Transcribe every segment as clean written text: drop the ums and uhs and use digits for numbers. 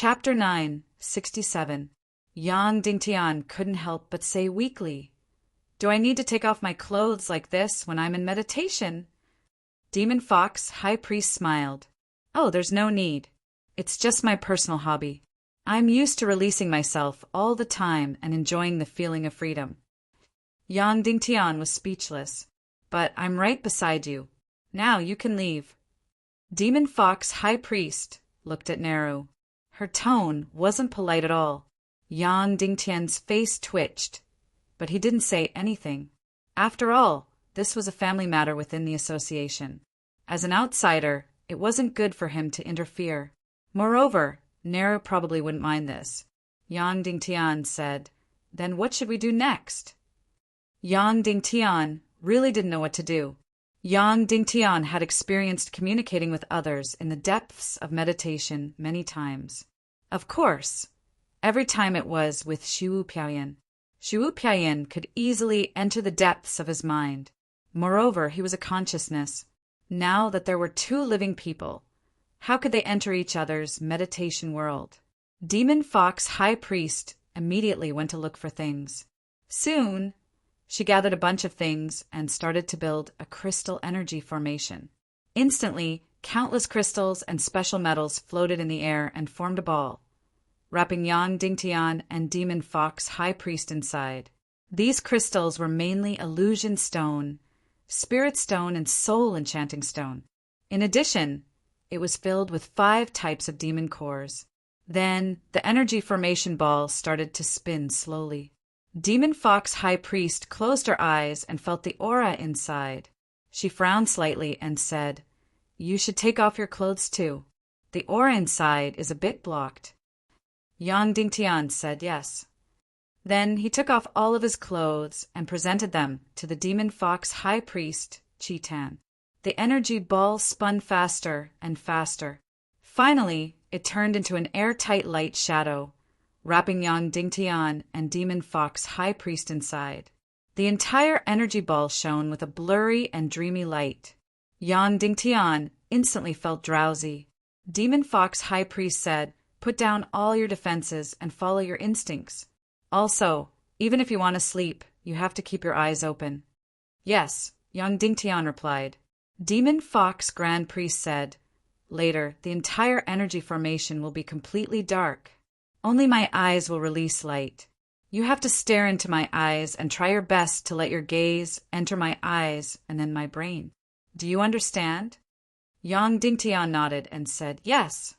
Chapter 9, 67. Yang Dingtian couldn't help but say weakly, "Do I need to take off my clothes like this when I'm in meditation?" Demon Fox High Priest smiled. "Oh, there's no need. It's just my personal hobby. I'm used to releasing myself all the time and enjoying the feeling of freedom." Yang Dingtian was speechless. "But I'm right beside you. Now you can leave." Demon Fox High Priest looked at Naru. Her tone wasn't polite at all. Yang Dingtian's face twitched, but he didn't say anything. After all, this was a family matter within the association. As an outsider, it wasn't good for him to interfere. Moreover, Naru probably wouldn't mind this. Yang Dingtian said, "Then what should we do next?" Yang Dingtian really didn't know what to do. Yang Dingtian had experienced communicating with others in the depths of meditation many times. Of course, every time it was with Xiwu Piaoyan. Xiwu Piaoyan could easily enter the depths of his mind. Moreover, he was a consciousness. Now that there were two living people, how could they enter each other's meditation world? Demon Fox High Priest immediately went to look for things. Soon, she gathered a bunch of things and started to build a crystal energy formation. Instantly, countless crystals and special metals floated in the air and formed a ball, wrapping Yang Dingtian and Demon Fox High Priest inside. These crystals were mainly illusion stone, spirit stone, and soul enchanting stone. In addition, it was filled with 5 types of demon cores. Then, the energy formation ball started to spin slowly. Demon Fox High Priest closed her eyes and felt the aura inside. She frowned slightly and said, "You should take off your clothes too. The aura inside is a bit blocked." Yang Dingtian said yes. Then he took off all of his clothes and presented them to the Demon Fox High Priest, Chitan. The energy ball spun faster and faster. Finally, it turned into an airtight light shadow, wrapping Yang Dingtian and Demon Fox High Priest inside. The entire energy ball shone with a blurry and dreamy light. Yang Dingtian instantly felt drowsy. Demon Fox High Priest said, "Put down all your defenses and follow your instincts. Also, even if you want to sleep, you have to keep your eyes open." "Yes," Yang Dingtian replied. Demon Fox Grand Priest said, "Later, the entire energy formation will be completely dark. Only my eyes will release light. You have to stare into my eyes and try your best to let your gaze enter my eyes and then my brain. Do you understand?" Yang Dingtian nodded and said, "Yes."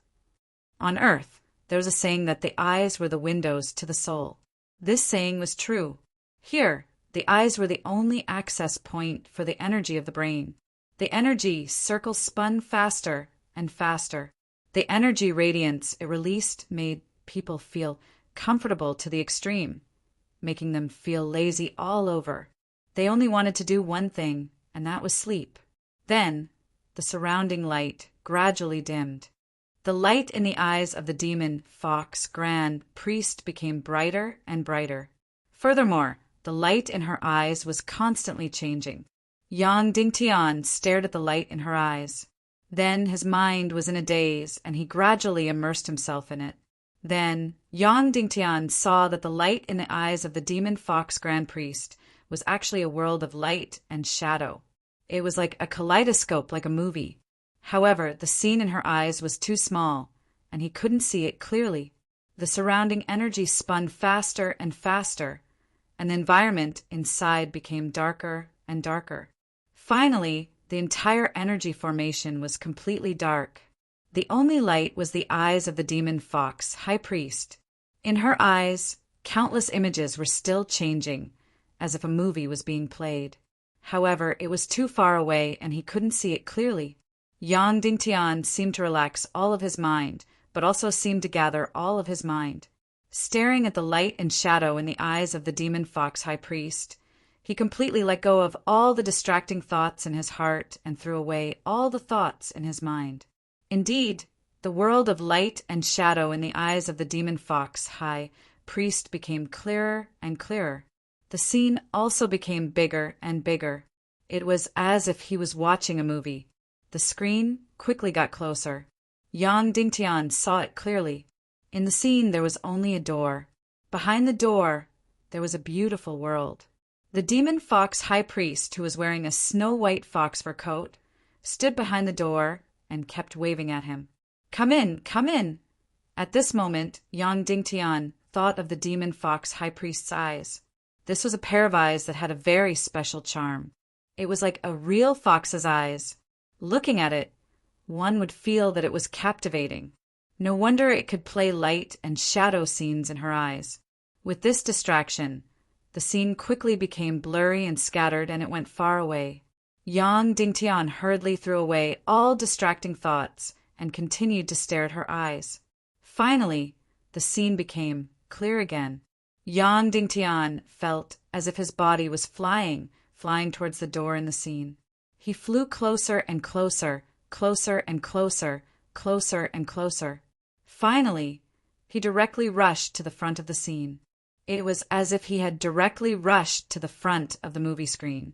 On Earth, there was a saying that the eyes were the windows to the soul. This saying was true. Here, the eyes were the only access point for the energy of the brain. The energy circle spun faster and faster. The energy radiance it released made people feel comfortable to the extreme, making them feel lazy all over. They only wanted to do one thing, and that was sleep. Then, the surrounding light gradually dimmed. The light in the eyes of the Demon Fox Grand Priest became brighter and brighter. Furthermore, the light in her eyes was constantly changing. Yang Dingtian stared at the light in her eyes. Then his mind was in a daze, and he gradually immersed himself in it. Then Yang Dingtian saw that the light in the eyes of the Demon Fox Grand Priest was actually a world of light and shadow. It was like a kaleidoscope, like a movie. However, the scene in her eyes was too small, and he couldn't see it clearly. The surrounding energy spun faster and faster, and the environment inside became darker and darker. Finally, the entire energy formation was completely dark. The only light was the eyes of the Demon Fox High Priest. In her eyes, countless images were still changing, as if a movie was being played. However, it was too far away and he couldn't see it clearly. Yang Dingtian seemed to relax all of his mind, but also seemed to gather all of his mind. Staring at the light and shadow in the eyes of the Demon Fox High Priest, he completely let go of all the distracting thoughts in his heart and threw away all the thoughts in his mind. Indeed, the world of light and shadow in the eyes of the Demon Fox High Priest became clearer and clearer. The scene also became bigger and bigger. It was as if he was watching a movie. The screen quickly got closer. Yang Dingtian saw it clearly. In the scene, there was only a door. Behind the door, there was a beautiful world. The demon fox high priest, who was wearing a snow-white fox fur coat, stood behind the door and kept waving at him. "Come in, come in!" At this moment, Yang Dingtian thought of the demon fox high priest's eyes. This was a pair of eyes that had a very special charm. It was like a real fox's eyes. Looking at it, one would feel that it was captivating. No wonder it could play light and shadow scenes in her eyes. With this distraction, the scene quickly became blurry and scattered, and it went far away. Yang Dingtian hurriedly threw away all distracting thoughts and continued to stare at her eyes. Finally, the scene became clear again. Yang Dingtian felt as if his body was flying towards the door in the scene. He flew closer and closer, closer and closer, closer and closer. Finally, he directly rushed to the front of the scene. It was as if he had directly rushed to the front of the movie screen.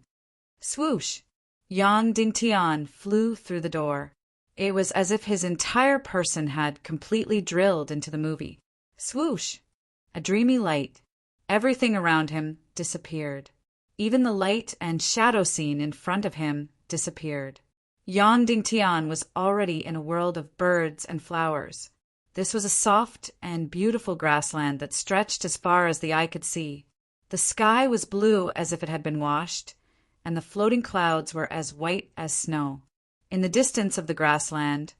Swoosh! Yang Dingtian flew through the door. It was as if his entire person had completely drilled into the movie. Swoosh! A dreamy light. Everything around him disappeared. Even the light and shadow scene in front of him disappeared. Yang Dingtian was already in a world of birds and flowers. This was a soft and beautiful grassland that stretched as far as the eye could see. The sky was blue as if it had been washed, and the floating clouds were as white as snow. In the distance of the grassland,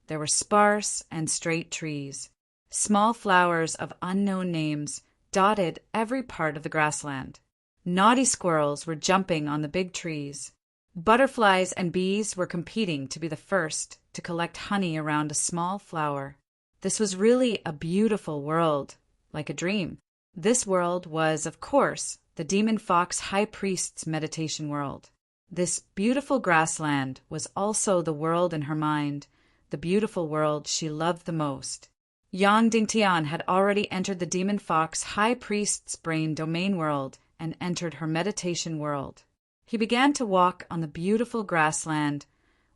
there were sparse and straight trees. Small flowers of unknown names dotted every part of the grassland. Naughty squirrels were jumping on the big trees. Butterflies and bees were competing to be the first to collect honey around a small flower. This was really a beautiful world, like a dream. This world was, of course, the demon fox high priest's meditation world. This beautiful grassland was also the world in her mind, the beautiful world she loved the most. Yang Dingtian had already entered the demon fox high priest's brain domain world and entered her meditation world. He began to walk on the beautiful grassland,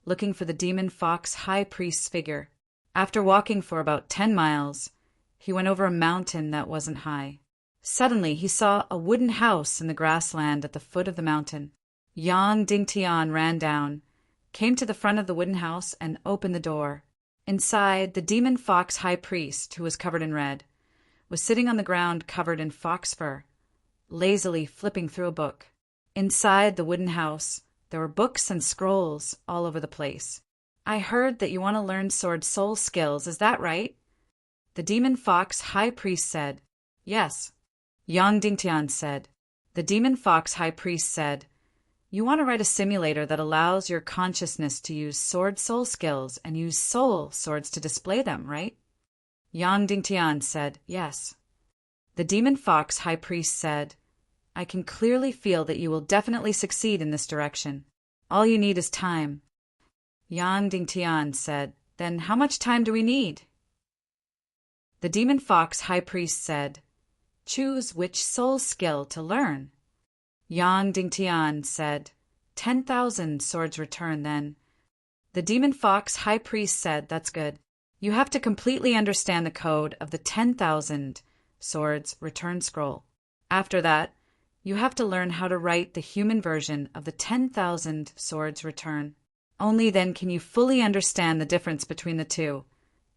looking for the demon fox high priest's figure. After walking for about 10 miles, he went over a mountain that wasn't high. Suddenly, he saw a wooden house in the grassland at the foot of the mountain. Yang Dingtian ran down, came to the front of the wooden house, and opened the door. Inside, the demon fox high priest, who was covered in red, was sitting on the ground covered in fox fur, lazily flipping through a book. Inside the wooden house, there were books and scrolls all over the place. "I heard that you want to learn sword soul skills, is that right?" The demon fox high priest said. "Yes." Yang Dingtian said. The demon fox high priest said, "You want to write a simulator that allows your consciousness to use sword soul skills and use soul swords to display them, right?" Yang Dingtian said, "Yes." The demon fox high priest said, "I can clearly feel that you will definitely succeed in this direction. All you need is time." Yang Dingtian said, "Then how much time do we need?" The demon fox high priest said, "Choose which soul skill to learn." Yang Dingtian said, 10,000 swords return then. The demon fox high priest said, "That's good. You have to completely understand the code of the 10,000 swords return scroll. After that, you have to learn how to write the human version of the 10,000 swords return. Only then can you fully understand the difference between the two,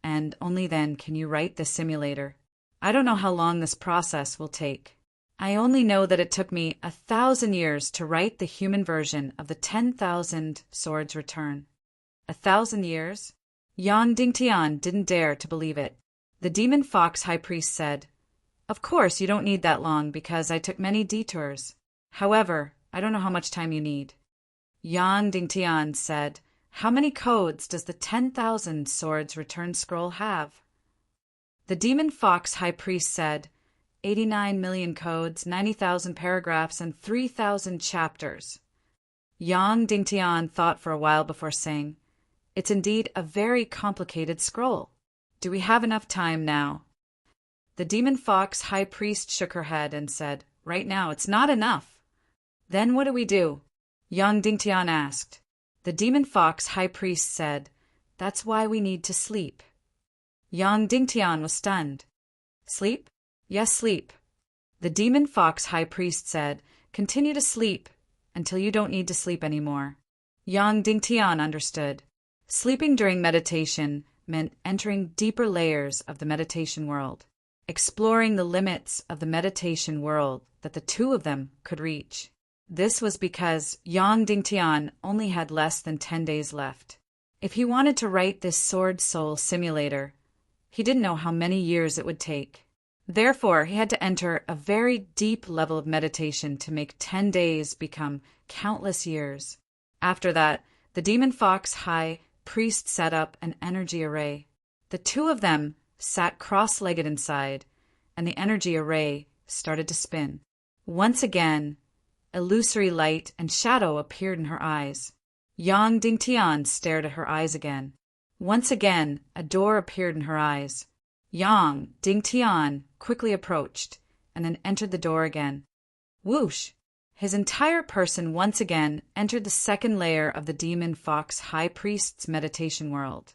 and only then can you write the simulator. I don't know how long this process will take. I only know that it took me 1,000 years to write the human version of the 10,000 swords return." 1,000 years? Yang Dingtian didn't dare to believe it. The demon fox high priest said, "Of course you don't need that long because I took many detours. However, I don't know how much time you need." Yang Dingtian said, "How many codes does the 10,000 swords return scroll have?" The demon fox high priest said, 89 million codes, 90,000 paragraphs, and 3,000 chapters. Yang Dingtian thought for a while before saying, "It's indeed a very complicated scroll. Do we have enough time now?" The demon fox high priest shook her head and said, "Right now, it's not enough." "Then what do we do?" Yang Dingtian asked. The demon fox high priest said, "That's why we need to sleep." Yang Dingtian was stunned. Sleep? Yes, sleep. The demon fox high priest said, continue to sleep until you don't need to sleep anymore. Yang Dingtian understood. Sleeping during meditation meant entering deeper layers of the meditation world, exploring the limits of the meditation world that the two of them could reach. This was because Yang Dingtian only had less than 10 days left. If he wanted to write this Sword Soul simulator, he didn't know how many years it would take. Therefore, he had to enter a very deep level of meditation to make 10 days become countless years. After that, the demon fox high priest set up an energy array. The two of them sat cross-legged inside, and the energy array started to spin. Once again, illusory light and shadow appeared in her eyes. Yang Dingtian stared at her eyes again. Once again, a door appeared in her eyes. Yang Dingtian quickly approached and then entered the door again. Whoosh! His entire person once again entered the second layer of the demon fox high priest's meditation world.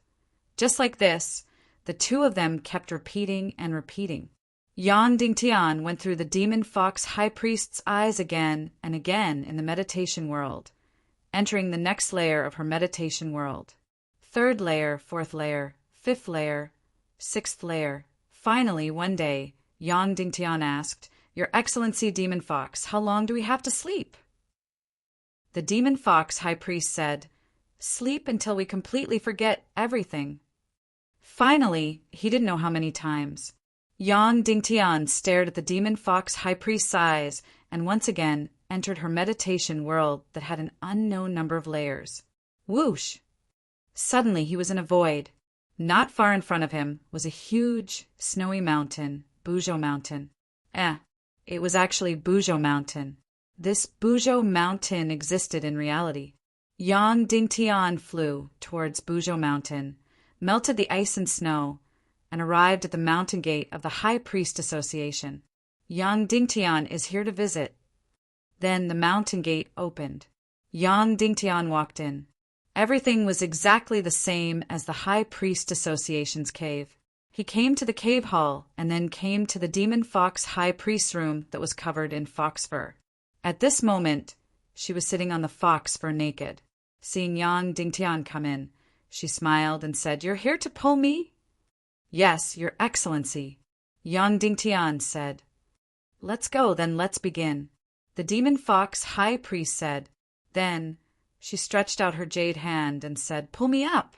Just like this, the two of them kept repeating and repeating. Yang Dingtian went through the demon fox high priest's eyes again and again in the meditation world, entering the next layer of her meditation world. Third layer, fourth layer, fifth layer, sixth layer. Finally, one day, Yang Dingtian asked, Your Excellency Demon Fox, how long do we have to sleep? The Demon Fox High Priest said, Sleep until we completely forget everything. Finally, he didn't know how many times. Yang Dingtian stared at the Demon Fox High Priest's eyes and once again entered her meditation world that had an unknown number of layers. Whoosh! Suddenly he was in a void. Not far in front of him was a huge, snowy mountain, Buzhou Mountain. It was actually Buzhou Mountain. This Buzhou Mountain existed in reality. Yang Dingtian flew towards Buzhou Mountain, melted the ice and snow, and arrived at the mountain gate of the High Priest Association. Yang Dingtian is here to visit. Then the mountain gate opened. Yang Dingtian walked in. Everything was exactly the same as the High Priest Association's cave. He came to the cave hall and then came to the Demon Fox High Priest's room that was covered in fox fur. At this moment, she was sitting on the fox fur naked. Seeing Yang Dingtian come in, she smiled and said, You're here to pull me? Yes, Your Excellency. Yang Dingtian said. Let's go, then let's begin. The Demon Fox High Priest said. Then she stretched out her jade hand and said, Pull me up.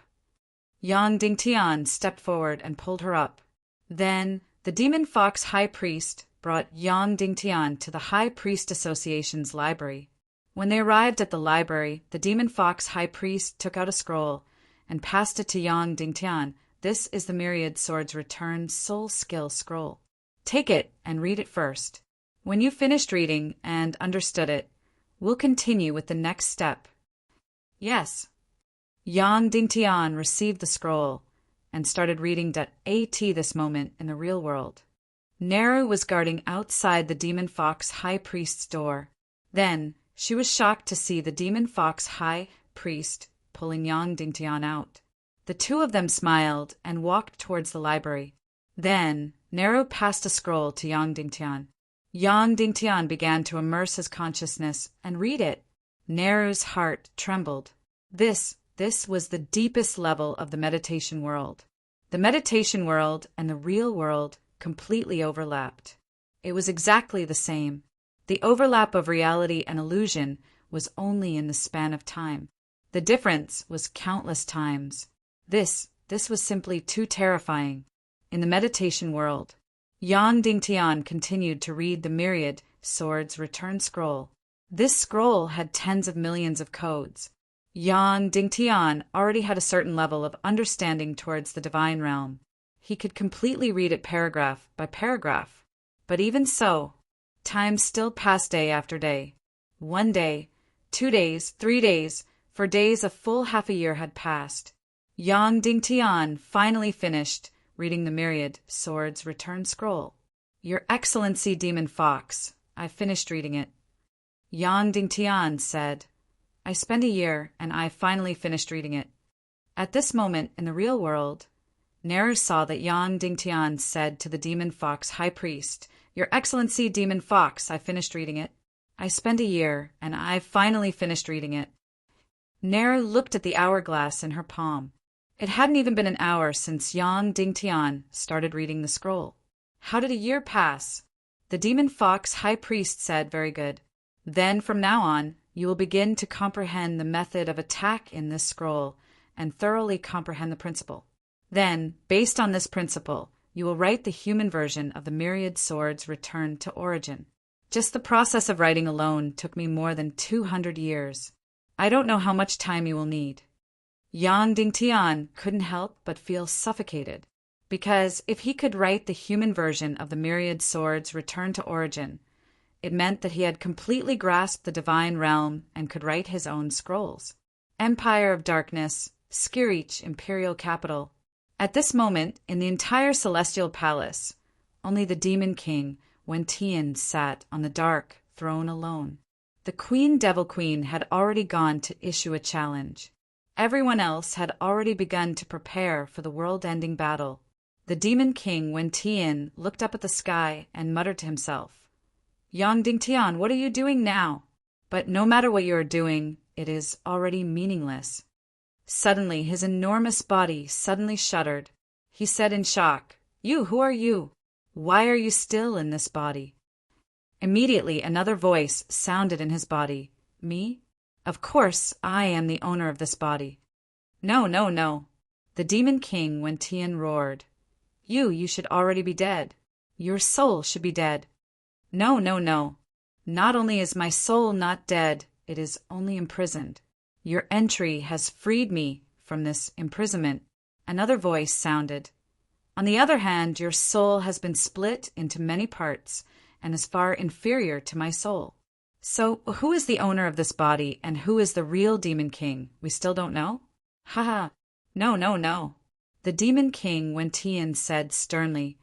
Yang Dingtian stepped forward and pulled her up. Then the Demon Fox High Priest brought Yang Dingtian to the High Priest Association's library. When they arrived at the library, the Demon Fox High Priest took out a scroll and passed it to Yang Dingtian. This is the Myriad Swords Return Soul Skill Scroll. Take it and read it first. When you've finished reading and understood it, we'll continue with the next step. Yes. Yang Dingtian received the scroll and started reading this moment in the real world. Neru was guarding outside the Demon Fox High Priest's door. Then she was shocked to see the Demon Fox High Priest pulling Yang Dingtian out. The two of them smiled and walked towards the library. Then Neru passed a scroll to Yang Dingtian. Yang Dingtian began to immerse his consciousness and read it. Neru's heart trembled. This was the deepest level of the meditation world. The meditation world and the real world completely overlapped. It was exactly the same. The overlap of reality and illusion was only in the span of time. The difference was countless times. This was simply too terrifying. In the meditation world, Yang Dingtian continued to read the Myriad Swords Return Scroll. This scroll had tens of millions of codes. Yang Dingtian already had a certain level of understanding towards the divine realm. He could completely read it paragraph by paragraph. But even so, time still passed day after day. 1 day, 2 days, 3 days, for days a full half a year had passed. Yang Dingtian finally finished reading the Myriad Swords Return Scroll. Your Excellency Demon Fox, I've finished reading it. Yang Dingtian said, I spent a year and I finally finished reading it. At this moment in the real world, Naru saw that Yang Dingtian said to the demon fox high priest, "Your Excellency, demon fox, I finished reading it. I spent a year, and I finally finished reading it." Naru looked at the hourglass in her palm. It hadn't even been an hour since Yang Dingtian started reading the scroll. How did a year pass? The demon fox high priest said, "Very good. Then from now on, you will begin to comprehend the method of attack in this scroll and thoroughly comprehend the principle. Then, based on this principle, you will write the human version of the myriad swords returned to origin." Just the process of writing alone took me more than 200 years. I don't know how much time you will need. Yang Dingtian couldn't help but feel suffocated, because if he could write the human version of the myriad swords returned to origin, it meant that he had completely grasped the divine realm and could write his own scrolls. Empire of Darkness, Skirich Imperial Capital. At this moment, in the entire celestial palace, only the demon king, Wen-Tian, sat on the dark throne alone. The Queen Devil Queen had already gone to issue a challenge. Everyone else had already begun to prepare for the world-ending battle. The demon king, Wen-Tian, looked up at the sky and muttered to himself, "Yang Dingtian, what are you doing now?" But no matter what you are doing, it is already meaningless. Suddenly, his enormous body suddenly shuddered. He said in shock, Who are you? Why are you still in this body?" Immediately, another voice sounded in his body. "Me? Of course, I am the owner of this body." "No, no, no." The demon king, Wen-Tian, roared. You should already be dead. Your soul should be dead." "No, no, no. Not only is my soul not dead, it is only imprisoned. Your entry has freed me from this imprisonment." Another voice sounded. "On the other hand, your soul has been split into many parts and is far inferior to my soul. So who is the owner of this body and who is the real demon king? We still don't know?" "Ha ha. No, no, no." The demon king, Wen-Tian, said sternly,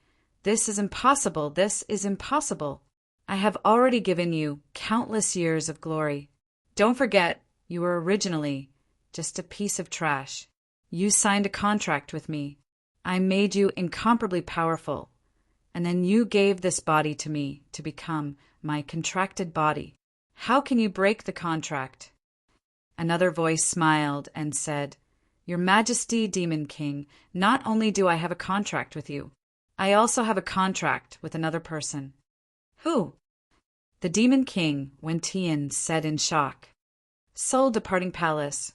"This is impossible. This is impossible. I have already given you countless years of glory. Don't forget, you were originally just a piece of trash. You signed a contract with me. I made you incomparably powerful, and then you gave this body to me to become my contracted body. How can you break the contract?" Another voice smiled and said, "Your Majesty, Demon King, not only do I have a contract with you, I also have a contract with another person." "Who?" The Demon King, Wen-Tian, said in shock. "Soul departing palace."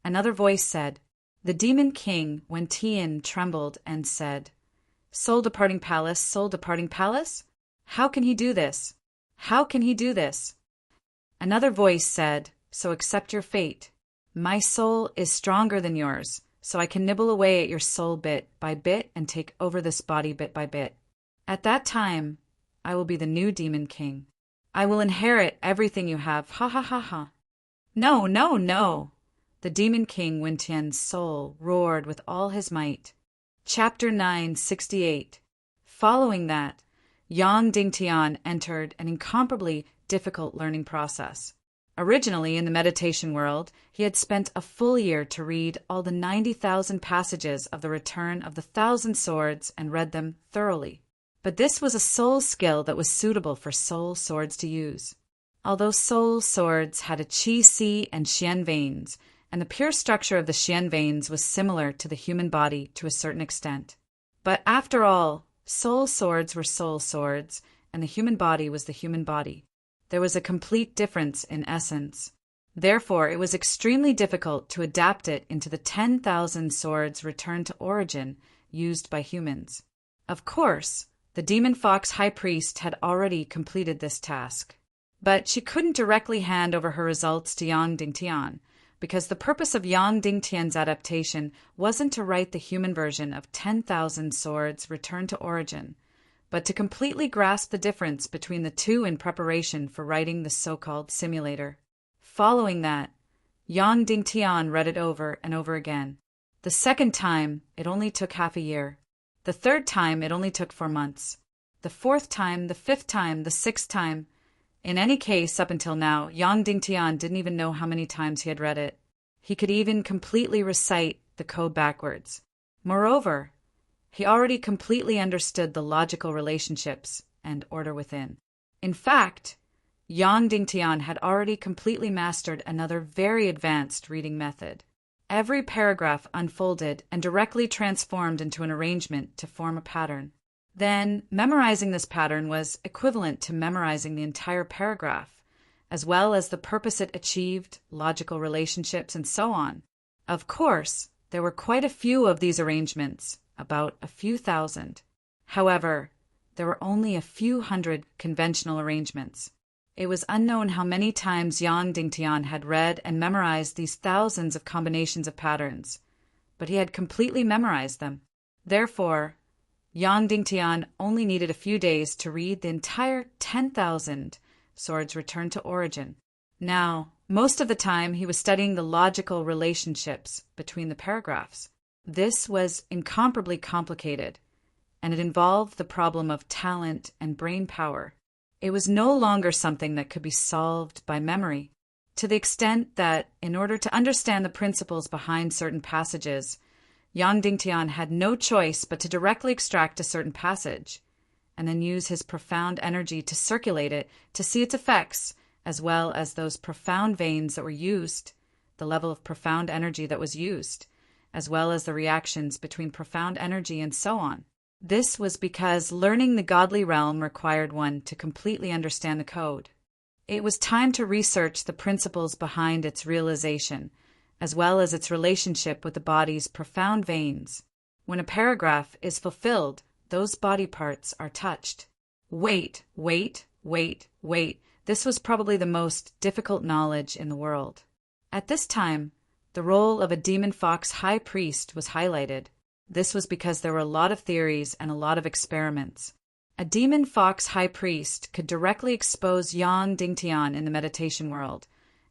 Another voice said. The Demon King, Wen-Tian, trembled and said, "Soul departing palace, soul departing palace? How can he do this? How can he do this?" Another voice said, "So accept your fate. My soul is stronger than yours, so I can nibble away at your soul bit by bit and take over this body bit by bit. At that time, I will be the new Demon King. I will inherit everything you have. Ha ha ha ha." "No, no, no." The Demon King, Wen-Tian's soul roared with all his might. Chapter 968. Following that, Yang Dingtian entered an incomparably difficult learning process. Originally, in the meditation world, he had spent a full year to read all the 90,000 passages of the Return of the Thousand Swords and read them thoroughly. But this was a soul skill that was suitable for soul swords to use. Although soul swords had a qi and xian veins, and the pure structure of the xian veins was similar to the human body to a certain extent. But after all, soul swords were soul swords, and the human body was the human body. There was a complete difference in essence. Therefore, it was extremely difficult to adapt it into the 10,000 swords returned to origin used by humans. Of course, the demon fox high priest had already completed this task. But she couldn't directly hand over her results to Yang Dingtian, because the purpose of Yang Dingtian's adaptation wasn't to write the human version of 10,000 swords returned to origin, but to completely grasp the difference between the two in preparation for writing the so-called simulator. Following that, Yang Dingtian read it over and over again. The second time, it only took half a year. The third time, it only took 4 months. The fourth time, the fifth time, the sixth time. In any case, up until now, Yang Dingtian didn't even know how many times he had read it. He could even completely recite the code backwards. Moreover, He already completely understood the logical relationships and order within. In fact, Yang Dingtian had already completely mastered another very advanced reading method. Every paragraph unfolded and directly transformed into an arrangement to form a pattern. Then, memorizing this pattern was equivalent to memorizing the entire paragraph, as well as the purpose it achieved, logical relationships, and so on. Of course, there were quite a few of these arrangements, about a few thousand. However, there were only a few hundred conventional arrangements. It was unknown how many times Yang Dingtian had read and memorized these thousands of combinations of patterns, but he had completely memorized them. Therefore, Yang Dingtian only needed a few days to read the entire 10,000 swords return to origin. Now, most of the time he was studying the logical relationships between the paragraphs. This was incomparably complicated, and it involved the problem of talent and brain power. It was no longer something that could be solved by memory, to the extent that, in order to understand the principles behind certain passages, Yang Dingtian had no choice but to directly extract a certain passage, and then use his profound energy to circulate it to see its effects, as well as those profound veins that were used, the level of profound energy that was used, as well as the reactions between profound energy and so on. This was because learning the godly realm required one to completely understand the code. It was time to research the principles behind its realization, as well as its relationship with the body's profound veins. When a paragraph is fulfilled, those body parts are touched. Wait. This was probably the most difficult knowledge in the world. At this time, the role of a demon fox high priest was highlighted. This was because there were a lot of theories and a lot of experiments. A demon fox high priest could directly expose Yang Dingtian in the meditation world,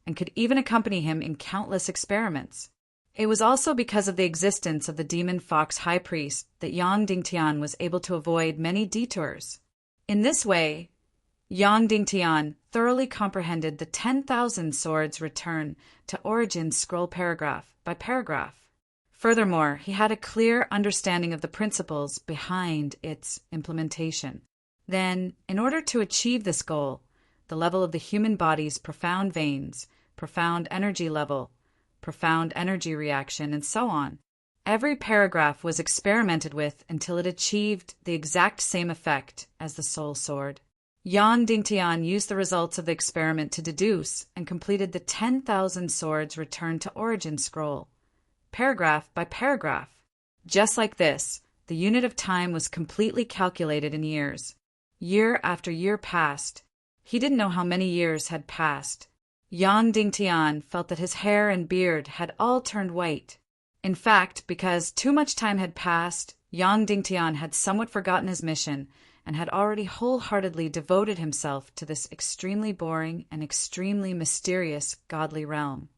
and could even accompany him in countless experiments. It was also because of the existence of the demon fox high priest that Yang Dingtian was able to avoid many detours. In this way, Yang Dingtian thoroughly comprehended the 10,000 swords return to origin scroll paragraph by paragraph. Furthermore, he had a clear understanding of the principles behind its implementation. Then, in order to achieve this goal, the level of the human body's profound veins, profound energy level, profound energy reaction, and so on, every paragraph was experimented with until it achieved the exact same effect as the soul sword. Yang Dingtian used the results of the experiment to deduce and completed the 10,000 swords return to origin scroll, paragraph by paragraph. Just like this, the unit of time was completely calculated in years. Year after year passed. He didn't know how many years had passed. Yang Dingtian felt that his hair and beard had all turned white. In fact, because too much time had passed, Yang Dingtian had somewhat forgotten his mission and had already wholeheartedly devoted himself to this extremely boring and extremely mysterious godly realm.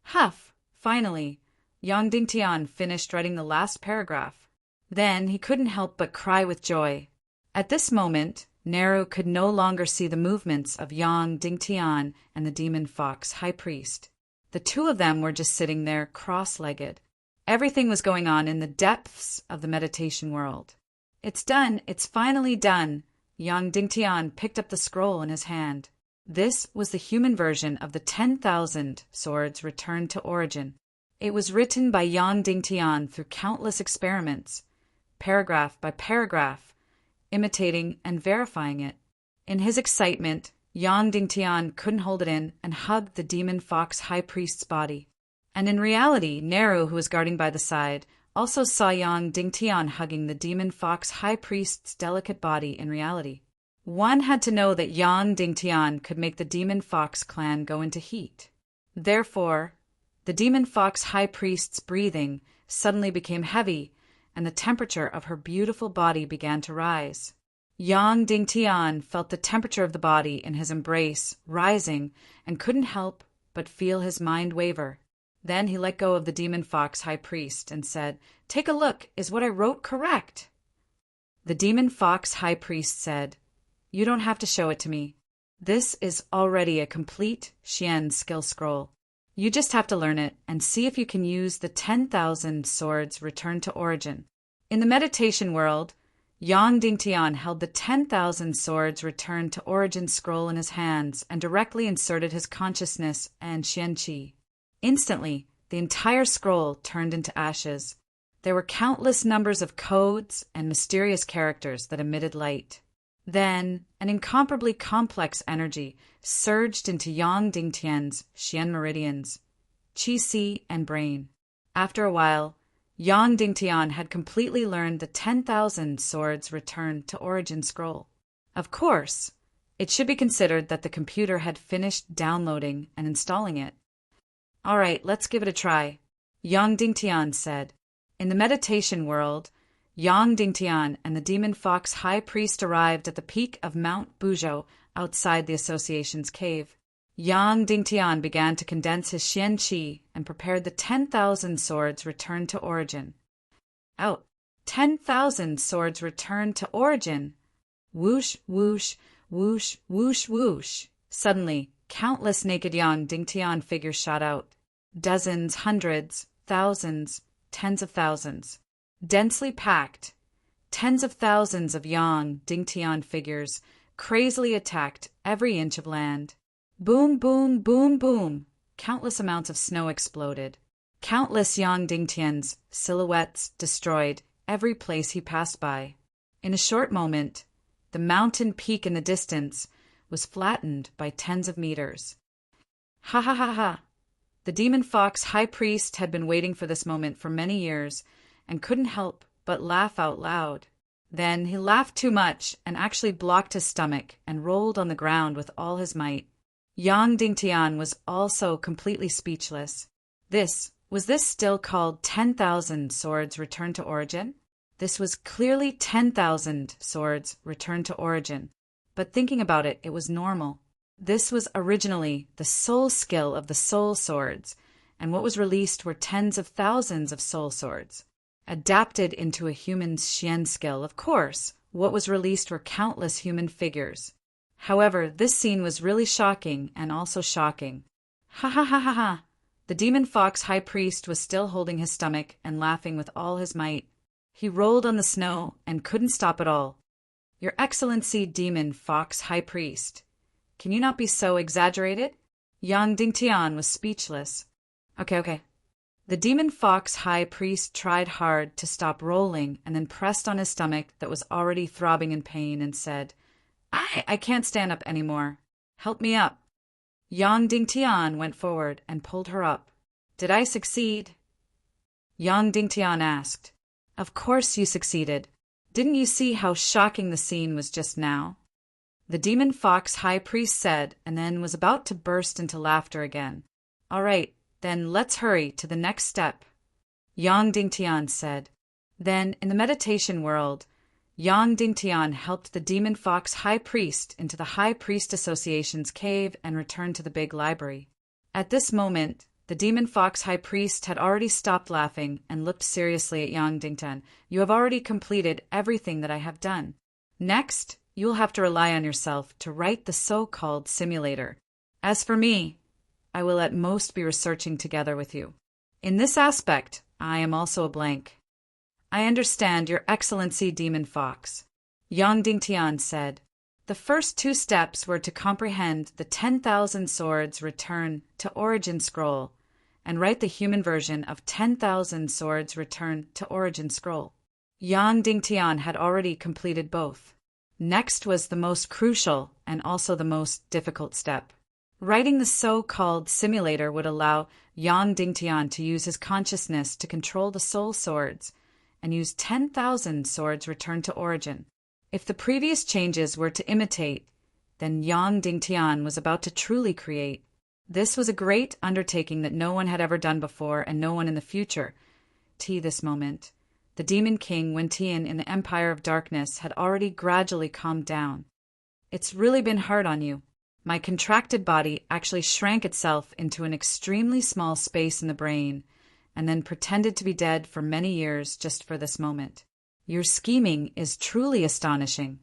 Huff! Finally, Yang Dingtian finished writing the last paragraph. Then he couldn't help but cry with joy. At this moment, Nehru could no longer see the movements of Yang Dingtian and the demon fox high priest. The two of them were just sitting there cross-legged. Everything was going on in the depths of the meditation world. It's done, it's finally done. Yang Dingtian picked up the scroll in his hand. This was the human version of the 10,000 swords returned to origin. It was written by Yang Dingtian through countless experiments, paragraph by paragraph, imitating and verifying it. In his excitement, Yang Dingtian couldn't hold it in and hugged the demon fox high priest's body. And in reality, Nehru, who was guarding by the side, also saw Yang Dingtian hugging the demon fox high priest's delicate body in reality. One had to know that Yang Dingtian could make the demon fox clan go into heat. Therefore, the demon fox high priest's breathing suddenly became heavy, and the temperature of her beautiful body began to rise. Yang Dingtian felt the temperature of the body in his embrace rising and couldn't help but feel his mind waver. Then he let go of the demon fox high priest and said, "Take a look, is what I wrote correct?" The demon fox high priest said, "You don't have to show it to me. This is already a complete Xian skill scroll. You just have to learn it and see if you can use the 10,000 swords returned to origin. In the meditation world, Yang Dingtian held the 10,000 Swords Return to Origin scroll in his hands and directly inserted his consciousness and Qianqi. Instantly, the entire scroll turned into ashes. There were countless numbers of codes and mysterious characters that emitted light. Then, an incomparably complex energy surged into Yang Dingtian's Xian meridians, qi and brain. After a while, Yang Dingtian had completely learned the 10,000 Swords Return to Origin scroll. Of course, it should be considered that the computer had finished downloading and installing it. All right, let's give it a try, Yang Dingtian said. In the meditation world, Yang Dingtian and the demon fox high priest arrived at the peak of Mount Buzhou outside the association's cave. Yang Dingtian began to condense his Xian Qi and prepared the 10,000 Swords Return to Origin. Out! 10,000 Swords Return to Origin! Whoosh, whoosh, whoosh, whoosh, whoosh. Suddenly, countless naked Yang Dingtian figures shot out. Dozens, hundreds, thousands, tens of thousands. Densely packed, tens of thousands of Yang Dingtian figures crazily attacked every inch of land. Boom, boom, boom, boom. Countless amounts of snow exploded. Countless Yang Dingtian's silhouettes destroyed every place he passed by. In a short moment, the mountain peak in the distance was flattened by tens of meters. Ha ha ha ha! The demon fox high priest had been waiting for this moment for many years and couldn't help but laugh out loud. Then he laughed too much and actually blocked his stomach and rolled on the ground with all his might. Yang Dingtian was also completely speechless. Was this still called 10,000 Swords Return to Origin? This was clearly 10,000 Swords Return to Origin. But thinking about it, it was normal. This was originally the soul skill of the soul swords, and what was released were tens of thousands of soul swords. Adapted into a human's Xian skill, of course, what was released were countless human figures. However, this scene was really shocking and also shocking. Ha ha ha ha ha! The demon fox high priest was still holding his stomach and laughing with all his might. He rolled on the snow and couldn't stop at all. Your Excellency, demon fox high priest, can you not be so exaggerated? Yang Dingtian was speechless. Okay. The demon fox high priest tried hard to stop rolling and then pressed on his stomach that was already throbbing in pain and said, I can't stand up anymore. Help me up. Yang Dingtian went forward and pulled her up. Did I succeed? Yang Dingtian asked. Of course you succeeded. Didn't you see how shocking the scene was just now? The demon fox high priest said, and then was about to burst into laughter again. All right, then let's hurry to the next step, Yang Dingtian said. Then, in the meditation world, Yang Dingtian helped the demon fox high priest into the High Priest Association's cave and returned to the big library. At this moment, the demon fox high priest had already stopped laughing and looked seriously at Yang Dingtian. You have already completed everything that I have done. Next, you will have to rely on yourself to write the so-called simulator. As for me, I will at most be researching together with you. In this aspect, I am also a blank. I understand, Your Excellency Demon Fox, Yang Dingtian said. The first two steps were to comprehend the 10,000 Swords Return to Origin scroll and write the human version of 10,000 Swords Return to Origin scroll. Yang Dingtian had already completed both. Next was the most crucial and also the most difficult step. Writing the so-called simulator would allow Yang Dingtian to use his consciousness to control the soul swords and use 10,000 Swords Return to Origin. If the previous changes were to imitate, then Yang Dingtian was about to truly create. This was a great undertaking that no one had ever done before and no one in the future. This moment, the Demon King Wen-Tian in the Empire of Darkness had already gradually calmed down. It's really been hard on you. My contracted body actually shrank itself into an extremely small space in the brain and then pretended to be dead for many years just for this moment. Your scheming is truly astonishing.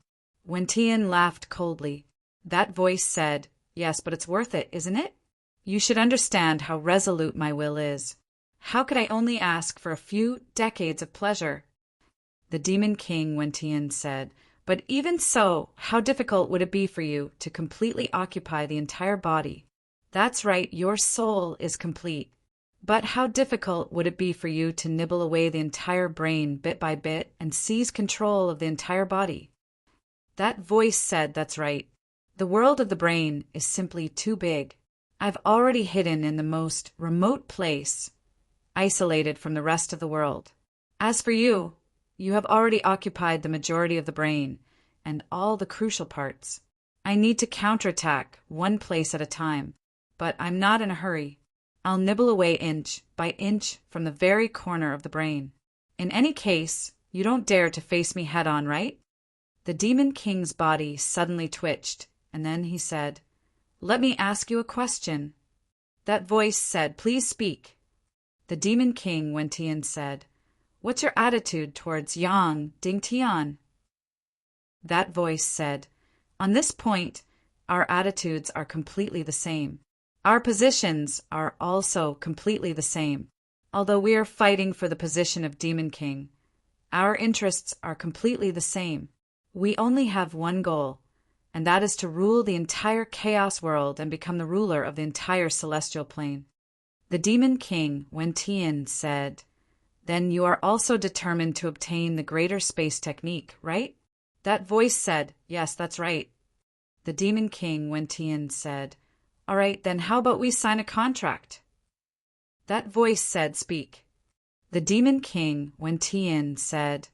Wen-Tian laughed coldly. That voice said, Yes, but it's worth it, isn't it? You should understand how resolute my will is. How could I only ask for a few decades of pleasure? The Demon King Wentian said, "But even so, how difficult would it be for you to completely occupy the entire body? That's right, your soul is complete. But how difficult would it be for you to nibble away the entire brain bit by bit and seize control of the entire body?" That voice said, "That's right. The world of the brain is simply too big. I've already hidden in the most remote place, isolated from the rest of the world. As for you, you have already occupied the majority of the brain and all the crucial parts. I need to counterattack one place at a time, but I'm not in a hurry. I'll nibble away inch by inch from the very corner of the brain. In any case, you don't dare to face me head-on, right?" The Demon King's body suddenly twitched, and then he said, "Let me ask you a question." That voice said, "Please speak." The Demon King Wentian said, "What's your attitude towards Yang Dingtian?" That voice said, "On this point, our attitudes are completely the same. Our positions are also completely the same. Although we are fighting for the position of Demon King, our interests are completely the same. We only have one goal, and that is to rule the entire chaos world and become the ruler of the entire celestial plane." The Demon King Wentian said, "Then you are also determined to obtain the greater space technique, right?" That voice said, "Yes, that's right." The Demon King Wentian said, "All right, then how about we sign a contract?" That voice said, "Speak." The Demon King Wentian said,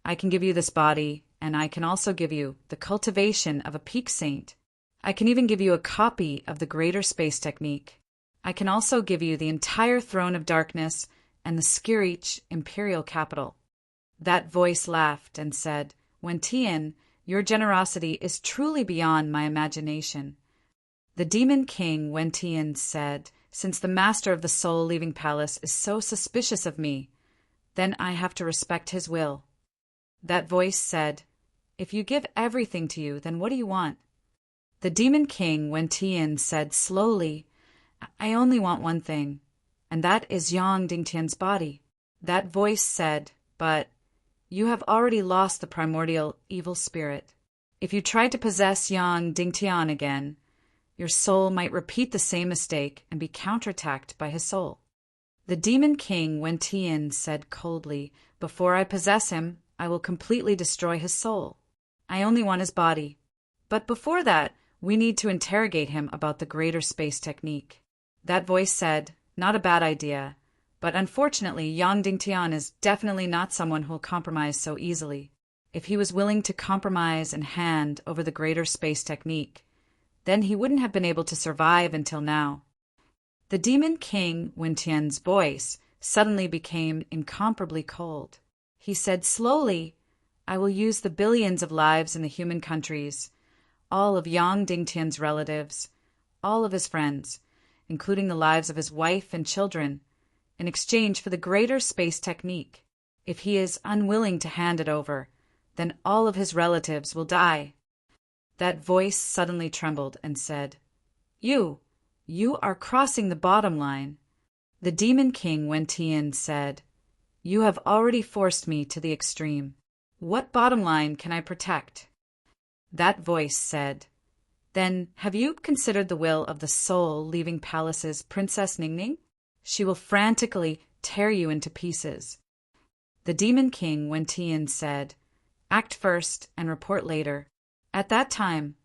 "I can give you this body, and I can also give you the cultivation of a peak saint. I can even give you a copy of the greater space technique. I can also give you the entire throne of darkness and the Skirich imperial capital." That voice laughed and said, "Wentian, your generosity is truly beyond my imagination." The Demon King Wentian said, "Since the master of the soul-leaving palace is so suspicious of me, then I have to respect his will." That voice said, "If you give everything to you, then what do you want?" The Demon King Wentian said slowly, "I only want one thing, and that is Yang Dingtian's body." That voice said, "But you have already lost the primordial evil spirit. If you tried to possess Yang Dingtian again, your soul might repeat the same mistake and be counterattacked by his soul." The Demon King Wentian said coldly, "Before I possess him, I will completely destroy his soul. I only want his body. But before that, we need to interrogate him about the greater space technique." That voice said, "Not a bad idea, but unfortunately Yang Dingtian is definitely not someone who will compromise so easily. If he was willing to compromise and hand over the greater space technique, then he wouldn't have been able to survive until now." The Demon King Wentian's voice suddenly became incomparably cold. He said slowly, "I will use the billions of lives in the human countries, all of Yang Dingtian's relatives, all of his friends, including the lives of his wife and children, in exchange for the greater space technique. If he is unwilling to hand it over, then all of his relatives will die." That voice suddenly trembled and said, You are crossing the bottom line." The Demon King Wentian said, "You have already forced me to the extreme. What bottom line can I protect?" That voice said, "Then have you considered the will of the soul-leaving palace's Princess Ningning? She will frantically tear you into pieces." The Demon King Wentian said, "Act first and report later. At that time,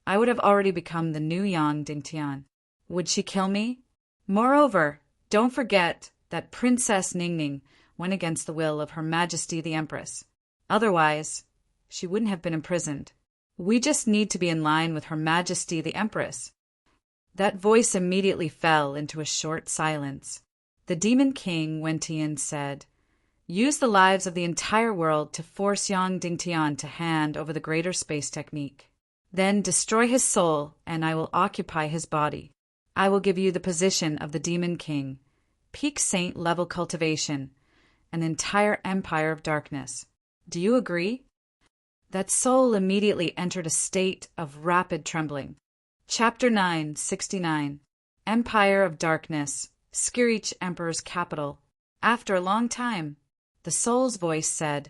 I would have already become the new Yang Dingtian. Would she kill me? Moreover, don't forget that Princess Ningning went against the will of Her Majesty the Empress. Otherwise, she wouldn't have been imprisoned. We just need to be in line with Her Majesty the Empress." That voice immediately fell into a short silence. The Demon King Wentian said, "Use the lives of the entire world to force Yang Dingtian to hand over the greater space technique. Then destroy his soul, and I will occupy his body. I will give you the position of the Demon King, peak saint level cultivation, an entire empire of darkness. Do you agree?" That soul immediately entered a state of rapid trembling. Chapter 969 Empire of Darkness, Skirich Emperor's Capital. After a long time, the soul's voice said,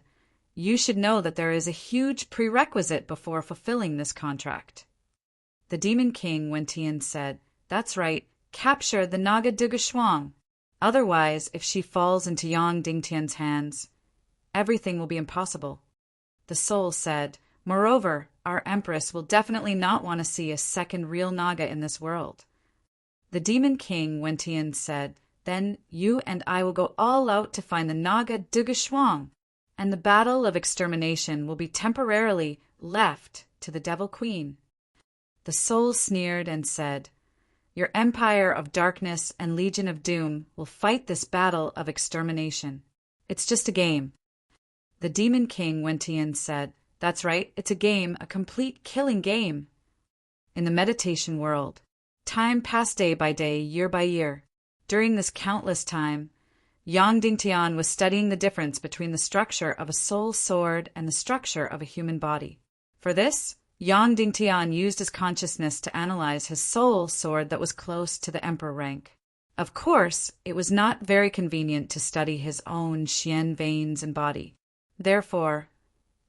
you should know that there is a huge prerequisite before fulfilling this contract. The Demon King Wentian said, "That's right, capture the Naga Dugashuang. Otherwise, if she falls into Yang Dingtian's hands, everything will be impossible." The soul said, "Moreover, our Empress will definitely not want to see a second real Naga in this world." The Demon King Wentian said, "Then you and I will go all out to find the Naga Dugashuang, and the battle of extermination will be temporarily left to the Devil Queen." The soul sneered and said, "Your Empire of Darkness and Legion of Doom will fight this battle of extermination. It's just a game." The Demon King Wentian said, "That's right, it's a game, a complete killing game." In the meditation world, time passed day by day, year by year. During this countless time, Yang Dingtian was studying the difference between the structure of a soul sword and the structure of a human body. For this, Yang Dingtian used his consciousness to analyze his soul sword that was close to the emperor rank. Of course, it was not very convenient to study his own Xian veins and body. Therefore,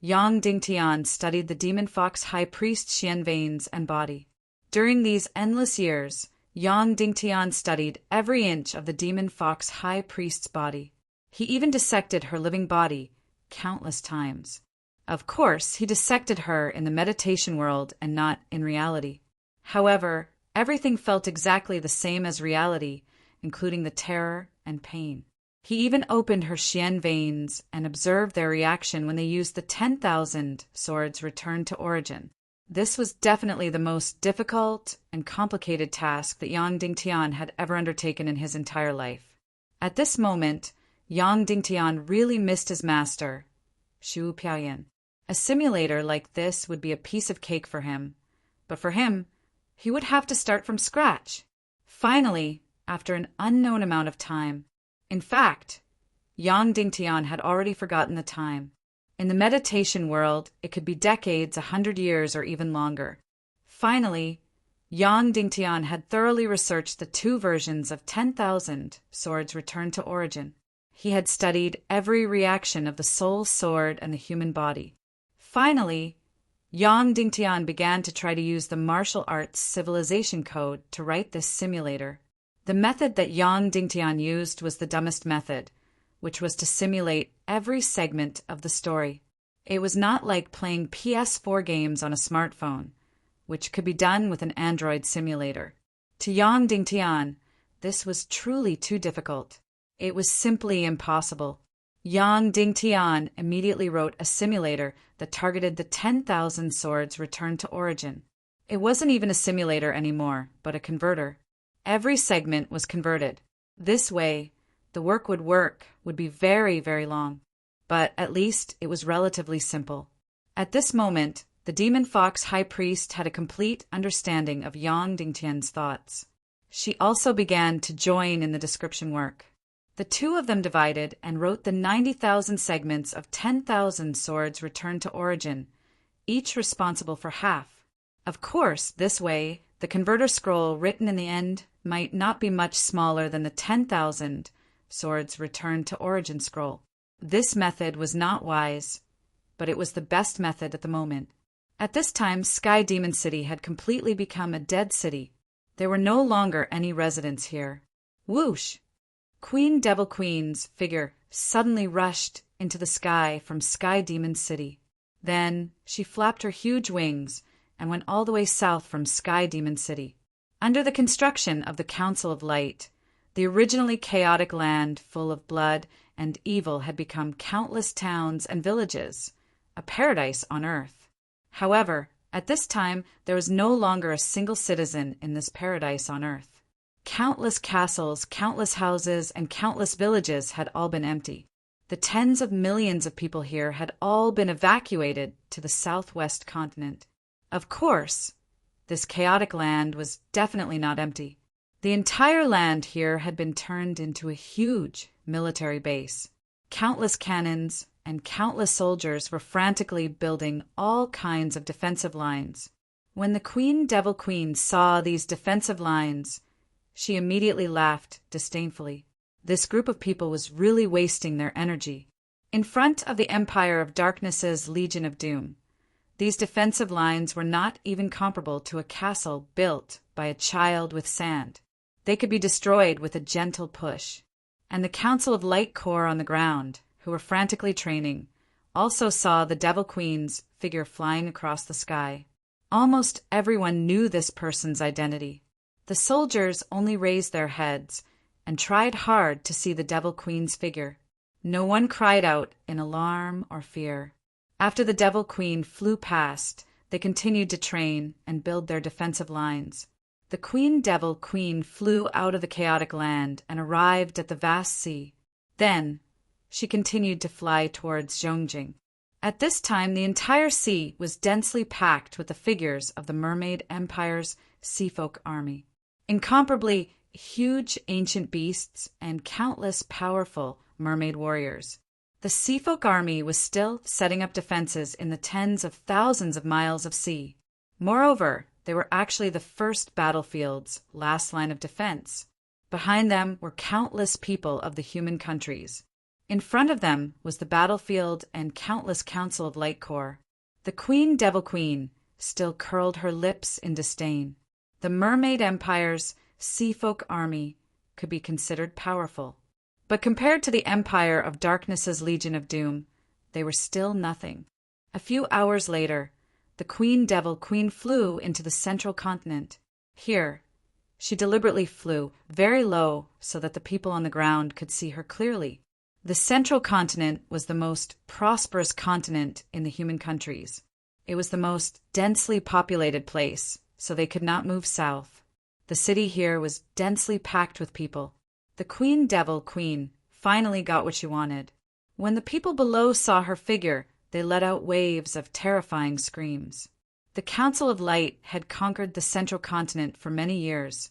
Yang Dingtian studied the demon fox high priest Xian veins and body. During these endless years, Yang Dingtian studied every inch of the demon fox high priest's body. He even dissected her living body countless times. Of course, he dissected her in the meditation world and not in reality. However, everything felt exactly the same as reality, including the terror and pain. He even opened her Xian veins and observed their reaction when they used the 10,000 swords returned to origin. This was definitely the most difficult and complicated task that Yang Dingtian had ever undertaken in his entire life. At this moment, Yang Dingtian really missed his master, Shu Piaoyan. A simulator like this would be a piece of cake for him, but for him, he would have to start from scratch. Finally, after an unknown amount of time, in fact, Yang Dingtian had already forgotten the time. In the meditation world, it could be decades, 100 years, or even longer. Finally, Yang Dingtian had thoroughly researched the two versions of 10,000 swords returned to origin. He had studied every reaction of the soul sword and the human body. Finally, Yang Dingtian began to try to use the martial arts civilization code to write this simulator. The method that Yang Dingtian used was the dumbest method, which was to simulate every segment of the story. It was not like playing PS4 games on a smartphone, which could be done with an Android simulator. To Yang Dingtian, this was truly too difficult. It was simply impossible. Yang Dingtian immediately wrote a simulator that targeted the 10,000 swords returned to origin. It wasn't even a simulator anymore, but a converter. Every segment was converted. This way, the work would be very, very long. But at least it was relatively simple. At this moment, the demon fox high priest had a complete understanding of Yang Dingtian's thoughts. She also began to join in the description work. The two of them divided and wrote the 90,000 segments of 10,000 swords returned to origin, each responsible for half. Of course, this way, the converter scroll written in the end might not be much smaller than the 10,000 swords returned to origin scroll. This method was not wise, but it was the best method at the moment. At this time, Sky Demon City had completely become a dead city. There were no longer any residents here. Whoosh! Queen Devil Queen's figure suddenly rushed into the sky from Sky Demon City. Then she flapped her huge wings and went all the way south from Sky Demon City. Under the construction of the Council of Light, the originally chaotic land full of blood and evil had become countless towns and villages, a paradise on earth. However, at this time there was no longer a single citizen in this paradise on earth. Countless castles, countless houses, and countless villages had all been empty. The tens of millions of people here had all been evacuated to the southwest continent. Of course, this chaotic land was definitely not empty. The entire land here had been turned into a huge military base. Countless cannons and countless soldiers were frantically building all kinds of defensive lines. When the Queen Devil Queen saw these defensive lines, she immediately laughed disdainfully. This group of people was really wasting their energy. In front of the Empire of Darkness's Legion of Doom, these defensive lines were not even comparable to a castle built by a child with sand. They could be destroyed with a gentle push. And the Council of Light Corps on the ground, who were frantically training, also saw the Devil Queen's figure flying across the sky. Almost everyone knew this person's identity. The soldiers only raised their heads and tried hard to see the Devil Queen's figure. No one cried out in alarm or fear. After the Devil Queen flew past, they continued to train and build their defensive lines. The Devil Queen flew out of the chaotic land and arrived at the vast sea. Then, she continued to fly towards Zhongjing. At this time, the entire sea was densely packed with the figures of the Mermaid Empire's seafolk army. Incomparably huge ancient beasts and countless powerful mermaid warriors. The seafolk army was still setting up defenses in the tens of thousands of miles of sea. Moreover, they were actually the first battlefield's last line of defense. Behind them were countless people of the human countries. In front of them was the battlefield and countless Council of Light Corps. The Devil Queen still curled her lips in disdain. The Mermaid Empire's seafolk army could be considered powerful. But compared to the Empire of Darkness's Legion of Doom, they were still nothing. A few hours later, the Devil Queen flew into the central continent. Here, she deliberately flew very low so that the people on the ground could see her clearly. The central continent was the most prosperous continent in the human countries. It was the most densely populated place, so they could not move south. The city here was densely packed with people. The Devil Queen finally got what she wanted. When the people below saw her figure, they let out waves of terrifying screams. The Council of Light had conquered the central continent for many years,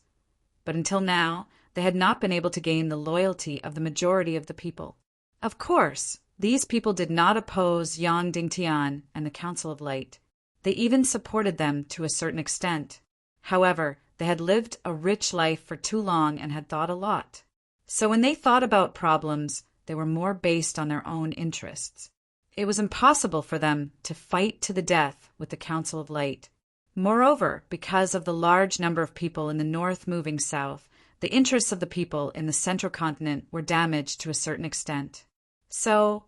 but until now, they had not been able to gain the loyalty of the majority of the people. Of course, these people did not oppose Yang Dingtian and the Council of Light. They even supported them to a certain extent. However, they had lived a rich life for too long and had thought a lot. So when they thought about problems, they were more based on their own interests. It was impossible for them to fight to the death with the Council of Light. Moreover, because of the large number of people in the north moving south, the interests of the people in the central continent were damaged to a certain extent. So,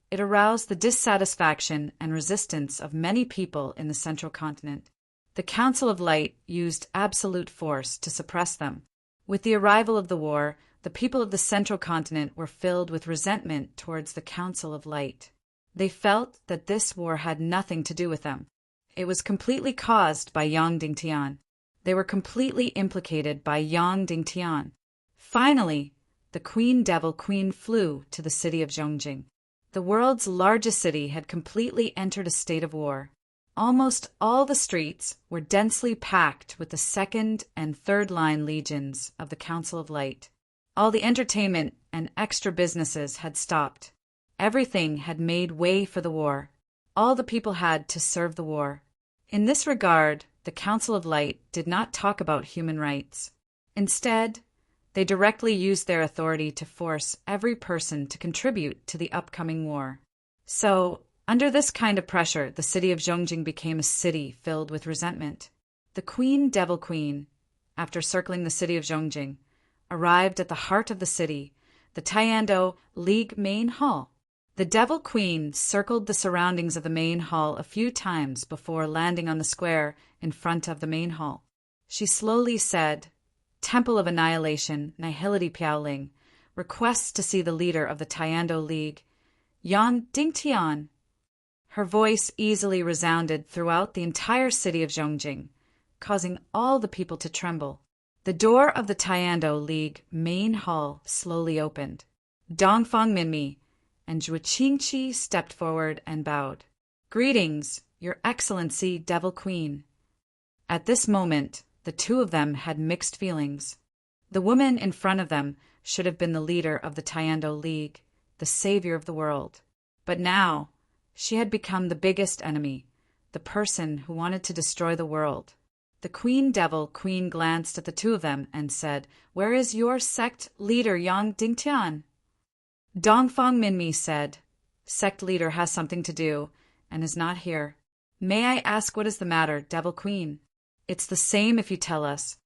it aroused the dissatisfaction and resistance of many people in the central continent. The Council of Light used absolute force to suppress them. With the arrival of the war, the people of the central continent were filled with resentment towards the Council of Light. They felt that this war had nothing to do with them. It was completely caused by Yang Dingtian. They were completely implicated by Yang Dingtian. Finally, the Devil Queen flew to the city of Zhongjing. The world's largest city had completely entered a state of war. Almost all the streets were densely packed with the second and third line legions of the Council of Light. All the entertainment and extra businesses had stopped. Everything had made way for the war. All the people had to serve the war. In this regard, the Council of Light did not talk about human rights. Instead, they directly used their authority to force every person to contribute to the upcoming war. So, under this kind of pressure, the city of Zhongjing became a city filled with resentment. The Devil Queen, after circling the city of Zhongjing, arrived at the heart of the city, the Tiando League main hall. The Devil Queen circled the surroundings of the main hall a few times before landing on the square in front of the main hall. She slowly said, "Temple of Annihilation, Nihility Piaoling, requests to see the leader of the Tiando League, Yan Dingtian." Her voice easily resounded throughout the entire city of Zhongjing, causing all the people to tremble. The door of the Tiando League main hall slowly opened. Dongfang Minmi and Zhuo Qingqi stepped forward and bowed. "Greetings, Your Excellency, Devil Queen." At this moment, the two of them had mixed feelings. The woman in front of them should have been the leader of the Tiando League, the savior of the world. But now, she had become the biggest enemy, the person who wanted to destroy the world. The Devil Queen glanced at the two of them and said, "Where is your sect leader, Yang Dingtian?" Dongfang Minmi said, Sect leader has something to do, and is not here. May I ask what is the matter, Devil Queen? It's the same if you tell us.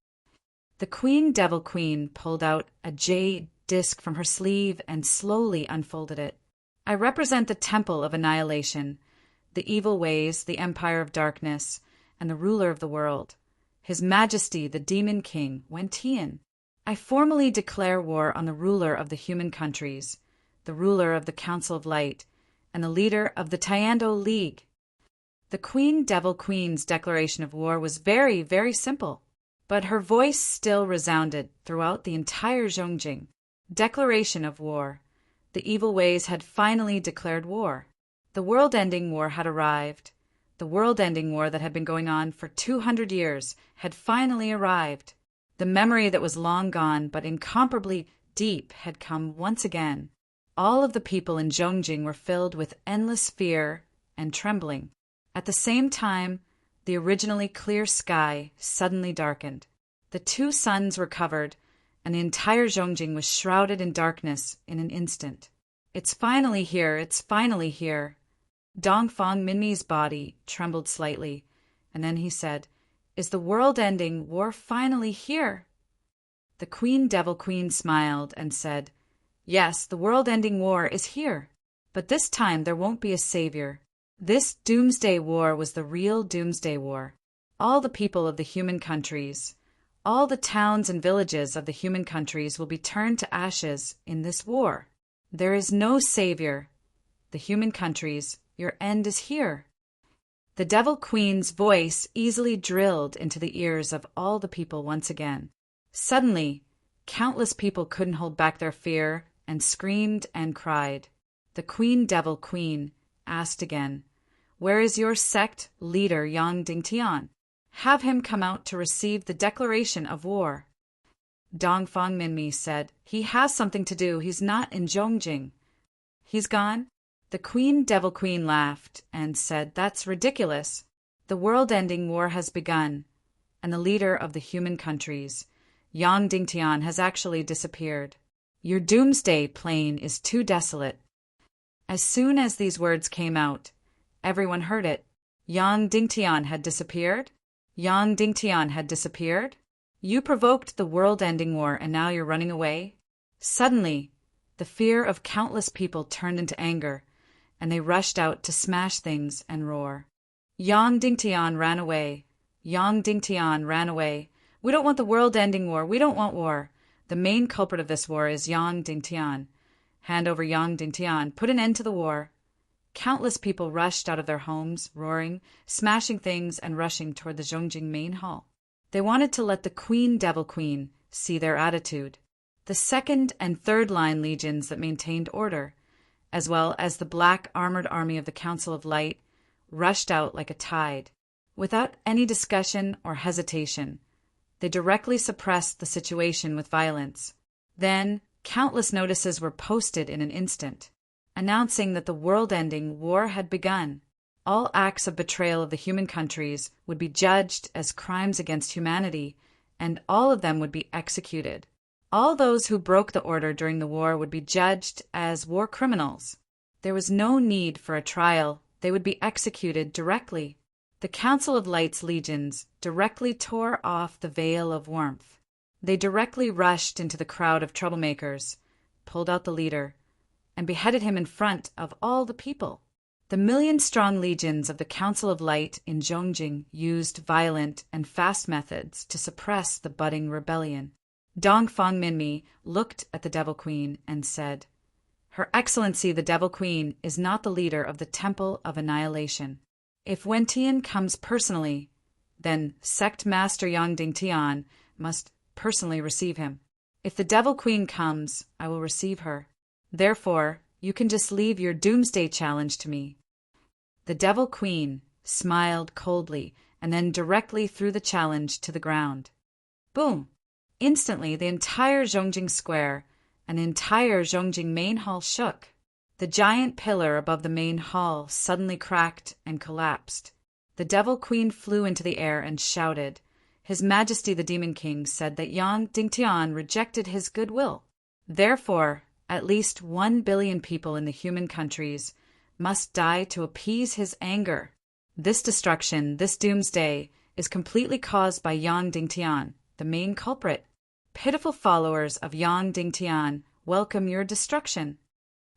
The Devil Queen pulled out a jade disc from her sleeve and slowly unfolded it. I represent the Temple of Annihilation, the evil ways, the Empire of Darkness, and the ruler of the world, His Majesty the Demon King, Wentian. I formally declare war on the ruler of the human countries, the ruler of the Council of Light, and the leader of the Tyando League. The Devil Queen's declaration of war was very, very simple, but her voice still resounded throughout the entire Zhongjing. Declaration of war. The evil ways had finally declared war. The world-ending war had arrived. The world-ending war that had been going on for 200 years had finally arrived. The memory that was long gone but incomparably deep had come once again. All of the people in Zhongjing were filled with endless fear and trembling. At the same time, the originally clear sky suddenly darkened. The two suns were covered, and the entire Zhongjing was shrouded in darkness in an instant. It's finally here, it's finally here. Dongfang Minmi's body trembled slightly, and then he said, "Is the world-ending war finally here?" The Devil Queen smiled and said, "Yes, the world-ending war is here, but this time there won't be a savior. This Doomsday War was the real Doomsday War. All the people of the human countries, all the towns and villages of the human countries will be turned to ashes in this war. There is no savior. The human countries, your end is here." The Devil Queen's voice easily drilled into the ears of all the people once again. Suddenly, countless people couldn't hold back their fear and screamed and cried. The Devil Queen asked again, "Where is your sect leader Yang Dingtian? Have him come out to receive the declaration of war." Dongfang Minmi said, "He has something to do. He's not in Zhongjing." "He's gone?" The Devil Queen laughed and said, "That's ridiculous. The world-ending war has begun, and the leader of the human countries, Yang Dingtian, has actually disappeared. Your doomsday plain is too desolate." As soon as these words came out, everyone heard it. Yang Dingtian had disappeared? Yang Dingtian had disappeared? You provoked the world-ending war, and now you're running away? Suddenly, the fear of countless people turned into anger, and they rushed out to smash things and roar. Yang Dingtian ran away. Yang Dingtian ran away. We don't want the world-ending war. We don't want war. The main culprit of this war is Yang Dingtian. Hand over Yang Dingtian. Put an end to the war. Countless people rushed out of their homes, roaring, smashing things, and rushing toward the Zhongjing main hall. They wanted to let the Devil Queen see their attitude. The second and third line legions that maintained order, as well as the black armored army of the Council of Light, rushed out like a tide. Without any discussion or hesitation, they directly suppressed the situation with violence. Then, countless notices were posted in an instant, announcing that the world-ending war had begun. All acts of betrayal of the human countries would be judged as crimes against humanity, and all of them would be executed. All those who broke the order during the war would be judged as war criminals. There was no need for a trial. They would be executed directly. The Council of Light's legions directly tore off the veil of warmth. They directly rushed into the crowd of troublemakers, pulled out the leader, and beheaded him in front of all the people. The million-strong legions of the Council of Light in Zhongjing used violent and fast methods to suppress the budding rebellion. Dongfang Minmi looked at the Devil Queen and said, "Her Excellency the Devil Queen is not the leader of the Temple of Annihilation. If Wentian comes personally, then Sect Master Yang Dingtian must personally receive him. If the Devil Queen comes, I will receive her. Therefore, you can just leave your doomsday challenge to me." The Devil Queen smiled coldly and then directly threw the challenge to the ground. Boom! Instantly, the entire Zhongjing Square and the entire Zhongjing main hall shook. The giant pillar above the main hall suddenly cracked and collapsed. The Devil Queen flew into the air and shouted. His Majesty the Demon King said that Yang Dingtian rejected his goodwill. Therefore, at least 1 billion people in the human countries must die to appease his anger. This destruction, this doomsday, is completely caused by Yang Dingtian, the main culprit. Pitiful followers of Yang Dingtian, welcome your destruction."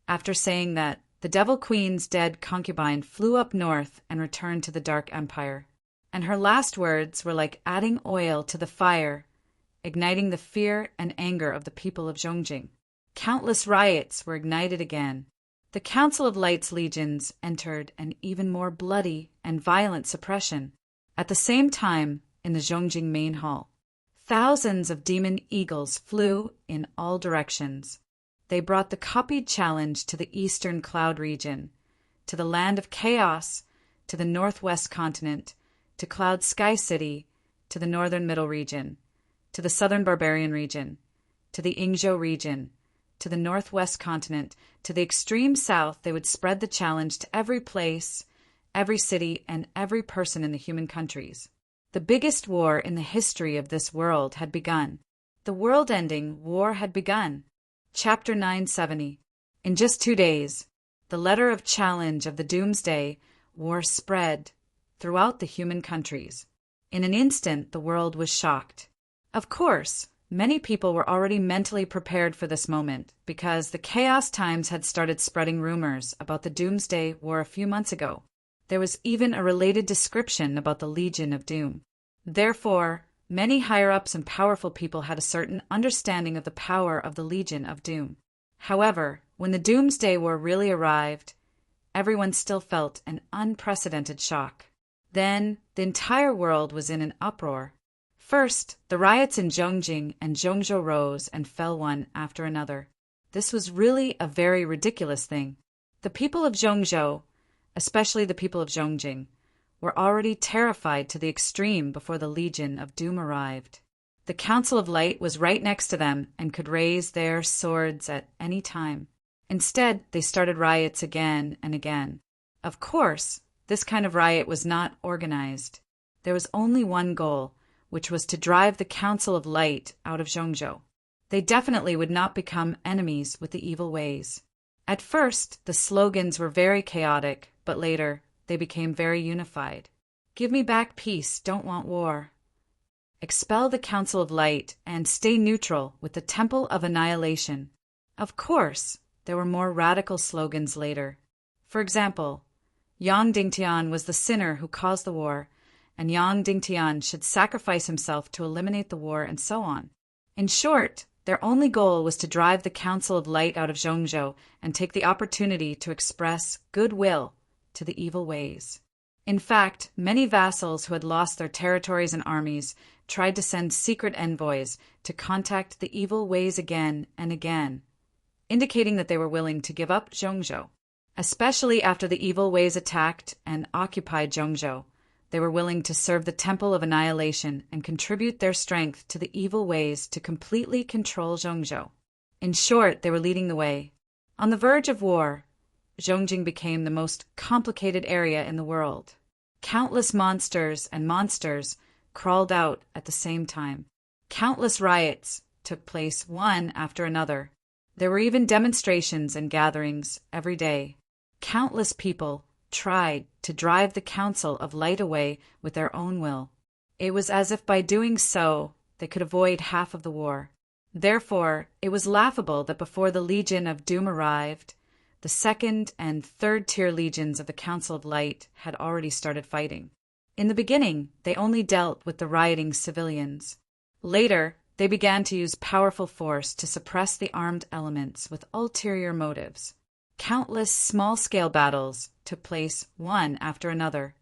After saying that, the Devil Queen's dead concubine flew up north and returned to the Dark Empire. And her last words were like adding oil to the fire, igniting the fear and anger of the people of Zhongjing. Countless riots were ignited again. The Council of Light's legions entered an even more bloody and violent suppression. At the same time, in the Zhongjing main hall, thousands of demon eagles flew in all directions. They brought the copied challenge to the eastern cloud region, to the land of chaos, to the northwest continent, to Cloud Sky City, to the northern middle region, to the southern barbarian region, to the Ingzhou region, to the northwest continent, to the extreme south. They would spread the challenge to every place, every city, and every person in the human countries. The biggest war in the history of this world had begun. The world-ending war had begun. Chapter 970. In just 2 days, the letter of challenge of the Doomsday War spread throughout the human countries. In an instant, the world was shocked. Of course, many people were already mentally prepared for this moment because the Chaos Times had started spreading rumors about the Doomsday War a few months ago. There was even a related description about the Legion of Doom. Therefore, many higher-ups and powerful people had a certain understanding of the power of the Legion of Doom. However, when the Doomsday War really arrived, everyone still felt an unprecedented shock. Then, the entire world was in an uproar. First, the riots in Zhongjing and Zhongzhou rose and fell one after another. This was really a very ridiculous thing. The people of Zhongzhou, especially the people of Zhongjing, were already terrified to the extreme before the Legion of Doom arrived. The Council of Light was right next to them and could raise their swords at any time. Instead, they started riots again and again. Of course, this kind of riot was not organized. There was only one goal, which was to drive the Council of Light out of Zhongzhou. They definitely would not become enemies with the evil ways. At first, the slogans were very chaotic, but later, they became very unified. Give me back peace, don't want war. Expel the Council of Light and stay neutral with the Temple of Annihilation. Of course, there were more radical slogans later. For example, Yang Dingtian was the sinner who caused the war, and Yang Dingtian should sacrifice himself to eliminate the war, and so on. In short, their only goal was to drive the Council of Light out of Zhongzhou and take the opportunity to express goodwill to the evil ways. In fact, many vassals who had lost their territories and armies tried to send secret envoys to contact the evil ways again and again, indicating that they were willing to give up Zhongzhou. Especially after the evil ways attacked and occupied Zhongzhou, they were willing to serve the Temple of Annihilation and contribute their strength to the evil ways to completely control Zhongzhou. In short, they were leading the way. On the verge of war, Zhongjing became the most complicated area in the world. Countless monsters and monsters crawled out at the same time. Countless riots took place one after another. There were even demonstrations and gatherings every day. Countless people tried to drive the Council of Light away with their own will. It was as if by doing so, they could avoid half of the war. Therefore, it was laughable that before the Legion of Doom arrived, the second and third tier legions of the Council of Light had already started fighting. In the beginning, they only dealt with the rioting civilians. Later, they began to use powerful force to suppress the armed elements with ulterior motives. Countless small-scale battles took place one after another.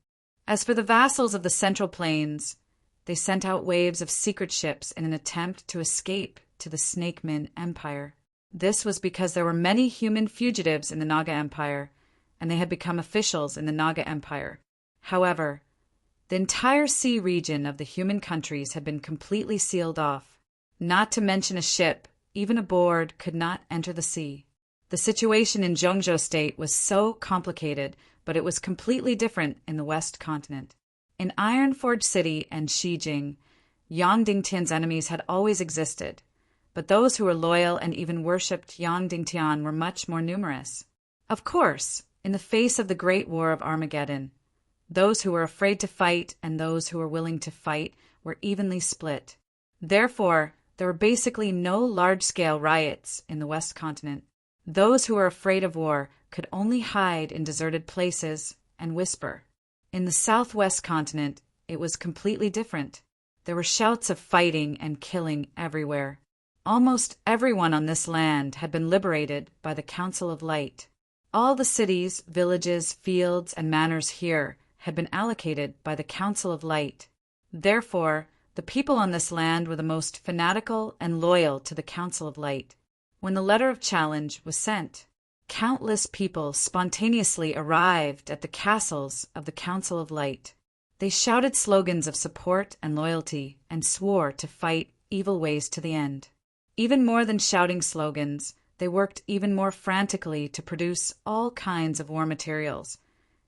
As for the vassals of the Central Plains, they sent out waves of secret ships in an attempt to escape to the Snakeman Empire. This was because there were many human fugitives in the Naga Empire, and they had become officials in the Naga Empire. However, the entire sea region of the human countries had been completely sealed off. Not to mention a ship, even aboard, could not enter the sea. The situation in Zhongzhou State was so complicated, but it was completely different in the West Continent. In Ironforge City and Xijing, Yang Dingtian's enemies had always existed, but those who were loyal and even worshipped Yang Dingtian were much more numerous. Of course, In the face of the Great War of Armageddon, those who were afraid to fight and those who were willing to fight were evenly split. Therefore, there were basically no large-scale riots in the West Continent. Those who were afraid of war could only hide in deserted places and whisper. In the Southwest Continent, it was completely different. There were shouts of fighting and killing everywhere. Almost everyone on this land had been liberated by the Council of Light. All the cities, villages, fields, and manors here had been allocated by the Council of Light. Therefore, the people on this land were the most fanatical and loyal to the Council of Light. When the letter of challenge was sent, countless people spontaneously arrived at the castles of the Council of Light. They shouted slogans of support and loyalty and swore to fight evil ways to the end. Even more than shouting slogans, they worked even more frantically to produce all kinds of war materials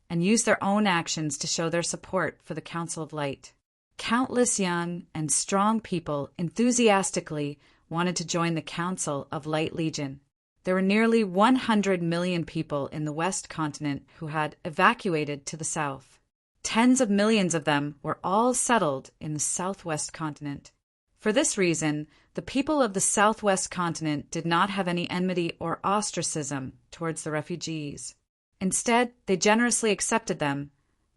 and use their own actions to show their support for the Council of Light. Countless young and strong people enthusiastically wanted to join the Council of Light Legion. There were nearly 100 million people in the West Continent who had evacuated to the south. Tens of millions of them were all settled in the Southwest Continent. For this reason, the people of the Southwest Continent did not have any enmity or ostracism towards the refugees. Instead, they generously accepted them,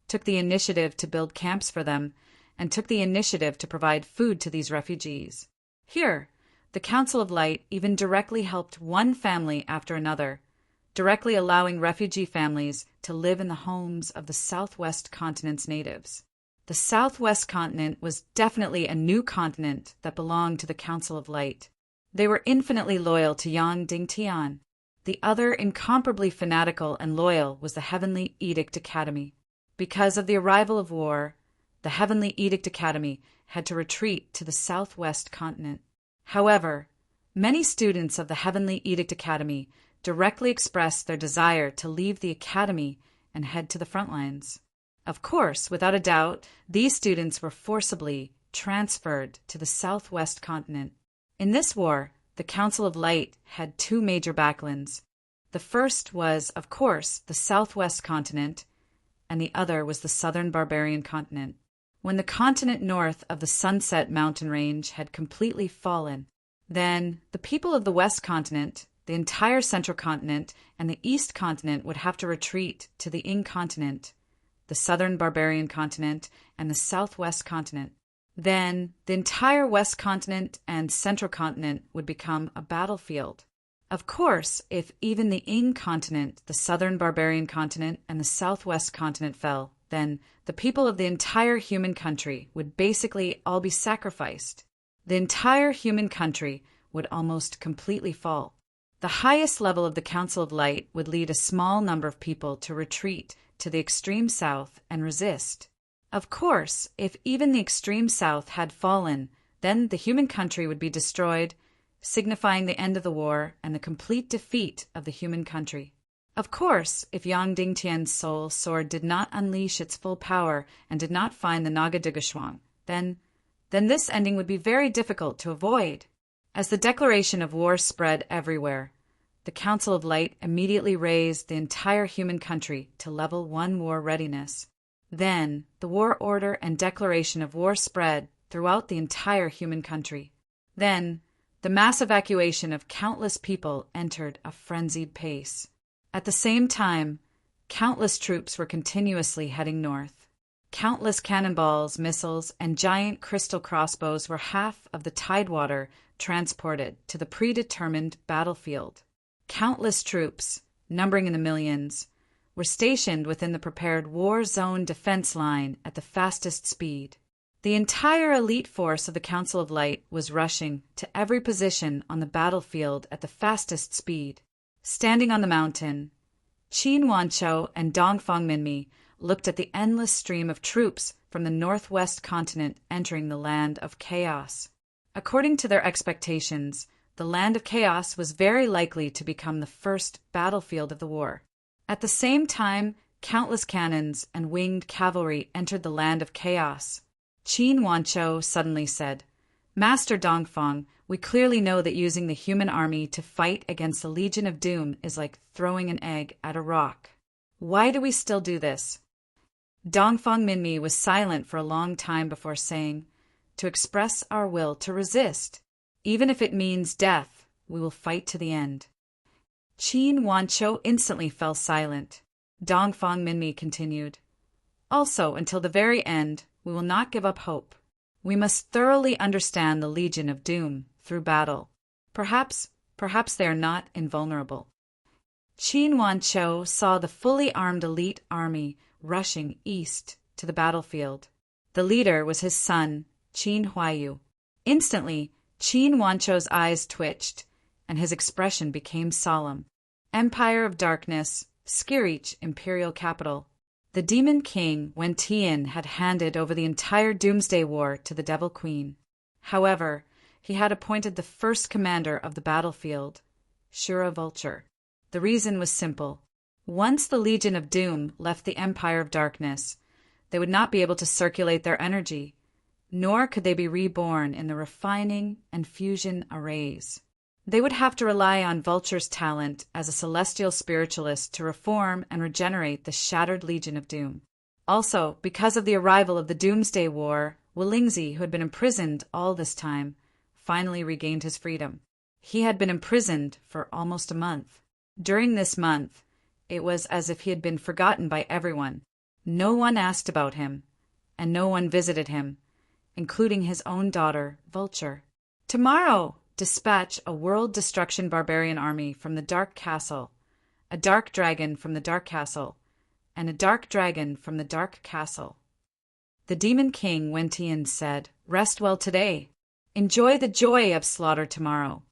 took the initiative to build camps for them, and took the initiative to provide food to these refugees. Here, the Council of Light even directly helped one family after another, directly allowing refugee families to live in the homes of the Southwest Continent's natives. The Southwest Continent was definitely a new continent that belonged to the Council of Light. They were infinitely loyal to Yang Dingtian. The other incomparably fanatical and loyal was the Heavenly Edict Academy. Because of the arrival of war, the Heavenly Edict Academy had to retreat to the Southwest Continent. However, many students of the Heavenly Edict Academy directly expressed their desire to leave the academy and head to the front lines. Of course, without a doubt, these students were forcibly transferred to the Southwest Continent. In this war, the Council of Light had two major backlands. The first was, of course, the Southwest Continent, and the other was the Southern Barbarian Continent. When the continent north of the Sunset Mountain Range had completely fallen, then the people of the West Continent, the entire Central Continent, and the East Continent would have to retreat to the Incontinent, the Southern Barbarian Continent, and the Southwest Continent. Then the entire West Continent and Central Continent would become a battlefield. Of course, if even the Incontinent, the Southern Barbarian Continent, and the Southwest Continent fell, then the people of the entire human country would basically all be sacrificed. The entire human country would almost completely fall. The highest level of the Council of Light would lead a small number of people to retreat to the extreme south and resist. Of course, if even the extreme south had fallen, then the human country would be destroyed, signifying the end of the war and the complete defeat of the human country. Of course, if Yang Dingtian's soul sword did not unleash its full power and did not find the Naga-Digashuang, then this ending would be very difficult to avoid. As the declaration of war spread everywhere, the Council of Light immediately raised the entire human country to level 1 war readiness. Then, the war order and declaration of war spread throughout the entire human country. Then, the mass evacuation of countless people entered a frenzied pace. At the same time, countless troops were continuously heading north. Countless cannonballs, missiles, and giant crystal crossbows were half of the tidewater transported to the predetermined battlefield. Countless troops, numbering in the millions, were stationed within the prepared war zone defense line at the fastest speed. The entire elite force of the Council of Light was rushing to every position on the battlefield at the fastest speed. Standing on the mountain, Qin Wanqiu and Dongfang Minmi looked at the endless stream of troops from the northwest continent entering the land of chaos. According to their expectations, the land of chaos was very likely to become the first battlefield of the war. At the same time, countless cannons and winged cavalry entered the land of chaos. Qin Wanqiu suddenly said, "Master Dongfang, we clearly know that using the human army to fight against the Legion of Doom is like throwing an egg at a rock. Why do we still do this? Dongfang Minmi was silent for a long time before saying, to express our will to resist. Even if it means death, we will fight to the end. Qin Wanqiu instantly fell silent. Dongfang Minmi continued, also, until the very end, we will not give up hope. We must thoroughly understand the Legion of Doom through battle. Perhaps they are not invulnerable. Qin Wanqiu saw the fully armed elite army rushing east to the battlefield. The leader was his son, Qin Huaiyu. Instantly, Qin Wanqiu's eyes twitched, and his expression became solemn. Empire of Darkness, Skirich Imperial Capital. The Demon King Wen Tian had handed over the entire Doomsday War to the Devil Queen. However, he had appointed the first commander of the battlefield, Shura Vulture. The reason was simple. Once the Legion of Doom left the Empire of Darkness, they would not be able to circulate their energy, nor could they be reborn in the refining and fusion arrays. They would have to rely on Vulture's talent as a celestial spiritualist to reform and regenerate the shattered Legion of Doom. Also, because of the arrival of the Doomsday War, Willingzi, who had been imprisoned all this time, finally regained his freedom. He had been imprisoned for almost a month. During this month, it was as if he had been forgotten by everyone. No one asked about him, and no one visited him, including his own daughter, Vulture. Tomorrow! Dispatch a world destruction barbarian army from the Dark Castle, a dark dragon from the Dark Castle, and a dark dragon from the Dark Castle. The Demon King Wen Tian said, "Rest well today. Enjoy the joy of slaughter tomorrow."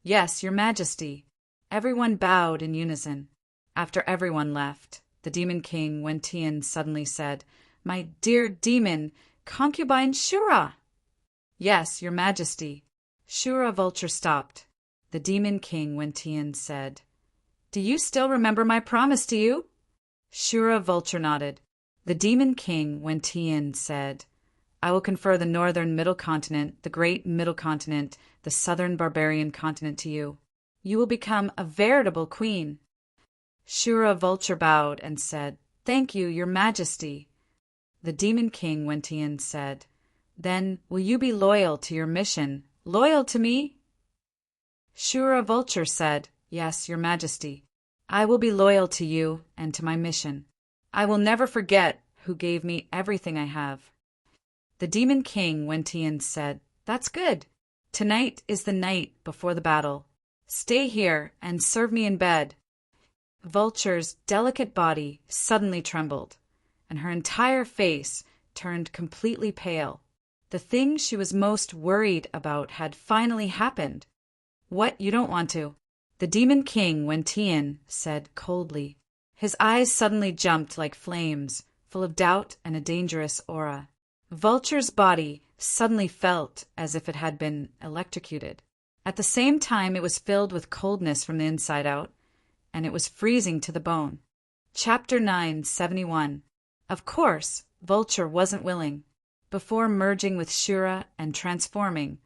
"Yes, your majesty." Everyone bowed in unison. After everyone left, the Demon King Wen Tian suddenly said, "My dear demon, concubine Shura." "Yes, your majesty." Shura Vulture stopped. The Demon King Wen Tian said, "Do you still remember my promise to you?" Shura Vulture nodded. The Demon King Wen Tian said, "I will confer the northern middle continent, the great middle continent, the southern barbarian continent to you. You will become a veritable queen." Shura Vulture bowed and said, "Thank you, your majesty." The Demon King Wen Tian said, "Then will you be loyal to your mission? Loyal to me?" Shura Vulture said, "Yes, your majesty. I will be loyal to you and to my mission. I will never forget who gave me everything I have." The Demon King Wen Tian said, "That's good. Tonight is the night before the battle. Stay here and serve me in bed." Vulture's delicate body suddenly trembled, and her entire face turned completely pale. The thing she was most worried about had finally happened. "What, you don't want to?" The Demon King Wen Tian said coldly. His eyes suddenly jumped like flames, full of doubt and a dangerous aura. Vulture's body suddenly felt as if it had been electrocuted. At the same time, it was filled with coldness from the inside out, and it was freezing to the bone. Chapter 971. Of course, Vulture wasn't willing. Before merging with Shura and transforming,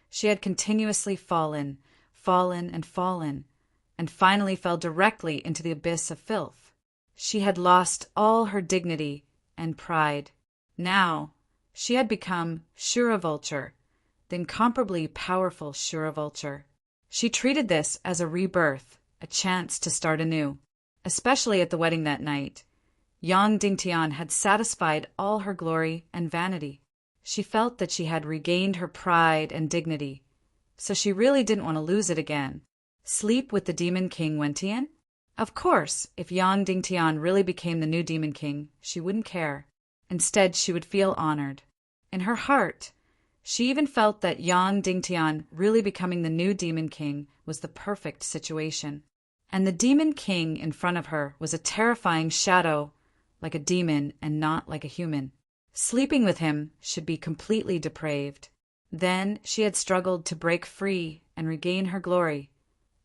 she had continuously fallen, and finally fell directly into the abyss of filth. She had lost all her dignity and pride. Now, she had become Shura Vulture, the incomparably powerful Shura Vulture. She treated this as a rebirth, a chance to start anew. Especially at the wedding that night, Yang Dingtian had satisfied all her glory and vanity. She felt that she had regained her pride and dignity, so she really didn't want to lose it again. Sleep with the Demon King Wen Tian? Of course, if Yang Dingtian really became the new Demon King, she wouldn't care. Instead, she would feel honored. In her heart, she even felt that Yang Dingtian really becoming the new Demon King was the perfect situation. And the Demon King in front of her was a terrifying shadow, like a demon and not like a human. Sleeping with him should be completely depraved. Then she had struggled to break free and regain her glory,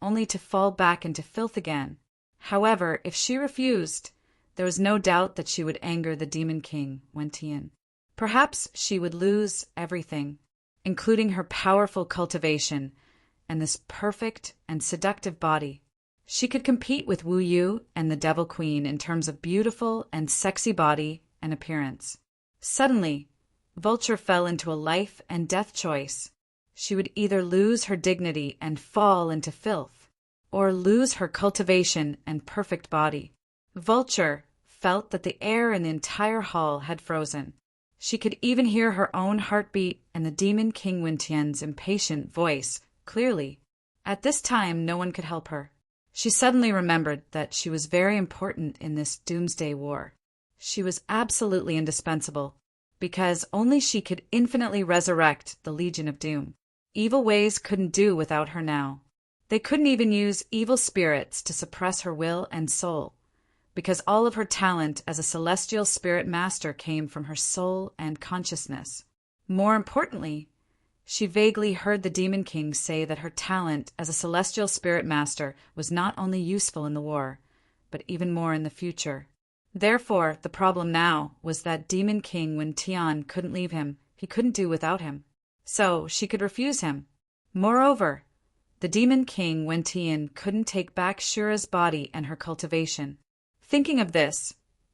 only to fall back into filth again. However, if she refused, there was no doubt that she would anger the Demon King Wen Tian. Perhaps she would lose everything, including her powerful cultivation and this perfect and seductive body. She could compete with Wu Yu and the Devil Queen in terms of beautiful and sexy body and appearance. Suddenly, Vulture fell into a life and death choice. She would either lose her dignity and fall into filth, or lose her cultivation and perfect body. Vulture felt that the air in the entire hall had frozen. She could even hear her own heartbeat and the Demon King Wentian's impatient voice clearly. At this time, no one could help her. She suddenly remembered that she was very important in this doomsday war. She was absolutely indispensable, because only she could infinitely resurrect the Legion of Doom. Evil ways couldn't do without her now. They couldn't even use evil spirits to suppress her will and soul, because all of her talent as a celestial spirit master came from her soul and consciousness. More importantly, she vaguely heard the Demon King say that her talent as a celestial spirit master was not only useful in the war, but even more in the future. Therefore, the problem now was that Demon King Wentian couldn't leave him. He couldn't do without him. So she could refuse him. Moreover, the Demon King Wentian couldn't take back Shura's body and her cultivation. Thinking of this,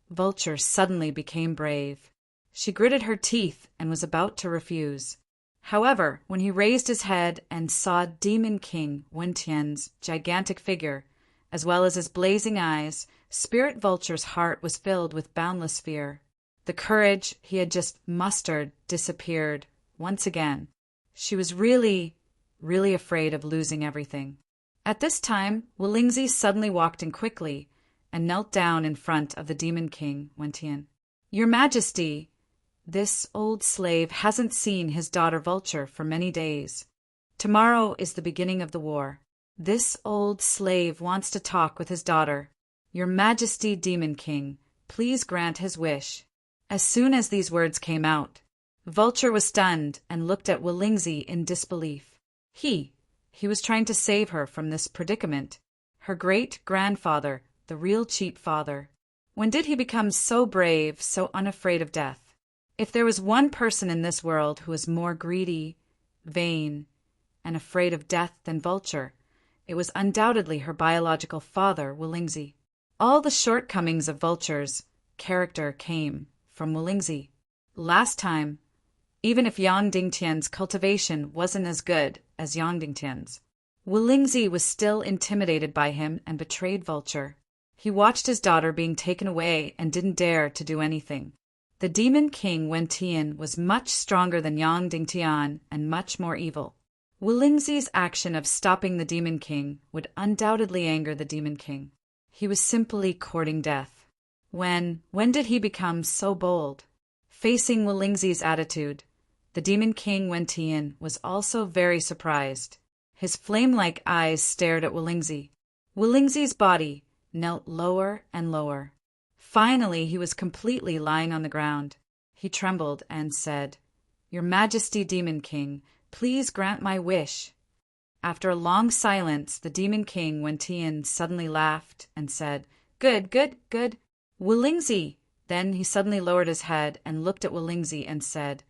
Vulture suddenly became brave. She gritted her teeth and was about to refuse. However, when he raised his head and saw Demon King Wentian's gigantic figure, as well as his blazing eyes, Spirit Vulture's heart was filled with boundless fear. The courage he had just mustered disappeared once again. She was really afraid of losing everything. At this time, Wulingzi suddenly walked in quickly and knelt down in front of the Demon King Wentian. "Your Majesty, this old slave hasn't seen his daughter Vulture for many days. Tomorrow is the beginning of the war. This old slave wants to talk with his daughter. Your Majesty, Demon King, please grant his wish." As soon as these words came out, Vulture was stunned and looked at Wulingzi in disbelief. He was trying to save her from this predicament. Her great-grandfather, the real cheap father. When did he become so brave, so unafraid of death? If there was one person in this world who was more greedy, vain, and afraid of death than Vulture, it was undoubtedly her biological father, Wulingzi. All the shortcomings of Vulture's character came from Wulingzi. Last time, even if Yang Dingtian's cultivation wasn't as good as Yang Dingtian's, Wulingzi was still intimidated by him and betrayed Vulture. He watched his daughter being taken away and didn't dare to do anything. The Demon King Wentian was much stronger than Yang Dingtian and much more evil. Wulingzi's action of stopping the Demon King would undoubtedly anger the Demon King. He was simply courting death. When did he become so bold? Facing Wulingzi's attitude, the Demon King Wentian was also very surprised. His flame-like eyes stared at Wulingzi. Wulingzi's body knelt lower and lower. Finally, he was completely lying on the ground. He trembled and said, "Your Majesty, Demon King, please grant my wish." After a long silence, the Demon King Wentian suddenly laughed and said, "Good, good, good. Wulingzi." Then he suddenly lowered his head and looked at Wulingzi and said,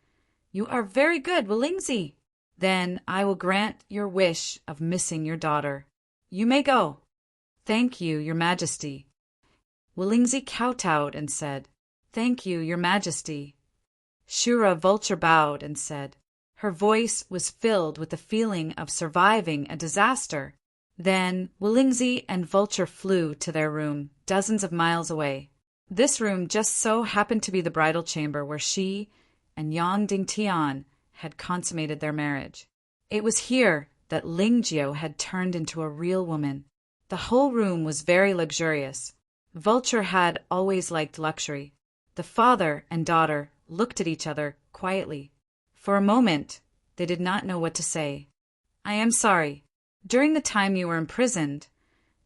"You are very good, Wulingzi. Then I will grant your wish of missing your daughter. You may go." "Thank you, Your Majesty." Wulingzi kowtowed and said, "Thank you, Your Majesty." Shura Vulture bowed and said, her voice was filled with the feeling of surviving a disaster. Then Wulingzi and Vulture flew to their room, dozens of miles away. This room just so happened to be the bridal chamber where she and Yang Dingtian had consummated their marriage. It was here that Lingjio had turned into a real woman. The whole room was very luxurious. Vulture had always liked luxury. The father and daughter looked at each other quietly. For a moment, they did not know what to say. "I am sorry. During the time you were imprisoned,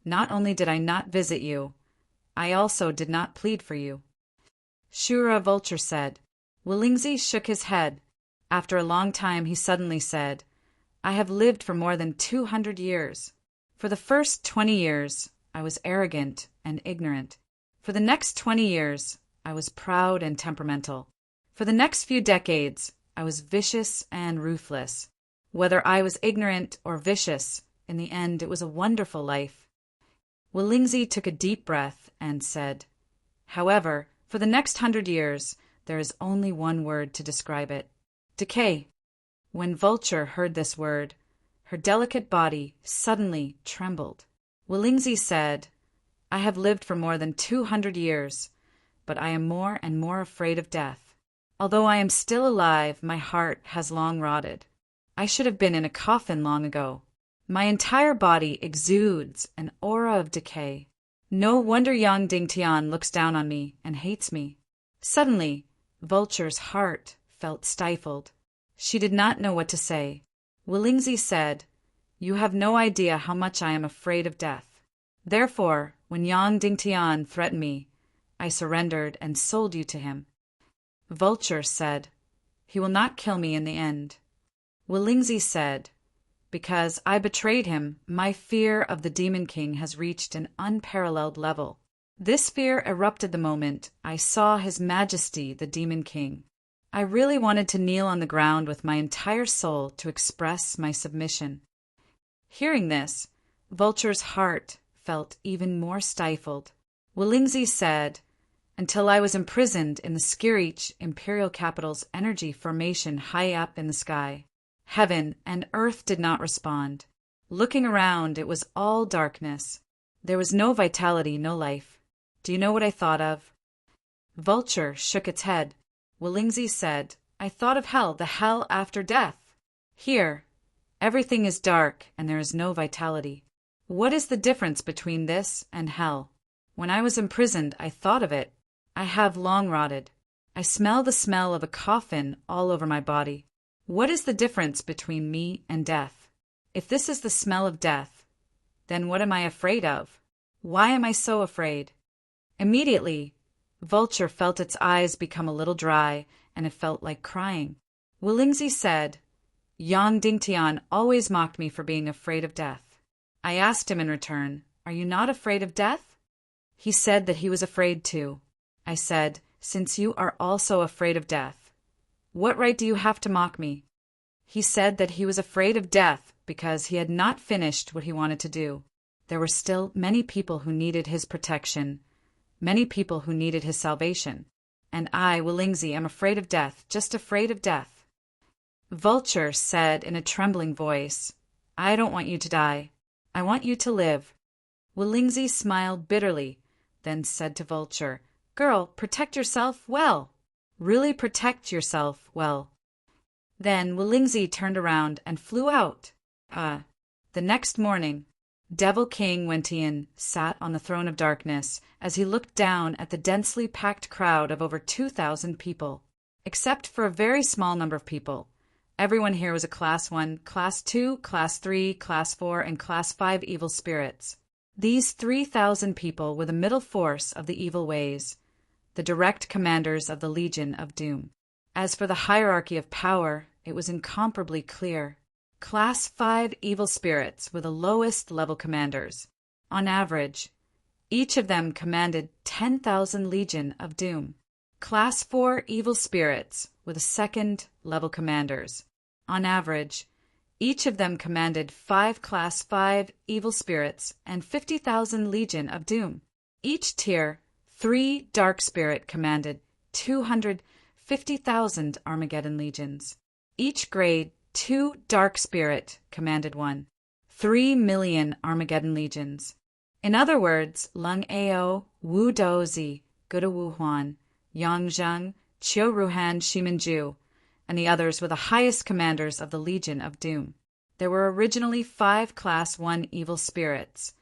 not only did I not visit you, I also did not plead for you," Shura Vulture said. Wulingzi shook his head. After a long time, he suddenly said, "I have lived for more than 200 years. For the first 20 years, I was arrogant and ignorant. For the next 20 years, I was proud and temperamental. For the next few decades, I was vicious and ruthless. Whether I was ignorant or vicious, in the end it was a wonderful life." Willingzi took a deep breath and said, "However, for the next 100 years, there is only one word to describe it: decay." When Vulture heard this word, her delicate body suddenly trembled. Willingzi said, "I have lived for more than 200 years, but I am more and more afraid of death. Although I am still alive, my heart has long rotted. I should have been in a coffin long ago. My entire body exudes an aura of decay. No wonder Yang Dingtian looks down on me and hates me." Suddenly, Vulture's heart felt stifled. She did not know what to say. Willingzi said, "You have no idea how much I am afraid of death. Therefore, when Yang Dingtian threatened me, I surrendered and sold you to him." Vulture said, "He will not kill me in the end." Willingzi said, "Because I betrayed him, my fear of the Demon King has reached an unparalleled level. This fear erupted the moment I saw His Majesty the Demon King. I really wanted to kneel on the ground with my entire soul to express my submission." Hearing this, Vulture's heart felt even more stifled. Willingzi said, "Until I was imprisoned in the Skirich Imperial Capital's energy formation high up in the sky. Heaven and earth did not respond. Looking around, it was all darkness. There was no vitality, no life. Do you know what I thought of?" Vulture shook its head. Willingzi said, "I thought of hell, the hell after death. Here, everything is dark and there is no vitality. What is the difference between this and hell? When I was imprisoned, I thought of it. I have long rotted. I smell the smell of a coffin all over my body. What is the difference between me and death? If this is the smell of death, then what am I afraid of? Why am I so afraid?" Immediately, Vulture felt its eyes become a little dry, and it felt like crying. Willingzi said, "Yang Dingtian always mocked me for being afraid of death. I asked him in return, 'Are you not afraid of death?' He said that he was afraid too. I said, 'Since you are also afraid of death, what right do you have to mock me?' He said that he was afraid of death because he had not finished what he wanted to do. There were still many people who needed his protection, many people who needed his salvation. And I, Willingzi, am afraid of death, just afraid of death." Vulture said in a trembling voice, "I don't want you to die. I want you to live." Willingzi smiled bitterly, then said to Vulture, "Girl, protect yourself well. Really protect yourself well." Then Willingzi turned around and flew out. The next morning, Devil King Wentian sat on the throne of darkness as he looked down at the densely packed crowd of over 2,000 people. Except for a very small number of people, everyone here was a Class 1, Class 2, Class 3, Class 4, and Class 5 evil spirits. These 3,000 people were the middle force of the evil ways, the direct commanders of the Legion of Doom. As for the hierarchy of power, it was incomparably clear. Class 5 evil spirits were the lowest level commanders. On average, each of them commanded 10,000 Legion of Doom. Class 4 evil spirits were the second level commanders. On average, each of them commanded 5 Class 5 evil spirits and 50,000 Legion of Doom. Each tier, 3 dark spirit commanded 250,000 Armageddon legions. Each grade, 2 dark spirit commanded 3 million Armageddon legions. In other words, Lung Ao, Wu Dozi, Guda Wu Huan, Yang Zheng, Qiu Ruhan Shimenju, and the others were the highest commanders of the Legion of Doom. There were originally 5 Class 1 evil spirits,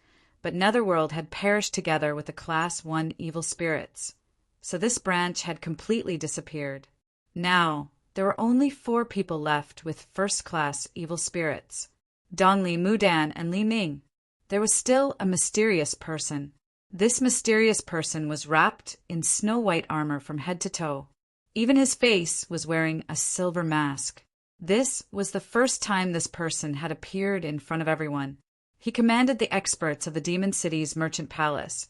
but Netherworld had perished together with the Class 1 evil spirits, so this branch had completely disappeared. Now, there were only 4 people left with first-class evil spirits: Dongli, Mudan, and Li Ming. There was still a mysterious person. This mysterious person was wrapped in snow-white armor from head to toe. Even his face was wearing a silver mask. This was the first time this person had appeared in front of everyone. He commanded the experts of the Demon City's Merchant Palace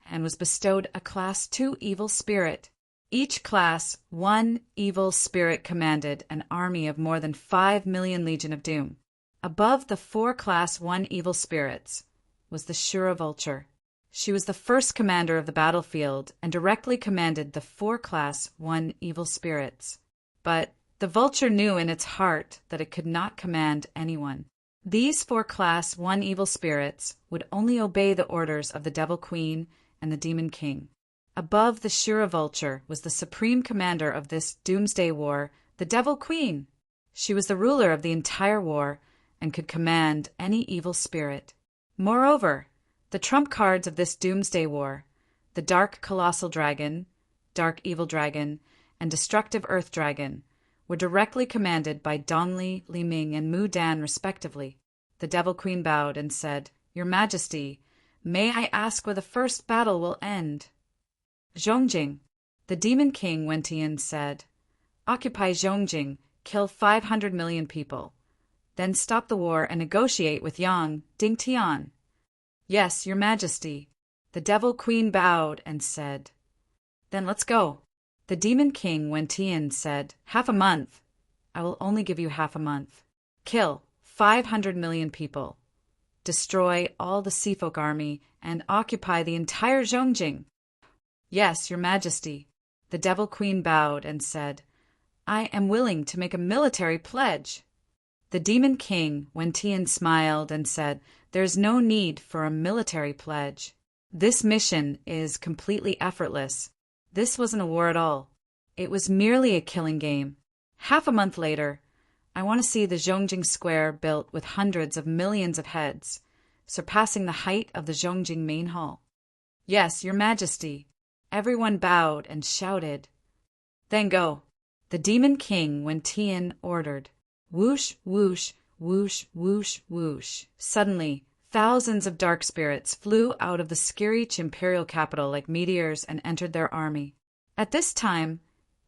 and was bestowed a Class 2 evil spirit. Each Class 1 evil spirit commanded an army of more than 5 million Legion of Doom. Above the 4 Class 1 evil spirits was the Shura Vulture. She was the first commander of the battlefield and directly commanded the 4 Class 1 evil spirits. But the vulture knew in its heart that it could not command anyone. These 4 Class 1 evil spirits would only obey the orders of the Devil Queen and the Demon King. Above the Shura vulture was the supreme commander of this doomsday war, the Devil Queen. She was the ruler of the entire war and could command any evil spirit. Moreover, the trump cards of this doomsday war, the Dark Colossal Dragon, Dark Evil Dragon, and Destructive Earth Dragon, were directly commanded by Dongli, Li Ming, and Mu Dan respectively. The Devil Queen bowed and said, "Your Majesty, may I ask where the first battle will end?" Zhongjing. The Demon King Wentian said, "Occupy Zhongjing, kill 500 million people. Then stop the war and negotiate with Yang Dingtian." "Yes, Your Majesty." The Devil Queen bowed and said, "Then let's go." The Demon King Wentian said, "Half a month. I will only give you half a month. Kill 500 million people. Destroy all the Seafolk army and occupy the entire Zhongjing." "Yes, Your Majesty." The Devil Queen bowed and said, "I am willing to make a military pledge." The Demon King Wentian smiled and said, "There is no need for a military pledge. This mission is completely effortless. This wasn't a war at all. It was merely a killing game. Half a month later, I want to see the Zhongjing Square built with hundreds of millions of heads, surpassing the height of the Zhongjing main hall." "Yes, Your Majesty." Everyone bowed and shouted. "Then go." The Demon King Wentian ordered. Whoosh, whoosh, whoosh, whoosh, whoosh. Suddenly, thousands of dark spirits flew out of the Skirich imperial capital like meteors and entered their army. At this time,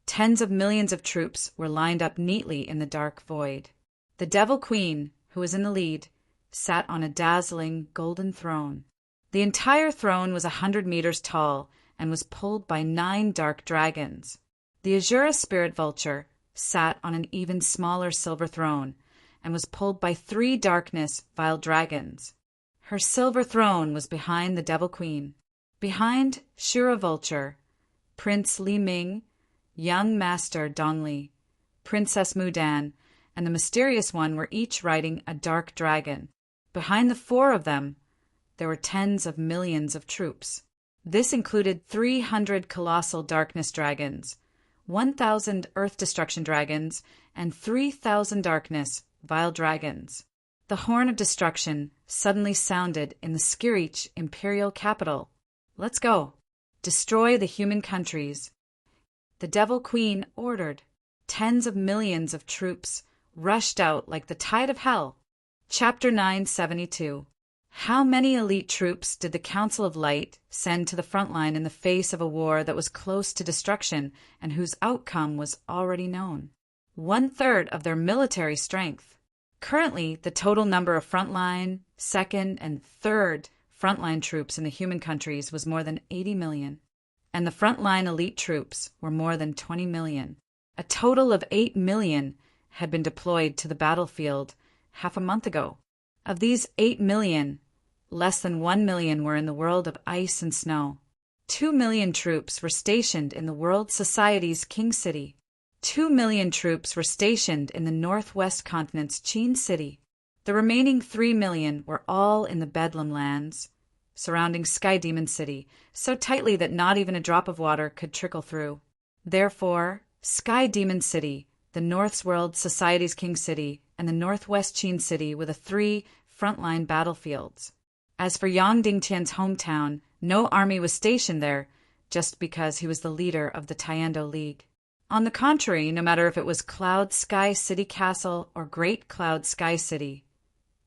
tens of millions of troops were lined up neatly in the dark void. The Devil Queen, who was in the lead, sat on a dazzling golden throne. The entire throne was 100 meters tall and was pulled by 9 dark dragons. The Azura spirit vulture sat on an even smaller silver throne and was pulled by 3 darkness vile dragons. Her silver throne was behind the Devil Queen. Behind Shura vulture, Prince Li Ming, young Master Dongli, Princess Mudan, and the mysterious one were each riding a dark dragon. Behind the 4 of them, there were tens of millions of troops. This included 300 colossal darkness dragons, 1,000 earth destruction dragons, and 3,000 darkness vile dragons. The horn of destruction suddenly sounded in the Skirich imperial capital. "Let's go. Destroy the human countries." The Devil Queen ordered. Tens of millions of troops rushed out like the tide of hell. Chapter 972. How many elite troops did the Council of Light send to the front line in the face of a war that was close to destruction and whose outcome was already known? 1/3 of their military strength. Currently, the total number of frontline, second, and third frontline troops in the human countries was more than 80 million, and the frontline elite troops were more than 20 million. A total of 8 million had been deployed to the battlefield half a month ago. Of these 8 million, less than 1 million were in the world of ice and snow. 2 million troops were stationed in the World Society's King City. 2 million troops were stationed in the Northwest Continent's Qin City. The remaining 3 million were all in the Bedlam lands, surrounding Sky Demon City, so tightly that not even a drop of water could trickle through. Therefore, Sky Demon City, the North's World Society's King City, and the Northwest Qin City were the 3 frontline battlefields. As for Yang Dingtian's hometown, no army was stationed there, just because he was the leader of the Tiando League. On the contrary, no matter if it was Cloud Sky City Castle or Great Cloud Sky City,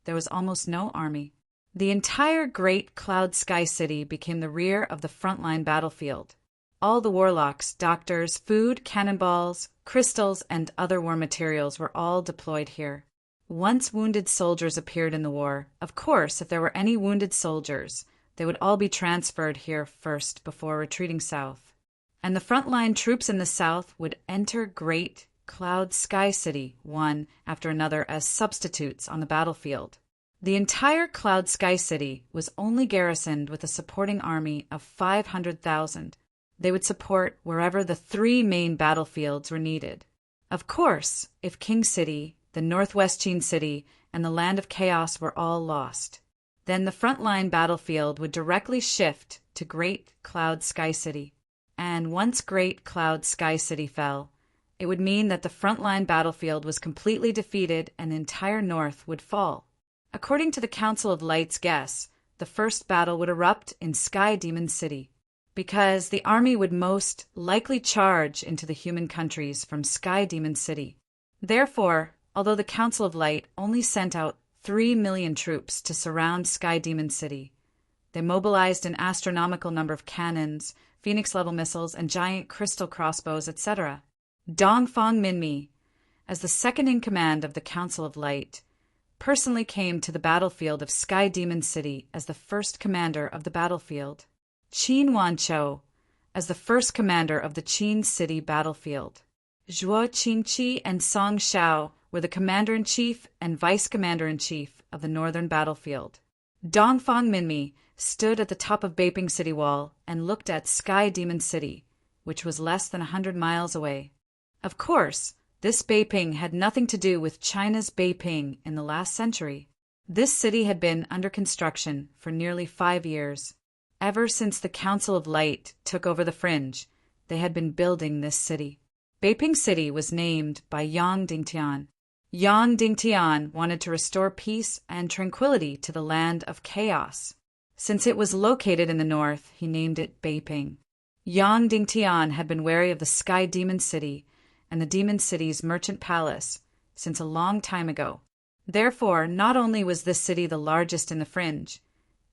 there was almost no army. The entire Great Cloud Sky City became the rear of the frontline battlefield. All the warlocks, doctors, food, cannonballs, crystals, and other war materials were all deployed here. Once wounded soldiers appeared in the war, of course, if there were any wounded soldiers, they would all be transferred here first before retreating south. And the frontline troops in the south would enter Great Cloud Sky City one after another as substitutes on the battlefield. The entire Cloud Sky City was only garrisoned with a supporting army of 500,000. They would support wherever the three main battlefields were needed. Of course, if King City, the Northwest Qin City, and the Land of Chaos were all lost, then the frontline battlefield would directly shift to Great Cloud Sky City. And once Great Cloud Sky City fell, it would mean that the frontline battlefield was completely defeated and the entire North would fall. According to the Council of Light's guess, the first battle would erupt in Sky Demon City, because the army would most likely charge into the human countries from Sky Demon City. Therefore, although the Council of Light only sent out 3 million troops to surround Sky Demon City, they mobilized an astronomical number of cannons, Phoenix-level missiles, and giant crystal crossbows, etc. Dongfang Minmi, as the second-in-command of the Council of Light, personally came to the battlefield of Sky Demon City as the first commander of the battlefield. Qin Wanchou, as the first commander of the Qin City battlefield. Zhuo Qingqi and Song Shao were the commander-in-chief and vice-commander-in-chief of the northern battlefield. Dongfang Minmi stood at the top of Beiping City Wall and looked at Sky Demon City, which was less than 100 miles away. Of course, this Beiping had nothing to do with China's Beiping in the last century. This city had been under construction for nearly 5 years. Ever since the Council of Light took over the fringe, they had been building this city. Beiping City was named by Yang Dingtian. Yang Dingtian wanted to restore peace and tranquility to the land of chaos. Since it was located in the north, he named it Beiping. Yang Dingtian had been wary of the Sky Demon City and the Demon City's merchant palace since a long time ago. Therefore, not only was this city the largest in the fringe,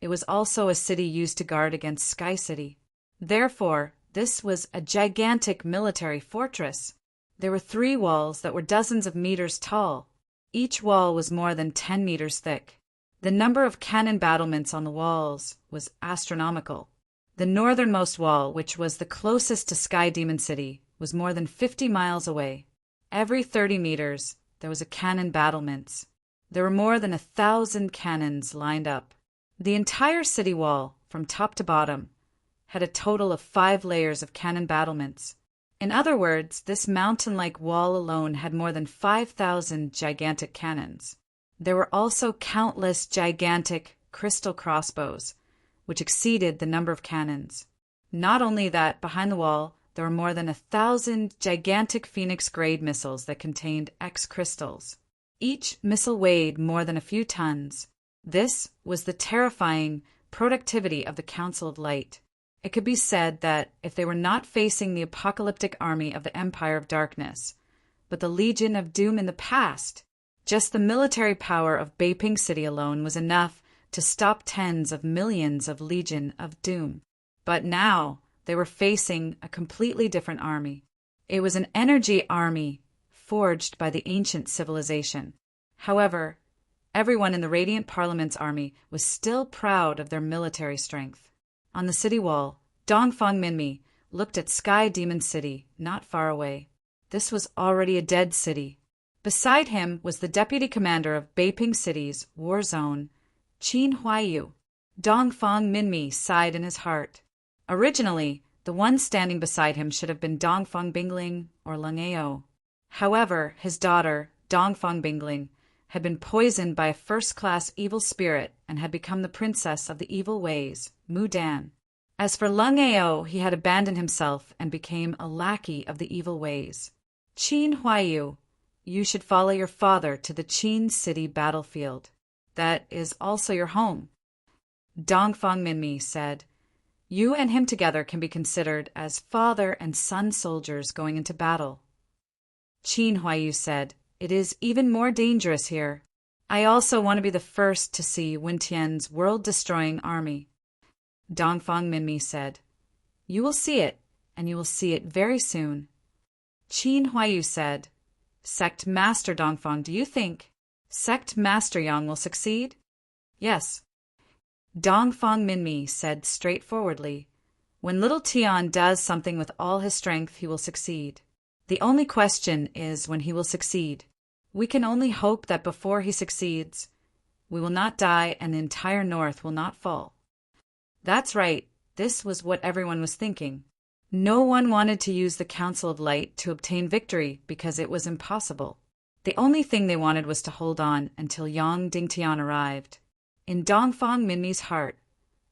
it was also a city used to guard against Sky City. Therefore, this was a gigantic military fortress. There were 3 walls that were dozens of meters tall. Each wall was more than 10 meters thick. The number of cannon battlements on the walls was astronomical. The northernmost wall, which was the closest to Sky Demon City, was more than 50 miles away. Every 30 meters, there was a cannon battlements. There were more than 1,000 cannons lined up. The entire city wall, from top to bottom, had a total of 5 layers of cannon battlements. In other words, this mountain-like wall alone had more than 5,000 gigantic cannons. There were also countless gigantic crystal crossbows, which exceeded the number of cannons. Not only that, behind the wall, there were more than 1,000 gigantic Phoenix-grade missiles that contained X crystals. Each missile weighed more than a few tons. This was the terrifying productivity of the Council of Light. It could be said that if they were not facing the apocalyptic army of the Empire of Darkness, but the Legion of Doom in the past, just the military power of Beiping City alone was enough to stop tens of millions of Legion of Doom. But now they were facing a completely different army. It was an energy army forged by the ancient civilization. However, everyone in the Radiant Parliament's army was still proud of their military strength. On the city wall, Dongfang Minmi looked at Sky Demon City, not far away. This was already a dead city. Beside him was the deputy commander of Beiping City's war zone, Qin Huaiyu. Dongfang Minmi sighed in his heart. Originally, the one standing beside him should have been Dongfang Bingling or Lung Ao. However, his daughter, Dongfang Bingling, had been poisoned by a first-class evil spirit and had become the princess of the evil ways, Mu Dan. As for Lung Ao, he had abandoned himself and became a lackey of the evil ways. Qin Huaiyu, you should follow your father to the Qin City battlefield. That is also your home. Dongfang Minmi said, you and him together can be considered as father and son soldiers going into battle. Qin Huaiyu said, it is even more dangerous here. I also want to be the first to see Wen Tian's world-destroying army. Dongfang Minmi said, you will see it, and you will see it very soon. Qin Huaiyu said, Sect Master Dongfang, do you think Sect Master Yang will succeed? Yes. Dongfang Minmi said straightforwardly, when little Tian does something with all his strength, he will succeed. The only question is when he will succeed. We can only hope that before he succeeds, We will not die, and the entire north will not fall. That's right, this was what everyone was thinking. No one wanted to use the Council of Light to obtain victory because it was impossible. The only thing they wanted was to hold on until Yang Dingtian arrived. In Dongfang Minmi's heart,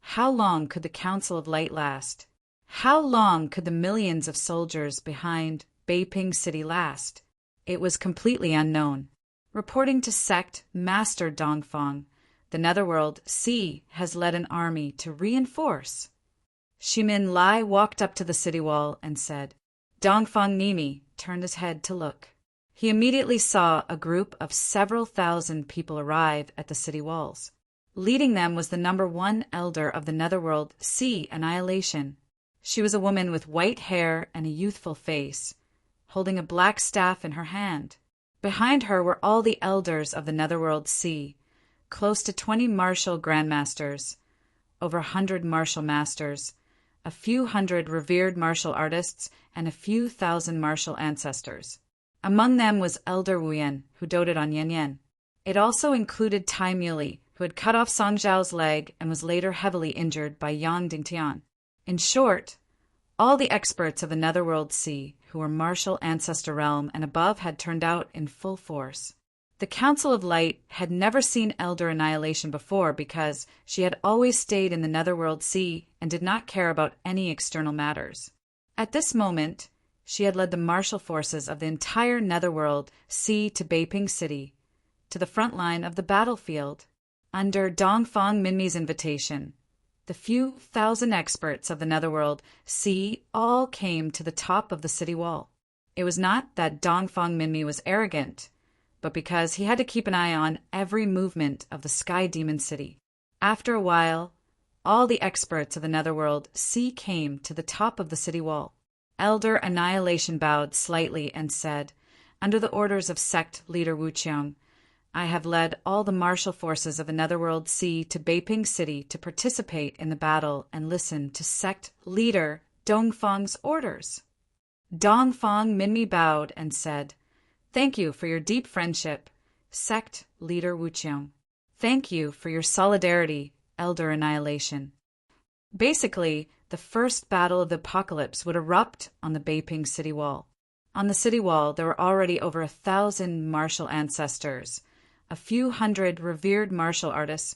how long could the Council of Light last? How long could the millions of soldiers behind Beiping City last? It was completely unknown. Reporting to Sect Master Dongfang, the Netherworld C has led an army to reinforce. Shimin Lai walked up to the city wall and said. Dongfang Nimi turned his head to look. He immediately saw a group of several thousand people arrive at the city walls. Leading them was the number 1 elder of the Netherworld C Annihilation. She was a woman with white hair and a youthful face, holding a black staff in her hand. Behind her were all the elders of the Netherworld C, close to 20 martial grandmasters, over 100 martial masters, a few hundred revered martial artists, and a few thousand martial ancestors. Among them was Elder Wuyan, who doted on Yan Yan. It also included Tai Muley, who had cut off Song Zhao's leg and was later heavily injured by Yang Dingtian. In short, all the experts of the Netherworld C, who were martial ancestor realm and above, had turned out in full force. The Council of Light had never seen Elder Annihilation before because she had always stayed in the Netherworld C and did not care about any external matters. At this moment, she had led the martial forces of the entire Netherworld C to Beiping City, to the front line of the battlefield. Under Dongfang Minmi's invitation, the few thousand experts of the Netherworld C all came to the top of the city wall. It was not that Dongfang Minmi was arrogant, but because he had to keep an eye on every movement of the Sky Demon City. After a while, all the experts of the Netherworld C came to the top of the city wall. Elder Annihilation bowed slightly and said, under the orders of Sect Leader Wuqiang, I have led all the martial forces of the Netherworld C to Beiping City to participate in the battle and listen to Sect Leader Dongfang's orders. Dongfang Minmi bowed and said, Thank you for your deep friendship, Sect Leader Wuqiang. Thank you for your solidarity, Elder Annihilation. Basically, the first battle of the apocalypse would erupt on the Beiping city wall. On the city wall, there were already over 1,000 martial ancestors, a few hundred revered martial artists,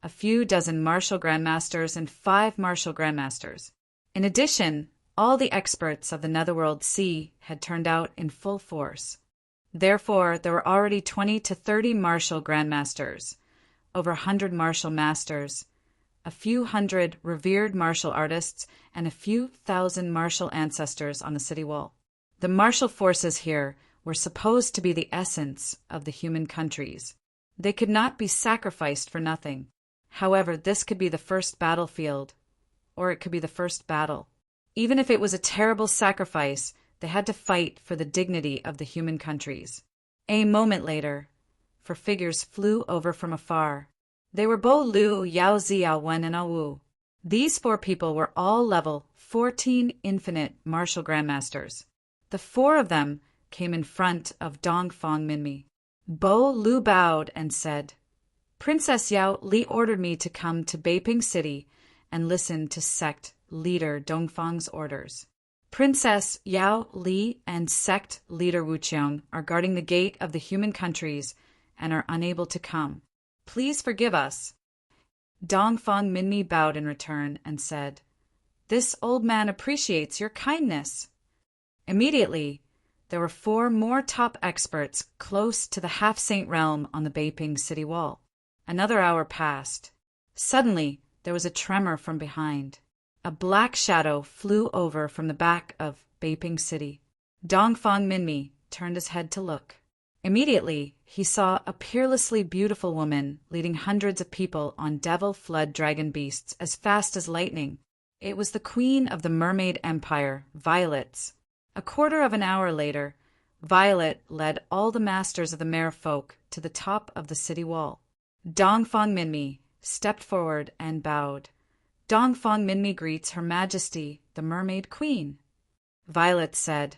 a few dozen martial grandmasters, and 5 martial grandmasters. In addition, all the experts of the Netherworld C had turned out in full force. Therefore, there were already 20 to 30 martial grandmasters, over 100 martial masters, a few hundred revered martial artists, and a few thousand martial ancestors on the city wall. The martial forces here were supposed to be the essence of the human countries. They could not be sacrificed for nothing. However, this could be the first battlefield, or it could be the first battle. Even if it was a terrible sacrifice, they had to fight for the dignity of the human countries. A moment later, 4 figures flew over from afar. They were Bo Lu, Yao Zi, Yao Wen, and Ao Wu. These 4 people were all level 14 infinite martial grandmasters. The 4 of them came in front of Dongfang Minmi. Bo Lu bowed and said, Princess Yao Li ordered me to come to Beiping City and listen to Sect Leader Dongfang's orders. Princess Yao Li and Sect Leader Wuqiang are guarding the gate of the human countries and are unable to come. Please forgive us. Dongfang Minmi bowed in return and said, This old man appreciates your kindness. Immediately, there were 4 more top experts close to the half-saint realm on the Beiping city wall. Another hour passed. Suddenly, there was a tremor from behind. A black shadow flew over from the back of Beiping City. Dongfang Minmi turned his head to look. Immediately, he saw a peerlessly beautiful woman leading hundreds of people on devil flood dragon beasts as fast as lightning. It was the queen of the mermaid empire, Violet. A quarter of an hour later, Violet led all the masters of the merfolk to the top of the city wall. Dongfang Minmi stepped forward and bowed. Dongfang Minmi greets Her Majesty, the Mermaid Queen. Violet said,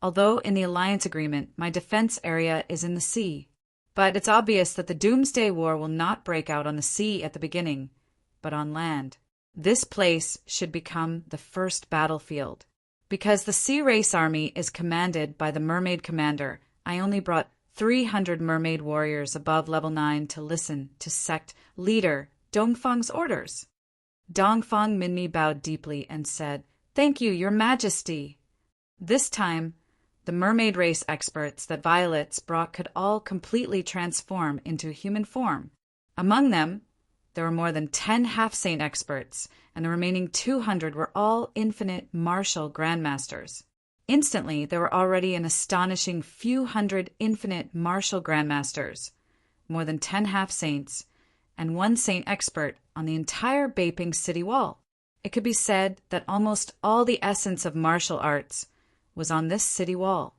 Although in the alliance agreement my defense area is in the sea, But it's obvious that the Doomsday War will not break out on the sea at the beginning, but on land. This place should become the first battlefield. Because the Sea Race Army is commanded by the Mermaid Commander, I only brought 300 mermaid warriors above level 9 to listen to sect leader Dongfang's orders. Dongfang Minmi bowed deeply and said, "Thank you, Your Majesty." This time, the mermaid race experts that Violet's brought could all completely transform into human form. Among them, there were more than 10 half-saint experts, and the remaining 200 were all infinite martial grandmasters. Instantly, there were already an astonishing few hundred infinite martial grandmasters, more than 10 half-saints, and 1 saint expert on the entire Beiping city wall. It could be said that almost all the essence of martial arts was on this city wall.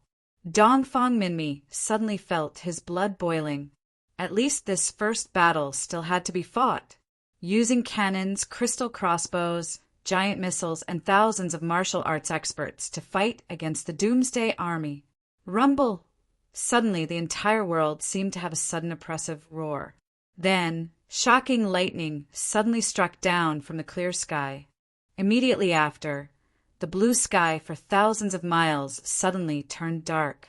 Dongfang Minmi suddenly felt his blood boiling. At least this first battle still had to be fought. Using cannons, crystal crossbows, giant missiles, and thousands of martial arts experts to fight against the Doomsday Army. Rumble! Suddenly, the entire world seemed to have a sudden oppressive roar. Then, shocking lightning suddenly struck down from the clear sky. Immediately after, the blue sky for thousands of miles suddenly turned dark.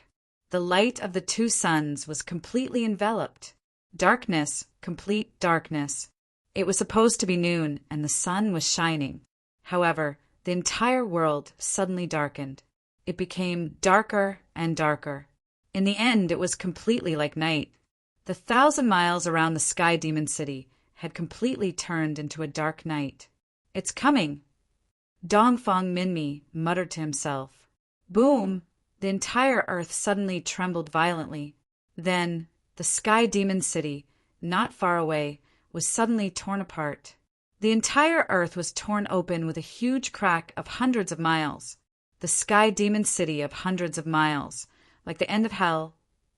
The light of the 2 suns was completely enveloped. Darkness, complete darkness. It was supposed to be noon, and the sun was shining. However, the entire world suddenly darkened. It became darker and darker. In the end, it was completely like night. The 1,000 miles around the Sky Demon City had completely turned into a dark night. "It's coming," Dongfang Minmi muttered to himself. Boom! The entire earth suddenly trembled violently. Then, the Sky Demon City, not far away, was suddenly torn apart. The entire earth was torn open with a huge crack of hundreds of miles. The Sky Demon City of hundreds of miles, like the end of hell,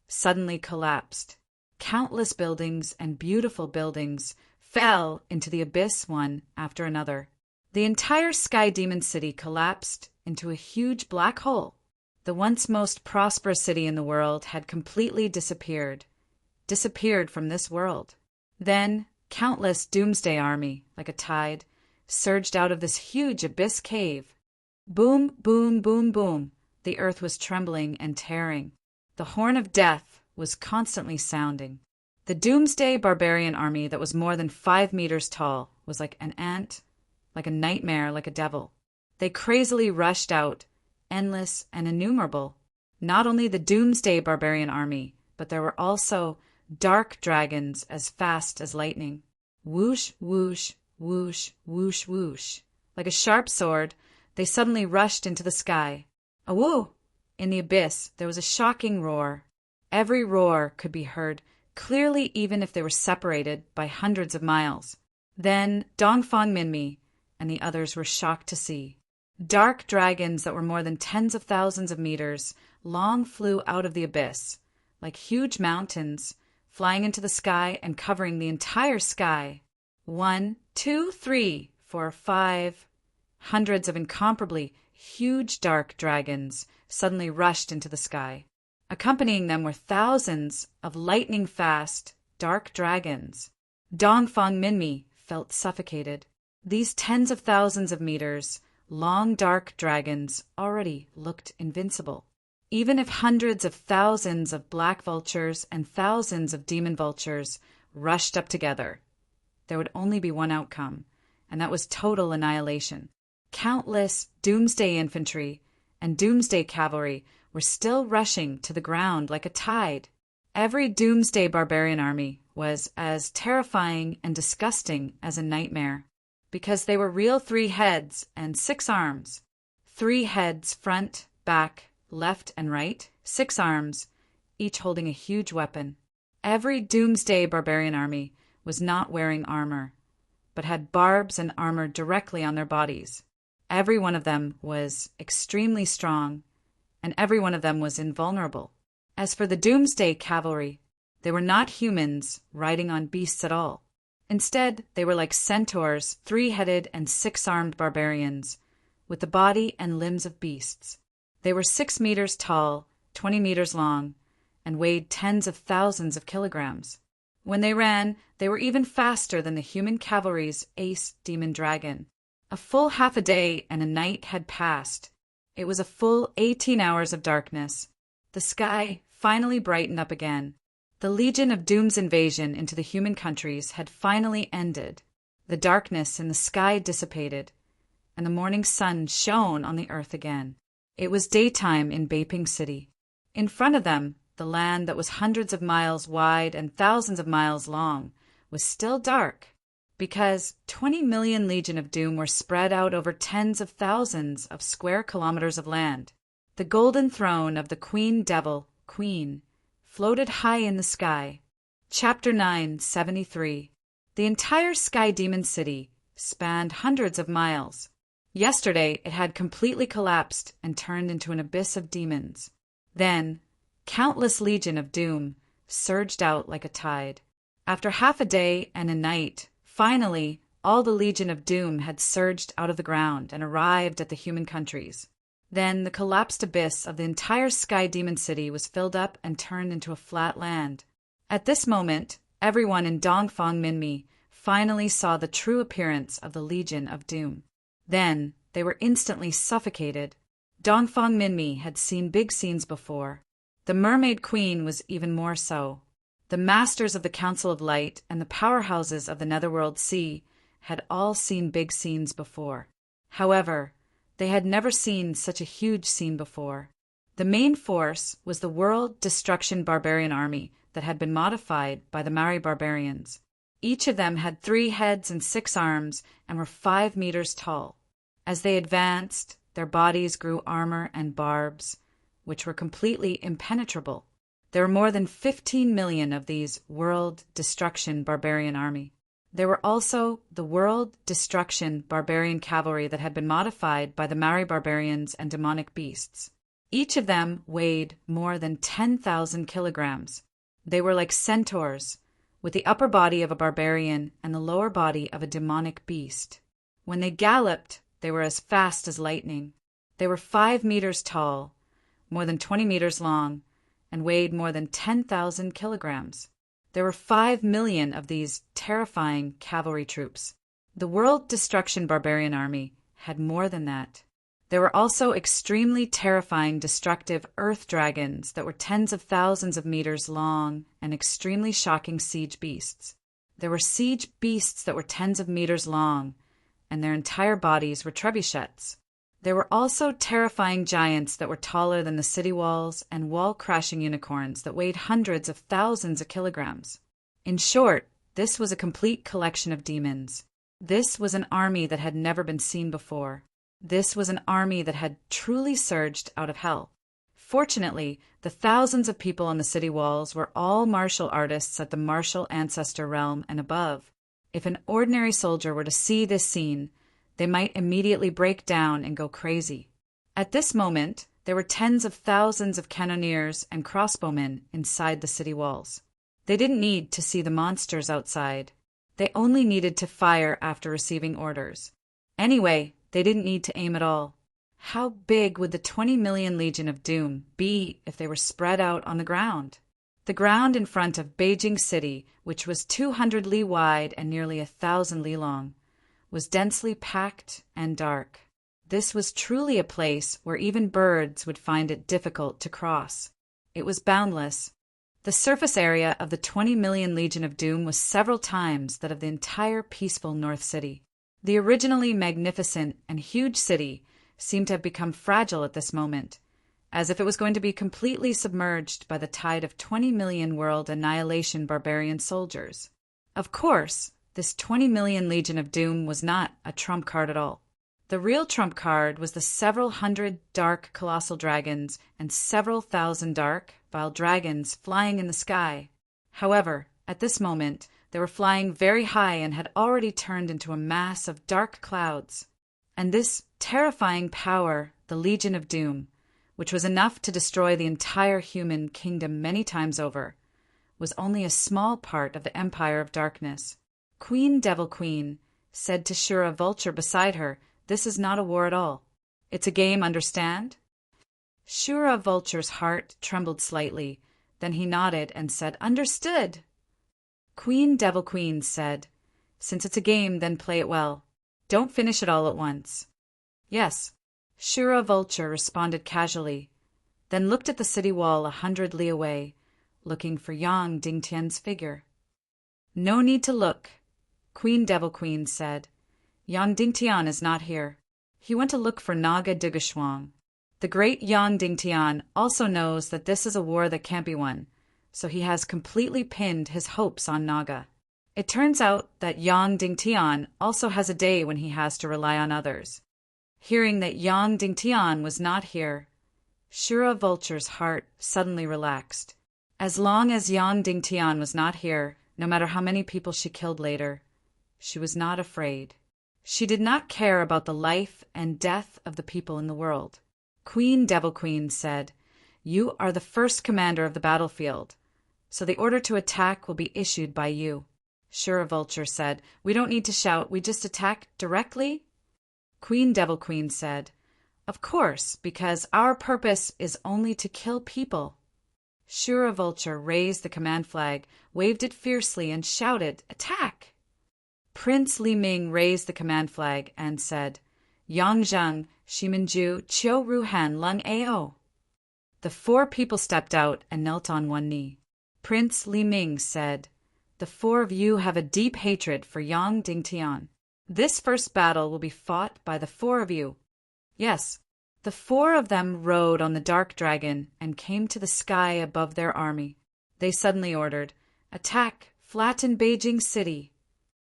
suddenly collapsed. Countless buildings and beautiful buildings fell into the abyss one after another. The entire Sky Demon City collapsed into a huge black hole. The once most prosperous city in the world had completely disappeared from this world. Then, countless Doomsday Army, like a tide, surged out of this huge abyss cave. Boom, boom, boom, boom. The earth was trembling and tearing. The horn of death was constantly sounding. The Doomsday Barbarian Army that was more than 5 meters tall was like an ant, like a nightmare, like a devil. They crazily rushed out, endless and innumerable. Not only the Doomsday Barbarian Army, but there were also dark dragons as fast as lightning. Whoosh, whoosh, whoosh, whoosh, whoosh. Like a sharp sword, they suddenly rushed into the sky. Awoo! In the abyss, there was a shocking roar. Every roar could be heard clearly even if they were separated by hundreds of miles. Then Dongfang Minmi and the others were shocked to see. Dark dragons that were more than tens of thousands of meters long flew out of the abyss, like huge mountains, flying into the sky and covering the entire sky. 1, 2, 3, 4, 5. Hundreds of incomparably huge dark dragons suddenly rushed into the sky. Accompanying them were thousands of lightning-fast dark dragons. Dongfang Minmi felt suffocated. These tens of thousands of meters long dark dragons already looked invincible. Even if hundreds of thousands of black vultures and thousands of demon vultures rushed up together, there would only be one outcome, and that was total annihilation. Countless doomsday infantry and doomsday cavalry were still rushing to the ground like a tide. Every doomsday barbarian army was as terrifying and disgusting as a nightmare, because they were real 3 heads and 6 arms. 3 heads front, back, left, and right, 6 arms, each holding a huge weapon. Every doomsday barbarian army was not wearing armor, but had barbs and armor directly on their bodies. Every one of them was extremely strong, and every one of them was invulnerable. As for the doomsday cavalry, they were not humans riding on beasts at all. Instead, they were like centaurs, 3-headed and 6-armed barbarians, with the body and limbs of beasts. They were 6 meters tall, 20 meters long, and weighed tens of thousands of kilograms. When they ran, they were even faster than the human cavalry's ace demon dragon. A full half a day and a night had passed. It was a full 18 hours of darkness. The sky finally brightened up again. The Legion of Doom's invasion into the human countries had finally ended. The darkness in the sky dissipated, and the morning sun shone on the earth again. It was daytime in Beiping City. In front of them, the land that was hundreds of miles wide and thousands of miles long was still dark, because 20 million Legion of Doom were spread out over tens of thousands of square kilometers of land. The golden throne of the Queen Devil, Queen, floated high in the sky. Chapter 973. The entire Sky Demon City spanned hundreds of miles. Yesterday it had completely collapsed and turned into an abyss of demons. Then, countless Legion of Doom surged out like a tide. After half a day and a night, finally, all the Legion of Doom had surged out of the ground and arrived at the human countries. Then the collapsed abyss of the entire Sky Demon City was filled up and turned into a flat land. At this moment, everyone in Dongfang Minmi finally saw the true appearance of the Legion of Doom. Then they were instantly suffocated. Dongfang Minmi had seen big scenes before. The Mermaid Queen was even more so. The masters of the Council of Light and the powerhouses of the Netherworld Sea had all seen big scenes before. However, they had never seen such a huge scene before. The main force was the World Destruction Barbarian Army that had been modified by the Mari barbarians. Each of them had 3 heads and 6 arms and were 5 meters tall. As they advanced, their bodies grew armor and barbs, which were completely impenetrable. There were more than 15 million of these World Destruction Barbarian Army. There were also the World Destruction Barbarian Cavalry that had been modified by the Mari barbarians and demonic beasts. Each of them weighed more than 10,000 kilograms. They were like centaurs, with the upper body of a barbarian and the lower body of a demonic beast. When they galloped, they were as fast as lightning. They were 5 meters tall, more than 20 meters long, and weighed more than 10,000 kilograms. There were 5 million of these terrifying cavalry troops. The World Destruction Barbarian Army had more than that. There were also extremely terrifying destructive earth dragons that were tens of thousands of meters long and extremely shocking siege beasts. There were siege beasts that were tens of meters long, and their entire bodies were trebuchets. There were also terrifying giants that were taller than the city walls and wall-crashing unicorns that weighed hundreds of thousands of kilograms. In short, this was a complete collection of demons. This was an army that had never been seen before. This was an army that had truly surged out of hell. Fortunately, the thousands of people on the city walls were all martial artists at the martial ancestor realm and above. If an ordinary soldier were to see this scene, they might immediately break down and go crazy. At this moment, there were tens of thousands of cannoneers and crossbowmen inside the city walls. They didn't need to see the monsters outside. They only needed to fire after receiving orders. Anyway, they didn't need to aim at all. How big would the 20 million Legion of Doom be if they were spread out on the ground? The ground in front of Beijing City, which was 200 li wide and nearly 1,000 li long, was densely packed and dark. This was truly a place where even birds would find it difficult to cross. It was boundless. The surface area of the 20 million Legion of Doom was several times that of the entire peaceful North City. The originally magnificent and huge city seemed to have become fragile at this moment, as if it was going to be completely submerged by the tide of 20 million world annihilation barbarian soldiers. Of course, this 20 million Legion of Doom was not a trump card at all. The real trump card was the several hundred dark colossal dragons and several thousand dark, vile dragons flying in the sky. However, at this moment, they were flying very high and had already turned into a mass of dark clouds. And this terrifying power, the Legion of Doom, which was enough to destroy the entire human kingdom many times over, was only a small part of the Empire of Darkness. Queen Devil Queen said to Shura Vulture beside her, "This is not a war at all. It's a game, understand?" Shura Vulture's heart trembled slightly, Then he nodded and said, "Understood." Queen Devil Queen said, "Since it's a game, then play it well. Don't finish it all at once." "Yes," Shura Vulture responded casually, then looked at the city wall 100 li away, looking for Yang Dingtian's figure. "No need to look," Queen Devil Queen said. "Yang Dingtian is not here. He went to look for Naga Dugashwang. The great Yang Dingtian also knows that this is a war that can't be won, so he has completely pinned his hopes on Naga. It turns out that Yang Dingtian also has a day when he has to rely on others." Hearing that Yang Dingtian was not here, Shura Vulture's heart suddenly relaxed. As long as Yang Dingtian was not here, no matter how many people she killed later, she was not afraid. She did not care about the life and death of the people in the world. Queen Devil Queen said, "You are the first commander of the battlefield, so the order to attack will be issued by you." Shura Vulture said, "We don't need to shout, we just attack directly?" Queen Devil Queen said, "Of course, because our purpose is only to kill people." Shura Vulture raised the command flag, waved it fiercely, and shouted, "Attack!" Prince Li Ming raised the command flag and said, "Yang Zheng, Shimenju, Qiu Ruhan, Lung Ao." The 4 people stepped out and knelt on one knee. Prince Li Ming said, "The 4 of you have a deep hatred for Yang Dingtian. This first battle will be fought by the 4 of you." Yes, the 4 of them rode on the dark dragon and came to the sky above their army. They suddenly ordered, "Attack! Flatten Beijing City!"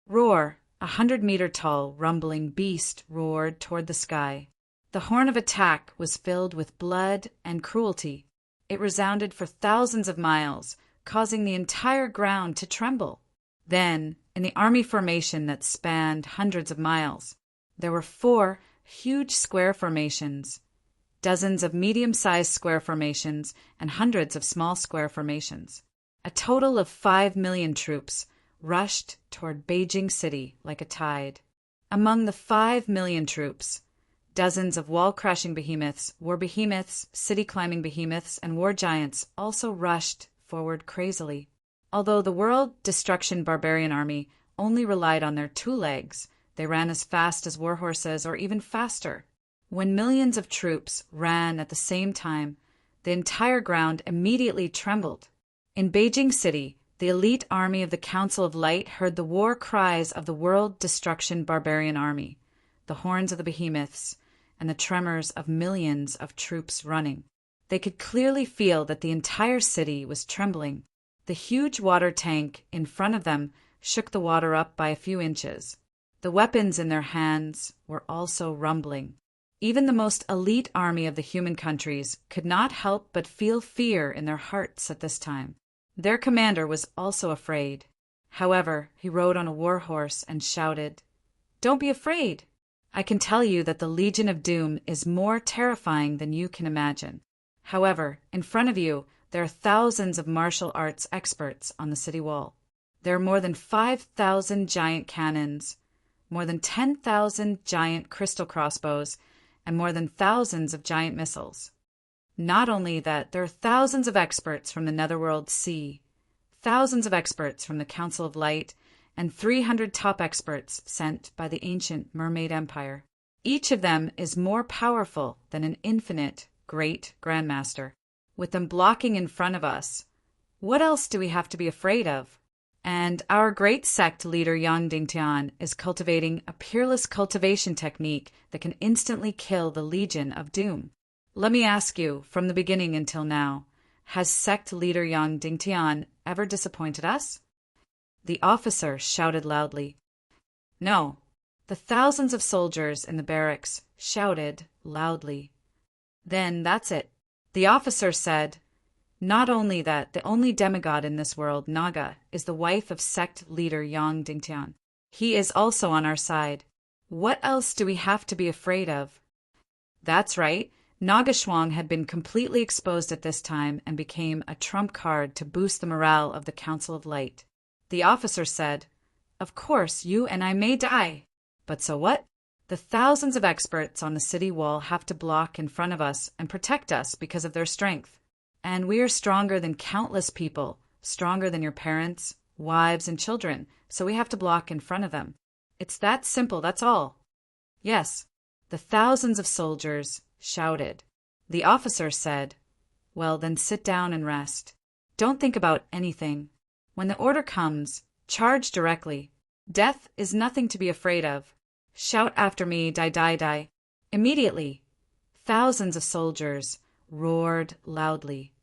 Roar! 100-meter-tall, rumbling beast roared toward the sky. The horn of attack was filled with blood and cruelty. It resounded for thousands of miles, causing the entire ground to tremble. Then, in the army formation that spanned hundreds of miles, there were 4 huge square formations, dozens of medium-sized square formations, and hundreds of small square formations. A total of 5 million troops rushed toward Beijing City like a tide. Among the 5 million troops, dozens of wall-crashing behemoths, war behemoths, city-climbing behemoths, and war giants also rushed forward crazily. Although the World Destruction Barbarian Army only relied on their 2 legs, they ran as fast as warhorses or even faster. When millions of troops ran at the same time, the entire ground immediately trembled. In Beijing City, the elite army of the Council of Light heard the war cries of the World Destruction Barbarian Army, the horns of the behemoths, and the tremors of millions of troops running. They could clearly feel that the entire city was trembling. The huge water tank in front of them shook the water up by a few inches. The weapons in their hands were also rumbling. Even the most elite army of the human countries could not help but feel fear in their hearts at this time. Their commander was also afraid. However, he rode on a war horse and shouted, "Don't be afraid! I can tell you that the Legion of Doom is more terrifying than you can imagine. However, in front of you, there are thousands of martial arts experts on the city wall. There are more than 5,000 giant cannons, more than 10,000 giant crystal crossbows, and more than thousands of giant missiles. Not only that, there are thousands of experts from the Netherworld Sea, thousands of experts from the Council of Light, and 300 top experts sent by the ancient Mermaid Empire. Each of them is more powerful than an infinite great grandmaster. With them blocking in front of us, what else do we have to be afraid of? And our great sect leader Yang Dingtian is cultivating a peerless cultivation technique that can instantly kill the Legion of Doom. Let me ask you, from the beginning until now, has sect leader Yang Dingtian ever disappointed us?" The officer shouted loudly. No. The thousands of soldiers in the barracks shouted loudly. Then that's it. The officer said, "Not only that, the only demigod in this world, Naga, is the wife of sect leader Yang Dingtian. He is also on our side. What else do we have to be afraid of?" That's right. Nagashwang had been completely exposed at this time and became a trump card to boost the morale of the Council of Light. The officer said, "Of course, you and I may die. But so what? The thousands of experts on the city wall have to block in front of us and protect us because of their strength. And we are stronger than countless people, stronger than your parents, wives, and children, so we have to block in front of them. It's that simple, that's all. Yes, the thousands of soldiers shouted. The officer said, "Well, then sit down and rest. Don't think about anything. When the order comes, charge directly. Death is nothing to be afraid of. Shout after me, die, die, die." Immediately, thousands of soldiers roared loudly.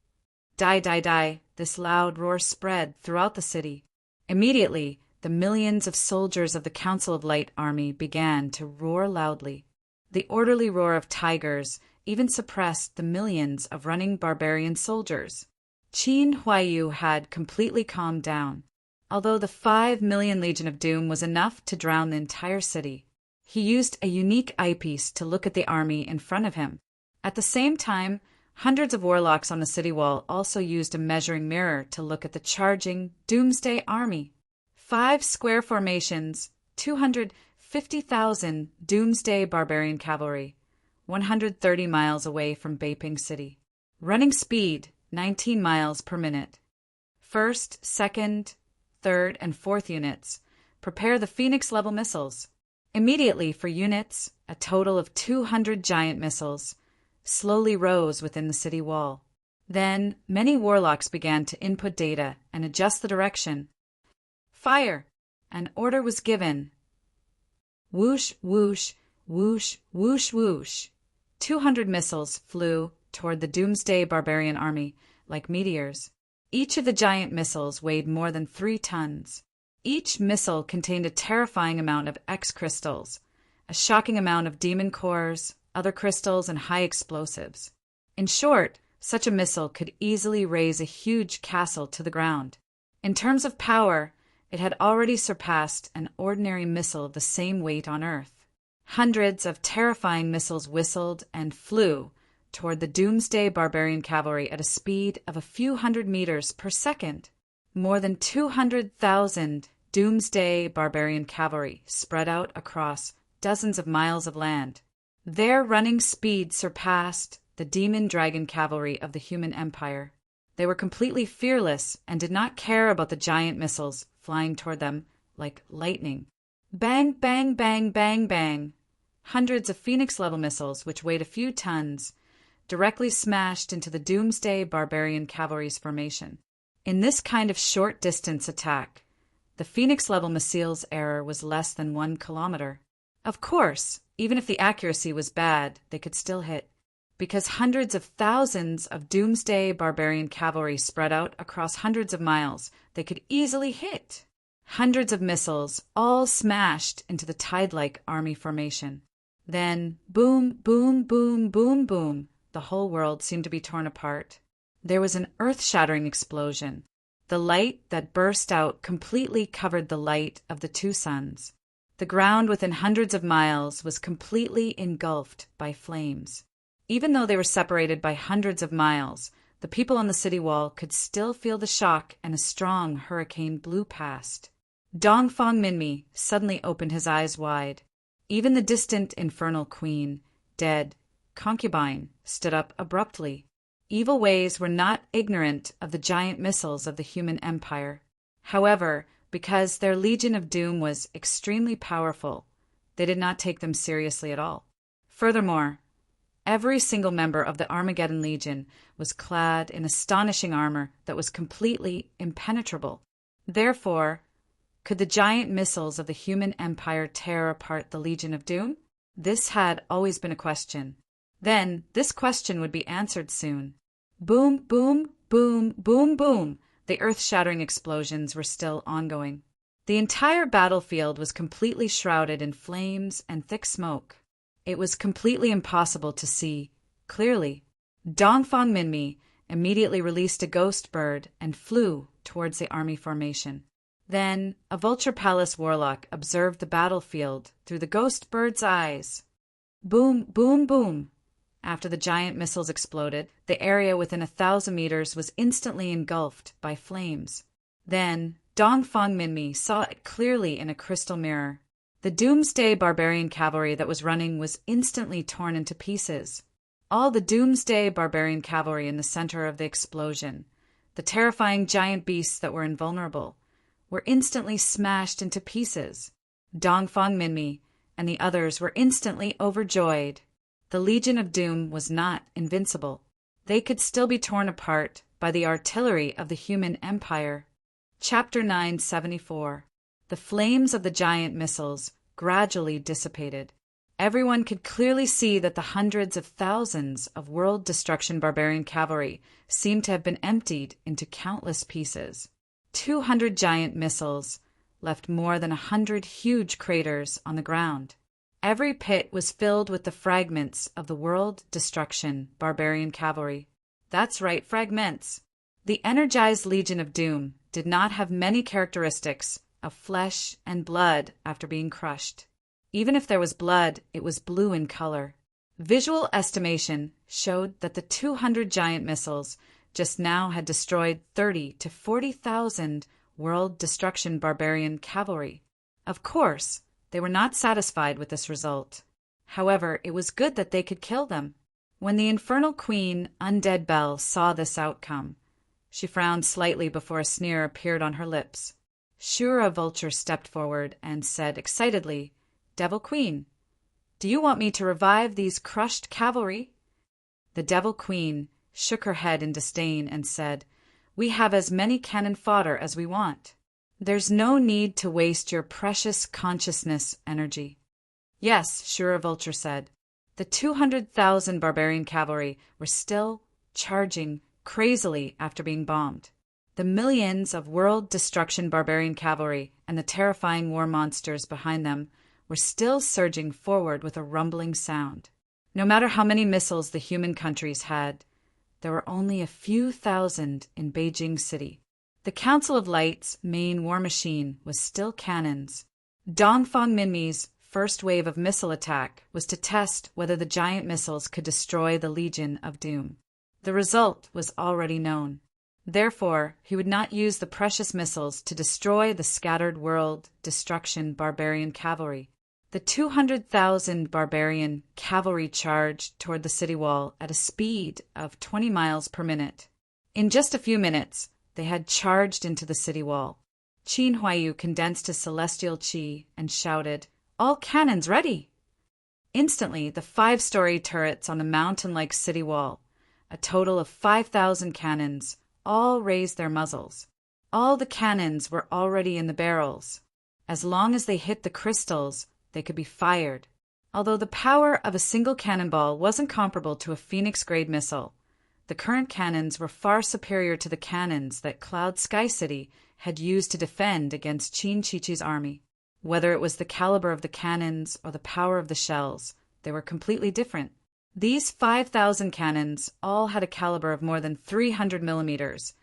Die, die, die. This loud roar spread throughout the city. Immediately, the millions of soldiers of the Council of Light Army began to roar loudly. The orderly roar of tigers even suppressed the millions of running barbarian soldiers. Qin Huaiyu had completely calmed down. Although the 5 million Legion of Doom was enough to drown the entire city, he used a unique eyepiece to look at the army in front of him. At the same time, hundreds of warlocks on the city wall also used a measuring mirror to look at the charging Doomsday Army. 5 square formations, 250,000 Doomsday Barbarian Cavalry, 130 miles away from Beiping City. Running speed, 19 miles per minute. 1st, 2nd, 3rd, and 4th units, prepare the Phoenix-level missiles. Immediately for units, a total of 200 giant missiles slowly rose within the city wall. Then, many warlocks began to input data and adjust the direction. Fire! An order was given. Whoosh, whoosh, whoosh, whoosh, whoosh. 200 missiles flew toward the Doomsday Barbarian Army like meteors. Each of the giant missiles weighed more than 3 tons. Each missile contained a terrifying amount of X crystals, a shocking amount of demon cores, other crystals, and high explosives. In short, such a missile could easily raze a huge castle to the ground. In terms of power, it had already surpassed an ordinary missile of the same weight on Earth. Hundreds of terrifying missiles whistled and flew toward the Doomsday Barbarian Cavalry at a speed of a few hundred meters per second. More than 200,000 Doomsday Barbarian Cavalry spread out across dozens of miles of land. Their running speed surpassed the Demon Dragon Cavalry of the Human Empire. They were completely fearless and did not care about the giant missiles flying toward them like lightning. Bang, bang, bang, bang, bang. Hundreds of Phoenix-level missiles, which weighed a few tons, directly smashed into the Doomsday Barbarian Cavalry's formation. In this kind of short-distance attack, the Phoenix-level missile's error was less than 1 kilometer. Of course, even if the accuracy was bad, they could still hit, because hundreds of thousands of Doomsday Barbarian Cavalry spread out across hundreds of miles, they could easily hit. Hundreds of missiles all smashed into the tide-like army formation. Then, boom, boom, boom, boom, boom, the whole world seemed to be torn apart. There was an earth-shattering explosion. The light that burst out completely covered the light of the 2 suns. The ground within hundreds of miles was completely engulfed by flames. Even though they were separated by hundreds of miles, the people on the city wall could still feel the shock, and a strong hurricane blew past. Dongfang Minmi suddenly opened his eyes wide. Even the distant infernal queen, dead, concubine, stood up abruptly. Evil ways were not ignorant of the giant missiles of the Human Empire. However, because their Legion of Doom was extremely powerful, they did not take them seriously at all. Furthermore, every single member of the Armageddon Legion was clad in astonishing armor that was completely impenetrable. Therefore, could the giant missiles of the Human Empire tear apart the Legion of Doom? This had always been a question. Then, this question would be answered soon. Boom, boom, boom, boom, boom. The earth-shattering explosions were still ongoing. The entire battlefield was completely shrouded in flames and thick smoke. It was completely impossible to see clearly. Dongfang Minmi immediately released a ghost bird and flew towards the army formation. Then, a Vulture Palace warlock observed the battlefield through the ghost bird's eyes. Boom, boom, boom. After the giant missiles exploded, the area within 1,000 meters was instantly engulfed by flames. Then, Dongfang Minmi saw it clearly in a crystal mirror. The Doomsday Barbarian Cavalry that was running was instantly torn into pieces. All the doomsday barbarian cavalry in the center of the explosion, the terrifying giant beasts that were invulnerable, were instantly smashed into pieces. Dongfang Minmi and the others were instantly overjoyed. The Legion of Doom was not invincible. They could still be torn apart by the artillery of the human empire. Chapter 974. The flames of the giant missiles gradually dissipated. Everyone could clearly see that the hundreds of thousands of world destruction barbarian cavalry seemed to have been emptied into countless pieces. 200 giant missiles left more than 100 huge craters on the ground. Every pit was filled with the fragments of the world destruction barbarian cavalry. That's right, fragments. The energized Legion of Doom did not have many characteristics of flesh and blood after being crushed. Even if there was blood, it was blue in color. Visual estimation showed that the 200 giant missiles just now had destroyed 30 to 40,000 world destruction barbarian cavalry. Of course, they were not satisfied with this result. However, it was good that they could kill them. When the infernal queen, Undead Bell, saw this outcome, she frowned slightly before a sneer appeared on her lips. Shura Vulture stepped forward and said excitedly, "Devil Queen, do you want me to revive these crushed cavalry?" The Devil Queen shook her head in disdain and said, "We have as many cannon fodder as we want. There's no need to waste your precious consciousness energy." "Yes," Shura Vulture said. The 200,000 barbarian cavalry were still charging crazily after being bombed. The millions of world destruction barbarian cavalry and the terrifying war monsters behind them were still surging forward with a rumbling sound. No matter how many missiles the human countries had, there were only a few thousand in Beijing City. The Council of Light's main war machine was still cannons. Dongfang Minmi's first wave of missile attack was to test whether the giant missiles could destroy the Legion of Doom. The result was already known. Therefore, he would not use the precious missiles to destroy the scattered world destruction barbarian cavalry. The 200,000 barbarian cavalry charged toward the city wall at a speed of 20 miles per minute. In just a few minutes, they had charged into the city wall. Qin Huayu condensed his celestial qi and shouted, "All cannons ready!" Instantly, the 5-story turrets on the mountain-like city wall, a total of 5,000 cannons, all raised their muzzles. All the cannons were already in the barrels. As long as they hit the crystals, they could be fired. Although the power of a single cannonball wasn't comparable to a Phoenix-grade missile, the current cannons were far superior to the cannons that Cloud Sky City had used to defend against Qin Chi-Chi's army. Whether it was the caliber of the cannons or the power of the shells, they were completely different. These 5,000 cannons all had a caliber of more than 300 millimeters,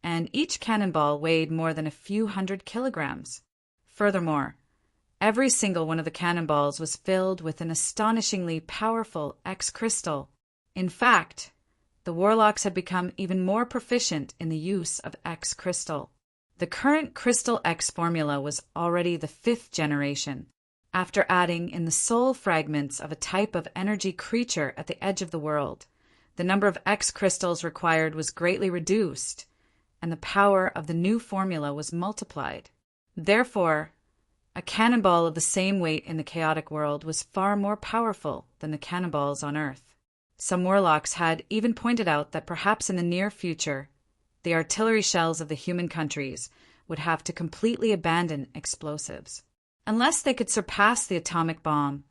and each cannonball weighed more than a few hundred kilograms. Furthermore, every single one of the cannonballs was filled with an astonishingly powerful X crystal. In fact, the warlocks had become even more proficient in the use of X crystal. The current Crystal X formula was already the 5th generation. After adding in the soul fragments of a type of energy creature at the edge of the world, the number of X crystals required was greatly reduced, and the power of the new formula was multiplied. Therefore, a cannonball of the same weight in the chaotic world was far more powerful than the cannonballs on Earth. Some warlocks had even pointed out that perhaps in the near future, the artillery shells of the human countries would have to completely abandon explosives. Unless they could surpass the atomic bomb,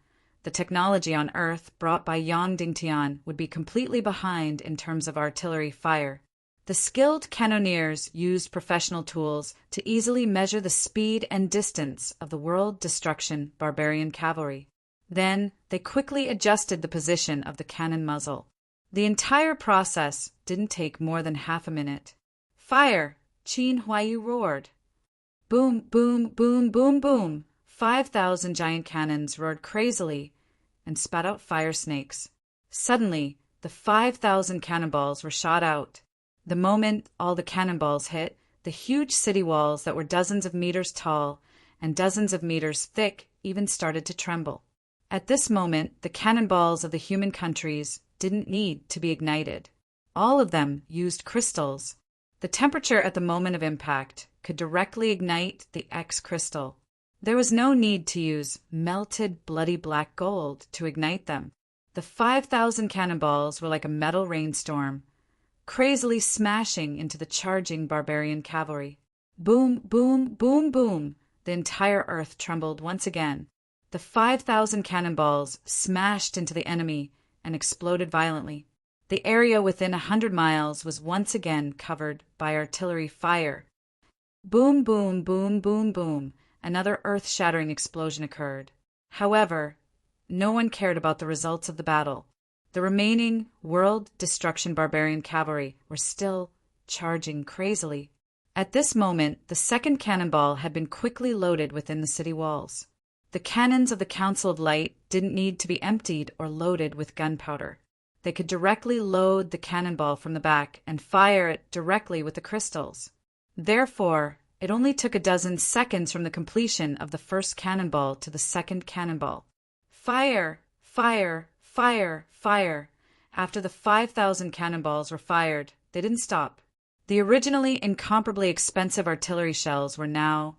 the technology on Earth brought by Yang Dingtian would be completely behind in terms of artillery fire. The skilled cannoneers used professional tools to easily measure the speed and distance of the world destruction barbarian cavalry. Then they quickly adjusted the position of the cannon muzzle. The entire process didn't take more than half a minute. "Fire!" Qin Huayu roared. Boom, boom, boom, boom, boom. 5,000 giant cannons roared crazily and spat out fire snakes. Suddenly, the 5,000 cannonballs were shot out. The moment all the cannonballs hit, the huge city walls that were dozens of meters tall and dozens of meters thick even started to tremble. At this moment, the cannonballs of the human countries didn't need to be ignited. All of them used crystals. The temperature at the moment of impact could directly ignite the X crystal. There was no need to use melted bloody black gold to ignite them. The 5,000 cannonballs were like a metal rainstorm, crazily smashing into the charging barbarian cavalry. Boom, boom, boom, boom. The entire earth trembled once again. The 5,000 cannonballs smashed into the enemy and exploded violently. The area within 100 miles was once again covered by artillery fire. Boom, boom, boom, boom, boom. Another earth-shattering explosion occurred. However, no one cared about the results of the battle. The remaining world destruction barbarian cavalry were still charging crazily. At this moment, the second cannonball had been quickly loaded within the city walls. The cannons of the Council of Light didn't need to be emptied or loaded with gunpowder. They could directly load the cannonball from the back and fire it directly with the crystals. Therefore, it only took a dozen seconds from the completion of the first cannonball to the second cannonball. Fire! Fire! Fire! Fire! After the 5,000 cannonballs were fired, they didn't stop. The originally incomparably expensive artillery shells were now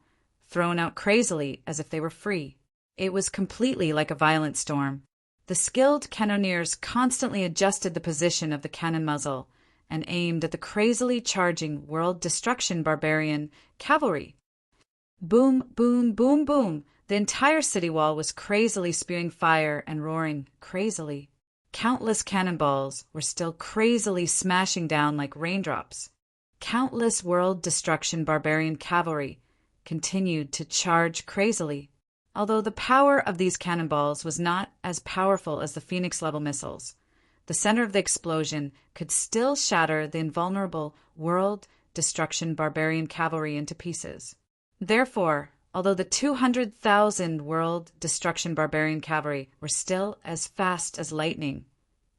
thrown out crazily as if they were free. It was completely like a violent storm. The skilled cannoneers constantly adjusted the position of the cannon muzzle and aimed at the crazily charging world destruction barbarian cavalry. Boom, boom, boom, boom. The entire city wall was crazily spewing fire and roaring crazily. Countless cannonballs were still crazily smashing down like raindrops. Countless world destruction barbarian cavalry continued to charge crazily. Although the power of these cannonballs was not as powerful as the Phoenix-level missiles, the center of the explosion could still shatter the invulnerable world destruction barbarian cavalry into pieces. Therefore, although the 200,000 world destruction barbarian cavalry were still as fast as lightning,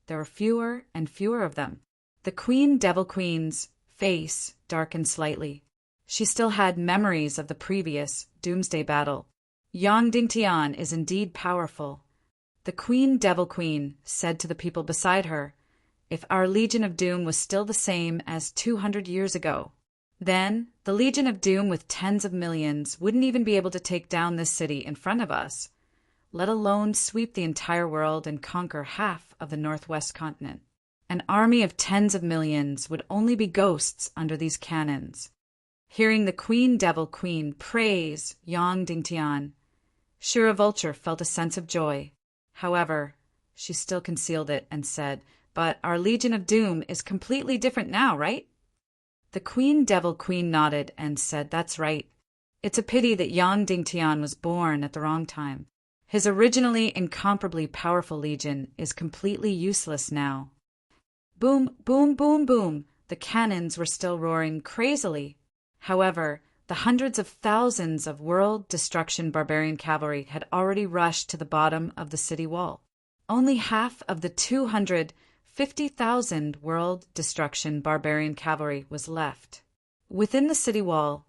there were fewer and fewer of them. The Queen Devil Queen's face darkened slightly. She still had memories of the previous Doomsday battle. Yang Dingtian is indeed powerful. The Queen Devil Queen said to the people beside her, if our Legion of Doom was still the same as 200 years ago, then the Legion of Doom with tens of millions wouldn't even be able to take down this city in front of us, let alone sweep the entire world and conquer half of the Northwest continent. An army of tens of millions would only be ghosts under these cannons. Hearing the Queen Devil Queen praise Yang Dingtian, Shira Vulture felt a sense of joy. However, she still concealed it and said, but our Legion of Doom is completely different now, right? The Queen Devil Queen nodded and said, that's right. It's a pity that Yang Dingtian was born at the wrong time. His originally incomparably powerful legion is completely useless now. Boom, boom, boom, boom. The cannons were still roaring crazily. However, the hundreds of thousands of world destruction barbarian cavalry had already rushed to the bottom of the city wall. Only half of the 250,000 world destruction barbarian cavalry was left. Within the city wall,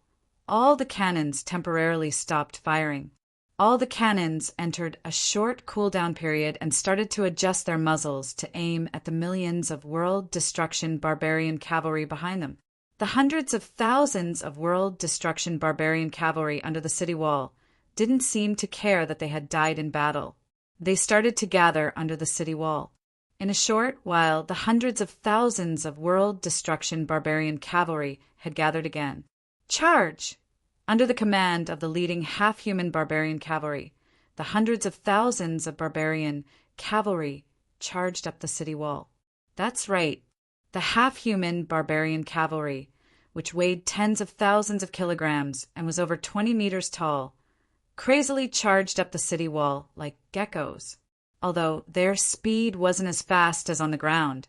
all the cannons temporarily stopped firing. All the cannons entered a short cool-down period and started to adjust their muzzles to aim at the millions of world destruction barbarian cavalry behind them. The hundreds of thousands of world destruction barbarian cavalry under the city wall didn't seem to care that they had died in battle. They started to gather under the city wall. In a short while, the hundreds of thousands of world destruction barbarian cavalry had gathered again. Charge! Under the command of the leading half-human barbarian cavalry, the hundreds of thousands of barbarian cavalry charged up the city wall. That's right. The half-human barbarian cavalry, which weighed tens of thousands of kilograms and was over 20 meters tall, crazily charged up the city wall like geckos. Although their speed wasn't as fast as on the ground,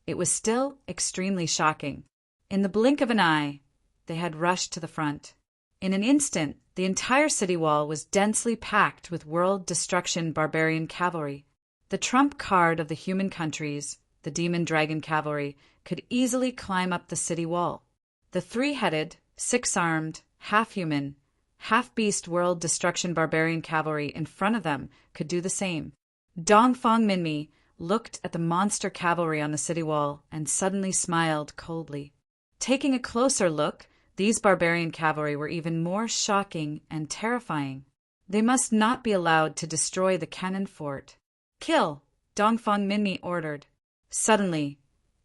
it was still extremely shocking. In the blink of an eye, they had rushed to the front. In an instant, the entire city wall was densely packed with world destruction barbarian cavalry. The trump card of the human countries, the demon dragon cavalry, could easily climb up the city wall. The three-headed, six-armed, half-human, Half-beast world destruction barbarian cavalry in front of them could do the same. Dongfang Minmi looked at the monster cavalry on the city wall and suddenly smiled coldly. Taking a closer look, these barbarian cavalry were even more shocking and terrifying. They must not be allowed to destroy the cannon fort. Kill! Dongfang Minmi ordered. Suddenly,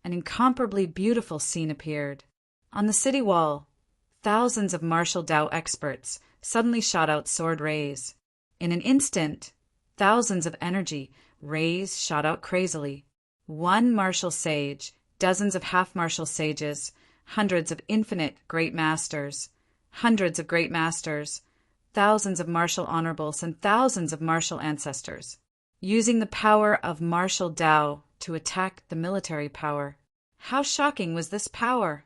an incomparably beautiful scene appeared. On the city wall, thousands of martial Dao experts suddenly shot out sword rays. In an instant, thousands of energy rays shot out crazily. One martial sage, dozens of half-martial sages, hundreds of infinite great masters, hundreds of great masters, thousands of martial honorables, and thousands of martial ancestors, using the power of martial Dao to attack the military power. How shocking was this power?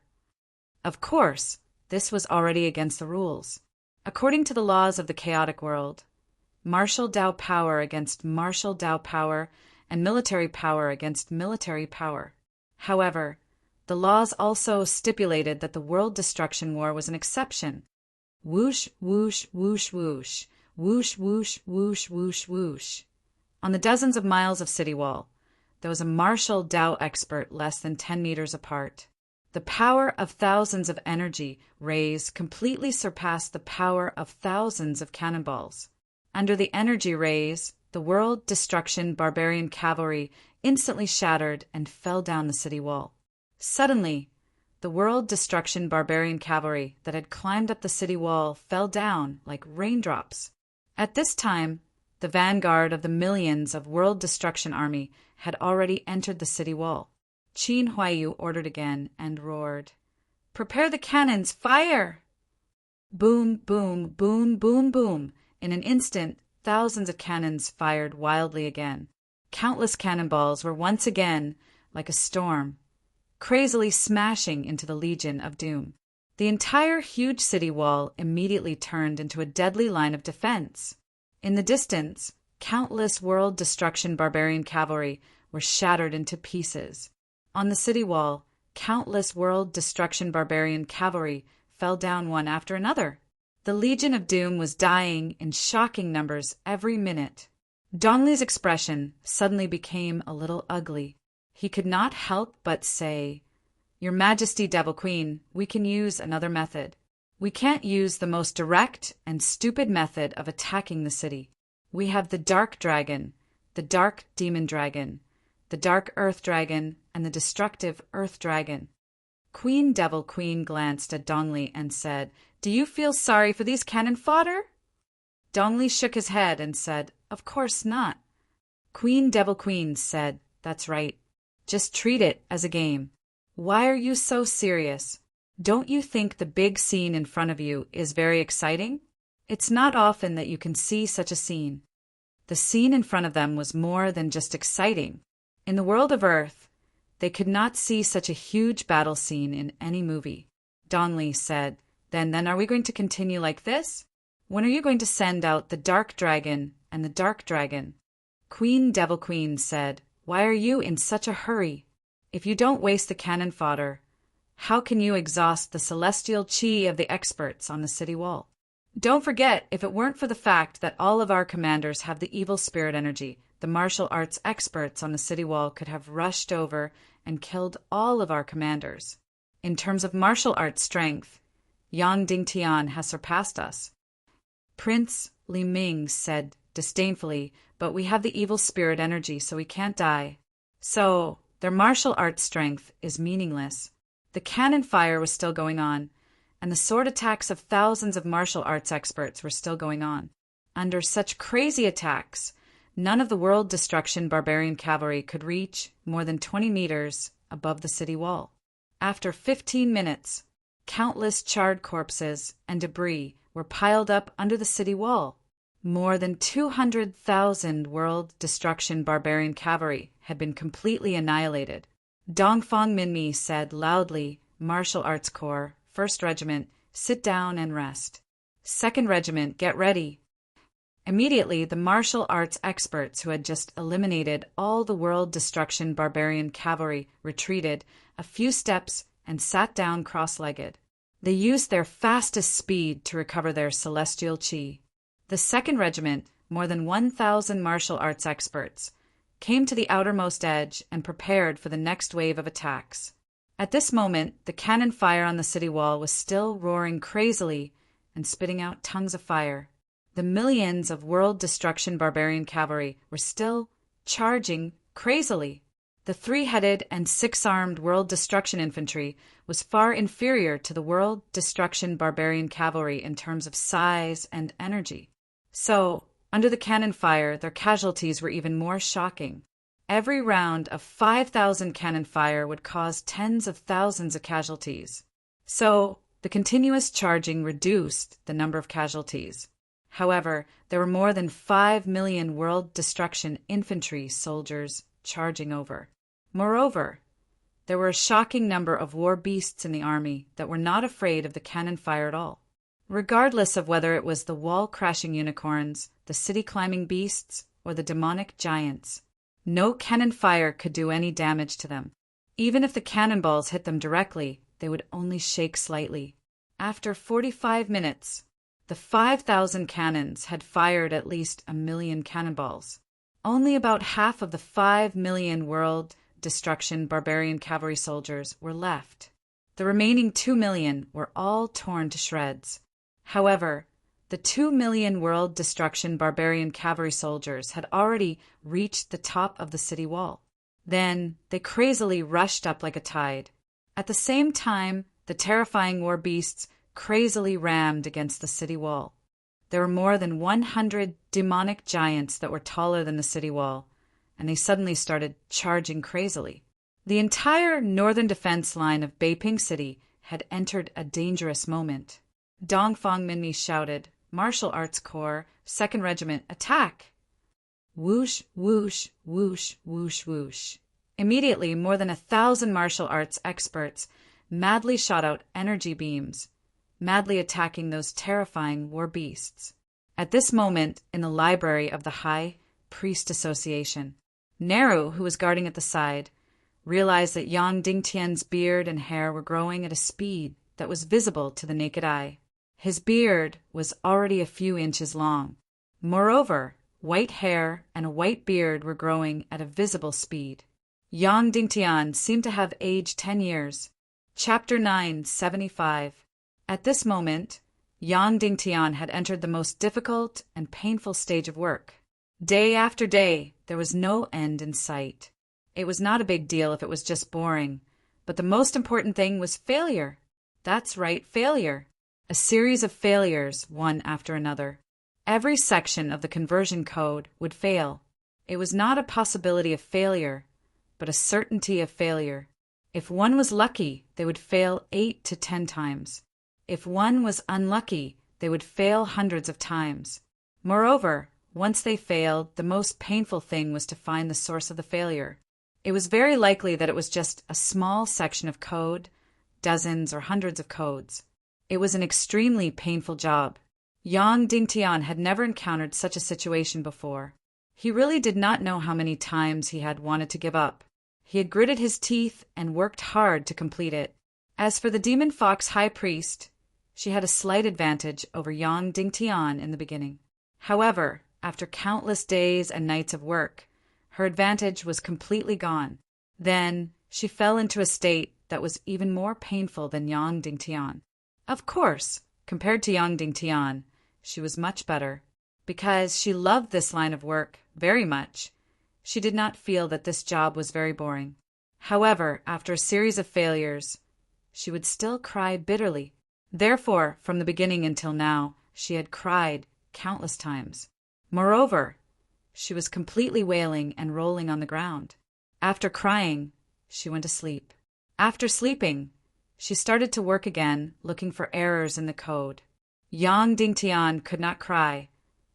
Of course, this was already against the rules. According to the laws of the chaotic world, martial Dao power against martial Dao power and military power against military power. However, the laws also stipulated that the World Destruction War was an exception. Whoosh, whoosh, whoosh, whoosh, whoosh, whoosh, whoosh, whoosh, whoosh. On the dozens of miles of city wall, there was a martial Dao expert less than 10 meters apart. The power of thousands of energy rays completely surpassed the power of thousands of cannonballs. Under the energy rays, the World Destruction Barbarian Cavalry instantly shattered and fell down the city wall. Suddenly, the World Destruction Barbarian Cavalry that had climbed up the city wall fell down like raindrops. At this time, the vanguard of the millions of World Destruction Army had already entered the city wall. Qin Huaiyu ordered again and roared, "Prepare the cannons! Fire!" Boom, boom, boom, boom, boom. In an instant, thousands of cannons fired wildly again. Countless cannonballs were once again, like a storm, crazily smashing into the Legion of Doom. The entire huge city wall immediately turned into a deadly line of defense. In the distance, countless World Destruction Barbarian Cavalry were shattered into pieces. On the city wall, countless World Destruction Barbarian Cavalry fell down one after another. The Legion of Doom was dying in shocking numbers every minute. Dongli's expression suddenly became a little ugly. He could not help but say, "Your Majesty, Devil Queen, we can use another method. We can't use the most direct and stupid method of attacking the city. We have the Dark Dragon, the Dark Demon Dragon, the Dark Earth Dragon, and the Destructive Earth Dragon." Queen Devil Queen glanced at Dongli and said, "Do you feel sorry for these cannon fodder?" Dongli shook his head and said, "Of course not." Queen Devil Queen said, "That's right. Just treat it as a game. Why are you so serious? Don't you think the big scene in front of you is very exciting? It's not often that you can see such a scene." The scene in front of them was more than just exciting. In the world of Earth, they could not see such a huge battle scene in any movie. Dongli said, Then are we going to continue like this? When are you going to send out the Dark Dragon and the Dark Dragon?" Queen Devil Queen said, "Why are you in such a hurry? If you don't waste the cannon fodder, how can you exhaust the celestial chi of the experts on the city wall? Don't forget, if it weren't for the fact that all of our commanders have the evil spirit energy, the martial arts experts on the city wall could have rushed over and killed all of our commanders. In terms of martial arts strength, Yang Dingtian has surpassed us." Prince Li Ming said disdainfully, "But we have the evil spirit energy, so we can't die. So, their martial arts strength is meaningless." The cannon fire was still going on, and the sword attacks of thousands of martial arts experts were still going on. Under such crazy attacks, none of the World Destruction Barbarian Cavalry could reach more than 20 meters above the city wall. After 15 minutes, countless charred corpses and debris were piled up under the city wall. More than 200,000 World Destruction Barbarian Cavalry had been completely annihilated. Dongfang Minmi said loudly, "Martial Arts Corps, 1st Regiment, sit down and rest. 2nd Regiment, get ready." Immediately, the martial arts experts who had just eliminated all the World Destruction Barbarian Cavalry retreated a few steps and sat down cross-legged. They used their fastest speed to recover their celestial chi. The 2nd Regiment, more than 1,000 martial arts experts, came to the outermost edge and prepared for the next wave of attacks. At this moment, the cannon fire on the city wall was still roaring crazily and spitting out tongues of fire. The millions of world destruction barbarian cavalry were still charging crazily. The 3-headed and 6-armed world destruction infantry was far inferior to the world destruction barbarian cavalry in terms of size and energy. So, under the cannon fire, their casualties were even more shocking. Every round of 5,000 cannon fire would cause tens of thousands of casualties. So, the continuous charging reduced the number of casualties. However, there were more than 5 million world destruction infantry soldiers charging over. Moreover, there were a shocking number of war beasts in the army that were not afraid of the cannon fire at all. Regardless of whether it was the wall-crashing unicorns, the city-climbing beasts, or the demonic giants, no cannon fire could do any damage to them. Even if the cannonballs hit them directly, they would only shake slightly. After 45 minutes, the 5,000 cannons had fired at least 1,000,000 cannonballs. Only about half of the 5 million world destruction barbarian cavalry soldiers were left. The remaining 2 million were all torn to shreds. However, the 2 million world destruction barbarian cavalry soldiers had already reached the top of the city wall. Then they crazily rushed up like a tide. At the same time, the terrifying war beasts crazily rammed against the city wall. There were more than 100 demonic giants that were taller than the city wall, and they suddenly started charging crazily. The entire northern defense line of Beiping City had entered a dangerous moment. Dongfang Minmi shouted, "Martial Arts Corps, 2nd Regiment, attack!" Whoosh, whoosh, whoosh, whoosh, whoosh. Immediately, more than 1,000 martial arts experts madly shot out energy beams, madly attacking those terrifying war beasts. At this moment, in the library of the High Priest Association, Neru, who was guarding at the side, realized that Yang Dingtian's beard and hair were growing at a speed that was visible to the naked eye. His beard was already a few inches long. Moreover, white hair and a white beard were growing at a visible speed. Yang Dingtian seemed to have aged 10 years. Chapter 975. At this moment, Yang Dingtian had entered the most difficult and painful stage of work. Day after day, there was no end in sight. It was not a big deal if it was just boring, but the most important thing was failure. That's right, failure. A series of failures, one after another. Every section of the conversion code would fail. It was not a possibility of failure, but a certainty of failure. If one was lucky, they would fail 8 to 10 times. If one was unlucky, they would fail hundreds of times. Moreover, once they failed, the most painful thing was to find the source of the failure. It was very likely that it was just a small section of code, dozens or hundreds of codes. It was an extremely painful job. Yang Dingtian had never encountered such a situation before. He really did not know how many times he had wanted to give up. He had gritted his teeth and worked hard to complete it. As for the Demon Fox High Priest, she had a slight advantage over Yang Dingtian in the beginning. However, after countless days and nights of work, her advantage was completely gone. Then she fell into a state that was even more painful than Yang Dingtian. Of course, compared to Yang Dingtian, she was much better. Because she loved this line of work very much, she did not feel that this job was very boring. However, after a series of failures, she would still cry bitterly. Therefore, from the beginning until now, she had cried countless times. Moreover, she was completely wailing and rolling on the ground. After crying, she went to sleep. After sleeping, she started to work again, looking for errors in the code. Yang Dingtian could not cry,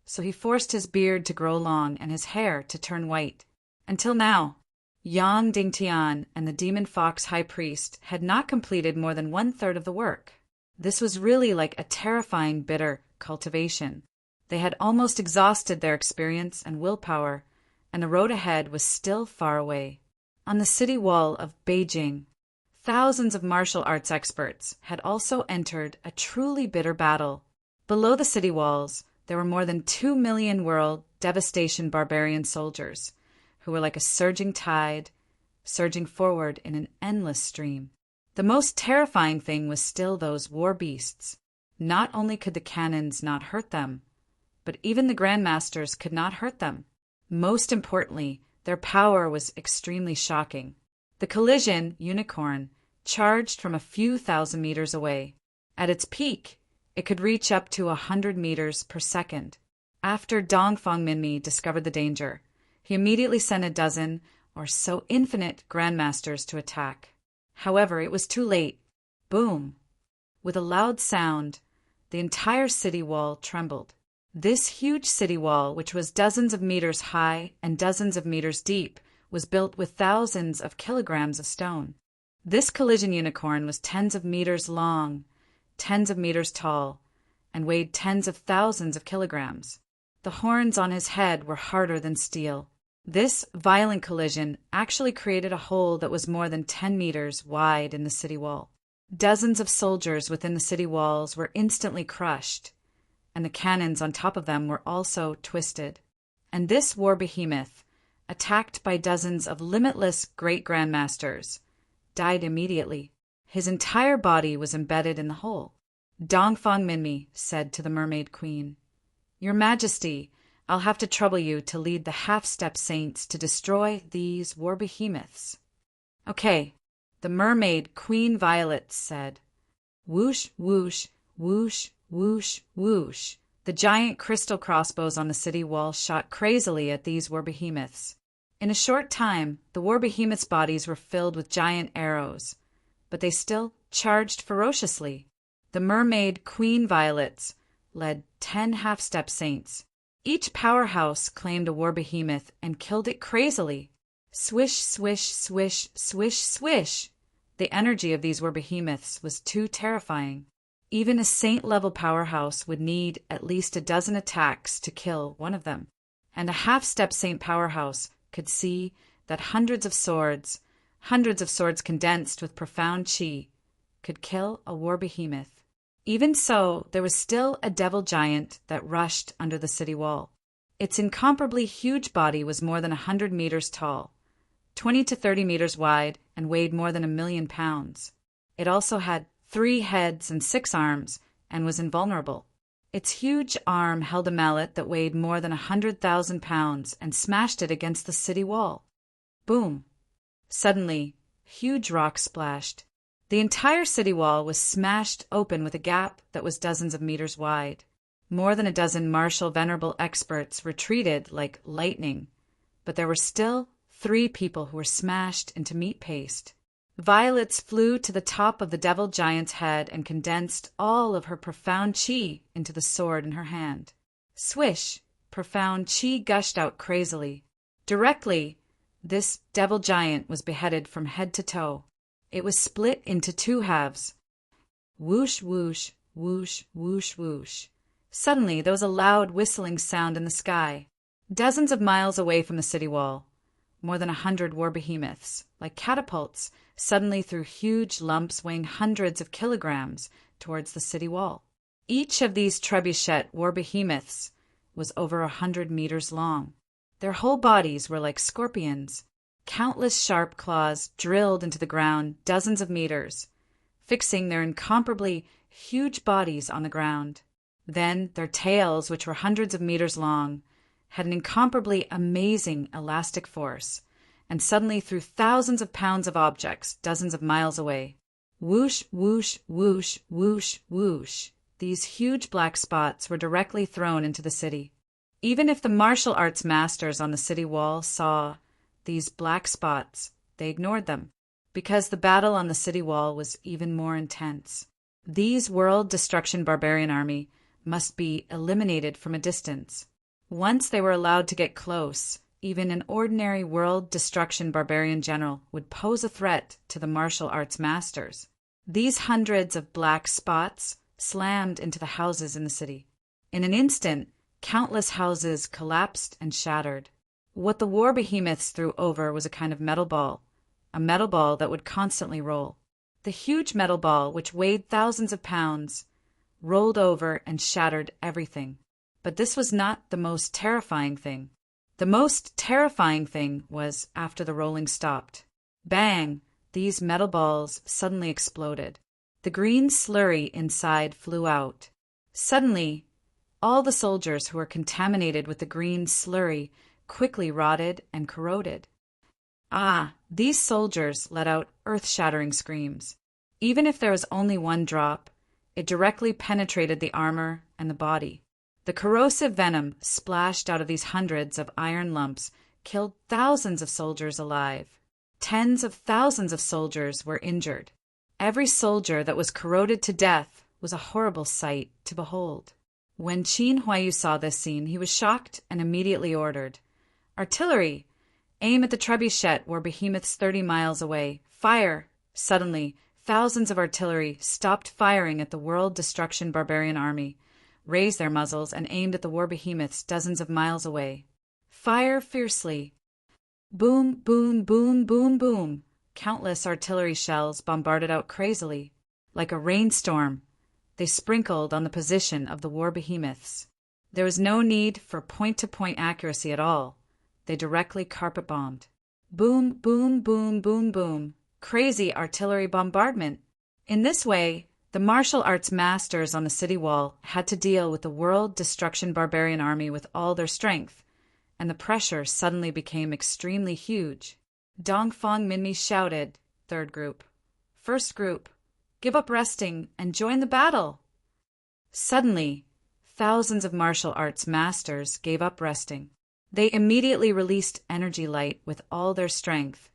so he forced his beard to grow long and his hair to turn white. Until now, Yang Dingtian and the Demon Fox High Priest had not completed more than 1/3 of the work. This was really like a terrifying bitter cultivation. They had almost exhausted their experience and willpower, and the road ahead was still far away. On the city wall of Beijing, Thousands of martial arts experts had also entered a truly bitter battle. Below the city walls, there were more than 2 million world devastation barbarian soldiers, who were like a surging tide, surging forward in an endless stream. The most terrifying thing was still those war beasts. Not only could the cannons not hurt them, but even the grandmasters could not hurt them. Most importantly, their power was extremely shocking. The collision unicorn charged from a few thousand meters away. At its peak, it could reach up to 100 meters per second. After Dongfang Minmi discovered the danger, he immediately sent a dozen or so infinite grandmasters to attack. However, it was too late. Boom! With a loud sound, the entire city wall trembled. This huge city wall, which was dozens of meters high and dozens of meters deep, was built with thousands of kilograms of stone. This collision unicorn was tens of meters long, tens of meters tall, and weighed tens of thousands of kilograms. The horns on his head were harder than steel. This violent collision actually created a hole that was more than 10 meters wide in the city wall. Dozens of soldiers within the city walls were instantly crushed, and the cannons on top of them were also twisted. And this war behemoth, attacked by dozens of limitless great grandmasters, died immediately. His entire body was embedded in the hole. Dongfang Minmi said to the Mermaid Queen, "Your Majesty, I'll have to trouble you to lead the half-step saints to destroy these war behemoths." "Okay," the Mermaid Queen Violet said. Whoosh, whoosh, whoosh, whoosh, whoosh. The giant crystal crossbows on the city wall shot crazily at these war behemoths. In a short time, the war behemoths' bodies were filled with giant arrows, but they still charged ferociously. The Mermaid Queen Violets led 10 half-step saints. Each powerhouse claimed a war behemoth and killed it crazily. Swish, swish, swish, swish, swish. The energy of these war behemoths was too terrifying. Even a saint-level powerhouse would need at least a dozen attacks to kill one of them. And a half-step saint powerhouse could see that hundreds of swords condensed with profound chi, could kill a war behemoth. Even so, there was still a devil giant that rushed under the city wall. Its incomparably huge body was more than 100 meters tall, 20 to 30 meters wide, and weighed more than 1,000,000 pounds. It also had 3 heads and 6 arms, and was invulnerable. Its huge arm held a mallet that weighed more than 100,000 pounds and smashed it against the city wall. Boom! Suddenly, huge rocks splashed. The entire city wall was smashed open with a gap that was dozens of meters wide. More than a dozen martial venerable experts retreated like lightning, but there were still 3 people who were smashed into meat paste. Violets flew to the top of the devil giant's head and condensed all of her profound chi into the sword in her hand. Swish! Profound chi gushed out crazily. Directly, this devil giant was beheaded from head to toe. It was split into 2 halves. Whoosh, whoosh, whoosh, whoosh, whoosh. Suddenly, there was a loud whistling sound in the sky. Dozens of miles away from the city wall, more than 100 war behemoths, like catapults, suddenly threw huge lumps weighing hundreds of kilograms towards the city wall. Each of these trebuchet war behemoths was over 100 meters long. Their whole bodies were like scorpions. Countless sharp claws drilled into the ground dozens of meters, fixing their incomparably huge bodies on the ground. Then their tails, which were hundreds of meters long, had an incomparably amazing elastic force, and suddenly threw thousands of pounds of objects dozens of miles away. Whoosh, whoosh, whoosh, whoosh, whoosh. These huge black spots were directly thrown into the city. Even if the martial arts masters on the city wall saw these black spots, they ignored them, because the battle on the city wall was even more intense. These world destruction barbarian army must be eliminated from a distance. Once they were allowed to get close, even an ordinary world destruction barbarian general would pose a threat to the martial arts masters. These hundreds of black spots slammed into the houses in the city. In an instant, countless houses collapsed and shattered. What the war behemoths threw over was a kind of metal ball, a metal ball that would constantly roll. The huge metal ball, which weighed thousands of pounds, rolled over and shattered everything. But this was not the most terrifying thing. The most terrifying thing was after the rolling stopped. Bang! These metal balls suddenly exploded. The green slurry inside flew out. Suddenly, all the soldiers who were contaminated with the green slurry quickly rotted and corroded. These soldiers let out earth-shattering screams. Even if there was only one drop, it directly penetrated the armor and the body. The corrosive venom splashed out of these hundreds of iron lumps killed thousands of soldiers alive. Tens of thousands of soldiers were injured. Every soldier that was corroded to death was a horrible sight to behold. When Qin Huayu saw this scene, he was shocked and immediately ordered, "Artillery! Aim at the trebuchet war behemoths 30 miles away. Fire!" Suddenly, thousands of artillery stopped firing at the world destruction barbarian army, raised their muzzles, and aimed at the war behemoths dozens of miles away. Fire fiercely. Boom, boom, boom, boom, boom. Countless artillery shells bombarded out crazily. Like a rainstorm, they sprinkled on the position of the war behemoths. There was no need for point-to-point accuracy at all. They directly carpet-bombed. Boom, boom, boom, boom, boom. Crazy artillery bombardment. In this way, the martial arts masters on the city wall had to deal with the world destruction barbarian army with all their strength, and the pressure suddenly became extremely huge. Dongfang Minmi shouted, third group. First group, give up resting and join the battle. Suddenly, thousands of martial arts masters gave up resting. They immediately released energy light with all their strength,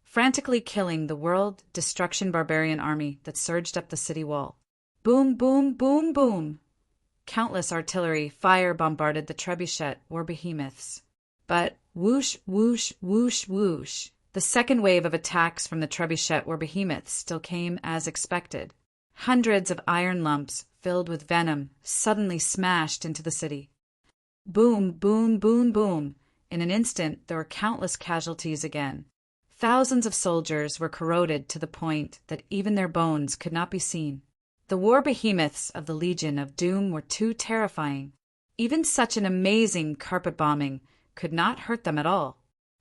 frantically killing the world destruction barbarian army that surged up the city wall. Boom, boom, boom, boom. Countless artillery fire bombarded the trebuchet war behemoths. But whoosh, whoosh, whoosh, whoosh. The second wave of attacks from the trebuchet war behemoths still came as expected. Hundreds of iron lumps filled with venom suddenly smashed into the city. Boom, boom, boom, boom. In an instant, there were countless casualties again. Thousands of soldiers were corroded to the point that even their bones could not be seen. The war behemoths of the Legion of Doom were too terrifying. Even such an amazing carpet bombing could not hurt them at all.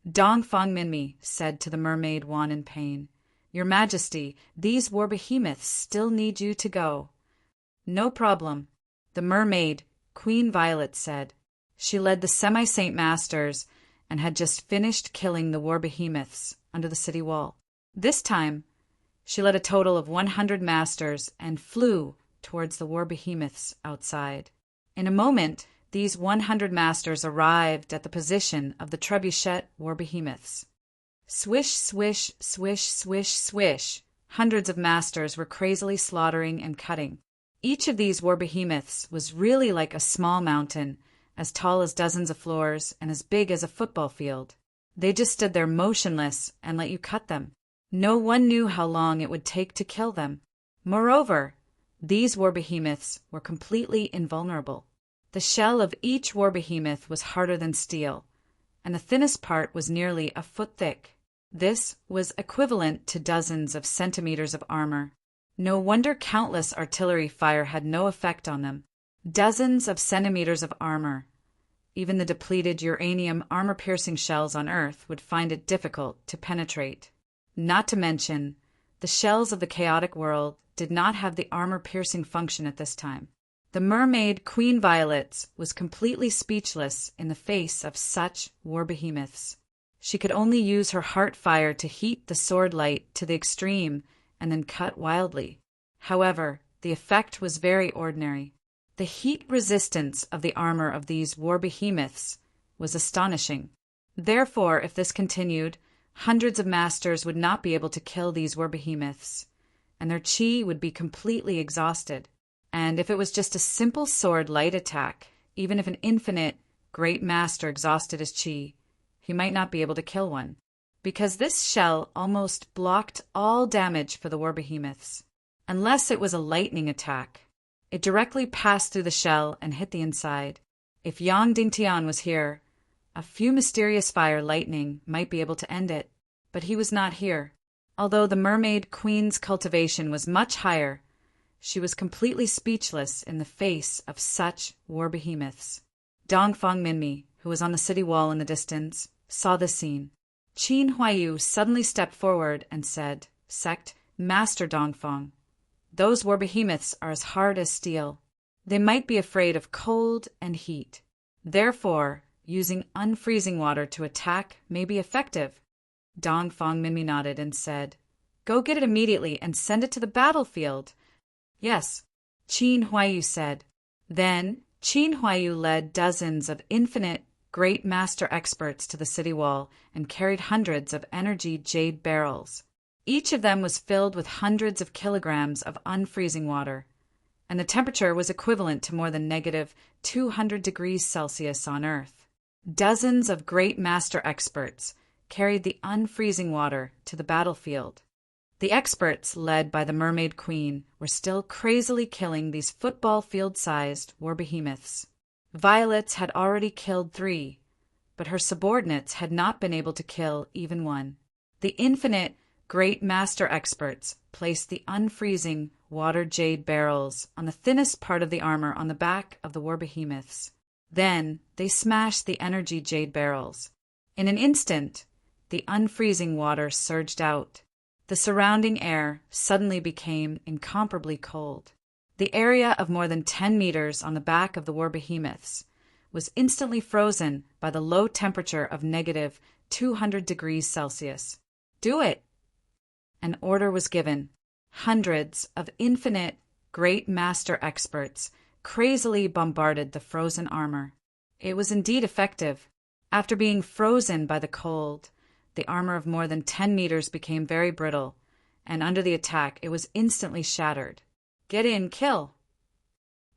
Dongfang Minmi said to the mermaid Wan in pain, "Your Majesty, these war behemoths still need you to go." "No problem," the mermaid, Queen Violet, said. She led the semi-saint masters and had just finished killing the war behemoths under the city wall. This time, she led a total of 100 masters and flew towards the war behemoths outside. In a moment, these 100 masters arrived at the position of the trebuchet war behemoths. Swish, swish, swish, swish, swish. Hundreds of masters were crazily slaughtering and cutting. Each of these war behemoths was really like a small mountain, as tall as dozens of floors and as big as a football field. They just stood there motionless and let you cut them. No one knew how long it would take to kill them. Moreover, these war behemoths were completely invulnerable. The shell of each war behemoth was harder than steel, and the thinnest part was nearly a foot thick. This was equivalent to dozens of centimeters of armor. No wonder countless artillery fire had no effect on them. Dozens of centimeters of armor. Even the depleted uranium armor-piercing shells on Earth would find it difficult to penetrate. Not to mention, the shells of the chaotic world did not have the armor-piercing function at this time. The mermaid Queen Violet was completely speechless in the face of such war behemoths. She could only use her heart fire to heat the sword light to the extreme and then cut wildly. However, the effect was very ordinary. The heat resistance of the armor of these war behemoths was astonishing. Therefore, if this continued, hundreds of masters would not be able to kill these war behemoths, and their chi would be completely exhausted. And if it was just a simple sword light attack, even if an infinite great master exhausted his chi, he might not be able to kill one, because this shell almost blocked all damage for the war behemoths. Unless it was a lightning attack, it directly passed through the shell and hit the inside. If Yang Dingtian was here, a few mysterious fire lightning might be able to end it, but he was not here. Although the mermaid queen's cultivation was much higher, she was completely speechless in the face of such war behemoths. Dongfang Minmi, who was on the city wall in the distance, saw the scene. Qin Huaiyu suddenly stepped forward and said, "Sect, Master Dongfang, those war behemoths are as hard as steel. They might be afraid of cold and heat. Therefore, using unfreezing water to attack may be effective." Dongfang Minmi nodded and said, "Go get it immediately and send it to the battlefield." "Yes," Qin Huaiyu said. Then Qin Huaiyu led dozens of infinite great master experts to the city wall and carried hundreds of energy jade barrels. Each of them was filled with hundreds of kilograms of unfreezing water, and the temperature was equivalent to more than -200 degrees Celsius on Earth. Dozens of great master experts carried the unfreezing water to the battlefield. The experts, led by the Mermaid Queen, were still crazily killing these football field-sized war behemoths. Violets had already killed 3, but her subordinates had not been able to kill even 1. The infinite great master experts placed the unfreezing water jade barrels on the thinnest part of the armor on the back of the war behemoths. Then they smashed the energy jade barrels. In an instant, the unfreezing water surged out. The surrounding air suddenly became incomparably cold. The area of more than 10 meters on the back of the war behemoths was instantly frozen by the low temperature of -200 degrees Celsius. "Do it!" An order was given. Hundreds of infinite great master experts crazily bombarded the frozen armor. It was indeed effective. After being frozen by the cold, the armor of more than 10 meters became very brittle, and under the attack it was instantly shattered. "Get in, kill!"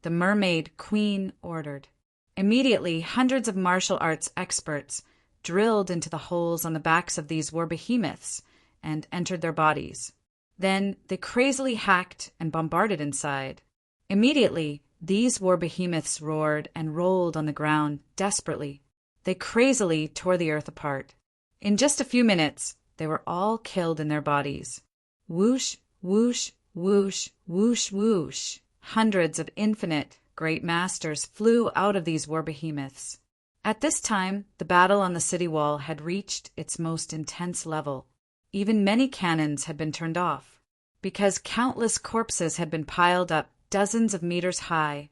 The Mermaid Queen ordered. Immediately, hundreds of martial arts experts drilled into the holes on the backs of these war behemoths and entered their bodies. Then they crazily hacked and bombarded inside. Immediately, these war behemoths roared and rolled on the ground desperately. They crazily tore the earth apart. In just a few minutes, they were all killed in their bodies. Whoosh, whoosh, whoosh, whoosh, whoosh. Hundreds of infinite great masters flew out of these war behemoths. At this time, the battle on the city wall had reached its most intense level. Even many cannons had been turned off, because countless corpses had been piled up dozens of meters high,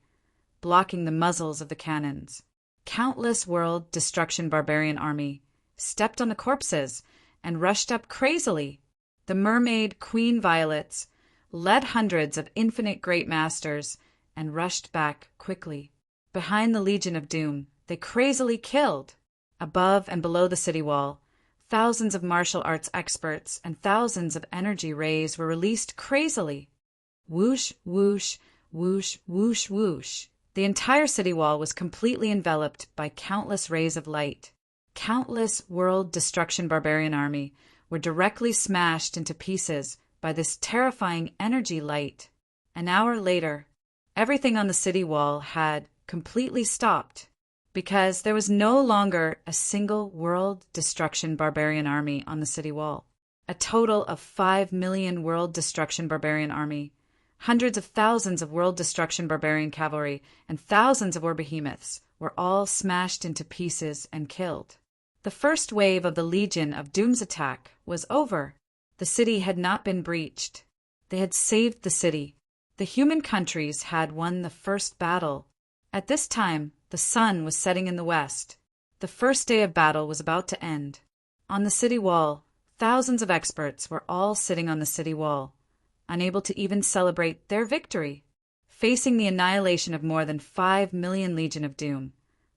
blocking the muzzles of the cannons. Countless world destruction barbarian army stepped on the corpses and rushed up crazily. The Mermaid Queen Violets led hundreds of infinite great masters and rushed back quickly. Behind the Legion of Doom, they crazily killed. Above and below the city wall, thousands of martial arts experts and thousands of energy rays were released crazily. Whoosh, whoosh, whoosh, whoosh, whoosh. The entire city wall was completely enveloped by countless rays of light. Countless world destruction barbarian army were directly smashed into pieces by this terrifying energy light. An hour later, everything on the city wall had completely stopped, because there was no longer a single world destruction barbarian army on the city wall. A total of 5 million world destruction barbarian army, hundreds of thousands of world destruction barbarian cavalry, and thousands of war behemoths were all smashed into pieces and killed. The first wave of the Legion of Doom's attack was over. The city had not been breached. They had saved the city. The human countries had won the first battle. At this time, the sun was setting in the west. The first day of battle was about to end. On the city wall, thousands of experts were all sitting on the city wall, unable to even celebrate their victory, facing the annihilation of more than 5 million Legion of Doom.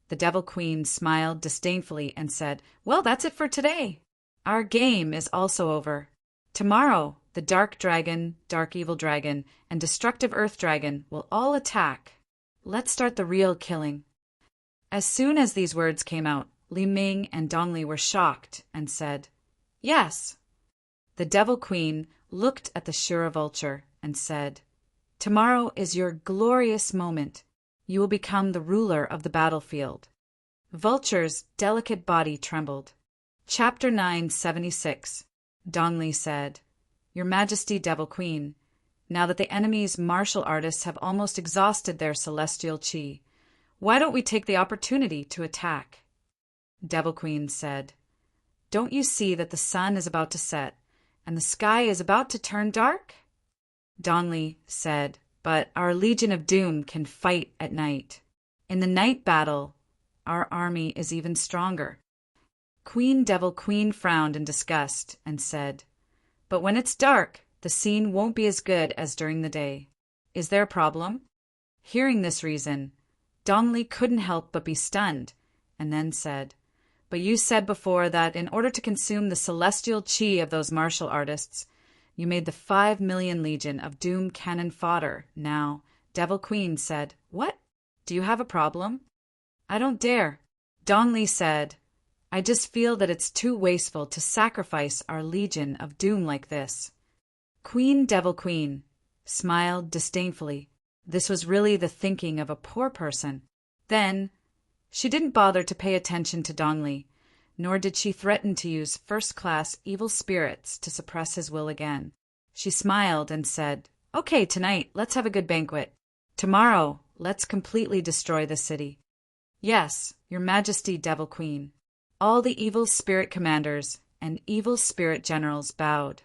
The Devil Queen smiled disdainfully and said, "Well, that's it for today. Our game is also over. Tomorrow, the Dark Dragon, Dark Evil Dragon, and Destructive Earth Dragon will all attack. Let's start the real killing." As soon as these words came out, Li Ming and Dong Li were shocked and said, "Yes." The Devil Queen looked at the Shura Vulture and said, "Tomorrow is your glorious moment. You will become the ruler of the battlefield." Vulture's delicate body trembled. Chapter 976. Dong Li said, Your Majesty, Devil Queen, now that the enemy's martial artists have almost exhausted their celestial chi, why don't we take the opportunity to attack? Devil Queen said, Don't you see that the sun is about to set, and the sky is about to turn dark? Dongli said, But our Legion of Doom can fight at night. In the night battle, our army is even stronger. Queen Devil Queen frowned in disgust and said, But when it's dark, the scene won't be as good as during the day. Is there a problem? Hearing this reason, Dongli couldn't help but be stunned, and then said, But you said before that in order to consume the celestial chi of those martial artists, you made the 5 million Legion of Doom cannon fodder. Now, Devil Queen said, What? Do you have a problem? I don't dare. Dongli said, I just feel that it's too wasteful to sacrifice our Legion of Doom like this. Queen Devil Queen smiled disdainfully. This was really the thinking of a poor person. Then, she didn't bother to pay attention to Dongli, nor did she threaten to use first-class evil spirits to suppress his will again. She smiled and said, Okay, tonight, let's have a good banquet. Tomorrow, let's completely destroy the city. Yes, Your Majesty, Devil Queen. All the evil spirit commanders and evil spirit generals bowed.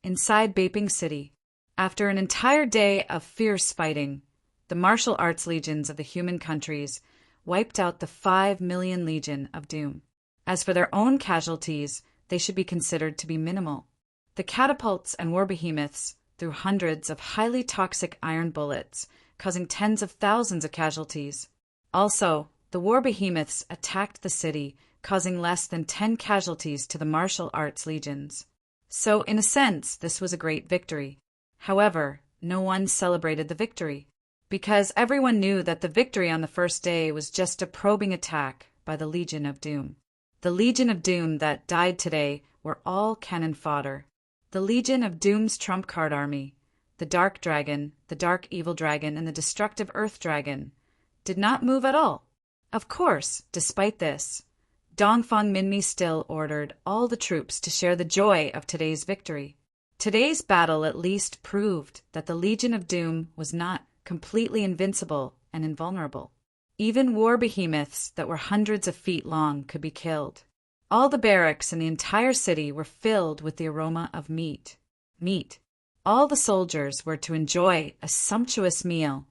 Inside Beiping City, after an entire day of fierce fighting, the martial arts legions of the human countries wiped out the 5 million Legion of Doom. As for their own casualties, they should be considered to be minimal. The catapults and war behemoths threw hundreds of highly toxic iron bullets, causing tens of thousands of casualties. Also, the war behemoths attacked the city, causing less than 10 casualties to the martial arts legions. So, in a sense, this was a great victory. However, no one celebrated the victory, because everyone knew that the victory on the first day was just a probing attack by the Legion of Doom. The Legion of Doom that died today were all cannon fodder. The Legion of Doom's trump card army, the Dark Dragon, the Dark Evil Dragon, and the Destructive Earth Dragon, did not move at all. Of course, despite this, Dongfang Minmi still ordered all the troops to share the joy of today's victory. Today's battle at least proved that the Legion of Doom was not completely invincible and invulnerable. Even war behemoths that were hundreds of feet long could be killed. All the barracks in the entire city were filled with the aroma of meat. Meat. All the soldiers were to enjoy a sumptuous meal.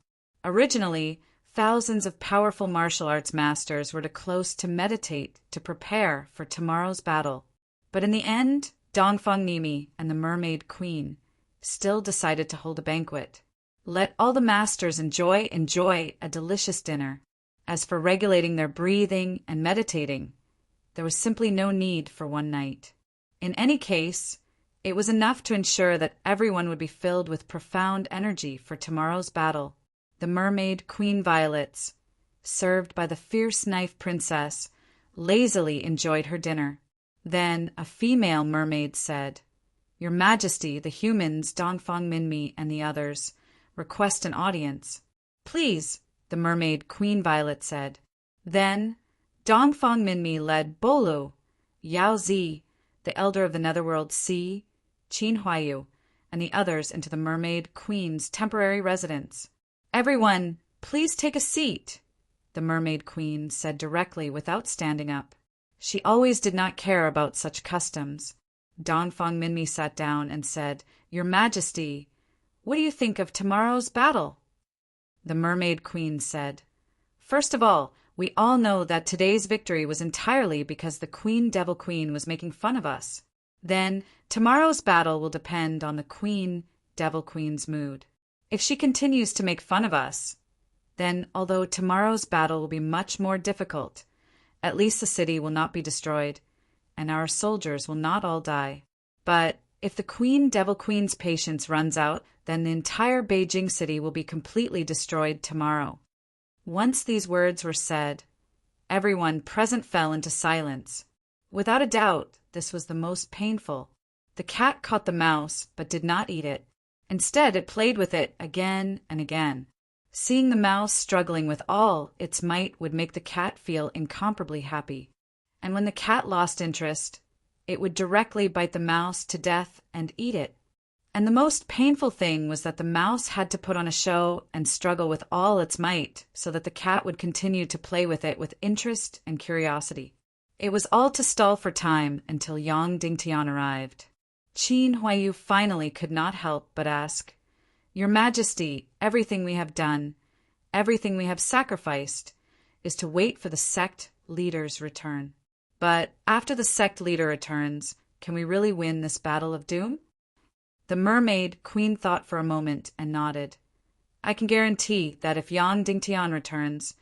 Originally, thousands of powerful martial arts masters were close to meditate to prepare for tomorrow's battle. But in the end, Dongfang Nimi and the Mermaid Queen still decided to hold a banquet. Let all the masters enjoy a delicious dinner. As for regulating their breathing and meditating, there was simply no need for one night. In any case, it was enough to ensure that everyone would be filled with profound energy for tomorrow's battle. The Mermaid Queen Violets, served by the fierce knife princess, lazily enjoyed her dinner. Then a female mermaid said, Your Majesty, the humans, Dongfang Minmi, and the others, request an audience. Please, the Mermaid Queen Violet said. Then Dongfang Minmi led Bolu, Yao Zi, the elder of the Netherworld Sea, Qin Huayu, and the others into the Mermaid Queen's temporary residence. Everyone, please take a seat, the Mermaid Queen said directly without standing up. She always did not care about such customs. Dongfang Minmi sat down and said, Your Majesty, what do you think of tomorrow's battle? The Mermaid Queen said, First of all, we all know that today's victory was entirely because the Queen Devil Queen was making fun of us. Then, tomorrow's battle will depend on the Queen Devil Queen's mood. If she continues to make fun of us, then although tomorrow's battle will be much more difficult, at least the city will not be destroyed, and our soldiers will not all die. But if the Queen Devil Queen's patience runs out, then the entire Beijing city will be completely destroyed tomorrow. Once these words were said, everyone present fell into silence. Without a doubt, this was the most painful. The cat caught the mouse, but did not eat it. Instead, it played with it again and again. Seeing the mouse struggling with all its might would make the cat feel incomparably happy. And when the cat lost interest, it would directly bite the mouse to death and eat it. And the most painful thing was that the mouse had to put on a show and struggle with all its might so that the cat would continue to play with it with interest and curiosity. It was all to stall for time until Yang Dingtian arrived. Qin Huayu finally could not help but ask, "Your Majesty, everything we have done, everything we have sacrificed, is to wait for the sect leader's return. But after the sect leader returns, can we really win this battle of doom?" The mermaid queen thought for a moment and nodded. "I can guarantee that if Yang Dingtian returns,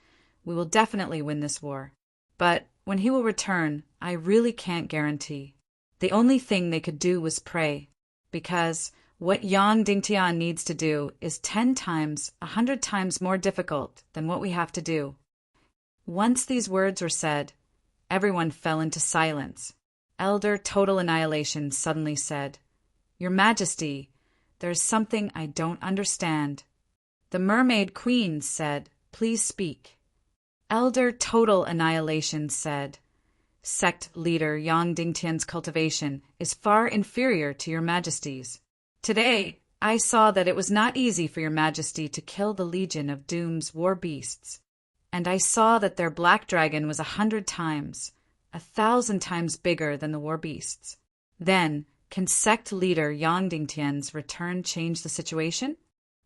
we will definitely win this war. But when he will return, I really can't guarantee. The only thing they could do was pray, because what Yang Dingtian needs to do is 10 times, 100 times more difficult than what we have to do." Once these words were said, everyone fell into silence. Elder Total Annihilation suddenly said, "Your Majesty, there is something I don't understand." The mermaid queen said, "Please speak." Elder Total Annihilation said, "Sect leader Yang Dingtian's cultivation is far inferior to your Majesty's. Today, I saw that it was not easy for your Majesty to kill the legion of Doom's war beasts, and I saw that their black dragon was 100 times, 1,000 times bigger than the war beasts. Then, can sect leader Yang Dingtian's return change the situation?"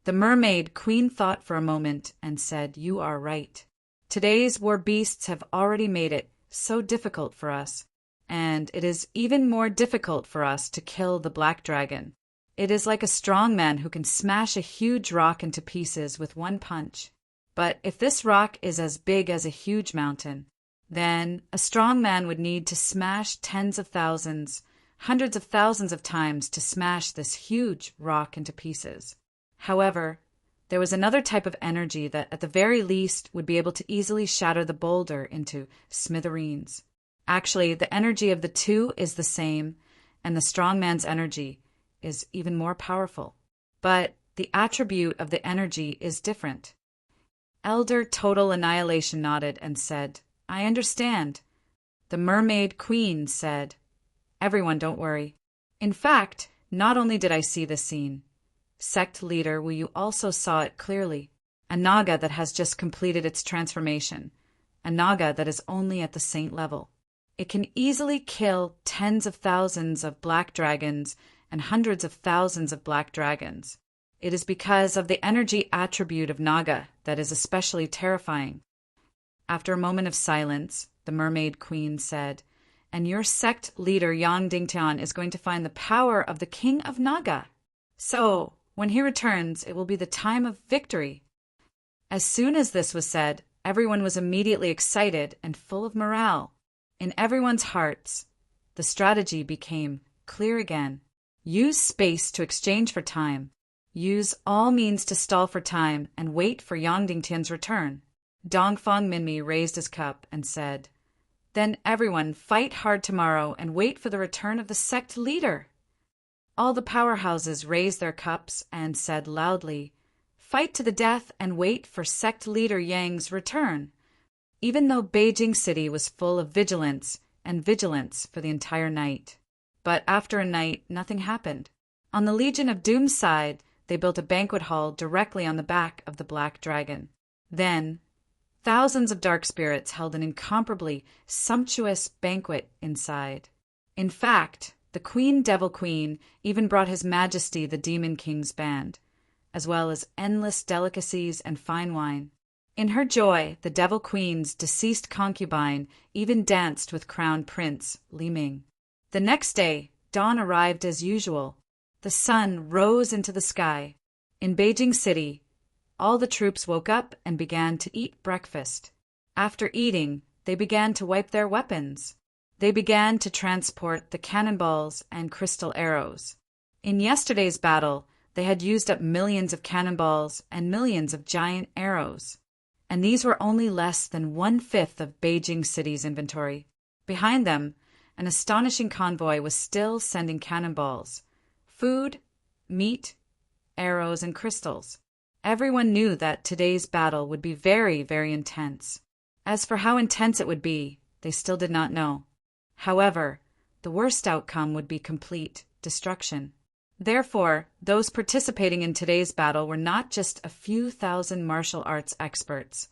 The mermaid queen thought for a moment and said, "You are right. Today's war beasts have already made it so difficult for us, and it is even more difficult for us to kill the black dragon. It is like a strong man who can smash a huge rock into pieces with one punch. But if this rock is as big as a huge mountain, then a strong man would need to smash tens of thousands, hundreds of thousands of times to smash this huge rock into pieces. However, there was another type of energy that at the very least would be able to easily shatter the boulder into smithereens. Actually, the energy of the two is the same, and the strong man's energy is even more powerful. But the attribute of the energy is different." Elder Total Annihilation nodded and said, "I understand." The mermaid queen said, "Everyone, don't worry. In fact, not only did I see this scene, sect leader, you also saw it clearly. A naga that has just completed its transformation, a naga that is only at the saint level. It can easily kill tens of thousands of black dragons and hundreds of thousands of black dragons. It is because of the energy attribute of naga that is especially terrifying." After a moment of silence, the mermaid queen said, "And your sect leader Yang Dingtian is going to find the power of the king of Naga. So, when he returns, it will be the time of victory." As soon as this was said, everyone was immediately excited and full of morale. In everyone's hearts, the strategy became clear again. Use space to exchange for time. Use all means to stall for time and wait for Yang Dingtian's return. Dongfang Minmi raised his cup and said, "Then everyone fight hard tomorrow and wait for the return of the sect leader." All the powerhouses raised their cups and said loudly, "Fight to the death and wait for sect leader Yang's return." Even though Beijing City was full of vigilance for the entire night. But after a night, nothing happened. On the Legion of Doom's side, they built a banquet hall directly on the back of the Black Dragon. Then, thousands of dark spirits held an incomparably sumptuous banquet inside. In fact, the Devil Queen even brought His Majesty the Demon King's band, as well as endless delicacies and fine wine. In her joy, the Devil Queen's deceased concubine even danced with Crown Prince Li Ming. The next day, dawn arrived as usual. The sun rose into the sky. In Beijing City, all the troops woke up and began to eat breakfast. After eating, they began to wipe their weapons. They began to transport the cannonballs and crystal arrows. In yesterday's battle, they had used up millions of cannonballs and millions of giant arrows. And these were only less than 1/5 of Beijing City's inventory. Behind them, an astonishing convoy was still sending cannonballs, food, meat, arrows, and crystals. Everyone knew that today's battle would be very, very intense. As for how intense it would be, they still did not know. However, the worst outcome would be complete destruction. Therefore, those participating in today's battle were not just a few thousand martial arts experts,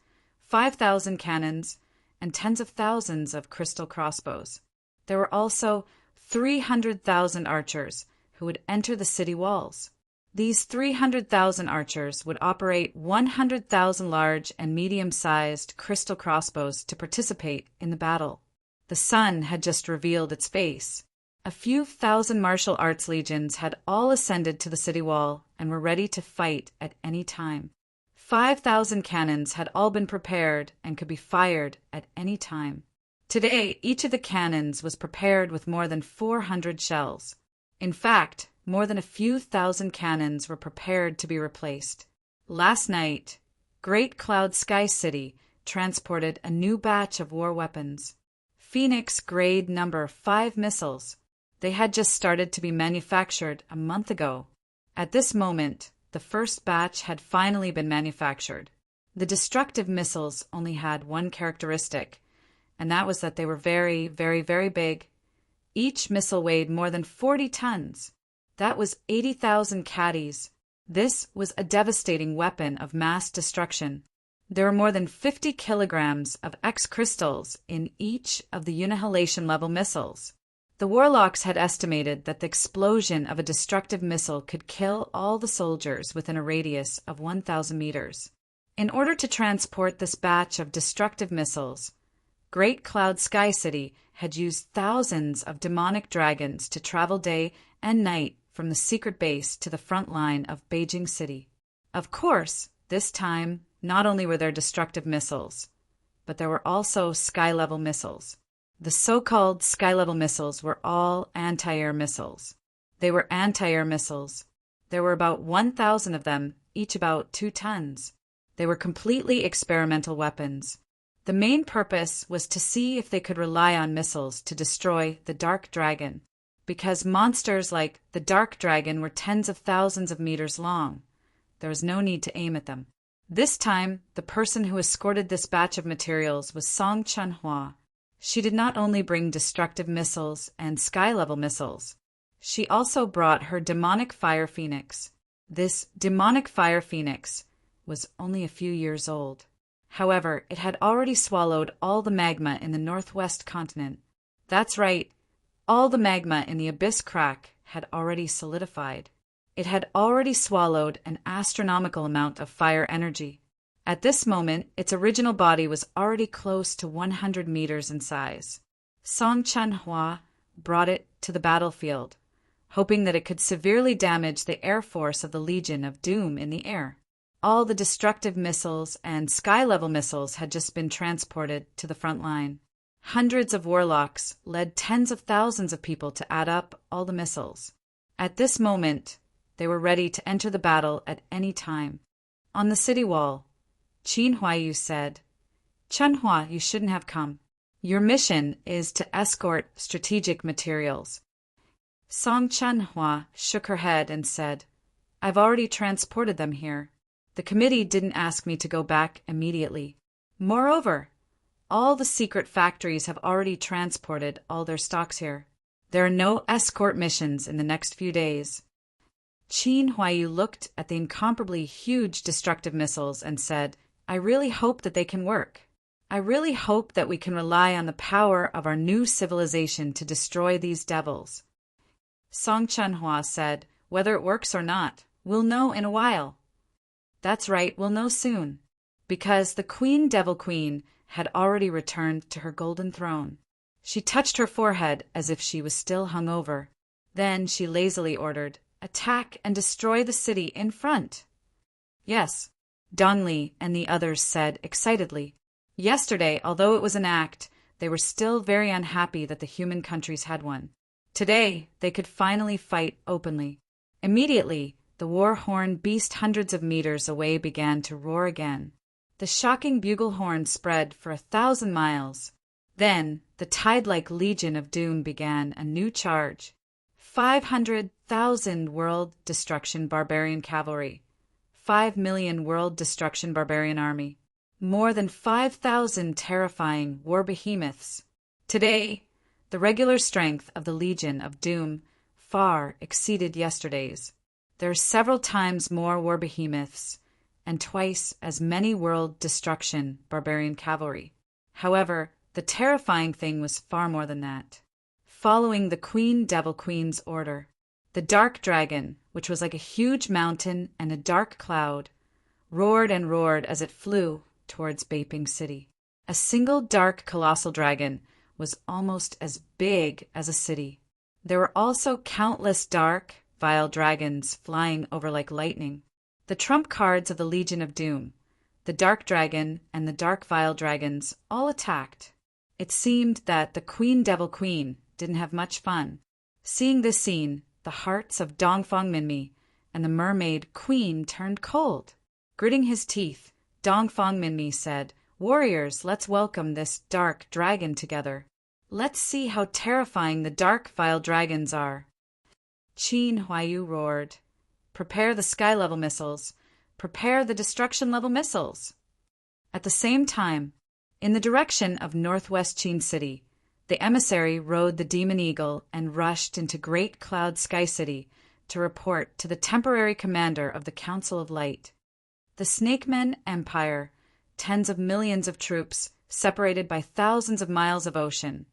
5,000 cannons, and tens of thousands of crystal crossbows. There were also 300,000 archers who would enter the city walls. These 300,000 archers would operate 100,000 large and medium-sized crystal crossbows to participate in the battle. The sun had just revealed its face. A few thousand martial arts legions had all ascended to the city wall and were ready to fight at any time. 5,000 cannons had all been prepared and could be fired at any time. Today, each of the cannons was prepared with more than 400 shells. In fact, more than a few thousand cannons were prepared to be replaced. Last night, Great Cloud Sky City transported a new batch of war weapons. Phoenix Grade Number 5 missiles. They had just started to be manufactured a month ago. At this moment, the first batch had finally been manufactured. The destructive missiles only had one characteristic, and that was that they were very, very, very big. Each missile weighed more than 40 tons. That was 80,000 caddies. This was a devastating weapon of mass destruction. There were more than 50 kilograms of X crystals in each of the Unihilation level missiles. The warlocks had estimated that the explosion of a destructive missile could kill all the soldiers within a radius of 1,000 meters. In order to transport this batch of destructive missiles, Great Cloud Sky City had used thousands of demonic dragons to travel day and night from the secret base to the front line of Beijing City. Of course, this time, not only were there destructive missiles, but there were also sky-level missiles. The so-called sky-level missiles were all anti-air missiles. They were anti-air missiles. There were about 1,000 of them, each about 2 tons. They were completely experimental weapons. The main purpose was to see if they could rely on missiles to destroy the Dark Dragon, because monsters like the Dark Dragon were tens of thousands of meters long. There was no need to aim at them. This time, the person who escorted this batch of materials was Song Chunhua. She did not only bring destructive missiles and sky-level missiles. She also brought her demonic fire phoenix. This demonic fire phoenix was only a few years old. However, it had already swallowed all the magma in the northwest continent. That's right, all the magma in the abyss crack had already solidified. It had already swallowed an astronomical amount of fire energy. At this moment, its original body was already close to 100 meters in size. Song Chunhua brought it to the battlefield, hoping that it could severely damage the air force of the Legion of Doom in the air. All the destructive missiles and sky-level missiles had just been transported to the front line. Hundreds of warlocks led tens of thousands of people to add up all the missiles. At this moment, they were ready to enter the battle at any time. On the city wall, Qin Huayu said, "Chunhua, you shouldn't have come. Your mission is to escort strategic materials." Song Chunhua shook her head and said, "I've already transported them here. The committee didn't ask me to go back immediately. Moreover, all the secret factories have already transported all their stocks here. There are no escort missions in the next few days." Qin Huayu looked at the incomparably huge destructive missiles and said, "I really hope that they can work. I really hope that we can rely on the power of our new civilization to destroy these devils." Song Chunhua said, "Whether it works or not, we'll know in a while." That's right, we'll know soon, because the Queen Devil Queen had already returned to her golden throne. She touched her forehead as if she was still hungover. Then she lazily ordered, "Attack and destroy the city in front." "Yes," Dong Li and the others said excitedly. Yesterday, although it was an act, they were still very unhappy that the human countries had won. Today, they could finally fight openly. Immediately, the war horn beast hundreds of meters away began to roar again. The shocking bugle horn spread for 1,000 miles. Then, the tide-like Legion of Doom began a new charge. 500,000 World Destruction Barbarian Cavalry, 5 million World Destruction Barbarian Army, more than 5,000 terrifying war behemoths. Today, the regular strength of the Legion of Doom far exceeded yesterday's. There are several times more war behemoths, and twice as many world destruction barbarian cavalry. However, the terrifying thing was far more than that. Following the Queen Devil Queen's order, the dark dragon, which was like a huge mountain and a dark cloud, roared and roared as it flew towards Baping City. A single dark colossal dragon was almost as big as a city. There were also countless dark, vile dragons flying over like lightning. The trump cards of the Legion of Doom, the dark dragon and the dark vile dragons, all attacked. It seemed that the Queen Devil Queen didn't have much fun. Seeing this scene, the hearts of Dongfang Minmi and the mermaid Queen turned cold. Gritting his teeth, Dongfang Minmi said, "Warriors, let's welcome this dark dragon together. Let's see how terrifying the dark vile dragons are." Qin Huaiyu roared, "Prepare the sky-level missiles. Prepare the destruction-level missiles." At the same time, in the direction of northwest Qin City, the emissary rode the Demon Eagle and rushed into Great Cloud Sky City to report to the temporary commander of the Council of Light. The Snakemen Empire, tens of millions of troops separated by thousands of miles of ocean,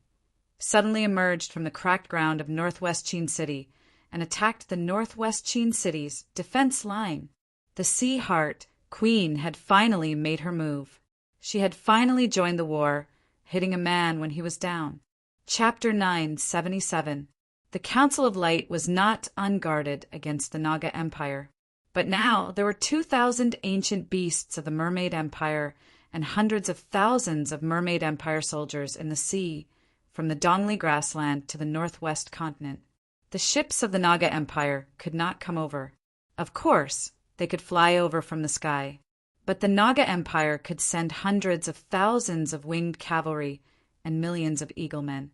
suddenly emerged from the cracked ground of northwest Qin City and attacked the northwest Qin City's defense line. The Sea Heart Queen had finally made her move. She had finally joined the war, hitting a man when he was down. Chapter 977. The Council of Light was not unguarded against the Naga Empire. But now there were 2,000 ancient beasts of the Mermaid Empire and hundreds of thousands of Mermaid Empire soldiers in the sea, from the Dongli grassland to the northwest continent. The ships of the Naga Empire could not come over. Of course, they could fly over from the sky. But the Naga Empire could send hundreds of thousands of winged cavalry and millions of eaglemen.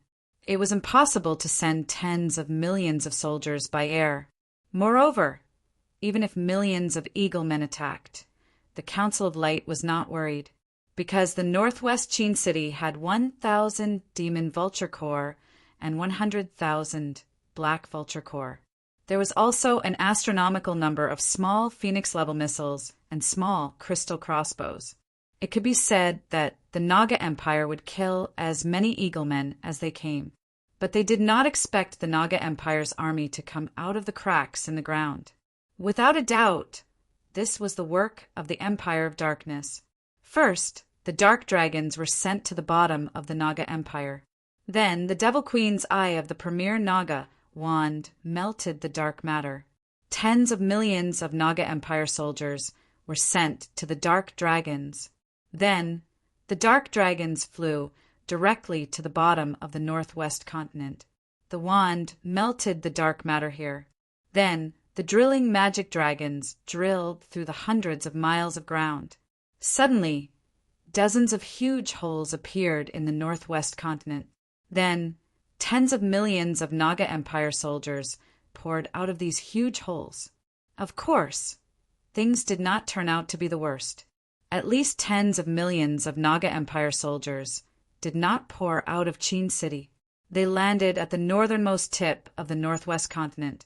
It was impossible to send tens of millions of soldiers by air. Moreover, even if millions of eaglemen attacked, the Council of Light was not worried, because the northwest Qin City had 1,000 Demon Vulture Corps and 100,000 Black Vulture Corps. There was also an astronomical number of small Phoenix-level missiles and small crystal crossbows. It could be said that the Naga Empire would kill as many eaglemen as they came, but they did not expect the Naga Empire's army to come out of the cracks in the ground. Without a doubt, this was the work of the Empire of Darkness. First, the dark dragons were sent to the bottom of the Naga Empire. Then the Devil Queen's eye of the premier Naga wand melted the dark matter. Tens of millions of Naga Empire soldiers were sent to the dark dragons. Then the dark dragons flew directly to the bottom of the northwest continent. The wand melted the dark matter here. Then the drilling magic dragons drilled through the hundreds of miles of ground. Suddenly, dozens of huge holes appeared in the northwest continent. Then tens of millions of Naga Empire soldiers poured out of these huge holes. Of course, things did not turn out to be the worst. At least tens of millions of Naga Empire soldiers did not pour out of Qin City. They landed at the northernmost tip of the northwest continent,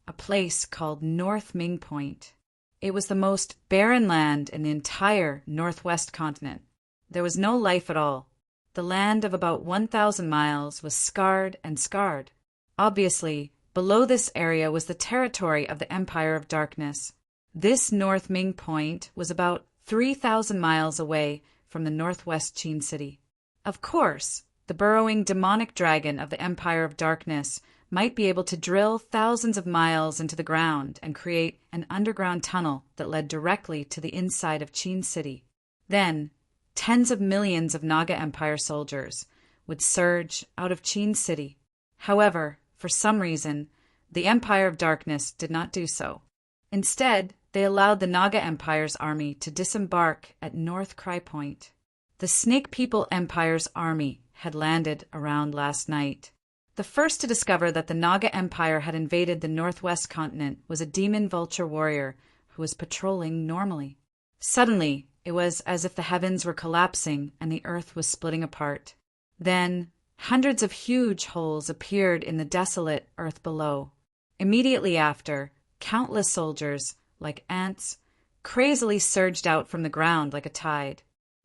a place called North Ming Point. It was the most barren land in the entire northwest continent. There was no life at all. The land of about 1,000 miles was scarred and scarred. Obviously, below this area was the territory of the Empire of Darkness. This North Ming Point was about 3,000 miles away from the northwest Qin City. Of course, the burrowing demonic dragon of the Empire of Darkness might be able to drill thousands of miles into the ground and create an underground tunnel that led directly to the inside of Qin City. Then, tens of millions of Naga Empire soldiers would surge out of Qin City. However, for some reason, the Empire of Darkness did not do so. Instead, they allowed the Naga Empire's army to disembark at North Cry Point. The Snake People Empire's army had landed around last night. The first to discover that the Naga Empire had invaded the northwest continent was a demon vulture warrior who was patrolling normally. Suddenly, it was as if the heavens were collapsing and the earth was splitting apart. Then, hundreds of huge holes appeared in the desolate earth below. Immediately after, countless soldiers, like ants, crazily surged out from the ground like a tide.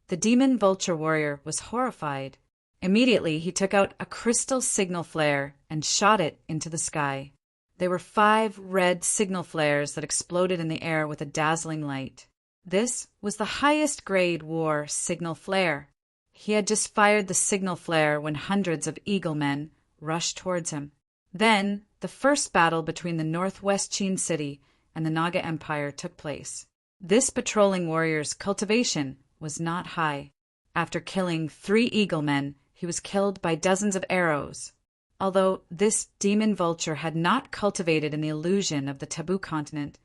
The demon vulture warrior was horrified. Immediately, he took out a crystal signal flare and shot it into the sky. There were 5 red signal flares that exploded in the air with a dazzling light. This was the highest grade war signal flare. He had just fired the signal flare when hundreds of eagle men rushed towards him. Then, the first battle between the Northwest Qin City and the Naga Empire took place. This patrolling warrior's cultivation was not high. After killing 3 eagle men, he was killed by dozens of arrows. Although this demon vulture had not cultivated in the illusion of the taboo continent,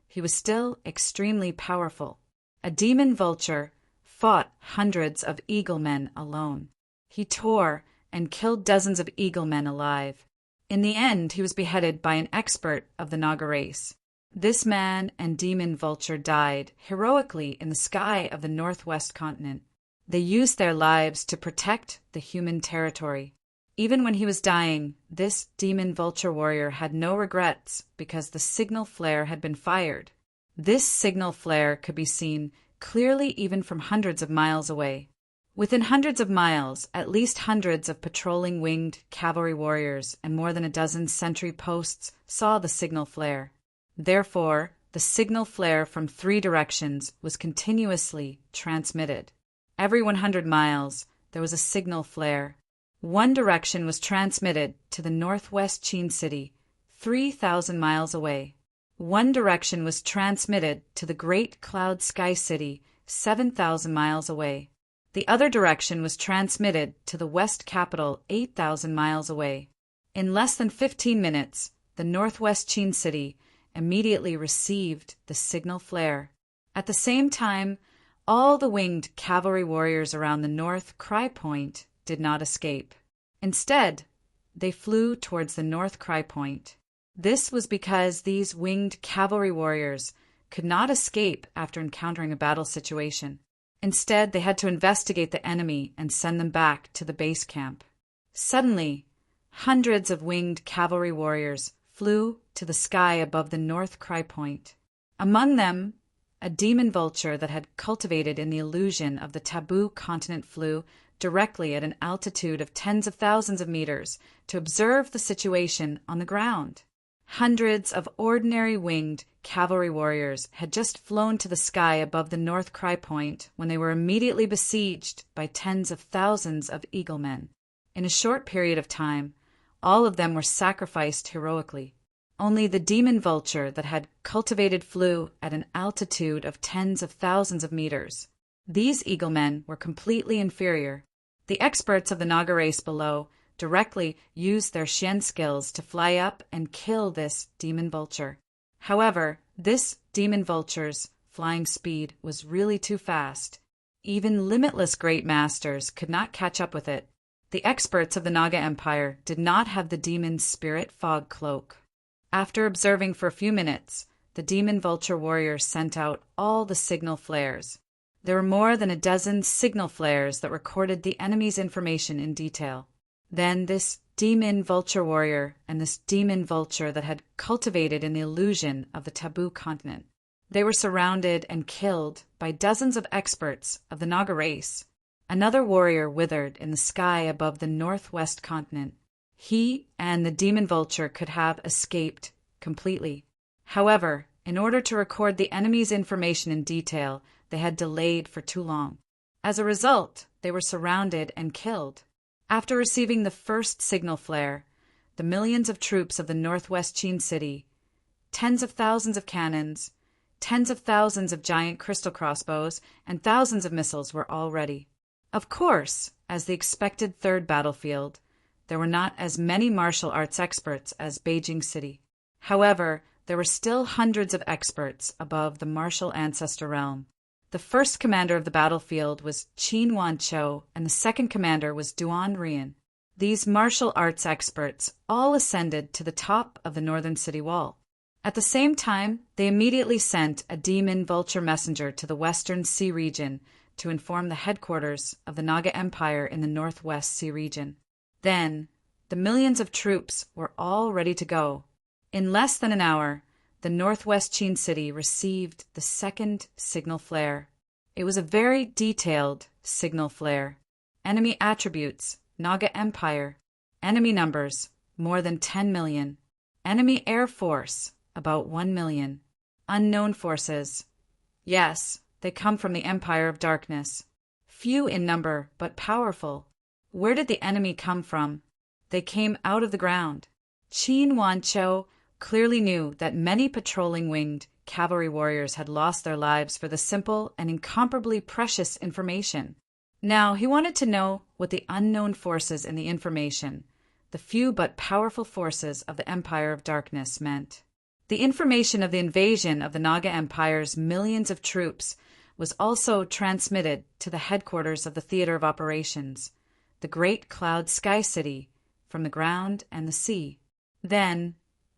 he was still extremely powerful. A demon vulture fought hundreds of eagle men alone. He tore and killed dozens of eagle men alive. In the end, he was beheaded by an expert of the Naga race. This man and demon vulture died heroically in the sky of the Northwest continent. They used their lives to protect the human territory. Even when he was dying, this demon vulture warrior had no regrets because the signal flare had been fired. This signal flare could be seen clearly even from hundreds of miles away. Within hundreds of miles, at least hundreds of patrolling winged cavalry warriors and more than a dozen sentry posts saw the signal flare. Therefore, the signal flare from 3 directions was continuously transmitted. Every 100 miles, there was a signal flare. One direction was transmitted to the Northwest Qin City, 3,000 miles away. One direction was transmitted to the Great Cloud Sky City, 7,000 miles away. The other direction was transmitted to the West Capital, 8,000 miles away. In less than 15 minutes, the Northwest Qin City immediately received the signal flare. At the same time, all the winged cavalry warriors around the North Cry Point did not escape. Instead, they flew towards the North Cry Point. This was because these winged cavalry warriors could not escape after encountering a battle situation. Instead, they had to investigate the enemy and send them back to the base camp. Suddenly, hundreds of winged cavalry warriors flew to the sky above the North Cry Point. Among them, a demon vulture that had cultivated in the illusion of the taboo continent flew directly at an altitude of tens of thousands of meters to observe the situation on the ground. Hundreds of ordinary winged cavalry warriors had just flown to the sky above the North Cry Point when they were immediately besieged by tens of thousands of eagle men. In a short period of time, all of them were sacrificed heroically. Only the demon vulture that had cultivated flew at an altitude of tens of thousands of meters. These eagle men were completely inferior. The experts of the Naga race below directly used their Xian skills to fly up and kill this demon vulture. However, this demon vulture's flying speed was really too fast. Even limitless great masters could not catch up with it. The experts of the Naga Empire did not have the demon spirit fog cloak. After observing for a few minutes, the demon vulture warrior sent out all the signal flares. There were more than a dozen signal flares that recorded the enemy's information in detail. Then this demon vulture warrior and this demon vulture that had cultivated in the illusion of the taboo continent. They were surrounded and killed by dozens of experts of the Naga race. Another warrior withered in the sky above the Northwest continent. He and the demon vulture could have escaped completely. However, in order to record the enemy's information in detail, they had delayed for too long. As a result, they were surrounded and killed. After receiving the first signal flare, the millions of troops of the Northwest Qin City, tens of thousands of cannons, tens of thousands of giant crystal crossbows, and thousands of missiles were all ready. Of course, as the expected third battlefield, there were not as many martial arts experts as Beijing City. However, there were still hundreds of experts above the martial ancestor realm. The first commander of the battlefield was Qin Wanqiu, and the second commander was Duan Rian. These martial arts experts all ascended to the top of the northern city wall. At the same time, they immediately sent a demon vulture messenger to the western sea region to inform the headquarters of the Naga Empire in the northwest sea region. Then, the millions of troops were all ready to go. In less than an hour, the northwest Qin city received the second signal flare. It was a very detailed signal flare. Enemy attributes, Naga Empire. Enemy numbers, more than 10 million. Enemy air force, about 1 million. Unknown forces. Yes, they come from the Empire of Darkness. Few in number, but powerful. Where did the enemy come from? They came out of the ground. Qin Wanqiu clearly knew that many patrolling winged cavalry warriors had lost their lives for the simple and incomparably precious information. Now he wanted to know what the unknown forces in the information, the few but powerful forces of the Empire of Darkness, meant. The information of the invasion of the Naga Empire's millions of troops was also transmitted to the headquarters of the theater of operations, the Great Cloud Sky City, from the ground and the sea. Then,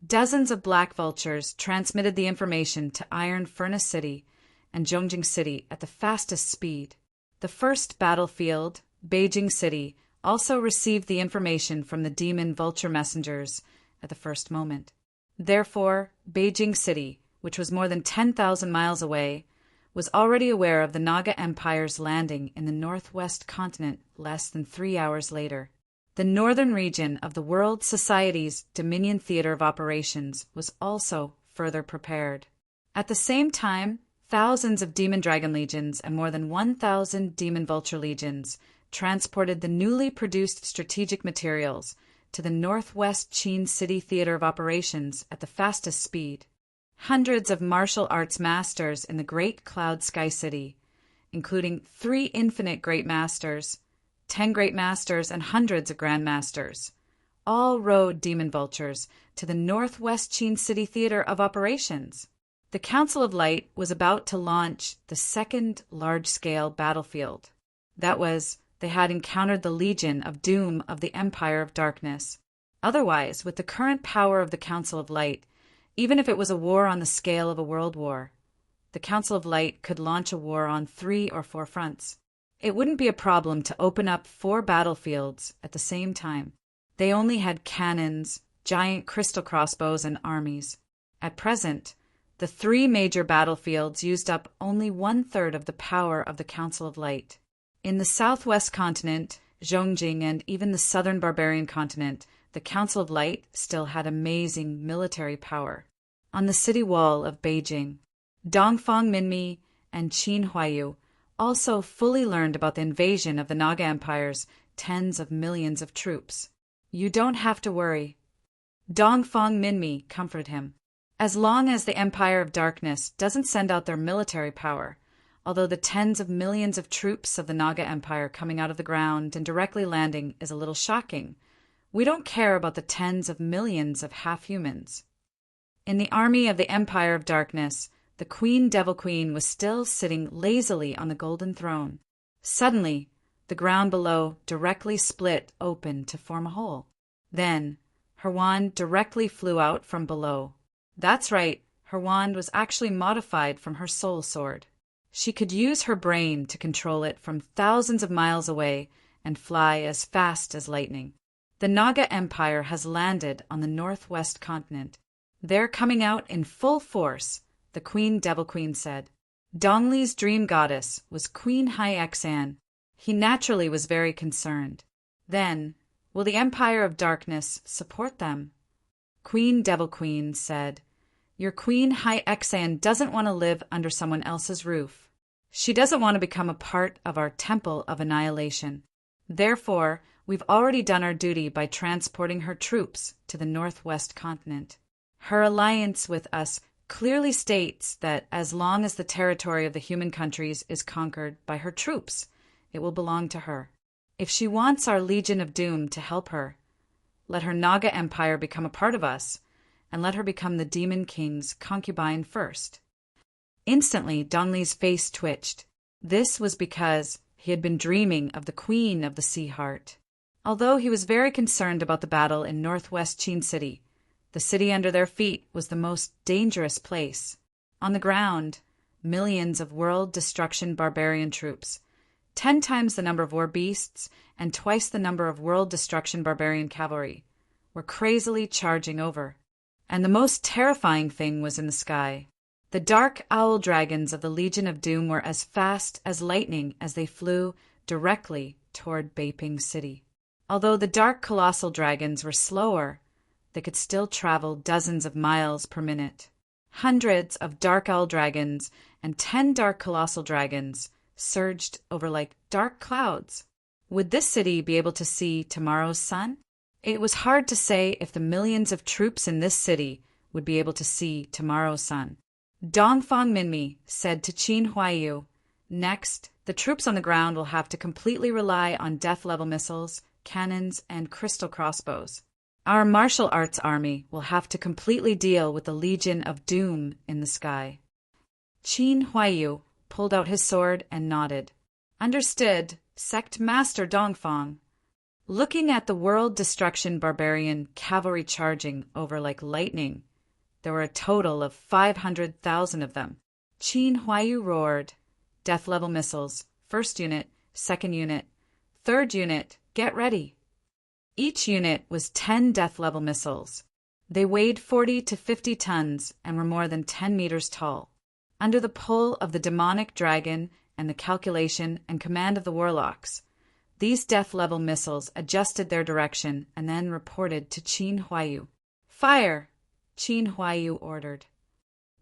dozens of Black Vultures transmitted the information to Iron Furnace City and Zhongjing City at the fastest speed. The first battlefield, Beijing City, also received the information from the demon vulture messengers at the first moment. Therefore, Beijing City, which was more than 10,000 miles away, was already aware of the Naga Empire's landing in the northwest continent less than 3 hours later. The northern region of the World Society's Dominion Theater of Operations was also further prepared. At the same time, thousands of Demon Dragon Legions and more than 1,000 Demon Vulture Legions transported the newly produced strategic materials to the Northwest Qin City Theater of Operations at the fastest speed. Hundreds of martial arts masters in the Great Cloud Sky City, including 3 infinite Great Masters, 10 Great Masters, and hundreds of Grand Masters, all rode Demon Vultures to the Northwest Qin City Theater of Operations. The Council of Light was about to launch the second large-scale battlefield. That was, they had encountered the Legion of Doom of the Empire of Darkness. Otherwise, with the current power of the Council of Light, even if it was a war on the scale of a world war, the Council of Light could launch a war on 3 or 4 fronts. It wouldn't be a problem to open up 4 battlefields at the same time. They only had cannons, giant crystal crossbows, and armies. At present, the 3 major battlefields used up only 1/3 of the power of the Council of Light. In the southwest continent, Zhongjing, and even the southern barbarian continent, the Council of Light still had amazing military power. On the city wall of Beijing, Dongfang Minmi and Qin Huayu also fully learned about the invasion of the Naga Empire's tens of millions of troops. You don't have to worry. Dongfang Minmi comforted him. As long as the Empire of Darkness doesn't send out their military power, although the tens of millions of troops of the Naga Empire coming out of the ground and directly landing is a little shocking, we don't care about the tens of millions of half-humans. In the army of the Empire of Darkness, the Queen Devil Queen was still sitting lazily on the golden throne. Suddenly, the ground below directly split open to form a hole. Then, her wand directly flew out from below. That's right, her wand was actually modified from her soul sword. She could use her brain to control it from thousands of miles away and fly as fast as lightning. The Naga Empire has landed on the northwest continent. They're coming out in full force, the Queen Devil Queen said. Dongli's dream goddess was Queen Hai Xan. He naturally was very concerned. Then, will the Empire of Darkness support them? Queen Devil Queen said, Your Queen Hai Xan doesn't want to live under someone else's roof. She doesn't want to become a part of our Temple of Annihilation. Therefore, we've already done our duty by transporting her troops to the northwest continent. Her alliance with us clearly states that as long as the territory of the human countries is conquered by her troops, it will belong to her. If she wants our Legion of Doom to help her, let her Naga Empire become a part of us, and let her become the Demon King's concubine first. Instantly, Dongli's face twitched. This was because he had been dreaming of the Queen of the Sea Heart. Although he was very concerned about the battle in northwest Qin City, the city under their feet was the most dangerous place. On the ground, millions of world destruction barbarian troops, 10 times the number of war beasts and twice the number of world destruction barbarian cavalry, were crazily charging over. And the most terrifying thing was in the sky. The dark owl dragons of the Legion of Doom were as fast as lightning as they flew directly toward Beiping City. Although the dark colossal dragons were slower, they could still travel dozens of miles per minute. Hundreds of dark owl dragons and 10 dark colossal dragons surged over like dark clouds. Would this city be able to see tomorrow's sun? It was hard to say if the millions of troops in this city would be able to see tomorrow's sun. Dongfang Minmi said to Qin Huaiyu, "Next, the troops on the ground will have to completely rely on death-level missiles, cannons, and crystal crossbows. Our martial arts army will have to completely deal with the Legion of Doom in the sky." Qin Huaiyu pulled out his sword and nodded. "Understood, Sect Master Dongfang." Looking at the world destruction barbarian cavalry charging over like lightning, there were a total of 500,000 of them. Qin Huaiyu roared, "Death-level missiles, first unit, second unit, third unit, get ready." Each unit was 10 death-level missiles. They weighed 40 to 50 tons and were more than 10 meters tall. Under the pull of the demonic dragon and the calculation and command of the warlocks, these death-level missiles adjusted their direction and then reported to Qin Huaiyu. "Fire!" Qin Huaiyu ordered.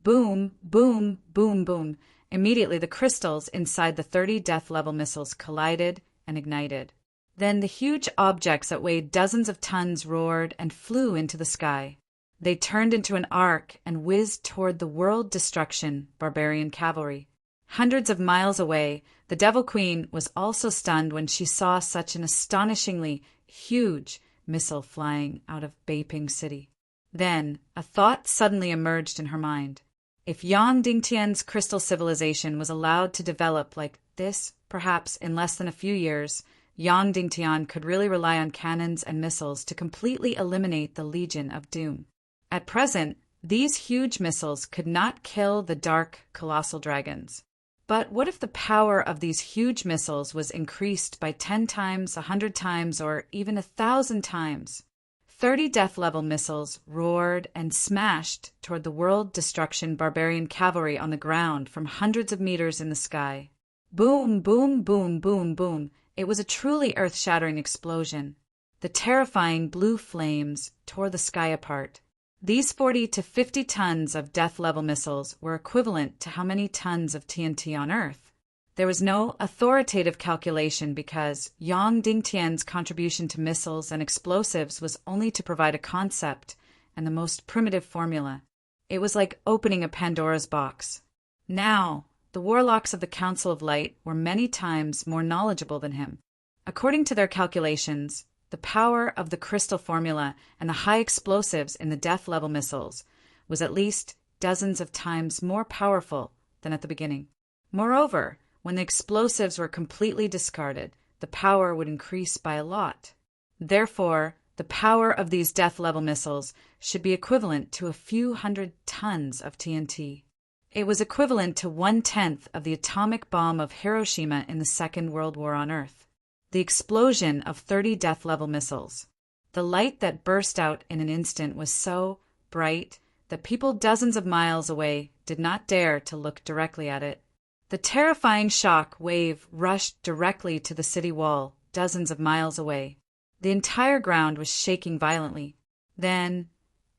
Boom, boom, boom, boom. Immediately the crystals inside the 30 death-level missiles collided and ignited. Then the huge objects that weighed dozens of tons roared and flew into the sky. They turned into an arc and whizzed toward the world destruction barbarian cavalry. Hundreds of miles away, the Devil Queen was also stunned when she saw such an astonishingly huge missile flying out of Beiping City. Then, a thought suddenly emerged in her mind. If Yang Dingtian's crystal civilization was allowed to develop like this, perhaps in less than a few years, Yang Dingtian could really rely on cannons and missiles to completely eliminate the Legion of Doom. At present, these huge missiles could not kill the dark colossal dragons. But what if the power of these huge missiles was increased by 10 times, 100 times, or even 1,000 times? 30 death-level missiles roared and smashed toward the world destruction barbarian cavalry on the ground from hundreds of meters in the sky. Boom, boom, boom, boom, boom. It was a truly earth-shattering explosion. The terrifying blue flames tore the sky apart. These 40 to 50 tons of death-level missiles were equivalent to how many tons of TNT on Earth. There was no authoritative calculation because Yang Dingtian's contribution to missiles and explosives was only to provide a concept and the most primitive formula. It was like opening a Pandora's box. Now, the warlocks of the Council of Light were many times more knowledgeable than him. According to their calculations, the power of the crystal formula and the high explosives in the death-level missiles was at least dozens of times more powerful than at the beginning. Moreover, when the explosives were completely discarded, the power would increase by a lot. Therefore, the power of these death-level missiles should be equivalent to a few hundred tons of TNT. It was equivalent to 1/10 of the atomic bomb of Hiroshima in the Second World War on Earth. The explosion of 30 death-level missiles. The light that burst out in an instant was so bright that people dozens of miles away did not dare to look directly at it. The terrifying shock wave rushed directly to the city wall, dozens of miles away. The entire ground was shaking violently. Then,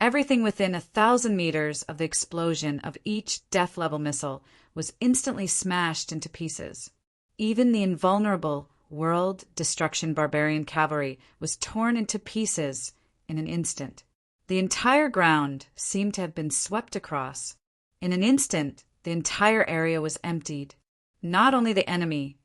everything within 1,000 meters of the explosion of each death-level missile was instantly smashed into pieces. Even the invulnerable world destruction barbarian cavalry was torn into pieces in an instant. The entire ground seemed to have been swept across. In an instant, the entire area was emptied. Not only the enemy,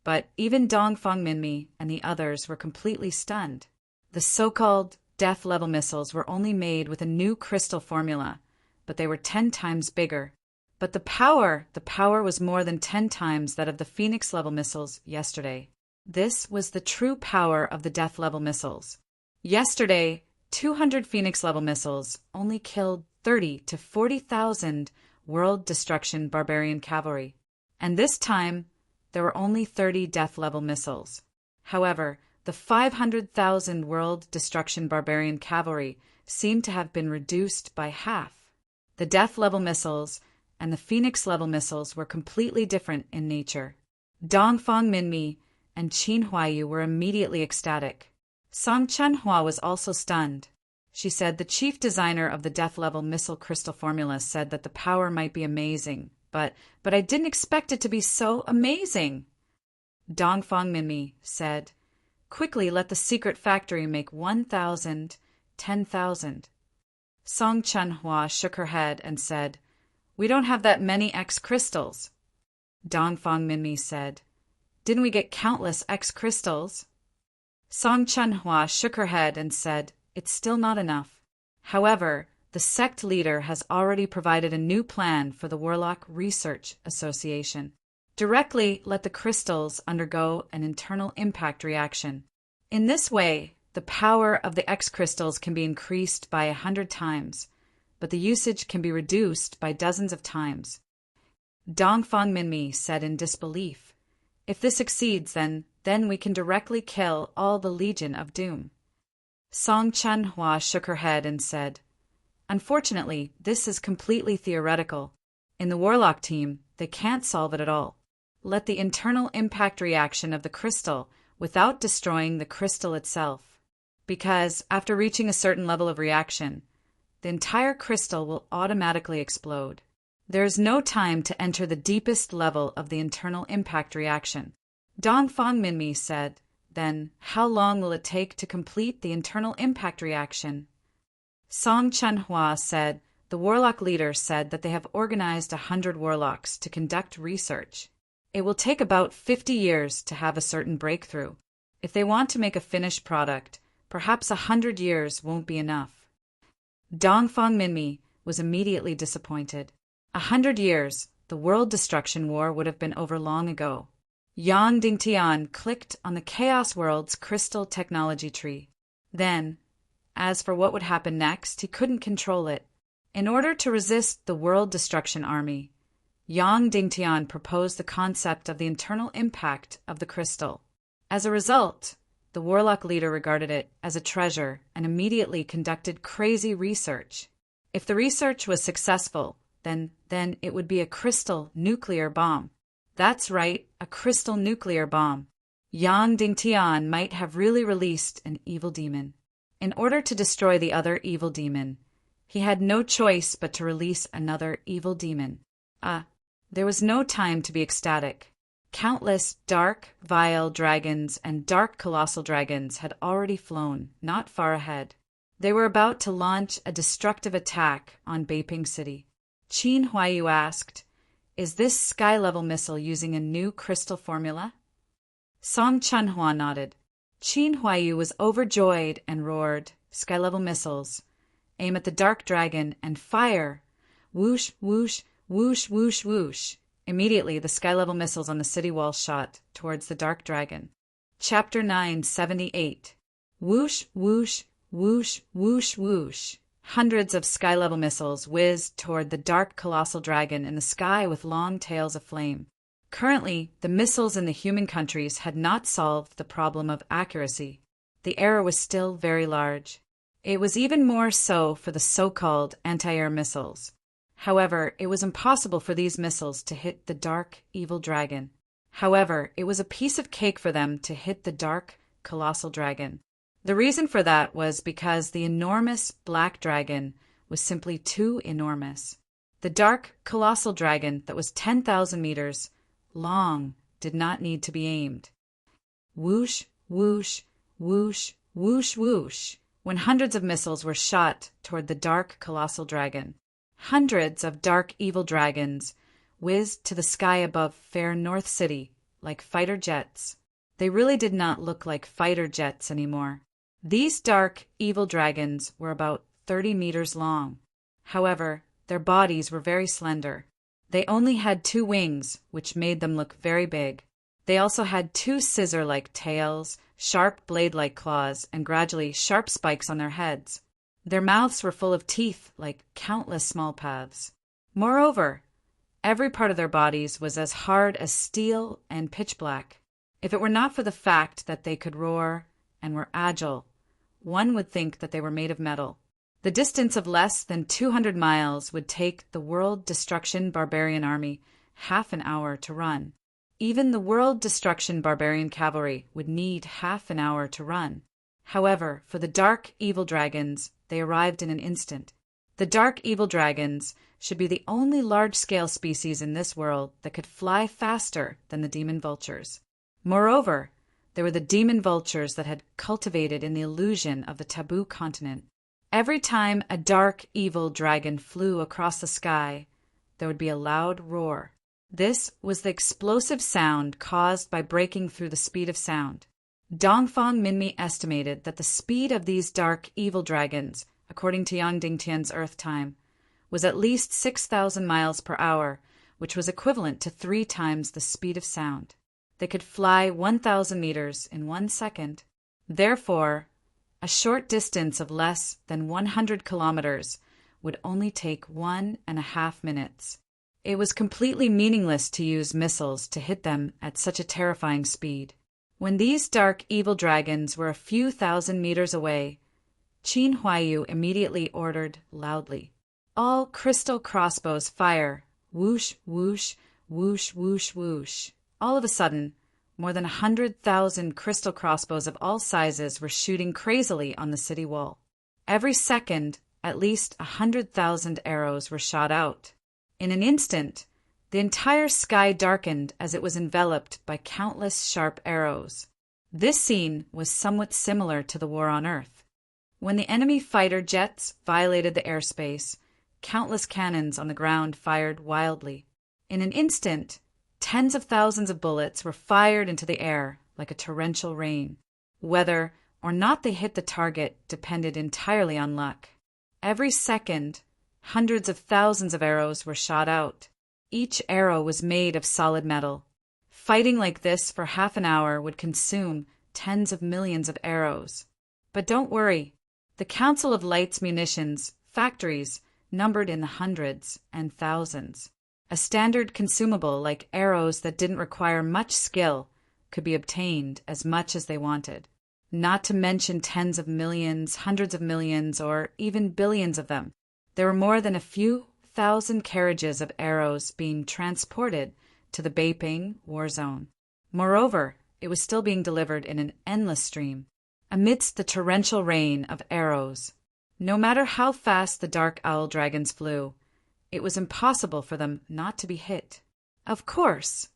but even Dongfang Minmi and the others were completely stunned. The so-called death-level missiles were only made with a new crystal formula, but they were 10 times bigger. But the power was more than 10 times that of the Phoenix-level missiles yesterday. This was the true power of the death-level missiles. Yesterday, 200 Phoenix-level missiles only killed 30 to 40,000 world destruction barbarian cavalry. And this time, there were only 30 death-level missiles. However, the 500,000 world destruction barbarian cavalry seemed to have been reduced by half. The Death-level missiles and the Phoenix-level missiles were completely different in nature. Dongfang Minmi and Qin Huaiyu were immediately ecstatic. Song Chunhua was also stunned. She said the chief designer of the Death-level missile crystal formula said that the power might be amazing, but I didn't expect it to be so amazing. Dongfang Minmi said, "Quickly let the secret factory make 1,000, 10,000. Song Chunhua shook her head and said, "We don't have that many X crystals." Dongfang Minmi said, "Didn't we get countless X crystals?" Song Chunhua shook her head and said, "It's still not enough. However, the sect leader has already provided a new plan for the Warlock Research Association. Directly let the crystals undergo an internal impact reaction. In this way, the power of the X crystals can be increased by 100 times, but the usage can be reduced by dozens of times." Dongfang Minmi said in disbelief, "If this succeeds, then we can directly kill all the Legion of Doom." Song Chunhua shook her head and said, "Unfortunately, this is completely theoretical. In the Warlock team, they can't solve it at all. Let the internal impact reaction of the crystal without destroying the crystal itself. Because, after reaching a certain level of reaction, the entire crystal will automatically explode. There is no time to enter the deepest level of the internal impact reaction." Dongfang Minmi said, "Then, how long will it take to complete the internal impact reaction?" Song Chunhua said, "The Warlock leader said that they have organized 100 Warlocks to conduct research. It will take about 50 years to have a certain breakthrough. If they want to make a finished product, perhaps 100 years won't be enough." Dongfang Minmi was immediately disappointed. 100 years, the world destruction war would have been over long ago. Yang Dingtian clicked on the Chaos World's crystal technology tree. Then, as for what would happen next, he couldn't control it. In order to resist the world destruction army, Yang Dingtian proposed the concept of the internal impact of the crystal. As a result, the Warlock leader regarded it as a treasure and immediately conducted crazy research. If the research was successful, then it would be a crystal nuclear bomb. That's right, a crystal nuclear bomb. Yang Dingtian might have really released an evil demon. In order to destroy the other evil demon, he had no choice but to release another evil demon. There was no time to be ecstatic. Countless dark, vile dragons and dark colossal dragons had already flown, not far ahead. They were about to launch a destructive attack on Beiping City. Qin Huaiyu asked, "Is this sky-level missile using a new crystal formula?" Song Chunhua nodded. Qin Huaiyu was overjoyed and roared, "Sky-level missiles. Aim at the dark dragon and fire!" Whoosh, whoosh, whoosh, whoosh, whoosh. Immediately, the sky-level missiles on the city wall shot towards the dark dragon. Chapter 978. Whoosh, whoosh, whoosh, whoosh, whoosh. Hundreds of sky-level missiles whizzed toward the dark colossal dragon in the sky with long tails of flame. Currently, the missiles in the human countries had not solved the problem of accuracy. The error was still very large. It was even more so for the so-called anti-air missiles. However, it was impossible for these missiles to hit the dark, evil dragon. However, it was a piece of cake for them to hit the dark, colossal dragon. The reason for that was because the enormous black dragon was simply too enormous. The dark, colossal dragon that was 10,000 meters long did not need to be aimed. Whoosh, whoosh, whoosh, whoosh, whoosh, when hundreds of missiles were shot toward the dark, colossal dragon. Hundreds of dark, evil dragons whizzed to the sky above fair North City like fighter jets. They really did not look like fighter jets anymore. These dark, evil dragons were about 30 meters long. However, their bodies were very slender. They only had 2 wings, which made them look very big. They also had 2 scissor-like tails, sharp blade-like claws, and gradually sharp spikes on their heads. Their mouths were full of teeth like countless small paths. Moreover, every part of their bodies was as hard as steel and pitch black. If it were not for the fact that they could roar and were agile, one would think that they were made of metal. The distance of less than 200 miles would take the World Destruction Barbarian Army half an hour to run. Even the World Destruction Barbarian Cavalry would need half an hour to run. However, for the Dark Evil Dragons, they arrived in an instant. The Dark Evil Dragons should be the only large-scale species in this world that could fly faster than the demon vultures. Moreover, they were the demon vultures that had cultivated in the illusion of the taboo continent. Every time a dark, evil dragon flew across the sky, there would be a loud roar. This was the explosive sound caused by breaking through the speed of sound. Dongfang Minmi estimated that the speed of these dark, evil dragons, according to Yang Dingtian's Earth time, was at least 6,000 miles per hour, which was equivalent to 3 times the speed of sound. They could fly 1,000 meters in 1 second. Therefore, a short distance of less than 100 kilometers would only take 1.5 minutes. It was completely meaningless to use missiles to hit them at such a terrifying speed. When these dark evil dragons were a few thousand meters away, Qin Huaiyu immediately ordered loudly, "All crystal crossbows fire! Whoosh, whoosh, whoosh, whoosh, whoosh." All of a sudden, more than 100,000 crystal crossbows of all sizes were shooting crazily on the city wall. Every second, at least 100,000 arrows were shot out. In an instant, the entire sky darkened as it was enveloped by countless sharp arrows. This scene was somewhat similar to the war on Earth. When the enemy fighter jets violated the airspace, countless cannons on the ground fired wildly. In an instant, tens of thousands of bullets were fired into the air like a torrential rain. Whether or not they hit the target depended entirely on luck. Every second, hundreds of thousands of arrows were shot out. Each arrow was made of solid metal. Fighting like this for half an hour would consume tens of millions of arrows. But don't worry, the Council of Light's munitions factories numbered in the hundreds and thousands. A standard consumable like arrows that didn't require much skill could be obtained as much as they wanted, not to mention tens of millions, hundreds of millions, or even billions of them. There were more than a few thousand carriages of arrows being transported to the Beiping war zone. Moreover, it was still being delivered in an endless stream, amidst the torrential rain of arrows. No matter how fast the dark owl dragons flew, it was impossible for them not to be hit. Of course,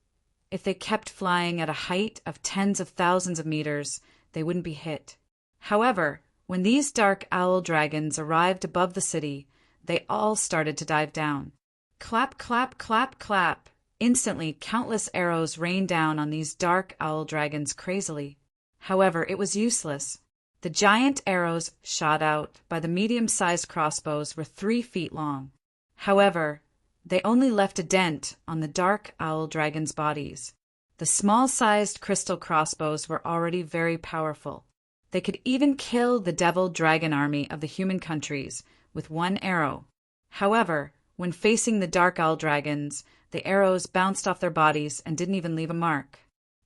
if they kept flying at a height of tens of thousands of meters, they wouldn't be hit. However, when these dark owl dragons arrived above the city, they all started to dive down. Clap, clap, clap, clap. Instantly, countless arrows rained down on these dark owl dragons crazily. However, it was useless. The giant arrows shot out by the medium-sized crossbows were 3 feet long. However, they only left a dent on the dark owl dragons' bodies. The small-sized crystal crossbows were already very powerful. They could even kill the devil dragon army of the human countries with 1 arrow. However, when facing the dark owl dragons, the arrows bounced off their bodies and didn't even leave a mark.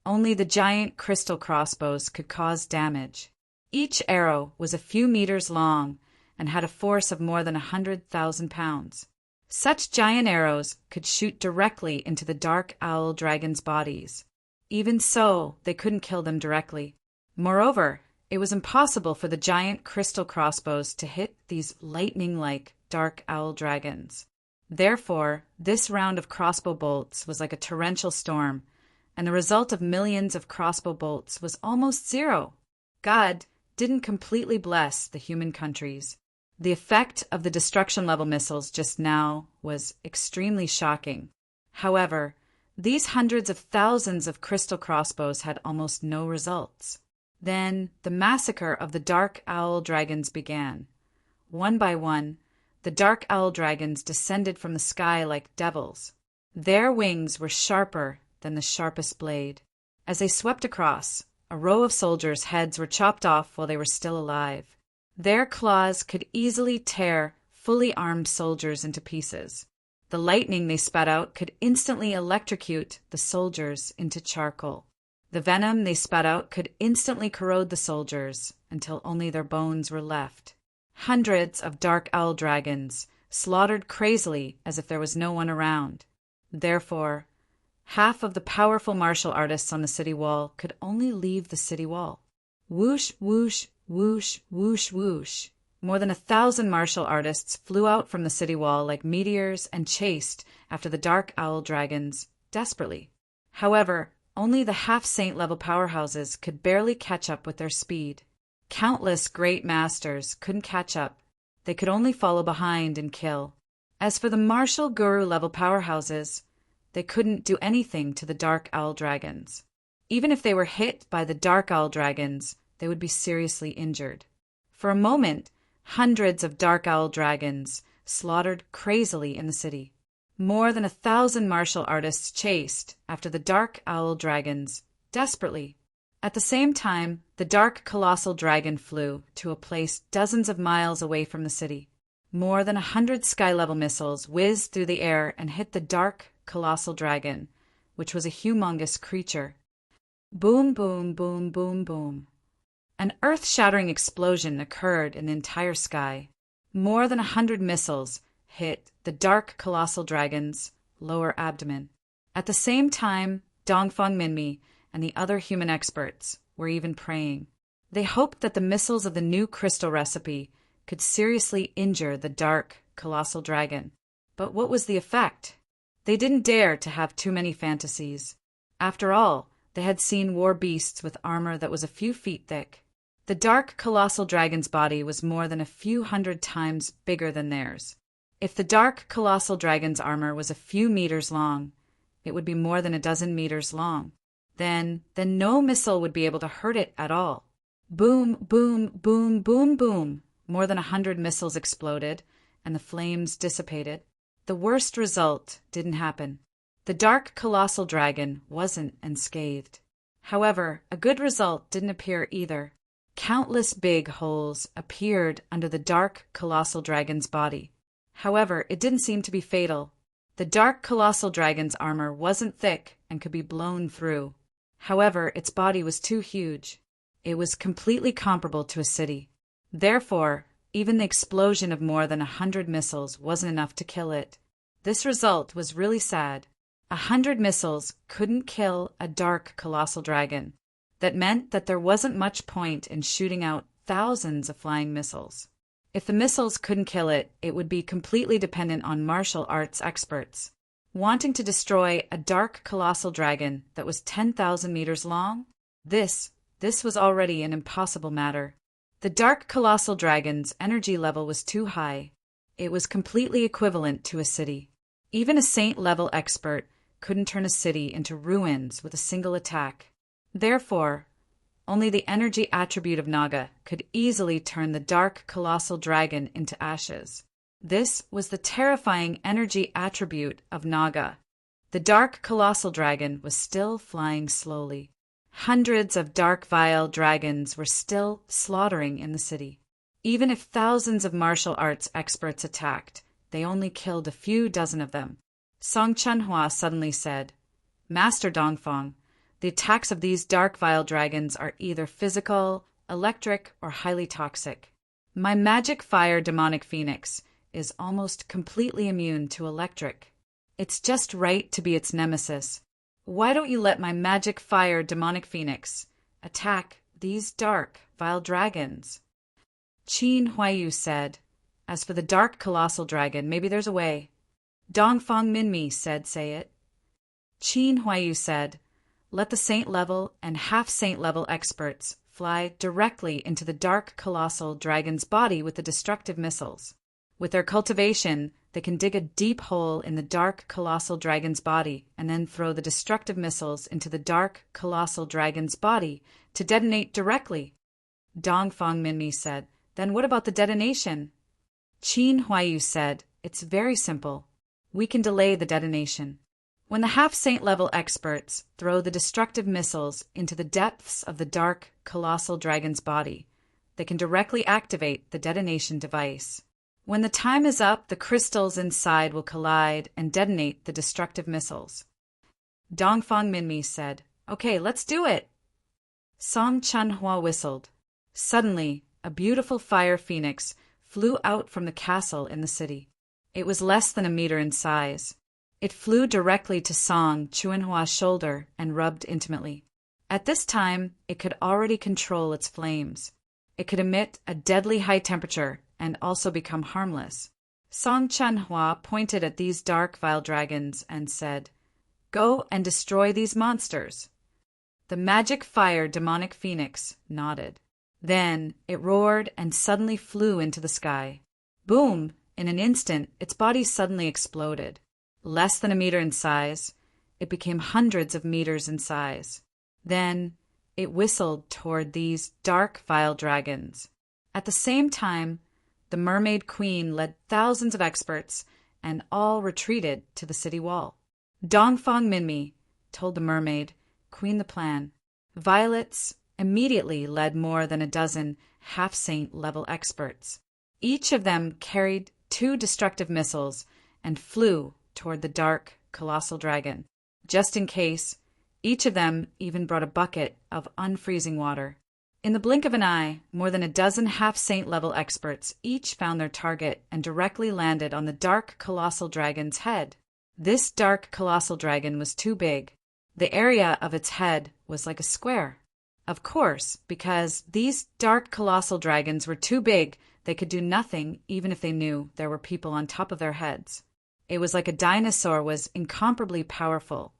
Only the giant crystal crossbows could cause damage. Each arrow was a few meters long and had a force of more than 100,000 pounds. Such giant arrows could shoot directly into the dark owl dragons' bodies. Even so, they couldn't kill them directly. Moreover, it was impossible for the giant crystal crossbows to hit these lightning-like dark owl dragons. Therefore, this round of crossbow bolts was like a torrential storm, and the result of millions of crossbow bolts was almost 0. God didn't completely bless the human countries. The effect of the destruction-level missiles just now was extremely shocking. However, these hundreds of thousands of crystal crossbows had almost no results. Then the massacre of the dark owl dragons began. One by one, the dark owl dragons descended from the sky like devils. Their wings were sharper than the sharpest blade. As they swept across, a row of soldiers' heads were chopped off while they were still alive. Their claws could easily tear fully armed soldiers into pieces. The lightning they spat out could instantly electrocute the soldiers into charcoal. The venom they spat out could instantly corrode the soldiers until only their bones were left. Hundreds of dark owl dragons slaughtered crazily as if there was no one around. Therefore, half of the powerful martial artists on the city wall could only leave the city wall. Whoosh, whoosh, whoosh, whoosh, whoosh. More than 1,000 martial artists flew out from the city wall like meteors and chased after the dark owl dragons desperately. However, only the half-saint level powerhouses could barely catch up with their speed. Countless great masters couldn't catch up. They could only follow behind and kill. As for the martial guru level powerhouses, they couldn't do anything to the dark owl dragons. Even if they were hit by the dark owl dragons, they would be seriously injured. For a moment, hundreds of dark owl dragons slaughtered crazily in the city. More than 1,000 martial artists chased after the dark owl dragons desperately. At the same time, the dark colossal dragon flew to a place dozens of miles away from the city. More than 100 sky-level missiles whizzed through the air and hit the dark colossal dragon, which was a humongous creature. Boom, boom, boom, boom, boom. An earth-shattering explosion occurred in the entire sky. More than 100 missiles hit the dark colossal dragon's lower abdomen. At the same time, Dongfang Minmi and the other human experts were even praying. They hoped that the missiles of the new crystal recipe could seriously injure the dark colossal dragon. But what was the effect? They didn't dare to have too many fantasies. After all, they had seen war beasts with armor that was a few feet thick. The dark colossal dragon's body was more than a few hundred times bigger than theirs. If the dark colossal dragon's armor was a few meters long, it would be more than a dozen meters long. Then no missile would be able to hurt it at all. Boom, boom, boom, boom, boom. More than 100 missiles exploded, and the flames dissipated. The worst result didn't happen. The dark colossal dragon wasn't unscathed. However, a good result didn't appear either. Countless big holes appeared under the dark colossal dragon's body. However, it didn't seem to be fatal. The dark colossal dragon's armor wasn't thick and could be blown through. However, its body was too huge. It was completely comparable to a city. Therefore, even the explosion of more than 100 missiles wasn't enough to kill it. This result was really sad. 100 missiles couldn't kill a dark colossal dragon. That meant that there wasn't much point in shooting out thousands of flying missiles. If the missiles couldn't kill it, it would be completely dependent on martial arts experts. Wanting to destroy a dark colossal dragon that was 10,000 meters long? This was already an impossible matter. The dark colossal dragon's energy level was too high. It was completely equivalent to a city. Even a saint-level expert couldn't turn a city into ruins with a single attack. Therefore, only the energy attribute of Naga could easily turn the dark colossal dragon into ashes. This was the terrifying energy attribute of Naga. The dark colossal dragon was still flying slowly. Hundreds of dark vile dragons were still slaughtering in the city. Even if thousands of martial arts experts attacked, they only killed a few dozen of them. Song Chunhua suddenly said, "Master Dongfang, the attacks of these dark vile dragons are either physical, electric, or highly toxic. My magic fire demonic phoenix is almost completely immune to electric. It's just right to be its nemesis. Why don't you let my magic fire demonic phoenix attack these dark vile dragons?" Qin Huayu said, "As for the dark colossal dragon, maybe there's a way." Dongfang Minmi said, "Say it." Qin Huayu said, "Let the saint-level and half-saint-level experts fly directly into the dark colossal dragon's body with the destructive missiles. With their cultivation, they can dig a deep hole in the dark colossal dragon's body and then throw the destructive missiles into the dark colossal dragon's body to detonate directly." Dongfang Minmi said, "Then what about the detonation?" Qin Huayu said, "It's very simple. We can delay the detonation. When the half-saint-level experts throw the destructive missiles into the depths of the dark colossal dragon's body, they can directly activate the detonation device. When the time is up, the crystals inside will collide and detonate the destructive missiles." Dongfang Minmi said, "Okay, let's do it." Song Chunhua whistled. Suddenly, a beautiful fire phoenix flew out from the castle in the city. It was less than a meter in size. It flew directly to Song Chuanhua's shoulder and rubbed intimately. At this time, it could already control its flames. It could emit a deadly high temperature and also become harmless. Song Chuanhua pointed at these dark, vile dragons and said, "Go and destroy these monsters." The magic fire demonic phoenix nodded. Then it roared and suddenly flew into the sky. Boom! In an instant, its body suddenly exploded. Less than a meter in size, it became hundreds of meters in size. Then it whistled toward these dark, vile dragons. At the same time, the mermaid queen led thousands of experts, and all retreated to the city wall. Dongfang Minmi told the mermaid queen the plan. Violets immediately led more than a dozen half-saint level experts. Each of them carried 2 destructive missiles and flew toward the dark, colossal dragon. Just in case, each of them even brought a bucket of unfreezing water. In the blink of an eye, more than a dozen half-saint level experts each found their target and directly landed on the dark, colossal dragon's head. This dark, colossal dragon was too big. The area of its head was like a square. Of course, because these dark, colossal dragons were too big, they could do nothing even if they knew there were people on top of their heads. It was like a dinosaur was incomparably powerful,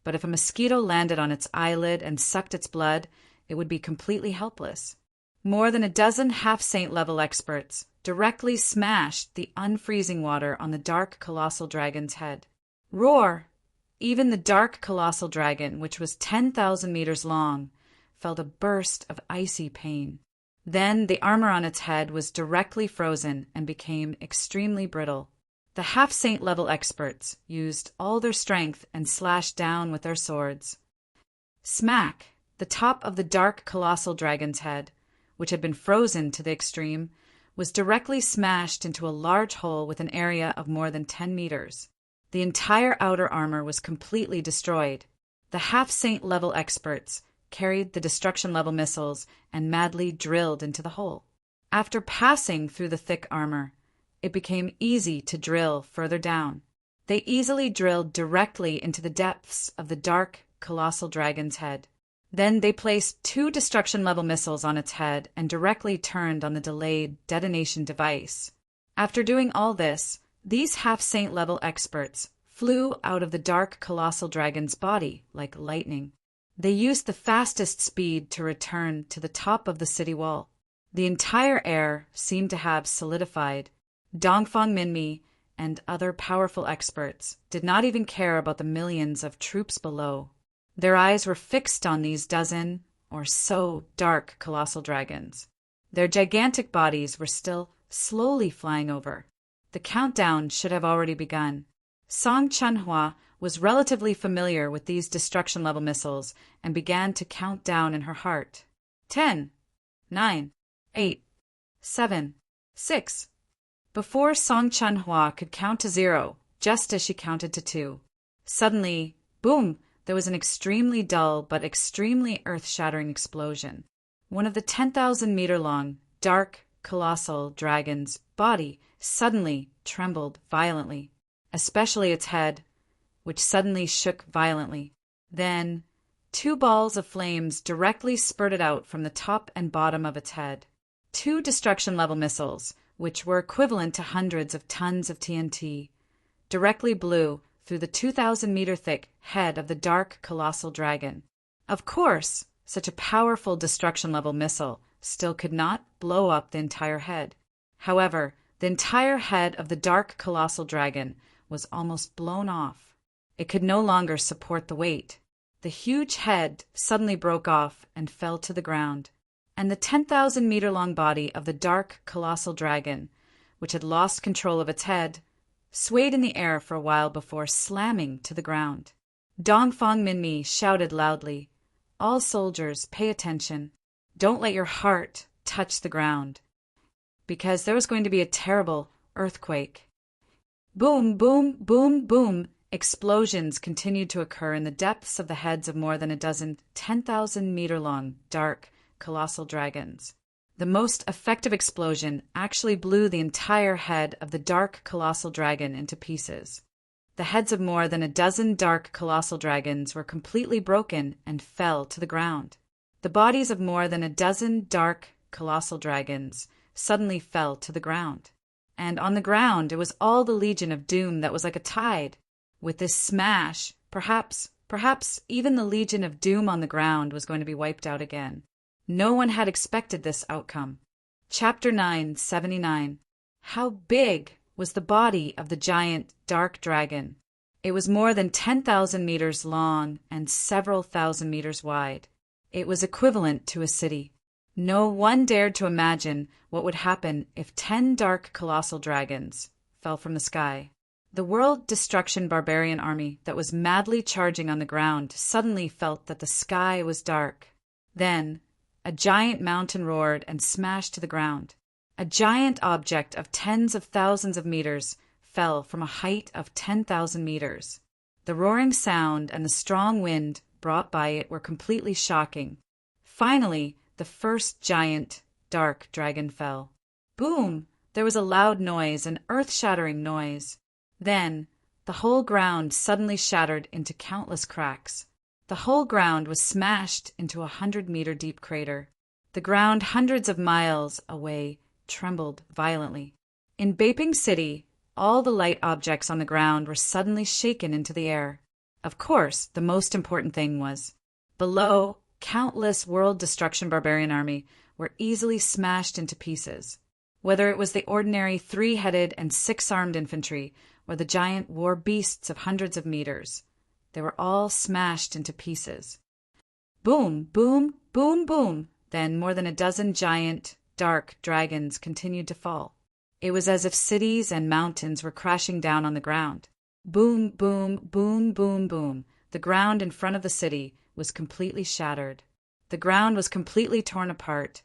but if a mosquito landed on its eyelid and sucked its blood, it would be completely helpless. More than a dozen half-saint level experts directly smashed the unfreezing water on the dark, colossal dragon's head. Roar! Even the dark, colossal dragon, which was 10,000 meters long, felt a burst of icy pain. Then the armor on its head was directly frozen and became extremely brittle. The half-saint level experts used all their strength and slashed down with their swords. Smack! The top of the dark, colossal dragon's head, which had been frozen to the extreme, was directly smashed into a large hole with an area of more than 10 meters. The entire outer armor was completely destroyed. The half-saint level experts carried the destruction-level missiles and madly drilled into the hole. After passing through the thick armor, it became easy to drill further down. They easily drilled directly into the depths of the dark, colossal dragon's head. Then they placed 2 destruction-level missiles on its head and directly turned on the delayed detonation device. After doing all this, these half-saint level experts flew out of the dark, colossal dragon's body like lightning. They used the fastest speed to return to the top of the city wall. The entire air seemed to have solidified. Dongfang Minmi and other powerful experts did not even care about the millions of troops below. Their eyes were fixed on these dozen or so dark, colossal dragons. Their gigantic bodies were still slowly flying over. The countdown should have already begun. Song Chuanhua was relatively familiar with these destruction-level missiles and began to count down in her heart. 10, 9, 8, 7, 6. Before Song Chuanhua could count to 0, just as she counted to 2, suddenly, boom, there was an extremely dull but extremely earth-shattering explosion. One of the 10,000-meter-long, dark, colossal dragon's body suddenly trembled violently, especially its head, which suddenly shook violently. Then 2 balls of flames directly spurted out from the top and bottom of its head. 2 destruction-level missiles, which were equivalent to hundreds of tons of TNT, directly blew through the 2,000-meter-thick head of the dark, colossal dragon. Of course, such a powerful destruction-level missile still could not blow up the entire head. However, the entire head of the dark, colossal dragon was almost blown off. It could no longer support the weight. The huge head suddenly broke off and fell to the ground, and the 10,000-meter-long body of the dark, colossal dragon, which had lost control of its head, swayed in the air for a while before slamming to the ground. Dongfang Minmi shouted loudly, "All soldiers, pay attention. Don't let your heart touch the ground, because there was going to be a terrible earthquake." Boom, boom, boom, boom. Explosions continued to occur in the depths of the heads of more than a dozen 10,000-meter-long, dark, colossal dragons. The most effective explosion actually blew the entire head of the dark colossal dragon into pieces. The heads of more than a dozen dark colossal dragons were completely broken and fell to the ground. The bodies of more than a dozen dark colossal dragons suddenly fell to the ground. And on the ground it was all the Legion of Doom that was like a tide. With this smash, perhaps even the Legion of Doom on the ground was going to be wiped out again. No one had expected this outcome. Chapter 979. How big was the body of the giant dark dragon? It was more than 10,000 meters long and several thousand meters wide. It was equivalent to a city. No one dared to imagine what would happen if 10 dark colossal dragons fell from the sky. The world destruction barbarian army that was madly charging on the ground suddenly felt that the sky was dark. Then, a giant mountain roared and smashed to the ground. A giant object of tens of thousands of meters fell from a height of 10,000 meters. The roaring sound and the strong wind brought by it were completely shocking. Finally, the first giant dark dragon fell. Boom! There was a loud noise, an earth-shattering noise. Then, the whole ground suddenly shattered into countless cracks. The whole ground was smashed into a 100-meter-deep crater. The ground hundreds of miles away trembled violently. In Beiping City, all the light objects on the ground were suddenly shaken into the air. Of course, the most important thing was, below, countless world destruction barbarian army were easily smashed into pieces. Whether it was the ordinary 3-headed and 6-armed infantry or the giant war beasts of hundreds of meters, they were all smashed into pieces. Boom, boom, boom, boom. Then more than a dozen giant, dark dragons continued to fall. It was as if cities and mountains were crashing down on the ground. Boom, boom, boom, boom, boom. The ground in front of the city was completely shattered. The ground was completely torn apart,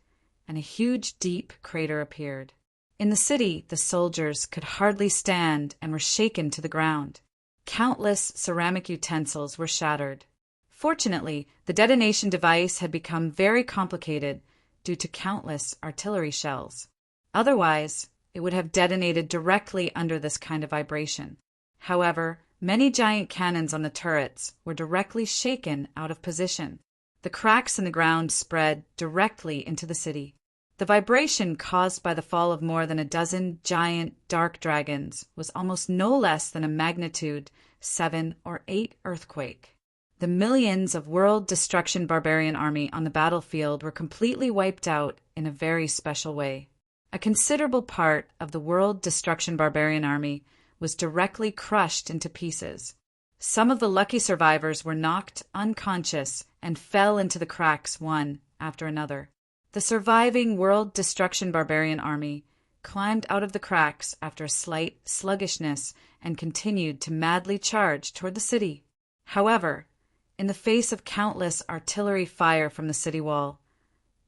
and a huge, deep crater appeared. In the city, the soldiers could hardly stand and were shaken to the ground. Countless ceramic utensils were shattered. Fortunately, the detonation device had become very complicated due to countless artillery shells. Otherwise, it would have detonated directly under this kind of vibration. However, many giant cannons on the turrets were directly shaken out of position. The cracks in the ground spread directly into the city. The vibration caused by the fall of more than a dozen giant dark dragons was almost no less than a magnitude 7 or 8 earthquake. The millions of world destruction barbarian army on the battlefield were completely wiped out in a very special way. A considerable part of the world destruction barbarian army was directly crushed into pieces. Some of the lucky survivors were knocked unconscious and fell into the cracks one after another. The surviving world destruction barbarian army climbed out of the cracks after a slight sluggishness and continued to madly charge toward the city. However, in the face of countless artillery fire from the city wall,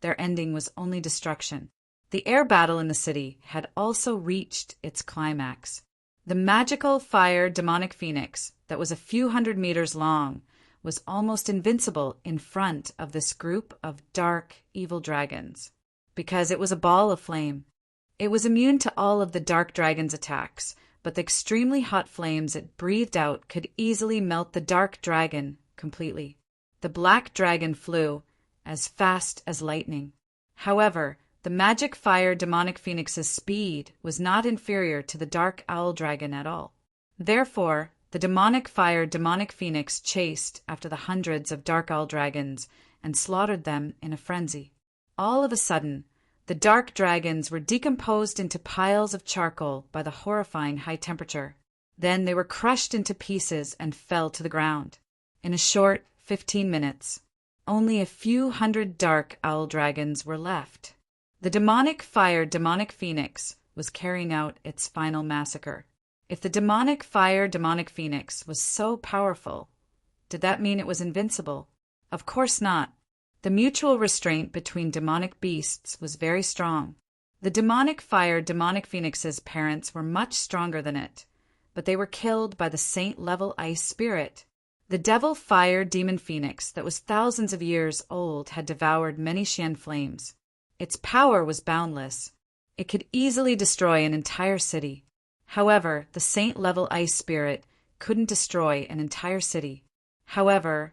their ending was only destruction. The air battle in the city had also reached its climax. The magical fire demonic phoenix that was a few hundred meters long was almost invincible in front of this group of dark, evil dragons, because it was a ball of flame. It was immune to all of the dark dragon's attacks, but the extremely hot flames it breathed out could easily melt the dark dragon completely. The black dragon flew as fast as lightning. However, the magic fire demonic phoenix's speed was not inferior to the dark owl dragon at all. Therefore, the demonic fire demonic phoenix chased after the hundreds of dark owl dragons and slaughtered them in a frenzy. All of a sudden, the dark dragons were decomposed into piles of charcoal by the horrifying high temperature. Then they were crushed into pieces and fell to the ground. In a short 15 minutes, only a few hundred dark owl dragons were left. The demonic fire demonic phoenix was carrying out its final massacre. If the demonic fire demonic phoenix was so powerful, did that mean it was invincible? Of course not. The mutual restraint between demonic beasts was very strong. The demonic fire demonic phoenix's parents were much stronger than it, but they were killed by the saint-level ice spirit. The devil fire demon phoenix that was thousands of years old had devoured many Xian flames. Its power was boundless. It could easily destroy an entire city. However, the saint-level ice spirit couldn't destroy an entire city. However,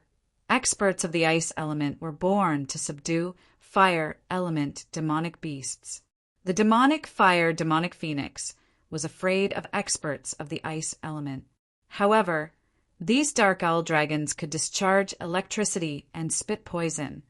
experts of the ice element were born to subdue fire element demonic beasts. The demonic phoenix was afraid of experts of the ice element. However, these dark owl dragons could discharge electricity and spit poison,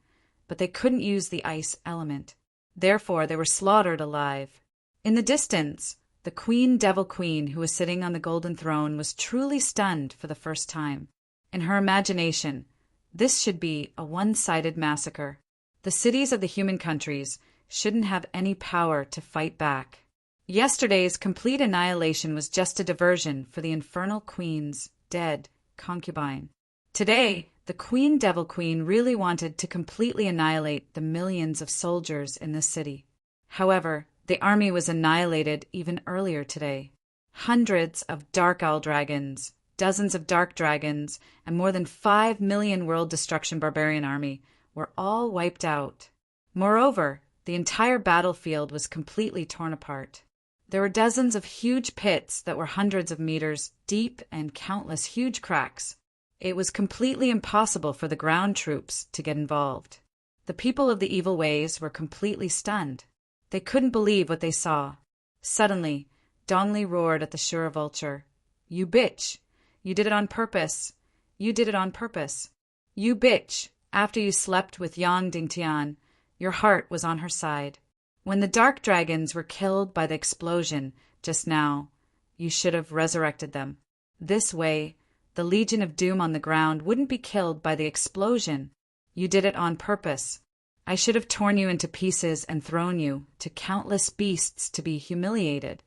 but they couldn't use the ice element. Therefore, they were slaughtered alive. In the distance, the devil queen who was sitting on the golden throne was truly stunned for the first time. In her imagination, this should be a one-sided massacre. The cities of the human countries shouldn't have any power to fight back. Yesterday's complete annihilation was just a diversion for the infernal queen's dead concubine. Today, the devil queen really wanted to completely annihilate the millions of soldiers in this city. However, the army was annihilated even earlier today. Hundreds of dark owl dragons, dozens of dark dragons, and more than 5 million world destruction barbarian army were all wiped out. Moreover, the entire battlefield was completely torn apart. There were dozens of huge pits that were hundreds of meters deep and countless huge cracks. It was completely impossible for the ground troops to get involved. The people of the evil ways were completely stunned. They couldn't believe what they saw. Suddenly, Dongli roared at the Shura vulture. "You bitch! You did it on purpose! You did it on purpose! You bitch! After you slept with Yang Dingtian, your heart was on her side. When the dark dragons were killed by the explosion just now, you should have resurrected them. This way, the Legion of Doom on the ground wouldn't be killed by the explosion. You did it on purpose. I should have torn you into pieces and thrown you to countless beasts to be humiliated."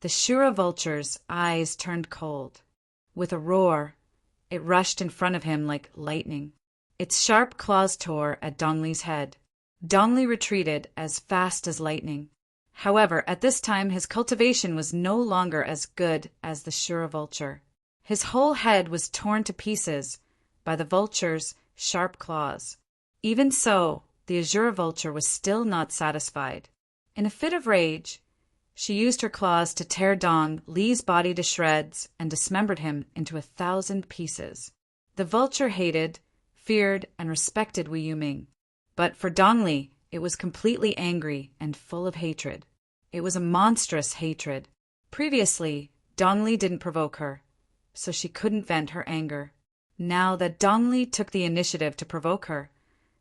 The Shura vulture's eyes turned cold. With a roar, it rushed in front of him like lightning. Its sharp claws tore at Dongli's head. Dongli retreated as fast as lightning. However, at this time his cultivation was no longer as good as the Shura vulture. His whole head was torn to pieces by the vulture's sharp claws. Even so, the Azura vulture was still not satisfied. In a fit of rage, she used her claws to tear Dong Li's body to shreds and dismembered him into 1,000 pieces. The vulture hated, feared, and respected Wu Yuming. But for Dong Li, it was completely angry and full of hatred. It was a monstrous hatred. Previously, Dong Li didn't provoke her, so she couldn't vent her anger. Now that Dong Li took the initiative to provoke her,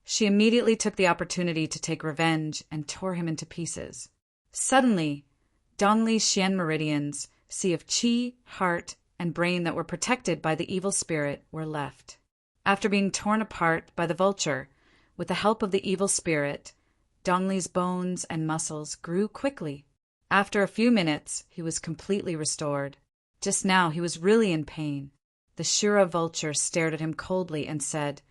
she immediately took the opportunity to take revenge and tore him into pieces. Suddenly, Dong Li's Xian meridians, sea of qi, heart, and brain that were protected by the evil spirit, were left. After being torn apart by the vulture, with the help of the evil spirit, Dong Li's bones and muscles grew quickly. After a few minutes, he was completely restored. Just now, he was really in pain. The Shura vulture stared at him coldly and said,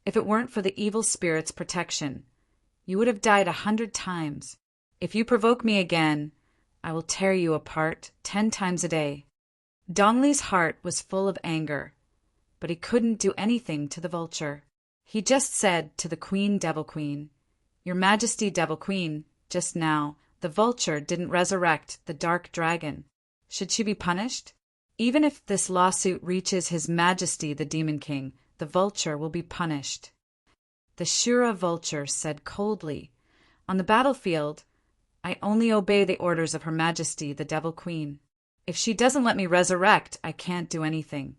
"If it weren't for the evil spirit's protection, you would have died 100 times. If you provoke me again, I will tear you apart 10 times a day." Dong Li's heart was full of anger, but he couldn't do anything to the vulture. He just said to the devil queen, "Your Majesty, devil queen, just now, the vulture didn't resurrect the dark dragon. Should she be punished? Even if this lawsuit reaches His Majesty the Demon King, the vulture will be punished." The Shura vulture said coldly, "On the battlefield, I only obey the orders of Her Majesty the Devil Queen. If she doesn't let me resurrect, I can't do anything."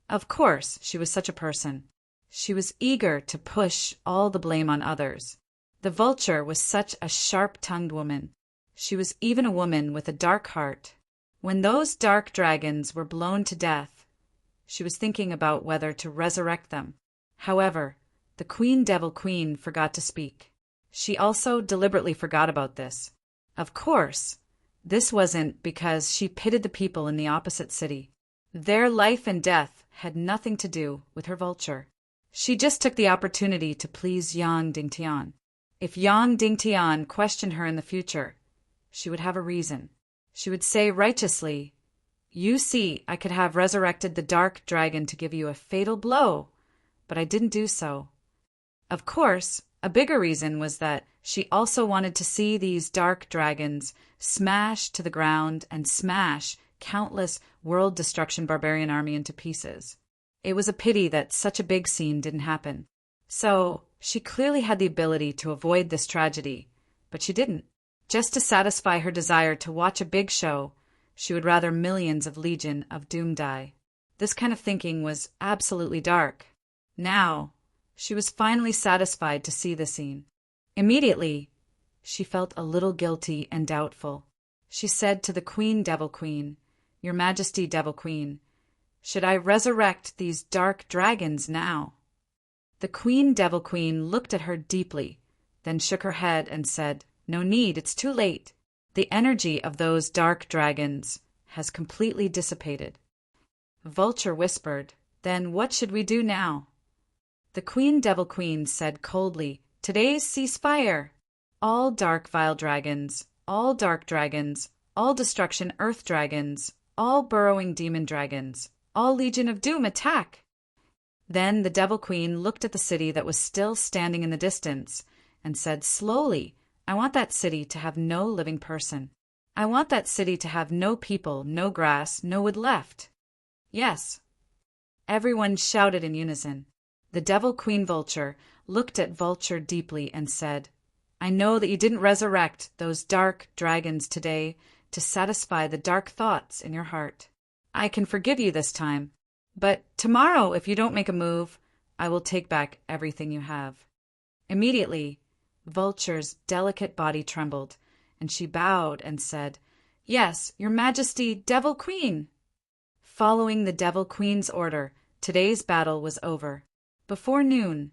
Of course, she was such a person. She was eager to push all the blame on others. The vulture was such a sharp-tongued woman. She was even a woman with a dark heart. When those dark dragons were blown to death, she was thinking about whether to resurrect them. However, the devil queen forgot to speak. She also deliberately forgot about this. Of course, this wasn't because she pitted the people in the opposite city. Their life and death had nothing to do with her vulture. She just took the opportunity to please Yang Dingtian. If Yang Dingtian questioned her in the future, she would have a reason. She would say righteously, "You see, I could have resurrected the dark dragon to give you a fatal blow, but I didn't do so." Of course, A bigger reason was that she also wanted to see these dark dragons smash to the ground and smash countless world destruction barbarian army into pieces. It was a pity that such a big scene didn't happen. So, she clearly had the ability to avoid this tragedy, but she didn't. Just to satisfy her desire to watch a big show, she would rather millions of Legion of Doom die. This kind of thinking was absolutely dark. Now, she was finally satisfied to see the scene. Immediately, she felt a little guilty and doubtful. She said to the Queen Devil Queen, "Your Majesty Devil Queen, should I resurrect these dark dragons now?" The Queen Devil Queen looked at her deeply, then shook her head and said, "No need, it's too late. The energy of those dark dragons has completely dissipated." Vulture whispered, "Then what should we do now?" The Queen Devil Queen said coldly, "Today's ceasefire. All dark vile dragons, all dark dragons, all destruction earth dragons, all burrowing demon dragons, all Legion of Doom attack." Then the Devil Queen looked at the city that was still standing in the distance and said slowly, "I want that city to have no living person. I want that city to have no people, no grass, no wood left." "Yes." Everyone shouted in unison. The Devil Queen Vulture looked at Vulture deeply and said, "I know that you didn't resurrect those dark dragons today to satisfy the dark thoughts in your heart. I can forgive you this time. But tomorrow, if you don't make a move, I will take back everything you have." Immediately, Vulture's delicate body trembled, and she bowed and said, "Yes, Your Majesty, Devil Queen." Following the Devil Queen's order, today's battle was over. Before noon,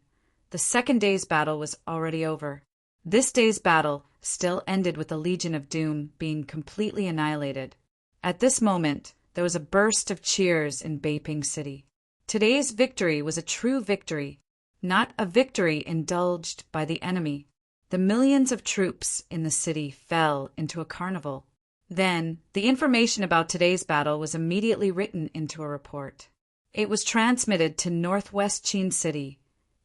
the second day's battle was already over. This day's battle still ended with the Legion of Doom being completely annihilated. At this moment, there was a burst of cheers in Beiping City. Today's victory was a true victory, not a victory indulged by the enemy. The millions of troops in the city fell into a carnival. Then, the information about today's battle was immediately written into a report. It was transmitted to Northwest Qin City,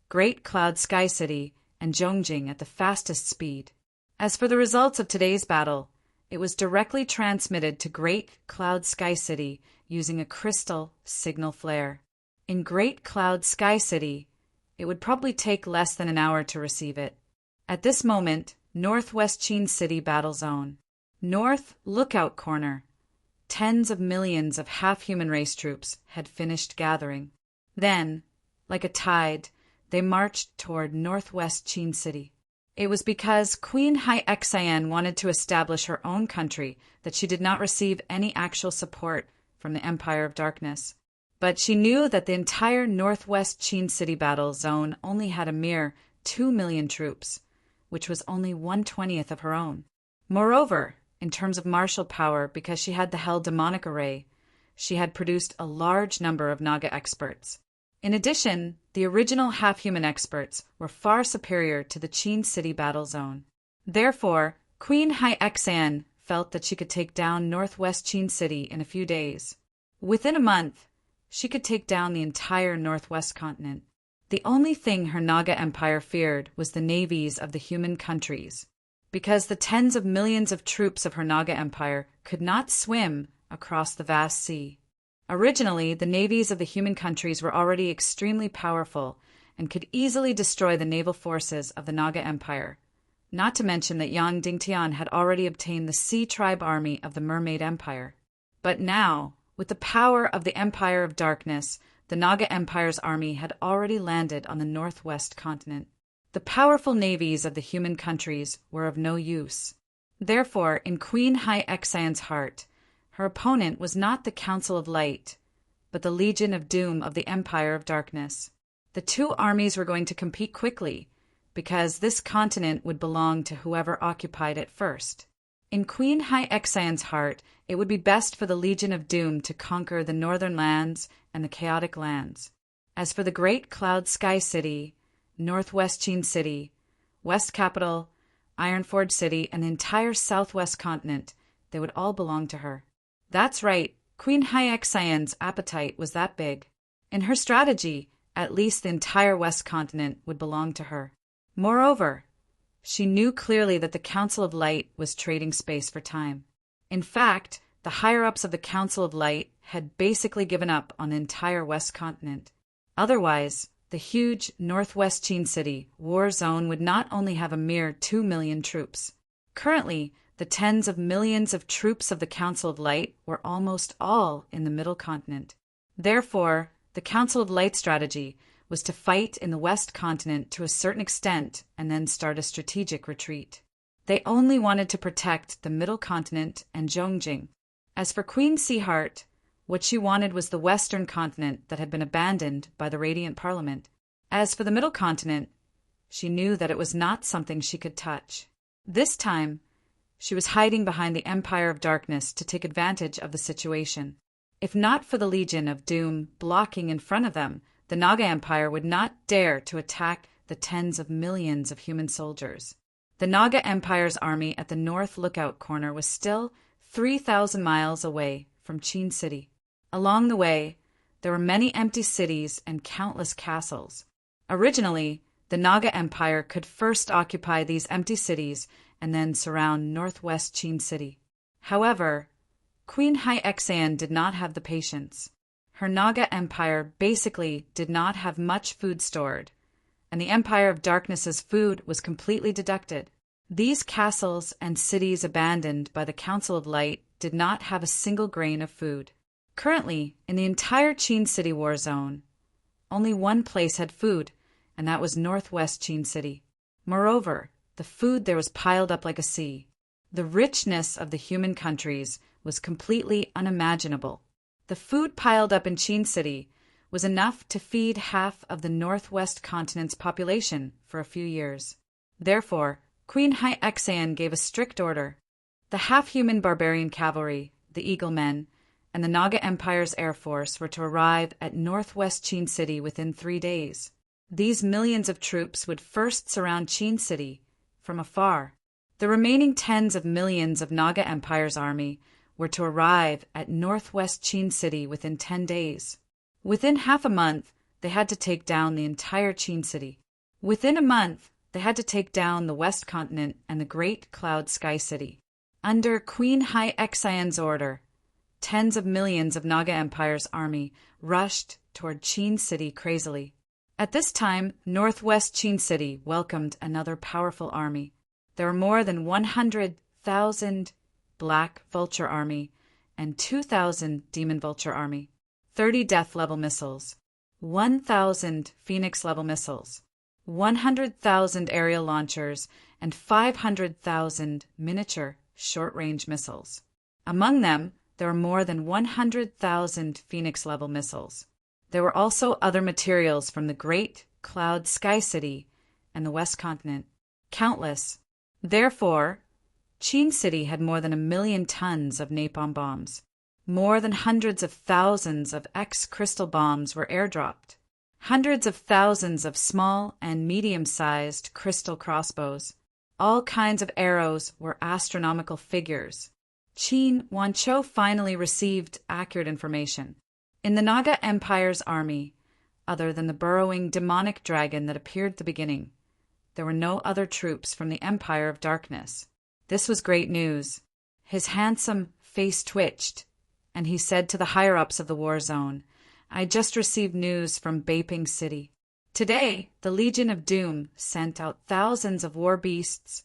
Great Cloud Sky City, and Zhongjing at the fastest speed. As for the results of today's battle, it was directly transmitted to Great Cloud Sky City using a crystal signal flare. In Great Cloud Sky City, it would probably take less than an hour to receive it. At this moment, Northwest Qin City battle zone. North Lookout Corner. Tens of millions of half-human race troops had finished gathering. Then, like a tide, they marched toward Northwest Qin City. It was because Queen Hai Xian wanted to establish her own country that she did not receive any actual support from the Empire of Darkness. But she knew that the entire Northwest Qin City battle zone only had a mere 2 million troops, which was only 1/20th of her own. Moreover, in terms of martial power, because she had the Hell Demonic Array, she had produced a large number of Naga experts. In addition, the original half-human experts were far superior to the Qin City battle zone. Therefore, Queen Hai Xian felt that she could take down Northwest Qin City in a few days. Within a month, she could take down the entire Northwest continent. The only thing her Naga Empire feared was the navies of the human countries, because the tens of millions of troops of her Naga Empire could not swim across the vast sea. Originally, the navies of the human countries were already extremely powerful and could easily destroy the naval forces of the Naga Empire, not to mention that Yang Dingtian had already obtained the Sea Tribe army of the Mermaid Empire. But now, with the power of the Empire of Darkness, the Naga Empire's army had already landed on the northwest continent. The powerful navies of the human countries were of no use. Therefore, in Queen Hai Xian's heart, her opponent was not the Council of Light, but the Legion of Doom of the Empire of Darkness. The two armies were going to compete quickly, because this continent would belong to whoever occupied it first. In Queen Hai Xian's heart, it would be best for the Legion of Doom to conquer the northern lands and the chaotic lands. As for the Great Cloud Sky City, Northwest Qin City, West Capital, Ironforge City, and the entire southwest continent, they would all belong to her. That's right, Queen Hai Xian's appetite was that big. In her strategy, at least the entire west continent would belong to her. Moreover, she knew clearly that the Council of Light was trading space for time. In fact, the higher-ups of the Council of Light had basically given up on the entire West Continent. Otherwise, the huge Northwest Qin City war zone would not only have a mere 2 million troops. Currently, the tens of millions of troops of the Council of Light were almost all in the Middle Continent. Therefore, the Council of Light strategy was to fight in the West Continent to a certain extent and then start a strategic retreat. They only wanted to protect the Middle Continent and Zhongjing. As for Queen Seaheart, what she wanted was the Western Continent that had been abandoned by the Radiant Parliament. As for the Middle Continent, she knew that it was not something she could touch. This time, she was hiding behind the Empire of Darkness to take advantage of the situation. If not for the Legion of Doom blocking in front of them, the Naga Empire would not dare to attack the tens of millions of human soldiers. The Naga Empire's army at the North Lookout Corner was still 3,000 miles away from Qin City. Along the way, there were many empty cities and countless castles. Originally, the Naga Empire could first occupy these empty cities and then surround northwest Qin City. However, Queen Hai-Exan did not have the patience. Her Naga Empire basically did not have much food stored, and the Empire of Darkness's food was completely deducted. These castles and cities abandoned by the Council of Light did not have a single grain of food. Currently, in the entire Qin City war zone, only one place had food, and that was northwest Qin City. Moreover, the food there was piled up like a sea. The richness of the human countries was completely unimaginable. The food piled up in Qin City was enough to feed half of the northwest continent's population for a few years. Therefore, Queen Hai-Exan gave a strict order. The half-human barbarian cavalry, the Eagle Men, and the Naga Empire's air force were to arrive at northwest Qin City within 3 days. These millions of troops would first surround Qin City from afar. The remaining tens of millions of Naga Empire's army were to arrive at northwest Qin City within 10 days. Within half a month, they had to take down the entire Qin City. Within a month, they had to take down the West Continent and the Great Cloud Sky City. Under Queen Hai-Exan's order, tens of millions of Naga Empire's army rushed toward Qin City crazily. At this time, northwest Qin City welcomed another powerful army. There were more than 100,000 Black Vulture Army and 2,000 Demon Vulture Army, 30 Death-level missiles, 1,000 Phoenix-level missiles, 100,000 aerial launchers, and 500,000 miniature short-range missiles. Among them, there were more than 100,000 Phoenix-level missiles. There were also other materials from the Great Cloud Sky City and the West Continent, countless. Therefore, Qin City had more than 1 million tons of napalm bombs. More than hundreds of thousands of X-crystal bombs were airdropped. Hundreds of thousands of small and medium-sized crystal crossbows. All kinds of arrows were astronomical figures. Qin Wanchou finally received accurate information. In the Naga Empire's army, other than the burrowing demonic dragon that appeared at the beginning, there were no other troops from the Empire of Darkness. This was great news. His handsome face twitched, and he said to the higher-ups of the war zone, "I just received news from Beiping City. Today, the Legion of Doom sent out thousands of war beasts,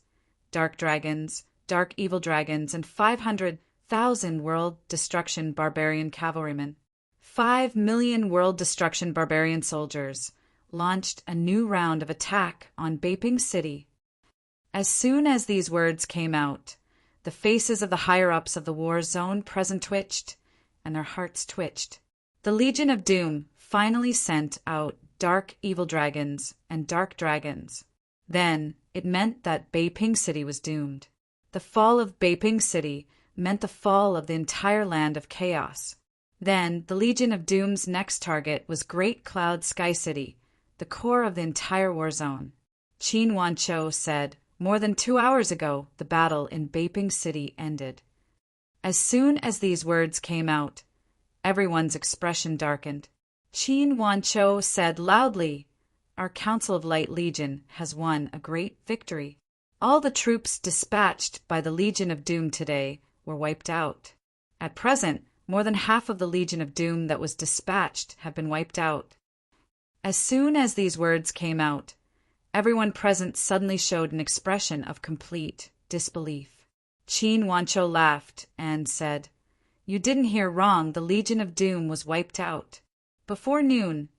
dark dragons, dark evil dragons, and 500,000 world destruction barbarian cavalrymen. 5 million world destruction barbarian soldiers launched a new round of attack on Beiping City." As soon as these words came out, the faces of the higher-ups of the war zone present twitched, and their hearts twitched. The Legion of Doom finally sent out dark evil dragons and dark dragons. Then it meant that Beiping City was doomed. The fall of Beiping City meant the fall of the entire land of chaos. Then the Legion of Doom's next target was Great Cloud Sky City, the core of the entire war zone. Qin Wanchou said, "More than 2 hours ago, the battle in Beiping City ended." As soon as these words came out, everyone's expression darkened. Qin Wanchou said loudly, our Council of Light Legion has won a great victory. All the troops dispatched by the Legion of Doom today were wiped out. At present, more than half of the Legion of Doom that was dispatched have been wiped out." As soon as these words came out, everyone present suddenly showed an expression of complete disbelief. Qin Wancho laughed and said, "You didn't hear wrong. The Legion of Doom was wiped out." Before noon,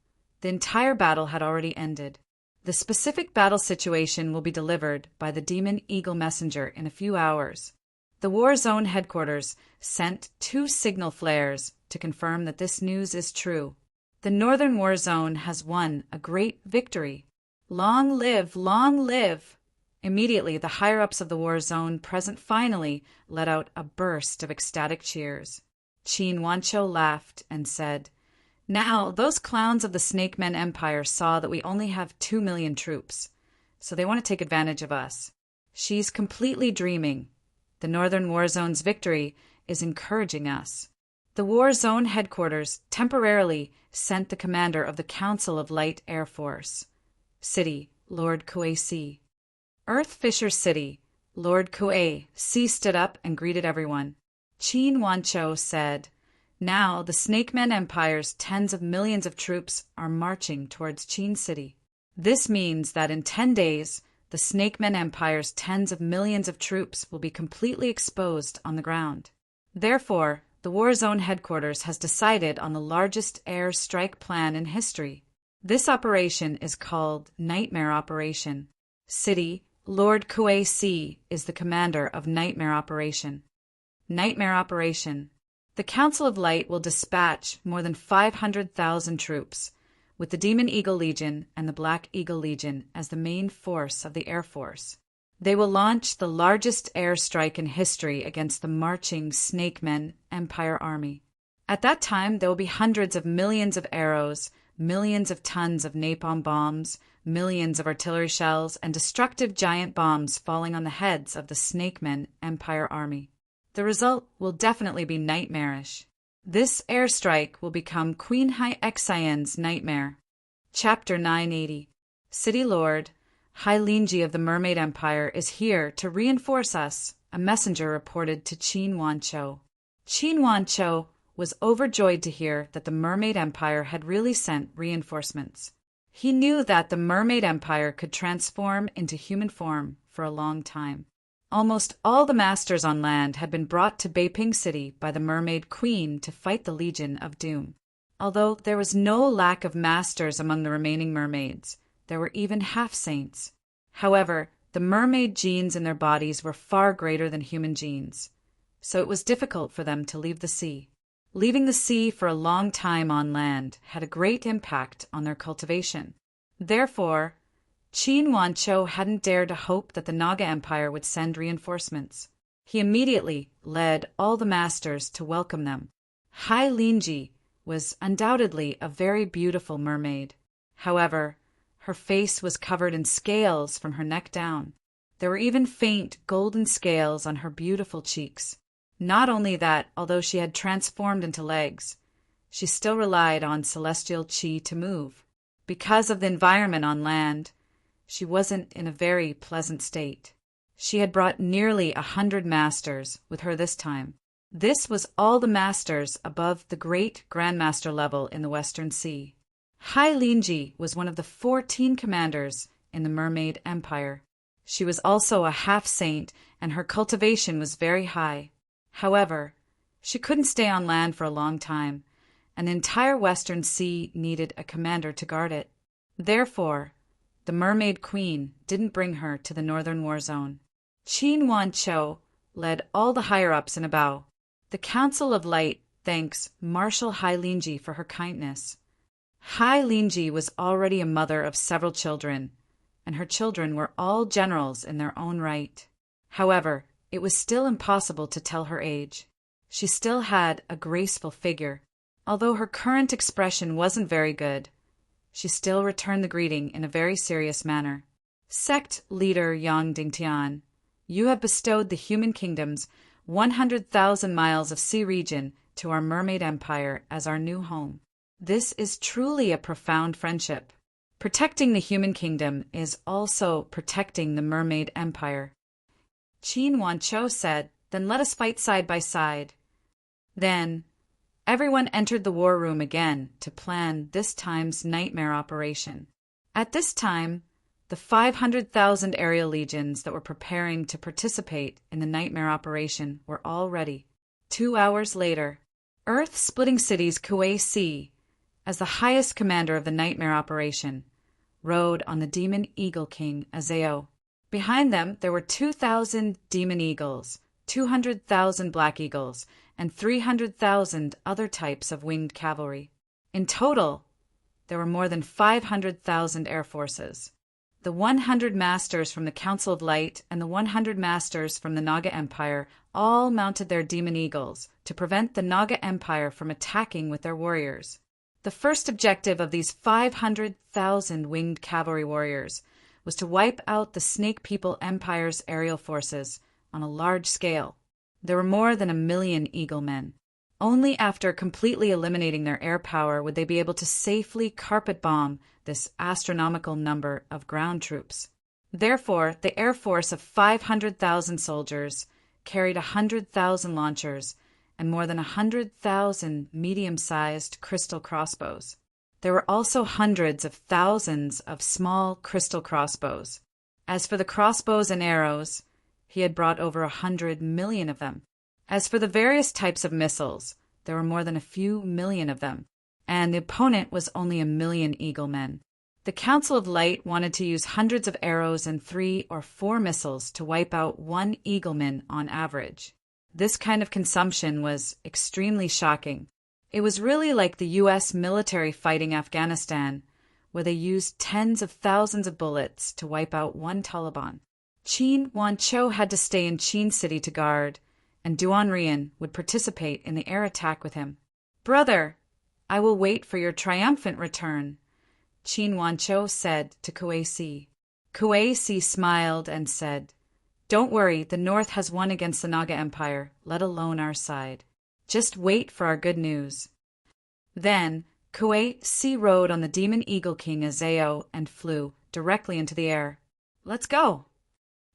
the entire battle had already ended. The specific battle situation will be delivered by the Demon Eagle Messenger in a few hours. The War Zone headquarters sent 2 signal flares to confirm that this news is true. The Northern War Zone has won a great victory. Long live, long live! Immediately, the higher-ups of the War Zone present finally let out a burst of ecstatic cheers. Qin Wancho laughed and said, "Now, those clowns of the Snake Men Empire saw that we only have 2 million troops, so they want to take advantage of us. She's completely dreaming. The Northern War Zone's victory is encouraging us." The War Zone headquarters temporarily sent the commander of the Council of Light Air Force, City, Lord Kuei-Si. Earth Fisher City, Lord Kuei-Si stood up and greeted everyone. Qin Wancho said, "Now the Snake Men Empire's tens of millions of troops are marching towards Qin City. This means that in 10 days, the Snake Men Empire's tens of millions of troops will be completely exposed on the ground. Therefore, the War Zone headquarters has decided on the largest air strike plan in history. This operation is called Nightmare Operation. City, Lord Kuei-Si is the commander of Nightmare Operation. Nightmare Operation. The Council of Light will dispatch more than 500,000 troops, with the Demon Eagle Legion and the Black Eagle Legion as the main force of the Air Force. They will launch the largest air strike in history against the marching Snake Men Empire Army. At that time, there will be hundreds of millions of arrows, millions of tons of napalm bombs, millions of artillery shells, and destructive giant bombs falling on the heads of the Snake Men Empire Army. The result will definitely be nightmarish. This airstrike will become Queen Hai Xian's nightmare. Chapter 980. City Lord Hai Linji of the Mermaid Empire is here to reinforce us, a messenger reported to Qin Wancho. Qin Wancho was overjoyed to hear that the Mermaid Empire had really sent reinforcements. He knew that the Mermaid Empire could transform into human form for a long time. Almost all the masters on land had been brought to Beiping City by the Mermaid Queen to fight the Legion of Doom. Although there was no lack of masters among the remaining mermaids, there were even half-saints. However, the mermaid genes in their bodies were far greater than human genes, so it was difficult for them to leave the sea. Leaving the sea for a long time on land had a great impact on their cultivation. Therefore, Qin Wancho hadn't dared to hope that the Naga Empire would send reinforcements. He immediately led all the masters to welcome them. Hai Linji was undoubtedly a very beautiful mermaid. However, her face was covered in scales from her neck down. There were even faint golden scales on her beautiful cheeks. Not only that, although she had transformed into legs, she still relied on celestial qi to move. Because of the environment on land, she wasn't in a very pleasant state. She had brought nearly 100 masters with her this time. This was all the masters above the great Grandmaster level in the Western Sea. Hai Linji was one of the 14 commanders in the Mermaid Empire. She was also a half-saint, and her cultivation was very high. However, she couldn't stay on land for a long time, and the entire Western Sea needed a commander to guard it. Therefore, the Mermaid Queen didn't bring her to the Northern War Zone. Qin Wancho led all the higher-ups in a bow. The Council of Light thanks Marshal Hai Linji for her kindness. Hai Linji was already a mother of several children, and her children were all generals in their own right. However, it was still impossible to tell her age. She still had a graceful figure. Although her current expression wasn't very good, she still returned the greeting in a very serious manner. Sect leader Yang Dingtian, you have bestowed the human kingdom's 100,000 miles of sea region to our Mermaid Empire as our new home. This is truly a profound friendship. Protecting the human kingdom is also protecting the mermaid empire. Qin Wanqiu said, "Then let us fight side by side." Then, everyone entered the war room again to plan this time's nightmare operation. At this time, the 500,000 aerial legions that were preparing to participate in the nightmare operation were all ready. 2 hours later, Earth-splitting cities Kuei-Si, as the highest commander of the nightmare operation, rode on the demon eagle king Azeo. Behind them there were 2,000 demon eagles, 200,000 black eagles, and 300,000 other types of winged cavalry. In total, there were more than 500,000 air forces. The 100 masters from the Council of Light and the 100 masters from the Naga Empire all mounted their demon eagles to prevent the Naga Empire from attacking with their warriors. The first objective of these 500,000 winged cavalry warriors was to wipe out the Snake People Empire's aerial forces on a large scale. There were more than 1 million eagle men. Only after completely eliminating their air power would they be able to safely carpet bomb this astronomical number of ground troops. Therefore, the air force of 500,000 soldiers carried 100,000 launchers and more than 100,000 medium-sized crystal crossbows. There were also hundreds of thousands of small crystal crossbows. As for the crossbows and arrows, he had brought over 100 million of them. As for the various types of missiles, there were more than a few million of them, and the opponent was only 1 million eagle men. The Council of Light wanted to use hundreds of arrows and 3 or 4 missiles to wipe out 1 eagleman on average. This kind of consumption was extremely shocking. It was really like the U.S. military fighting Afghanistan, where they used tens of thousands of bullets to wipe out 1 Taliban. Qin Wanqiu had to stay in Qin City to guard, and Duan Rian would participate in the air attack with him. "Brother, I will wait for your triumphant return," Qin Wanqiu said to Kuei-Si. Kuei-Si smiled and said, "Don't worry, the North has won against the Naga Empire, let alone our side. Just wait for our good news." Then, Kuei-Si rode on the Demon Eagle King Azeo and flew directly into the air. "Let's go."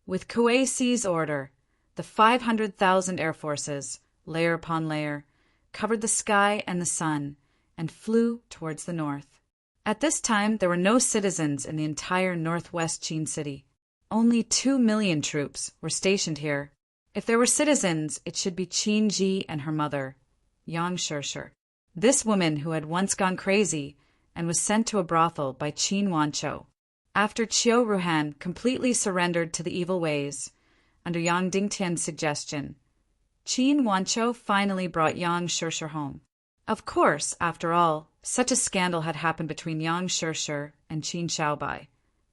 With Kuei-Si's order, the 500,000 air forces, layer upon layer, covered the sky and the sun and flew towards the north. At this time, there were no citizens in the entire northwest Qin City. Only 2 million troops were stationed here. If there were citizens, it should be Qin Ji and her mother, Yang Shirshir. This woman who had once gone crazy and was sent to a brothel by Qin Wanqiu. After Qiu Ruhan completely surrendered to the evil ways, under Yang Dingtian's suggestion, Qin Wanqiu finally brought Yang Shirshir home. Of course, after all, such a scandal had happened between Yang Shirshir and Qin Xiaobai,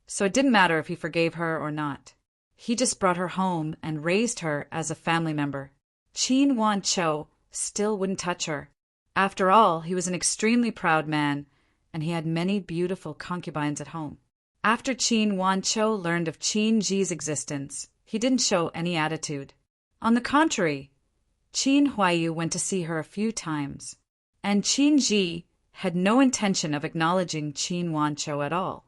so it didn't matter if he forgave her or not. He just brought her home and raised her as a family member. Qin Wanqiu still wouldn't touch her. After all, he was an extremely proud man, and he had many beautiful concubines at home. After Qin Wanqiu learned of Qin Ji's existence, he didn't show any attitude. On the contrary, Qin Huaiyu went to see her a few times, and Qin Ji had no intention of acknowledging Qin Wanqiu at all.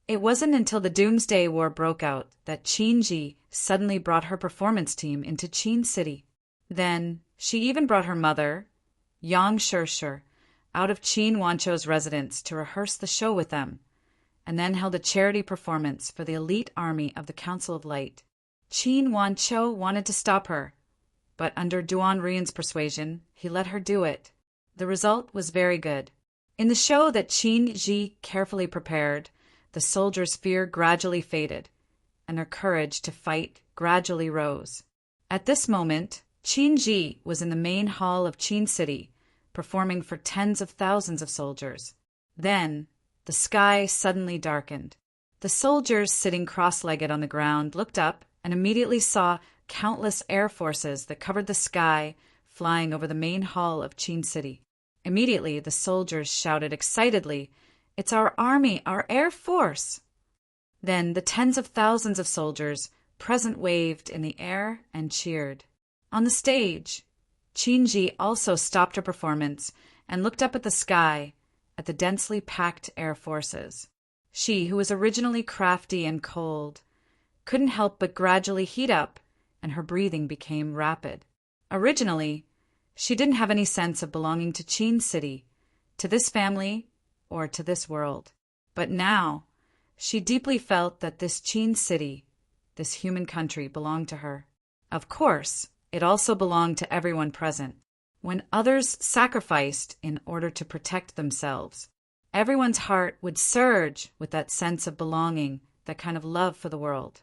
It wasn't until the Doomsday War broke out that Qin Ji suddenly brought her performance team into Qin City. Then she even brought her mother, Yang Shirshir, out of Qin Wanqiu's residence to rehearse the show with them, and then held a charity performance for the elite army of the Council of Light. Qin Wanqiu wanted to stop her, but under Duan Rian's persuasion, he let her do it. The result was very good. In the show that Qin Ji carefully prepared, the soldiers' fear gradually faded, and their courage to fight gradually rose. At this moment, Qin Ji was in the main hall of Qin City, performing for tens of thousands of soldiers. Then, the sky suddenly darkened. The soldiers sitting cross-legged on the ground looked up and immediately saw countless air forces that covered the sky flying over the main hall of Qin City. Immediately, the soldiers shouted excitedly, "It's our army, our air force!" Then the tens of thousands of soldiers present waved in the air and cheered. On the stage, Qin Ji also stopped her performance and looked up at the sky, at the densely packed air forces. She, who was originally crafty and cold, couldn't help but gradually heat up, and her breathing became rapid. Originally, she didn't have any sense of belonging to Qin City, to this family, or to this world. But now, she deeply felt that this Qin City, this human country, belonged to her. Of course, it also belonged to everyone present. When others sacrificed in order to protect themselves, everyone's heart would surge with that sense of belonging, that kind of love for the world.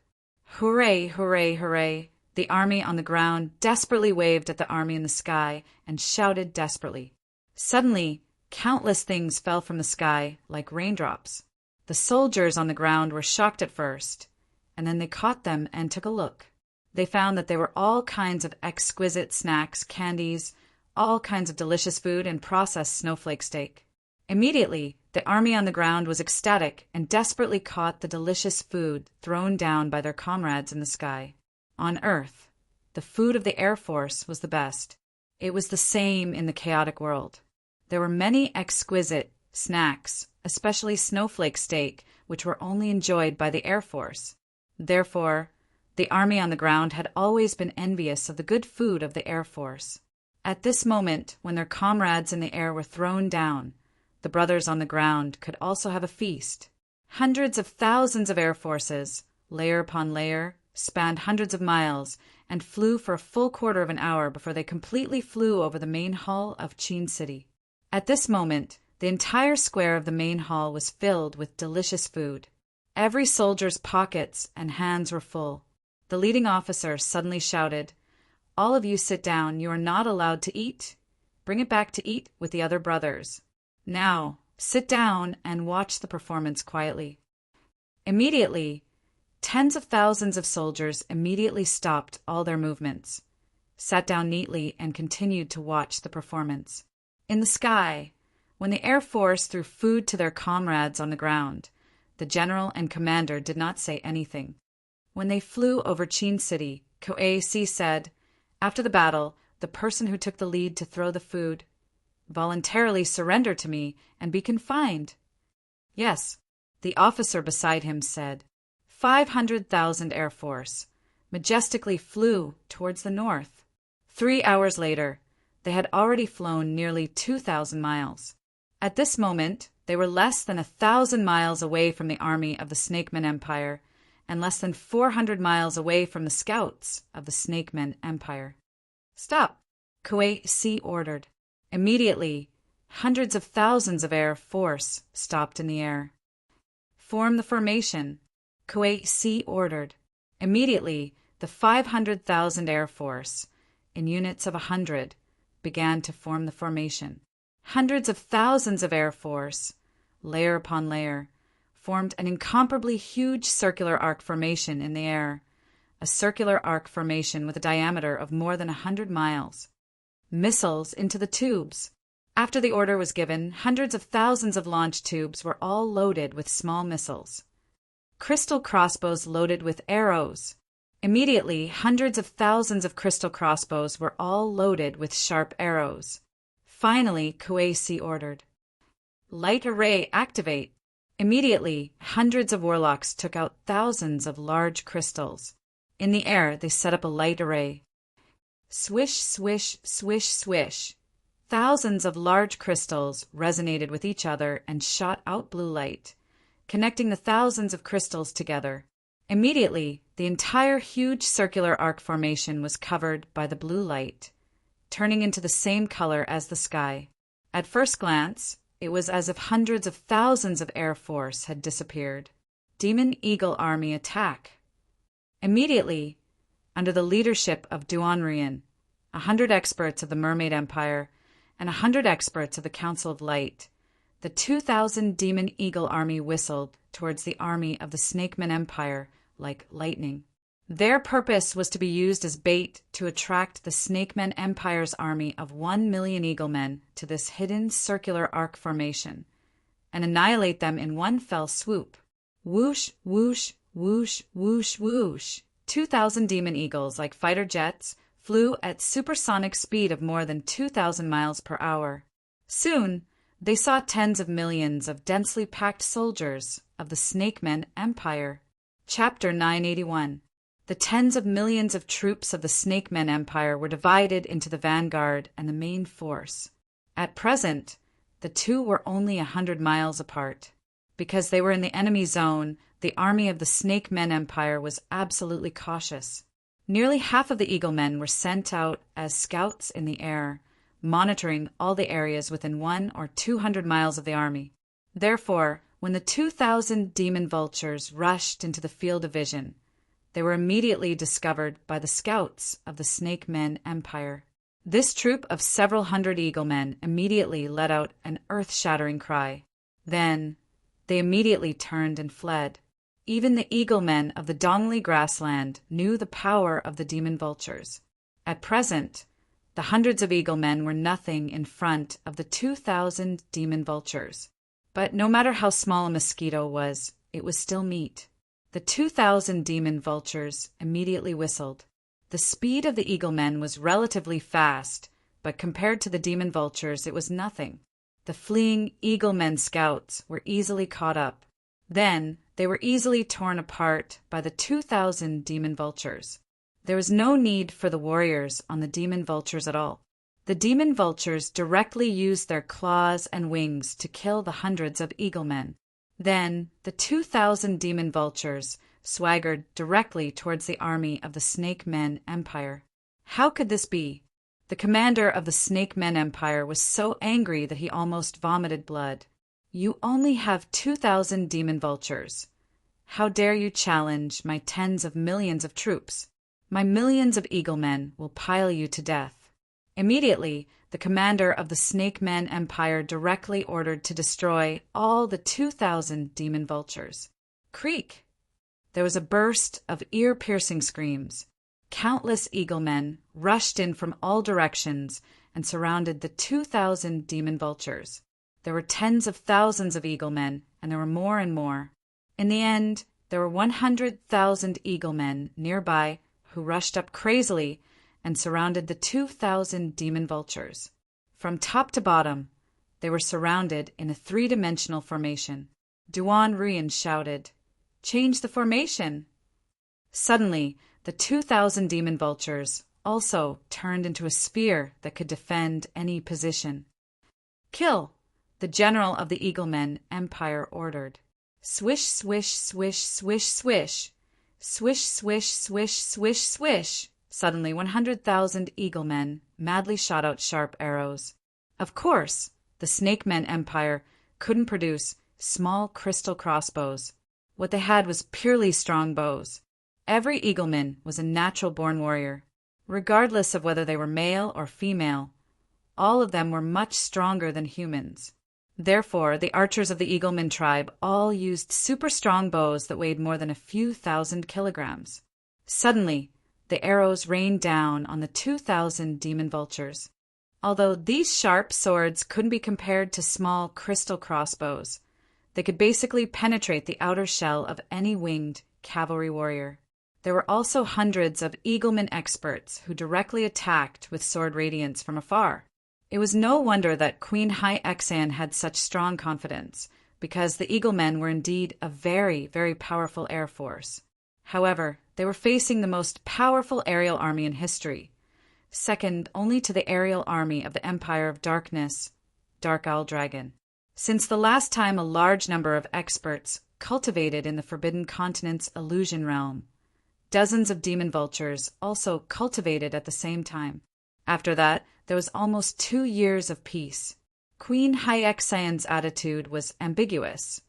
Hooray, hooray, hooray! The army on the ground desperately waved at the army in the sky and shouted desperately. Suddenly, countless things fell from the sky like raindrops. The soldiers on the ground were shocked at first, and then they caught them and took a look. They found that they were all kinds of exquisite snacks, candies, all kinds of delicious food, and processed snowflake steak. Immediately, the army on the ground was ecstatic and desperately caught the delicious food thrown down by their comrades in the sky. On Earth, the food of the Air Force was the best. It was the same in the chaotic world. There were many exquisite snacks, especially snowflake steak, which were only enjoyed by the Air Force. Therefore, the army on the ground had always been envious of the good food of the Air Force. At this moment, when their comrades in the air were thrown down, the brothers on the ground could also have a feast. Hundreds of thousands of Air Forces, layer upon layer, spanned hundreds of miles, and flew for a full quarter of an hour before they completely flew over the main hall of Qin City. At this moment, the entire square of the main hall was filled with delicious food. Every soldier's pockets and hands were full. The leading officer suddenly shouted, "All of you sit down. You are not allowed to eat. Bring it back to eat with the other brothers. Now, sit down and watch the performance quietly." Immediately, tens of thousands of soldiers immediately stopped all their movements, sat down neatly, and continued to watch the performance. In the sky, when the Air Force threw food to their comrades on the ground, the general and commander did not say anything. When they flew over Qin City, Koasi said, "After the battle, the person who took the lead to throw the food voluntarily surrender to me and be confined." Yes, the officer beside him said. 500,000 Air Force majestically flew towards the north. 3 hours later, they had already flown nearly 2,000 miles. At this moment, they were less than 1,000 miles away from the army of the Snakemen Empire and less than 400 miles away from the scouts of the Snakemen Empire. "Stop," Koasi ordered. Immediately, hundreds of thousands of Air Force stopped in the air. "Form the formation," Koasi ordered. Immediately, the 500,000 Air Force, in units of 100, began to form the formation. Hundreds of thousands of Air Force, layer upon layer, formed an incomparably huge circular arc formation in the air, a circular arc formation with a diameter of more than 100 miles. Missiles into the tubes. After the order was given, hundreds of thousands of launch tubes were all loaded with small missiles. Crystal crossbows loaded with arrows. Immediately, hundreds of thousands of crystal crossbows were all loaded with sharp arrows. Finally, Koasi ordered, "Light array activate." Immediately, hundreds of warlocks took out thousands of large crystals. In the air, they set up a light array. Swish, swish, swish, swish. Thousands of large crystals resonated with each other and shot out blue light, connecting the thousands of crystals together. Immediately, the entire huge circular arc formation was covered by the blue light, turning into the same color as the sky. At first glance, it was as if hundreds of thousands of Air Force had disappeared. Demon Eagle Army attack. Immediately, under the leadership of Duanrian, 100 experts of the Mermaid Empire, and 100 experts of the Council of Light, the 2,000 Demon Eagle Army whistled towards the army of the Snakemen Empire like lightning. Their purpose was to be used as bait to attract the Snakemen Empire's army of 1 million Eaglemen to this hidden circular arc formation and annihilate them in one fell swoop. Whoosh, whoosh, whoosh, whoosh, whoosh. 2,000 demon eagles, like fighter jets, flew at supersonic speed of more than 2,000 miles per hour. Soon, they saw tens of millions of densely packed soldiers of the Snakemen Empire. Chapter 981. The tens of millions of troops of the Snakemen Empire were divided into the vanguard and the main force. At present, the two were only 100 miles apart. Because they were in the enemy zone, the army of the Snakemen Empire was absolutely cautious. Nearly half of the Eaglemen were sent out as scouts in the air, monitoring all the areas within 100 or 200 miles of the army. Therefore, when the 2,000 demon vultures rushed into the field of vision, they were immediately discovered by the scouts of the Snakemen Empire. This troop of several hundred Eaglemen immediately let out an earth-shattering cry. Then, they immediately turned and fled. Even the Eaglemen of the Dongli grassland knew the power of the demon vultures. At present, the hundreds of Eaglemen were nothing in front of the 2,000 demon vultures. But no matter how small a mosquito was, it was still meat. The 2,000 demon vultures immediately whistled. The speed of the Eaglemen was relatively fast, but compared to the demon vultures it was nothing. The fleeing Eaglemen scouts were easily caught up. Then they were easily torn apart by the 2,000 demon vultures. There was no need for the warriors on the demon vultures at all. The demon vultures directly used their claws and wings to kill the hundreds of Eaglemen. Then the 2,000 demon vultures swaggered directly towards the army of the Snakemen Empire. How could this be? The commander of the Snakemen Empire was so angry that he almost vomited blood. You only have 2,000 demon vultures. How dare you challenge my tens of millions of troops? My millions of Eaglemen will pile you to death. Immediately, the commander of the Snakemen Empire directly ordered to destroy all the 2,000 demon vultures. Creak! There was a burst of ear-piercing screams. Countless Eaglemen rushed in from all directions and surrounded the 2,000 demon vultures. There were tens of thousands of Eaglemen, and there were more and more. In the end, there were 100,000 Eaglemen nearby who rushed up crazily and surrounded the 2,000 demon vultures. From top to bottom, they were surrounded in a three-dimensional formation. Duan Ruyan shouted, "Change the formation!" Suddenly, the 2,000 demon vultures also turned into a spear that could defend any position. "Kill!" the general of the Eaglemen Empire ordered. Swish, swish, swish, swish, swish. Swish, swish, swish, swish, swish. Suddenly 100,000 Eaglemen madly shot out sharp arrows. Of course, the Snakemen Empire couldn't produce small crystal crossbows. What they had was purely strong bows. Every Eagleman was a natural-born warrior. Regardless of whether they were male or female, all of them were much stronger than humans. Therefore, the archers of the Eagleman tribe all used super-strong bows that weighed more than a few thousand kilograms. Suddenly, the arrows rained down on the 2,000 demon vultures. Although these sharp swords couldn't be compared to small crystal crossbows, they could basically penetrate the outer shell of any winged cavalry warrior. There were also hundreds of Eagleman experts who directly attacked with sword radiance from afar. It was no wonder that Queen Hai-Exan had such strong confidence, because the Eaglemen were indeed a very, very powerful air force. However, they were facing the most powerful aerial army in history, second only to the aerial army of the Empire of Darkness, Dark Owl Dragon. Since the last time a large number of experts cultivated in the Forbidden Continent's illusion realm, dozens of demon vultures also cultivated at the same time. After that, there was almost 2 years of peace. Queen Hai-Exan's attitude was ambiguous,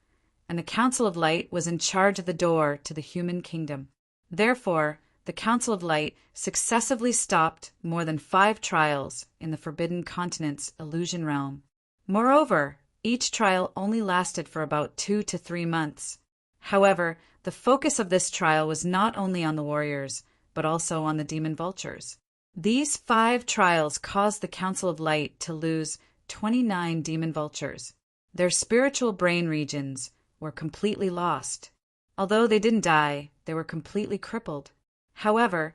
and the Council of Light was in charge of the door to the human kingdom. Therefore, the Council of Light successively stopped more than 5 trials in the Forbidden Continent's illusion realm. Moreover, each trial only lasted for about 2 to 3 months. However, the focus of this trial was not only on the warriors, but also on the demon vultures. These 5 trials caused the Council of Light to lose 29 demon vultures. Their spiritual brain regions were completely lost. Although they didn't die, they were completely crippled. However,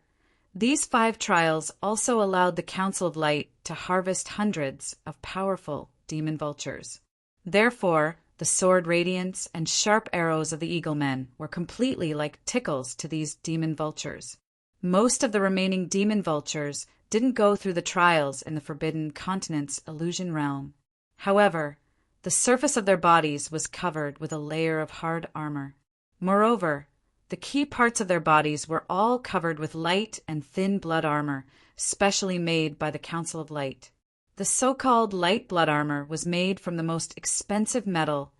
these 5 trials also allowed the Council of Light to harvest hundreds of powerful demon vultures. Therefore, The sword radiance and sharp arrows of the eaglemen were completely like tickles to these demon vultures. Most of the remaining demon vultures didn't go through the trials in the Forbidden Continent's illusion realm. However, the surface of their bodies was covered with a layer of hard armor. Moreover, the key parts of their bodies were all covered with light and thin blood armor, specially made by the Council of Light. The so-called light blood armor was made from the most expensive metal,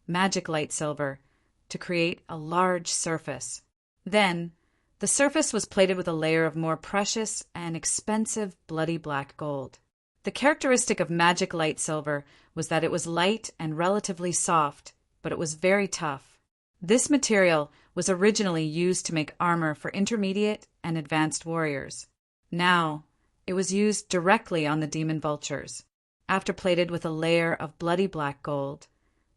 magic light silver, to create a large surface. Then, the surface was plated with a layer of more precious and expensive bloody black gold. The characteristic of magic light silver was that it was light and relatively soft, but it was very tough. This material was originally used to make armor for intermediate and advanced warriors. Now, it was used directly on the demon vultures. After plated with a layer of bloody black gold,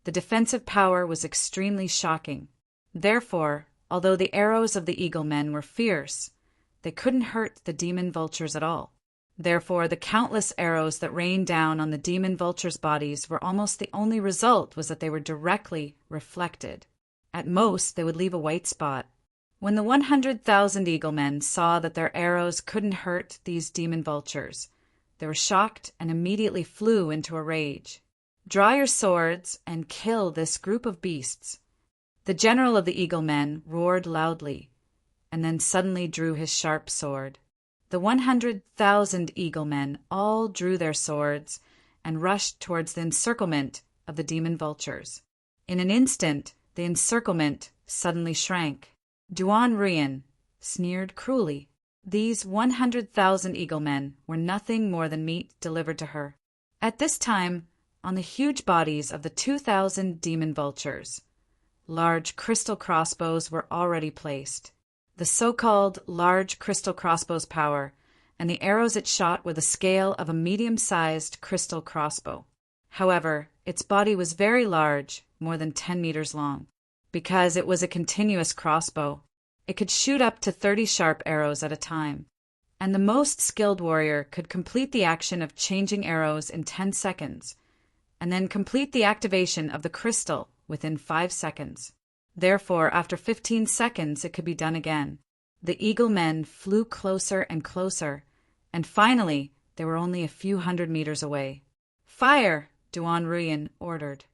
the defensive power was extremely shocking. Therefore, although the arrows of the eaglemen were fierce, they couldn't hurt the demon vultures at all. Therefore, the countless arrows that rained down on the demon vultures' bodies were almost the only result was that they were directly reflected. At most, they would leave a white spot. When the 100,000 eaglemen saw that their arrows couldn't hurt these demon vultures, they were shocked and immediately flew into a rage. "Draw your swords and kill this group of beasts." The general of the eaglemen roared loudly, and then suddenly drew his sharp sword. The 100,000 eaglemen all drew their swords and rushed towards the encirclement of the demon vultures. In an instant, the encirclement suddenly shrank. Duan Ruyen sneered cruelly. These 100,000 eaglemen were nothing more than meat delivered to her. At this time, on the huge bodies of the 2,000 demon vultures, large crystal crossbows were already placed. The so-called large crystal crossbow's power and the arrows it shot were the scale of a medium-sized crystal crossbow. However, its body was very large, more than 10 meters long. Because it was a continuous crossbow, it could shoot up to 30 sharp arrows at a time, and the most skilled warrior could complete the action of changing arrows in 10 seconds, and then complete the activation of the crystal within 5 seconds. Therefore, after 15 seconds, it could be done again. The eaglemen flew closer and closer, and finally, they were only a few hundred meters away. "Fire!" Duan Ruyen ordered.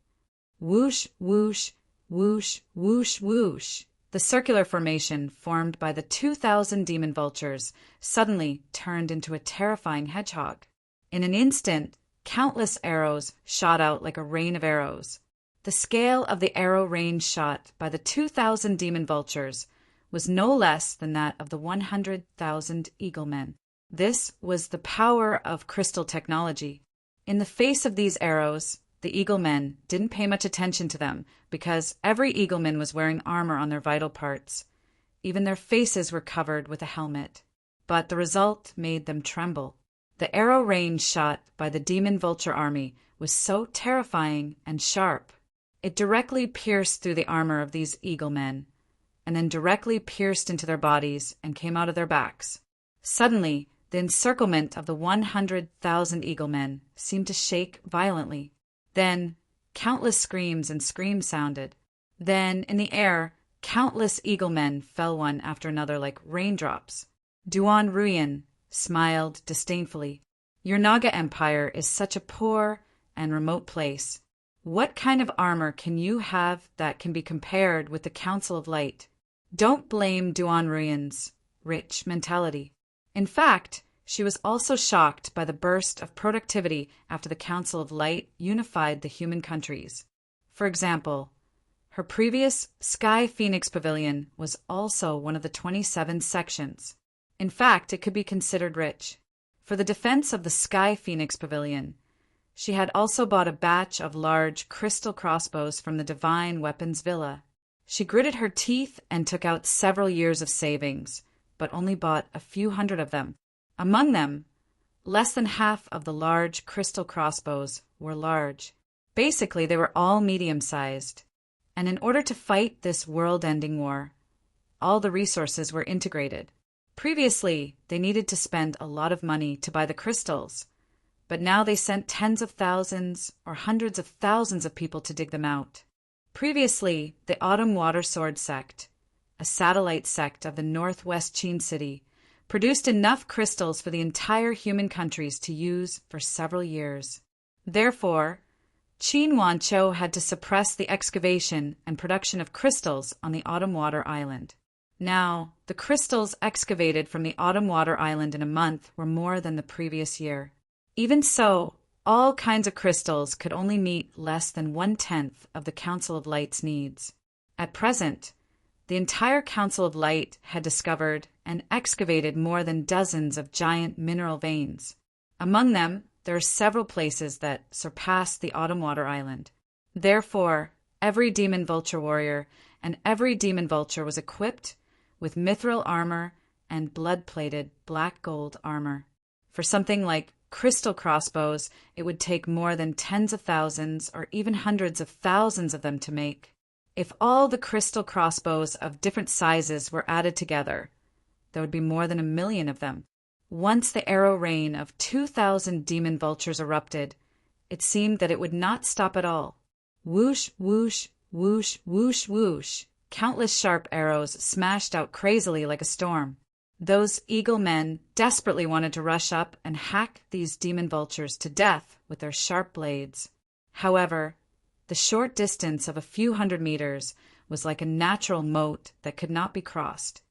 Whoosh, whoosh, whoosh, whoosh, whoosh. The circular formation formed by the 2,000 demon vultures suddenly turned into a terrifying hedgehog. In an instant, countless arrows shot out like a rain of arrows. The scale of the arrow range shot by the 2,000 demon vultures was no less than that of the 100,000 eaglemen. This was the power of crystal technology. In the face of these arrows, the eaglemen didn't pay much attention to them because every eagleman was wearing armor on their vital parts. Even their faces were covered with a helmet. But the result made them tremble. The arrow range shot by the demon vulture army was so terrifying and sharp. It directly pierced through the armor of these eaglemen, and then directly pierced into their bodies and came out of their backs. Suddenly, the encirclement of the 100,000 eaglemen seemed to shake violently. Then, countless screams and screams sounded. Then, in the air, countless eaglemen fell one after another like raindrops. Duan Ruyen smiled disdainfully. "Your Naga Empire is such a poor and remote place. What kind of armor can you have that can be compared with the Council of Light?" Don't blame Duan Ruyen's rich mentality. In fact, she was also shocked by the burst of productivity after the Council of Light unified the human countries. For example, her previous Sky Phoenix Pavilion was also one of the 27 sections. In fact, it could be considered rich. For the defense of the Sky Phoenix Pavilion, she had also bought a batch of large crystal crossbows from the Divine Weapons Villa. She gritted her teeth and took out several years of savings, but only bought a few hundred of them. Among them, less than half of the large crystal crossbows were large. Basically, they were all medium-sized. And in order to fight this world-ending war, all the resources were integrated. Previously, they needed to spend a lot of money to buy the crystals, but now they sent tens of thousands or hundreds of thousands of people to dig them out. Previously, the Autumn Water Sword sect, a satellite sect of the northwest Qin city, produced enough crystals for the entire human countries to use for several years. Therefore, Qin Wanzhou had to suppress the excavation and production of crystals on the Autumn Water Island. Now, the crystals excavated from the Autumn Water Island in a month were more than the previous year. Even so, all kinds of crystals could only meet less than 1/10 of the Council of Light's needs. At present, the entire Council of Light had discovered and excavated more than dozens of giant mineral veins. Among them, there are several places that surpass the Autumn Water Island. Therefore, every demon vulture warrior and every demon vulture was equipped with mithril armor and blood-plated black gold armor. For something like crystal crossbows, it would take more than tens of thousands or even hundreds of thousands of them to make. If all the crystal crossbows of different sizes were added together, there would be more than 1,000,000 of them. Once the arrow rain of 2,000 demon vultures erupted, it seemed that it would not stop at all. Whoosh, whoosh, whoosh, whoosh, whoosh. Countless sharp arrows smashed out crazily like a storm. Those eagle men desperately wanted to rush up and hack these demon vultures to death with their sharp blades. However, the short distance of a few hundred meters was like a natural moat that could not be crossed.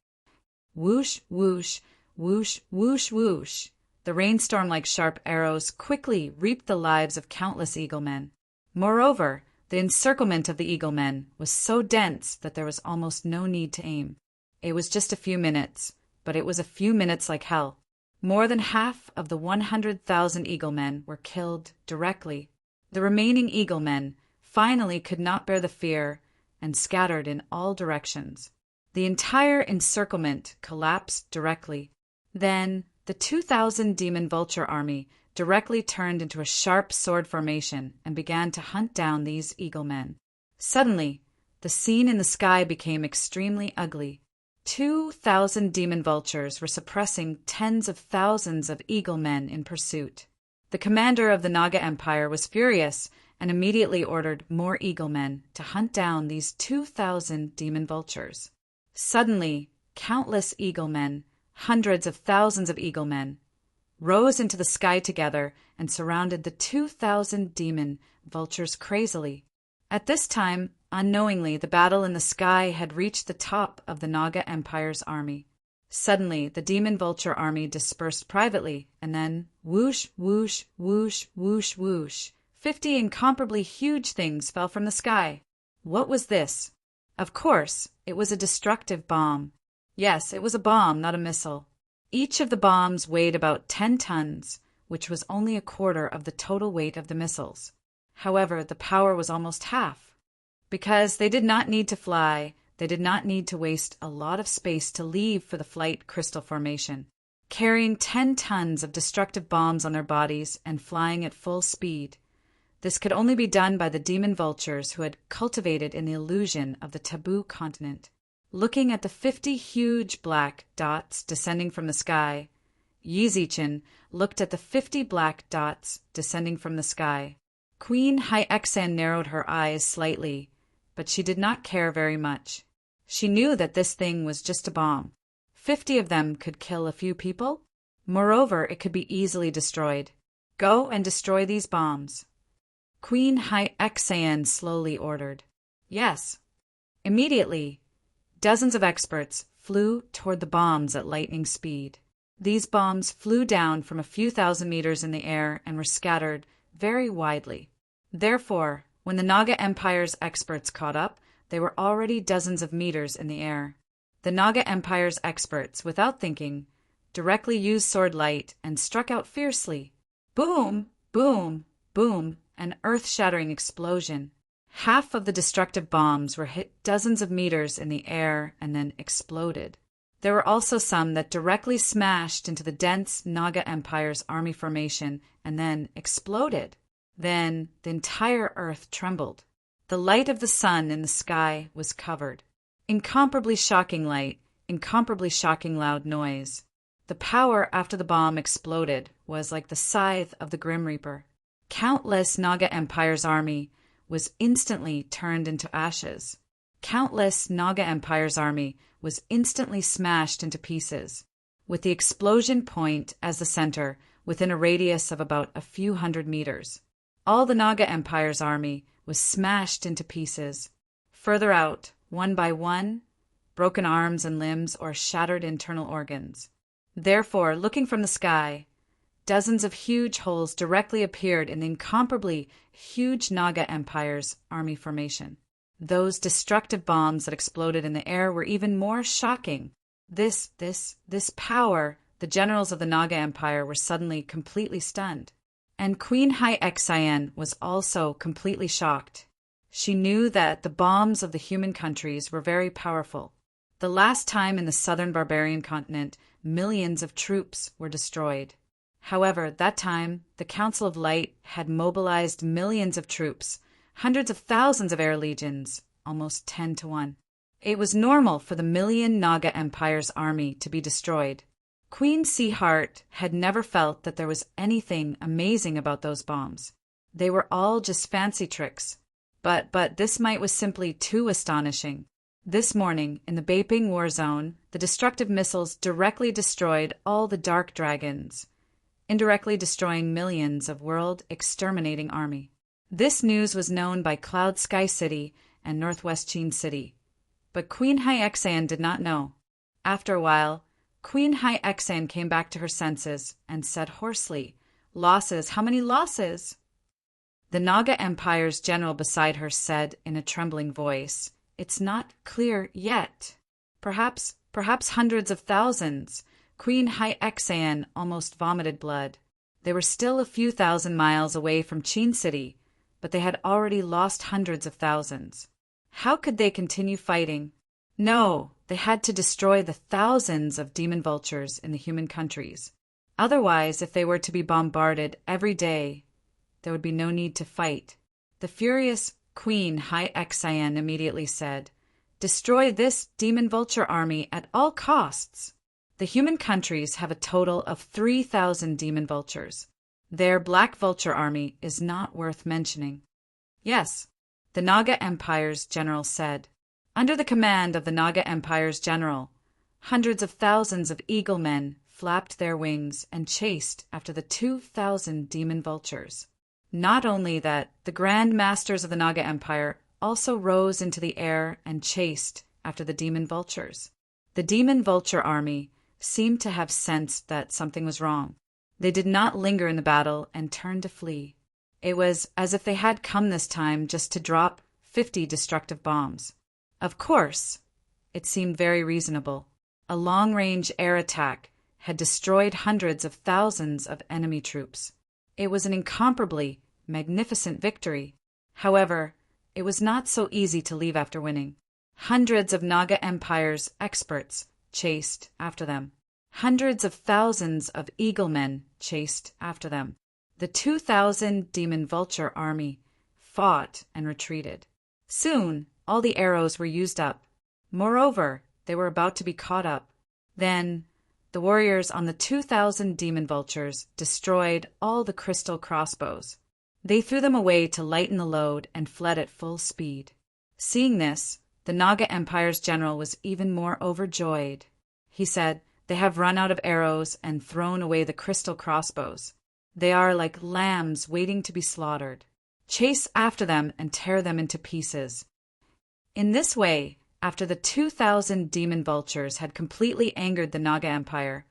Whoosh, whoosh, whoosh, whoosh, whoosh. The rainstorm-like sharp arrows quickly reaped the lives of countless eagle men. Moreover, the encirclement of the eagle men was so dense that there was almost no need to aim. It was just a few minutes, but it was a few minutes like hell. More than half of the 100,000 eagle men were killed directly. The remaining eagle men finally could not bear the fear and scattered in all directions. The entire encirclement collapsed directly. Then the 2,000 demon vulture army directly turned into a sharp sword formation and began to hunt down these eagle men. Suddenly, the scene in the sky became extremely ugly. 2,000 demon vultures were suppressing tens of thousands of eagle men in pursuit. The commander of the Naga Empire was furious and immediately ordered more eagle men to hunt down these 2,000 demon vultures. Suddenly, countless eagle men, hundreds of thousands of eagle men, rose into the sky together and surrounded the 2,000 demon vultures crazily. At this time, unknowingly, the battle in the sky had reached the top of the Naga Empire's army. Suddenly, the demon vulture army dispersed privately, and then whoosh, whoosh, whoosh, whoosh, whoosh. 50 incomparably huge things fell from the sky. What was this? Of course, it was a destructive bomb. Yes, it was a bomb, not a missile. Each of the bombs weighed about 10 tons, which was only a quarter of the total weight of the missiles. However, the power was almost half. Because they did not need to fly, they did not need to waste a lot of space to leave for the flight crystal formation. Carrying 10 tons of destructive bombs on their bodies and flying at full speed. This could only be done by the demon vultures who had cultivated in the illusion of the taboo continent. Looking at the 50 huge black dots descending from the sky, Yi Zichen looked at the 50 black dots descending from the sky. Queen Hai-Exan narrowed her eyes slightly, but she did not care very much. She knew that this thing was just a bomb. 50 of them could kill a few people. Moreover, it could be easily destroyed. Go and destroy these bombs. Queen Hai-Exan slowly ordered. Yes. Immediately, dozens of experts flew toward the bombs at lightning speed. These bombs flew down from a few thousand meters in the air and were scattered very widely. Therefore, when the Naga Empire's experts caught up, they were already dozens of meters in the air. The Naga Empire's experts, without thinking, directly used sword light and struck out fiercely. Boom, boom, boom, an earth-shattering explosion. Half of the destructive bombs were hit dozens of meters in the air and then exploded. There were also some that directly smashed into the dense Naga Empire's army formation and then exploded. Then the entire earth trembled. The light of the sun in the sky was covered. Incomparably shocking light, incomparably shocking loud noise. The power after the bomb exploded was like the scythe of the Grim Reaper. Countless Naga Empire's army was instantly turned into ashes. Countless Naga Empire's army was instantly smashed into pieces, with the explosion point as the center within a radius of about a few hundred meters. All the Naga Empire's army was smashed into pieces. Further out, one by one, broken arms and limbs or shattered internal organs. Therefore, looking from the sky, dozens of huge holes directly appeared in the incomparably huge Naga Empire's army formation. Those destructive bombs that exploded in the air were even more shocking. This power, the generals of the Naga Empire were suddenly completely stunned. And Queen Hai-Exayan was also completely shocked. She knew that the bombs of the human countries were very powerful. The last time in the southern barbarian continent, millions of troops were destroyed. However, that time, the Council of Light had mobilized millions of troops, hundreds of thousands of air legions, almost 10 to 1. It was normal for the million Naga Empire's army to be destroyed. Queen Seaheart had never felt that there was anything amazing about those bombs. They were all just fancy tricks. But this might was simply too astonishing. This morning, in the Beiping war zone, the destructive missiles directly destroyed all the dark dragons, indirectly destroying millions of world-exterminating army. This news was known by Cloud Sky City and Northwest Qin City. But Queen Hai-Exayan did not know. After a while, Queen Hai-Exayan came back to her senses and said hoarsely, "Losses, how many losses?" The Naga Empire's general beside her said in a trembling voice, "It's not clear yet. Perhaps hundreds of thousands." Queen Hai-Exayan almost vomited blood. They were still a few thousand miles away from Qin City, but they had already lost hundreds of thousands. How could they continue fighting? No, they had to destroy the thousands of demon vultures in the human countries. Otherwise, if they were to be bombarded every day, there would be no need to fight. The furious Queen Hai-Exayan immediately said, "Destroy this demon vulture army at all costs." The human countries have a total of 3,000 demon vultures. Their black vulture army is not worth mentioning. Yes, the Naga Empire's general said. Under the command of the Naga Empire's general, hundreds of thousands of eagle men flapped their wings and chased after the 2,000 demon vultures. Not only that, the Grand Masters of the Naga Empire also rose into the air and chased after the demon vultures. The demon vulture army seemed to have sensed that something was wrong. They did not linger in the battle and turned to flee. It was as if they had come this time just to drop 50 destructive bombs. Of course, it seemed very reasonable. A long-range air attack had destroyed hundreds of thousands of enemy troops. It was an incomparably magnificent victory. However, it was not so easy to leave after winning. Hundreds of Naga Empire's experts chased after them. Hundreds of thousands of eagle men chased after them. The 2,000 demon vulture army fought and retreated. Soon, all the arrows were used up. Moreover, they were about to be caught up. Then, the warriors on the 2,000 demon vultures destroyed all the crystal crossbows. They threw them away to lighten the load and fled at full speed. Seeing this, the Naga Empire's general was even more overjoyed. He said, "They have run out of arrows and thrown away the crystal crossbows. They are like lambs waiting to be slaughtered. Chase after them and tear them into pieces." In this way, after the 2,000 demon vultures had completely angered the Naga Empire,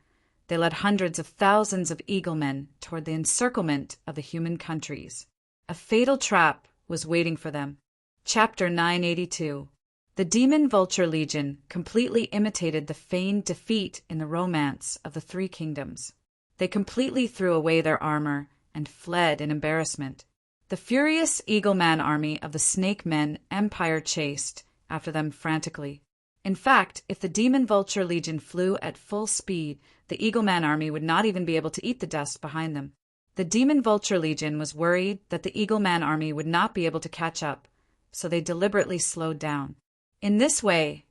they led hundreds of thousands of eagle men toward the encirclement of the human countries. A fatal trap was waiting for them. Chapter 982. The Demon Vulture Legion completely imitated the feigned defeat in the romance of the Three Kingdoms. They completely threw away their armor and fled in embarrassment. The furious Eagle Man army of the Snake Men Empire chased after them frantically. In fact, if the Demon Vulture Legion flew at full speed, the Eagle Man army would not even be able to eat the dust behind them. The Demon Vulture Legion was worried that the Eagle Man army would not be able to catch up, so they deliberately slowed down. In this way,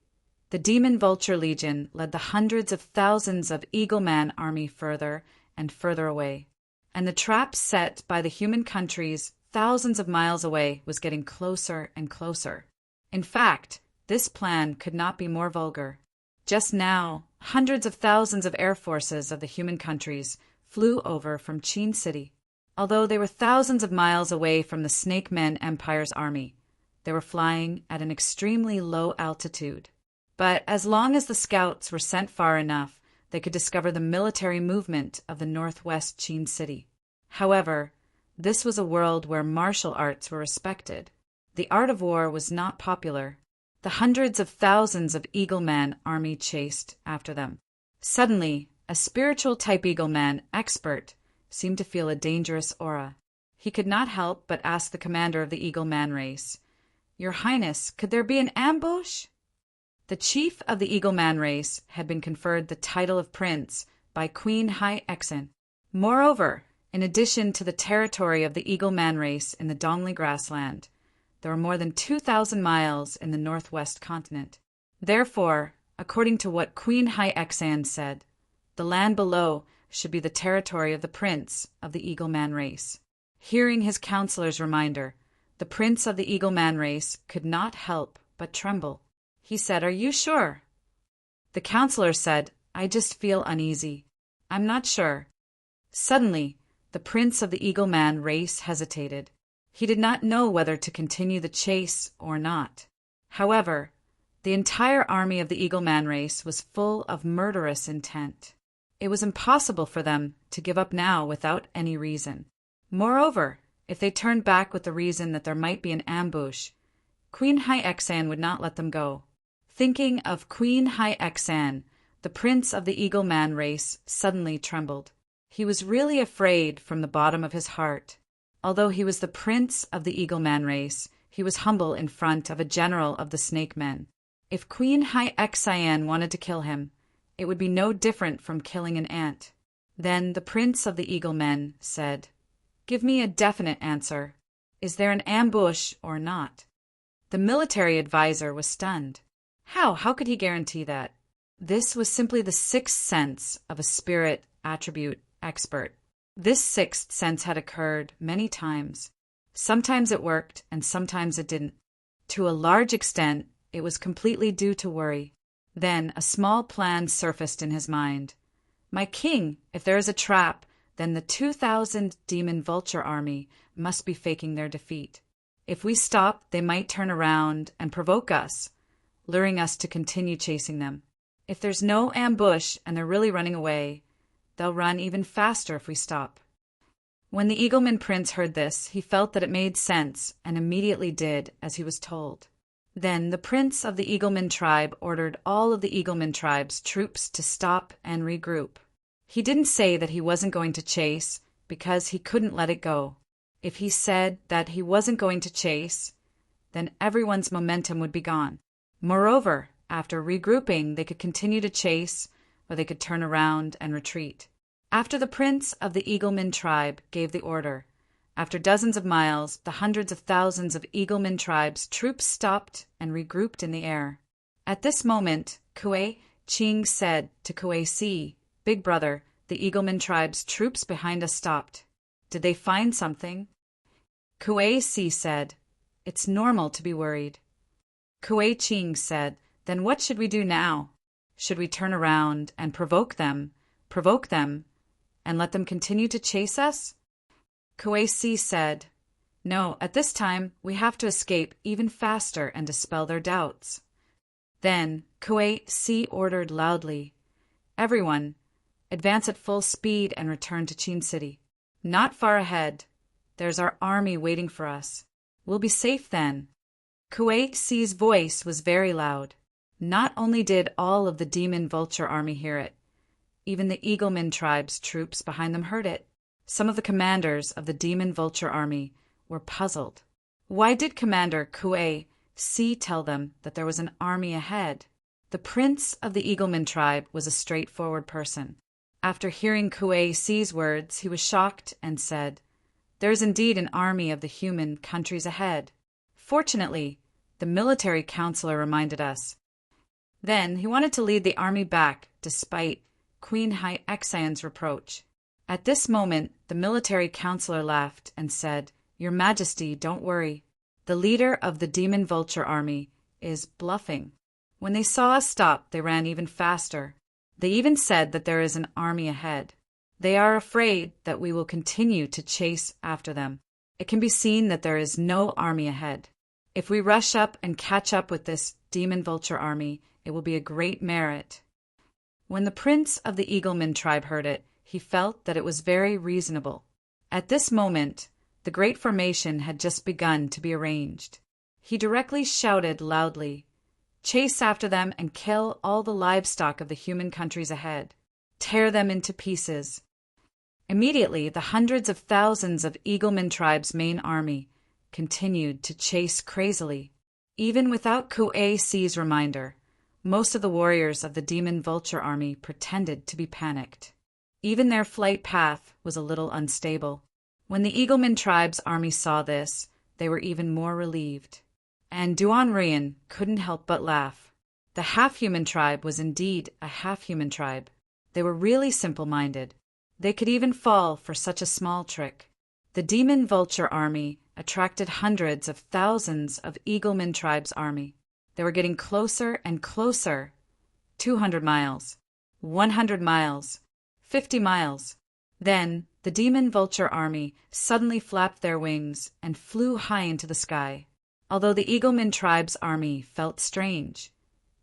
The Demon Vulture Legion led the hundreds of thousands of Eagle Man army further and further away, and the trap set by the human countries thousands of miles away was getting closer and closer. In fact, this plan could not be more vulgar. Just now, hundreds of thousands of air forces of the human countries flew over from Qin City. Although they were thousands of miles away from the Snake Men Empire's army, they were flying at an extremely low altitude. But as long as the scouts were sent far enough, they could discover the military movement of the northwest Qin City. However, this was a world where martial arts were respected. The art of war was not popular. The hundreds of thousands of Eagle Man army chased after them. Suddenly, a spiritual-type Eagle Man expert seemed to feel a dangerous aura. He could not help but ask the commander of the Eagle Man race, "Your Highness, could there be an ambush?" The chief of the Eagle Man race had been conferred the title of prince by Queen Hai Exen. Moreover, in addition to the territory of the Eagle Man race in the Dongli grassland, there were more than 2,000 miles in the northwest continent. Therefore, according to what Queen Hai Exan said, the land below should be the territory of the prince of the Eagle Man race. Hearing his counselor's reminder, the prince of the Eagle Man race could not help but tremble. He said, "Are you sure?" The counselor said, "I just feel uneasy. I'm not sure." Suddenly, the prince of the Eagle Man race hesitated. He did not know whether to continue the chase or not. However, the entire army of the Eagle Man race was full of murderous intent. It was impossible for them to give up now without any reason. Moreover, if they turned back with the reason that there might be an ambush, Queen Hai Exan would not let them go. Thinking of Queen Hai Exan, the prince of the Eagle Man race suddenly trembled. He was really afraid from the bottom of his heart. Although he was the prince of the Eagle Man race, he was humble in front of a general of the Snake Men. If Queen Hai Exan wanted to kill him, it would be no different from killing an ant. Then the prince of the Eagle Men said, "Give me a definite answer. Is there an ambush or not?" The military advisor was stunned. How could he guarantee that? This was simply the sixth sense of a spirit attribute expert. This sixth sense had occurred many times. Sometimes it worked, and sometimes it didn't. To a large extent, it was completely due to worry. Then a small plan surfaced in his mind. "My king, if there is a trap, then the 2,000 Demon Vulture army must be faking their defeat. If we stop, they might turn around and provoke us, luring us to continue chasing them. If there's no ambush and they're really running away, they'll run even faster if we stop." When the Eagleman Prince heard this, he felt that it made sense and immediately did as he was told. Then the prince of the Eagleman tribe ordered all of the Eagleman tribe's troops to stop and regroup. He didn't say that he wasn't going to chase because he couldn't let it go. If he said that he wasn't going to chase, then everyone's momentum would be gone. Moreover, after regrouping, they could continue to chase, or they could turn around and retreat. After the prince of the Eagleman tribe gave the order, after dozens of miles, the hundreds of thousands of Eagleman tribe's troops stopped and regrouped in the air. At this moment, Kuei Qing said to Kuei Si, "Big brother, the Eagleman tribe's troops behind us stopped. Did they find something?" Kuei Si said, "It's normal to be worried." Kuei Qing said, "Then what should we do now? Should we turn around and provoke them, and let them continue to chase us?" Kuei Si said, "No, at this time we have to escape even faster and dispel their doubts." Then Kuei Si ordered loudly, "Everyone, advance at full speed and return to Qin City. Not far ahead. There's our army waiting for us. We'll be safe then." Kuei Si's voice was very loud. Not only did all of the Demon Vulture army hear it, even the Eagleman tribe's troops behind them heard it. Some of the commanders of the Demon Vulture army were puzzled. Why did Commander Kuei Si tell them that there was an army ahead? The prince of the Eagleman tribe was a straightforward person. After hearing Kuei Si's words, he was shocked and said, "There is indeed an army of the human countries ahead. Fortunately, the military counselor reminded us." Then he wanted to lead the army back, despite Queen Hyaxian's reproach. At this moment, the military counselor laughed and said, "Your Majesty, don't worry. The leader of the demon vulture army is bluffing." When they saw us stop, they ran even faster. They even said that there is an army ahead. They are afraid that we will continue to chase after them. It can be seen that there is no army ahead. If we rush up and catch up with this demon vulture army, it will be a great merit. When the prince of the Eagleman tribe heard it, he felt that it was very reasonable. At this moment, the great formation had just begun to be arranged. He directly shouted loudly, "Chase after them and kill all the livestock of the human countries ahead. Tear them into pieces." Immediately, the hundreds of thousands of Eagleman tribe's main army continued to chase crazily. Even without Ku'aci's reminder, most of the warriors of the demon vulture army pretended to be panicked. Even their flight path was a little unstable. When the Eagleman tribe's army saw this, they were even more relieved. And Duan Rian couldn't help but laugh. The half-human tribe was indeed a half-human tribe. They were really simple-minded. They could even fall for such a small trick. The demon vulture army attracted hundreds of thousands of Eagleman tribe's army. They were getting closer and closer. 200 miles, 100 miles, 50 miles. Then the demon vulture army suddenly flapped their wings and flew high into the sky. Although the Eagleman tribe's army felt strange,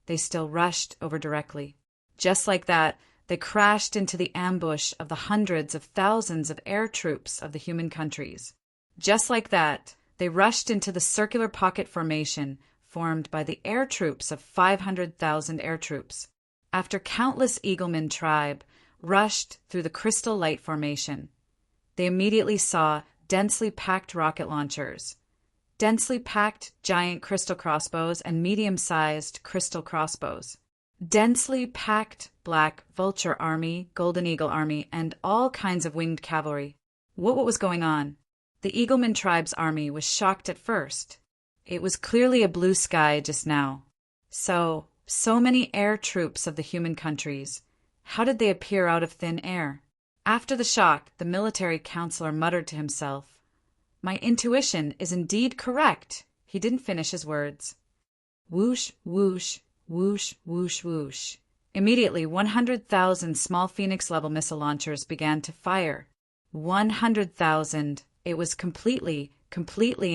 they still rushed over directly. Just like that, they crashed into the ambush of the hundreds of thousands of air troops of the human countries. Just like that, they rushed into the circular pocket formation formed by the air troops of 500,000 air troops. After countless Eagleman tribe rushed through the crystal light formation, they immediately saw densely packed rocket launchers, densely packed giant crystal crossbows and medium-sized crystal crossbows, densely packed black vulture army, golden eagle army, and all kinds of winged cavalry. What was going on? The Eagleman tribe's army was shocked at first. It was clearly a blue sky just now. So many air troops of the human countries. How did they appear out of thin air? After the shock, the military counselor muttered to himself, "My intuition is indeed correct." He didn't finish his words. Whoosh, whoosh, whoosh, whoosh, whoosh. Immediately, 100,000 small Phoenix-level missile launchers began to fire. 100,000. It was completely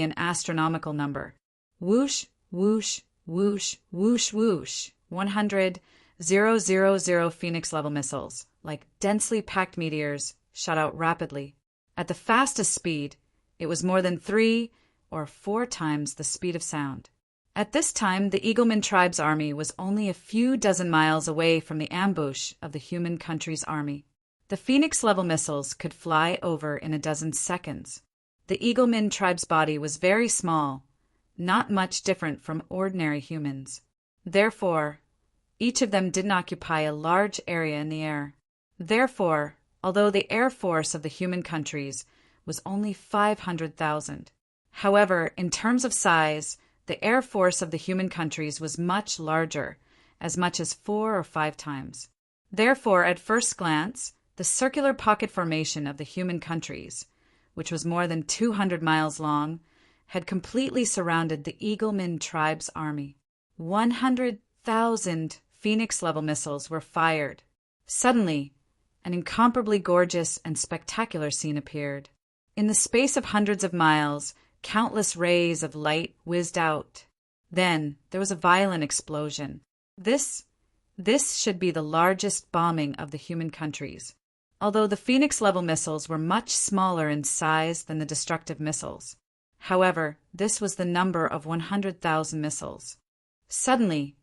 an astronomical number. Whoosh, whoosh, whoosh, whoosh, whoosh. 100,000 Phoenix-level missiles, like densely packed meteors, shot out rapidly. At the fastest speed, it was more than 3 or 4 times the speed of sound. At this time, the Eagleman tribe's army was only a few dozen miles away from the ambush of the human country's army. The Phoenix-level missiles could fly over in a dozen seconds. The Eagleman tribe's body was very small, not much different from ordinary humans. Therefore, each of them didn't occupy a large area in the air. Therefore, although the air force of the human countries was only 500,000, however, in terms of size, the air force of the human countries was much larger, as much as 4 or 5 times. Therefore, at first glance, the circular pocket formation of the human countries, which was more than 200 miles long, had completely surrounded the Eagleman tribe's army. 100,000 Phoenix-level missiles were fired. Suddenly, an incomparably gorgeous and spectacular scene appeared. In the space of hundreds of miles, countless rays of light whizzed out. Then there was a violent explosion. This should be the largest bombing of the human countries. Although the Phoenix-level missiles were much smaller in size than the destructive missiles. However, this was the number of 100,000 missiles. Suddenly,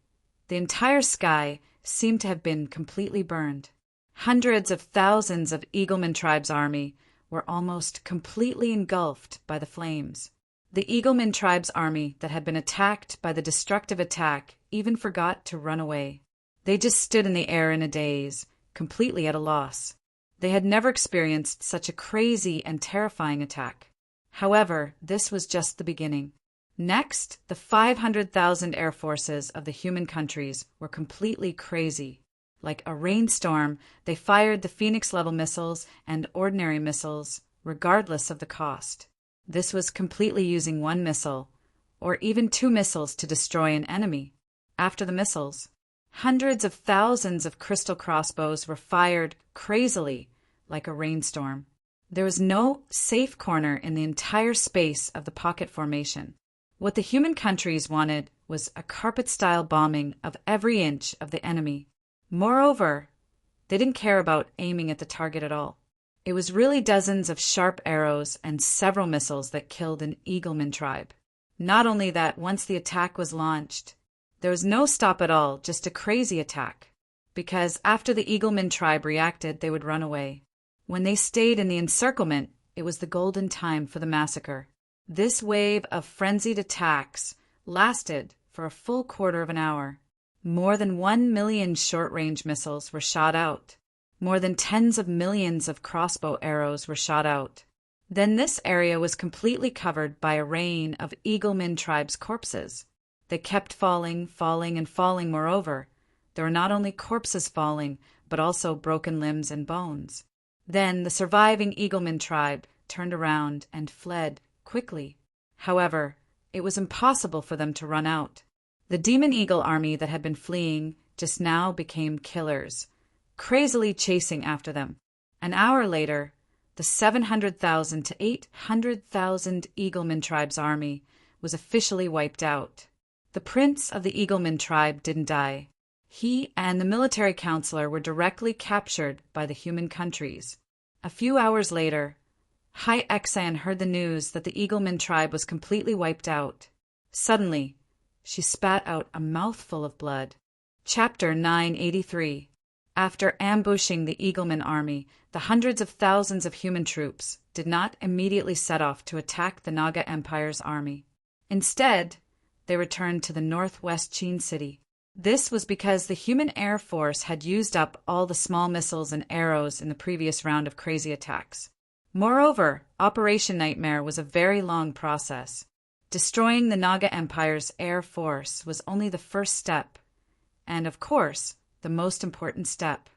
the entire sky seemed to have been completely burned. Hundreds of thousands of Eagleman tribe's army were almost completely engulfed by the flames. The Eagleman tribe's army that had been attacked by the destructive attack even forgot to run away. They just stood in the air in a daze, completely at a loss. They had never experienced such a crazy and terrifying attack. However, this was just the beginning. Next, the 500,000 air forces of the human countries were completely crazy. Like a rainstorm, they fired the Phoenix-level missiles and ordinary missiles, regardless of the cost. This was completely using one missile, or even two missiles to destroy an enemy. After the missiles, hundreds of thousands of crystal crossbows were fired crazily, like a rainstorm. There was no safe corner in the entire space of the pocket formation. What the human countries wanted was a carpet-style bombing of every inch of the enemy. Moreover, they didn't care about aiming at the target at all. It was really dozens of sharp arrows and several missiles that killed an Eagleman tribe. Not only that, once the attack was launched, there was no stop at all, just a crazy attack. Because after the Eagleman tribe reacted, they would run away. When they stayed in the encirclement, it was the golden time for the massacre. This wave of frenzied attacks lasted for a full quarter of an hour. More than 1 million short-range missiles were shot out. More than tens of millions of crossbow arrows were shot out. Then this area was completely covered by a rain of Eagleman tribe's corpses. They kept falling, falling, and falling. Moreover, there were not only corpses falling, but also broken limbs and bones. Then the surviving Eagleman tribe turned around and fled quickly. However, it was impossible for them to run out. The Demon Eagle army that had been fleeing just now became killers, crazily chasing after them. An hour later, the 700,000 to 800,000 Eagleman tribe's army was officially wiped out. The prince of the Eagleman tribe didn't die. He and the military counselor were directly captured by the human countries. A few hours later, Hai Exan heard the news that the Eagleman tribe was completely wiped out. Suddenly, she spat out a mouthful of blood. Chapter 983. After ambushing the Eagleman army, the hundreds of thousands of human troops did not immediately set off to attack the Naga Empire's army. Instead, they returned to the northwest Qin city. This was because the human air force had used up all the small missiles and arrows in the previous round of crazy attacks. Moreover, Operation Nightmare was a very long process. Destroying the Naga Empire's air force was only the first step, and of course, the most important step.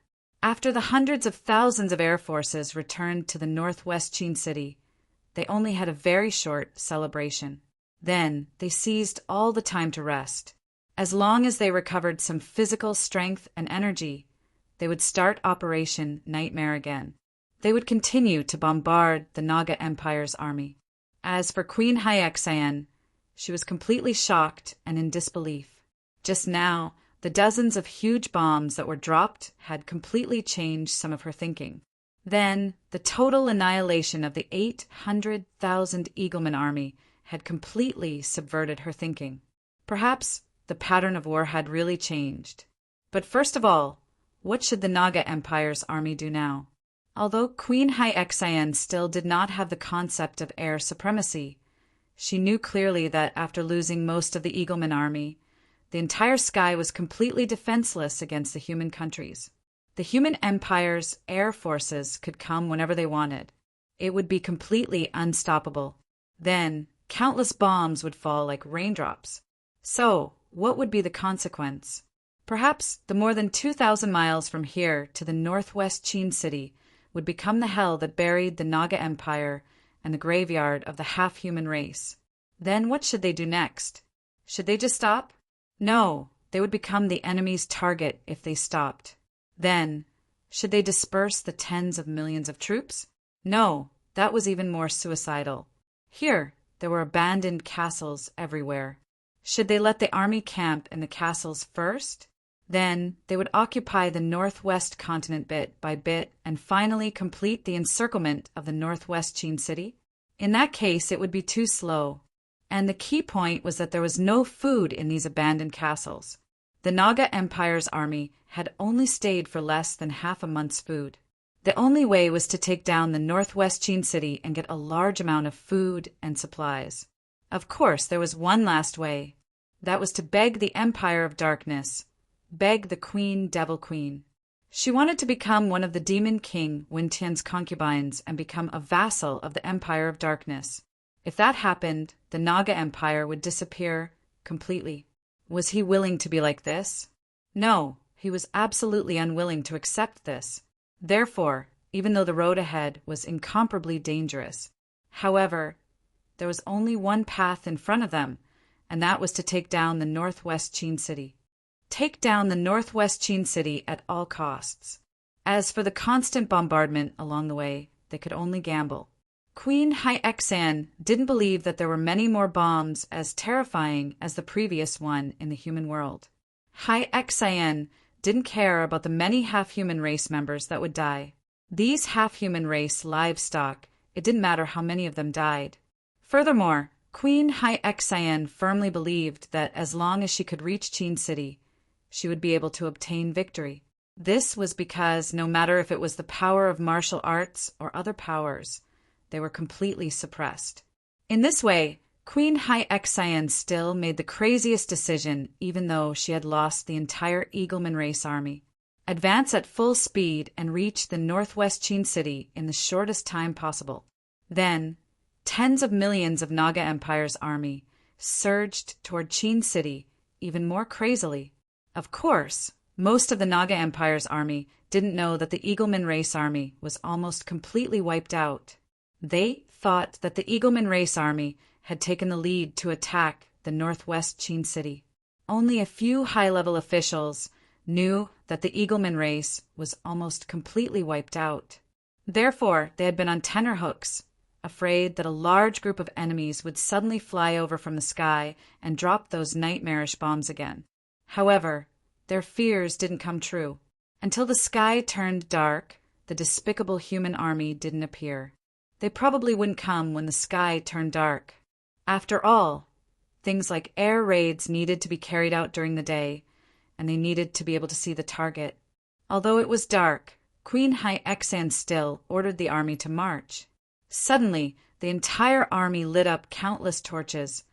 After the hundreds of thousands of air forces returned to the northwest Qin city, they only had a very short celebration. Then they seized all the time to rest. As long as they recovered some physical strength and energy, they would start Operation Nightmare again. They would continue to bombard the Naga Empire's army. As for Queen Hyexan, she was completely shocked and in disbelief. Just now, the dozens of huge bombs that were dropped had completely changed some of her thinking. Then, the total annihilation of the 800,000 Eagleman army had completely subverted her thinking. Perhaps the pattern of war had really changed. But first of all, what should the Naga Empire's army do now? Although Queen Hyexan still did not have the concept of air supremacy, she knew clearly that after losing most of the Eagleman army, the entire sky was completely defenseless against the human countries. The human empire's air forces could come whenever they wanted. It would be completely unstoppable. Then, countless bombs would fall like raindrops. So, what would be the consequence? Perhaps the more than 2,000 miles from here to the northwest Qin city would become the hell that buried the Naga Empire and the graveyard of the half-human race. Then what should they do next? Should they just stop? No, they would become the enemy's target if they stopped. Then, should they disperse the tens of millions of troops? No, that was even more suicidal. Here, there were abandoned castles everywhere. Should they let the army camp in the castles first? Then they would occupy the northwest continent bit by bit and finally complete the encirclement of the northwest Qin city. In that case, it would be too slow. And the key point was that there was no food in these abandoned castles. The Naga Empire's army had only stayed for less than half a month's food. The only way was to take down the northwest Qin city and get a large amount of food and supplies. Of course, there was one last way. That was to beg the Empire of Darkness, beg the Devil Queen. She wanted to become one of the Demon King Wintian's concubines and become a vassal of the Empire of Darkness. If that happened, the Naga Empire would disappear completely. Was he willing to be like this? No, he was absolutely unwilling to accept this. Therefore, even though the road ahead was incomparably dangerous, however, there was only one path in front of them, and that was to take down the Northwest Qin City. Take down the Northwest Qin City at all costs. As for the constant bombardment along the way, they could only gamble. Queen Hai-Xan didn't believe that there were many more bombs as terrifying as the previous one in the human world. Hai-Xan didn't care about the many half-human race members that would die. These half-human race livestock, it didn't matter how many of them died. Furthermore, Queen Hai-Xan firmly believed that as long as she could reach Qin City, she would be able to obtain victory. This was because no matter if it was the power of martial arts or other powers, they were completely suppressed. In this way, Queen Hai-Xan still made the craziest decision even though she had lost the entire Eagleman race army. Advance at full speed and reach the Northwest Qin City in the shortest time possible. Then, tens of millions of Naga Empire's army surged toward Qin City even more crazily. Of course, most of the Naga Empire's army didn't know that the Eagleman race army was almost completely wiped out. They thought that the Eagleman race army had taken the lead to attack the Northwest Qin City. Only a few high-level officials knew that the Eagleman race was almost completely wiped out. Therefore, they had been on tenterhooks, afraid that a large group of enemies would suddenly fly over from the sky and drop those nightmarish bombs again. However, their fears didn't come true. Until the sky turned dark, the despicable human army didn't appear. They probably wouldn't come when the sky turned dark. After all, things like air raids needed to be carried out during the day, and they needed to be able to see the target. Although it was dark, Queen Hai-Xan still ordered the army to march. Suddenly, the entire army lit up countless torches,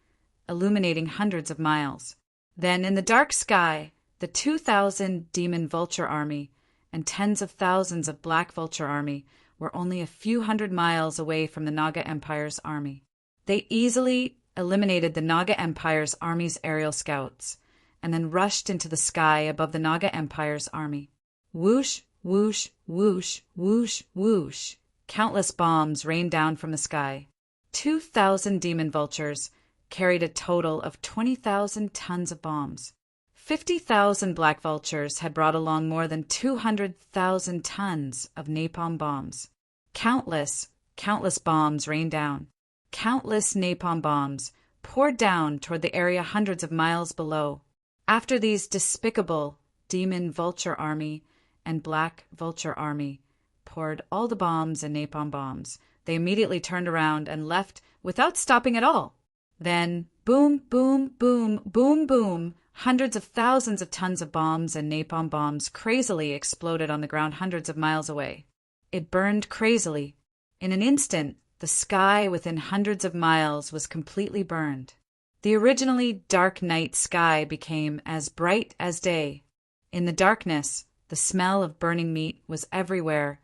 illuminating hundreds of miles. Then, in the dark sky, the 2,000 Demon Vulture army and tens of thousands of Black Vulture army were only a few hundred miles away from the Naga Empire's army. They easily eliminated the Naga Empire's army's aerial scouts, and then rushed into the sky above the Naga Empire's army. Whoosh, whoosh, whoosh, whoosh, whoosh. Countless bombs rained down from the sky. 2,000 Demon Vultures carried a total of 20,000 tons of bombs. 50,000 Black Vultures had brought along more than 200,000 tons of napalm bombs. Countless bombs rained down. Countless napalm bombs poured down toward the area hundreds of miles below. After these despicable Demon Vulture army and Black Vulture army poured all the bombs and napalm bombs, they immediately turned around and left without stopping at all. Then, boom, boom, boom, boom, boom, hundreds of thousands of tons of bombs and napalm bombs crazily exploded on the ground hundreds of miles away. It burned crazily. In an instant, the sky within hundreds of miles was completely burned. The originally dark night sky became as bright as day. In the darkness, the smell of burning meat was everywhere,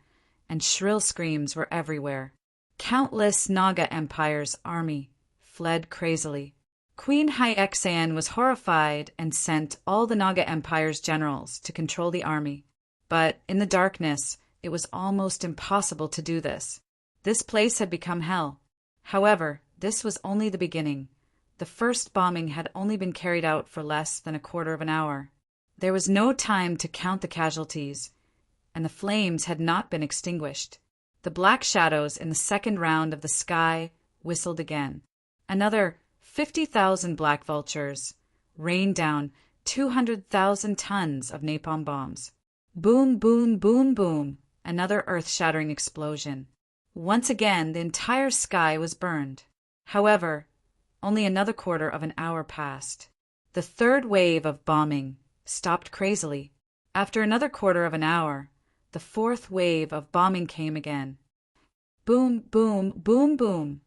and shrill screams were everywhere. Countless Naga Empire's army fled crazily. Queen Hai-Xan was horrified and sent all the Naga Empire's generals to control the army. But in the darkness, it was almost impossible to do this. This place had become hell. However, this was only the beginning. The first bombing had only been carried out for less than a quarter of an hour. There was no time to count the casualties, and the flames had not been extinguished. The black shadows in the second round of the sky whistled again. Another 50,000 Black Vultures rained down 200,000 tons of napalm bombs. Boom, boom, boom, boom, another earth-shattering explosion. Once again, the entire sky was burned. However, only another quarter of an hour passed. The third wave of bombing stopped crazily. After another quarter of an hour, the fourth wave of bombing came again. Boom, boom, boom, boom.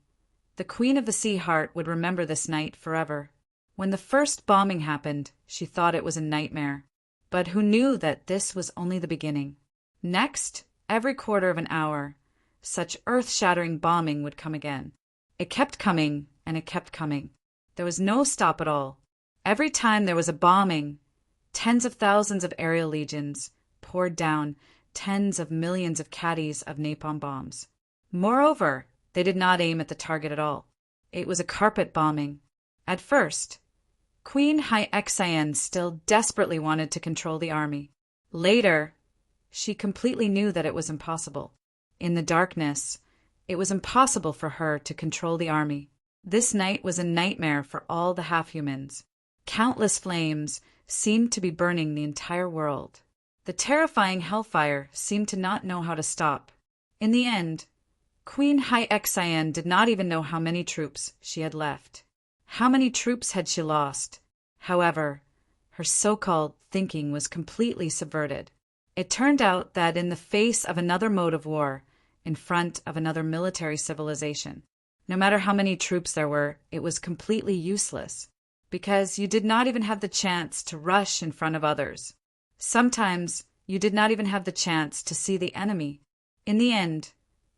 The Queen of the Sea Heart would remember this night forever. When the first bombing happened, she thought it was a nightmare. But who knew that this was only the beginning? Next, every quarter of an hour, such earth-shattering bombing would come again. It kept coming, and it kept coming. There was no stop at all. Every time there was a bombing, tens of thousands of aerial legions poured down tens of millions of caddies of napalm bombs. Moreover, they did not aim at the target at all. It was a carpet bombing. At first, Queen Hyexaen still desperately wanted to control the army. Later, she completely knew that it was impossible. In the darkness, it was impossible for her to control the army. This night was a nightmare for all the half-humans. Countless flames seemed to be burning the entire world. The terrifying hellfire seemed to not know how to stop. In the end, Queen Hyexaen did not even know how many troops she had left. How many troops had she lost? However, her so-called thinking was completely subverted. It turned out that in the face of another mode of war, in front of another military civilization, no matter how many troops there were, it was completely useless, because you did not even have the chance to rush in front of others. Sometimes you did not even have the chance to see the enemy. In the end,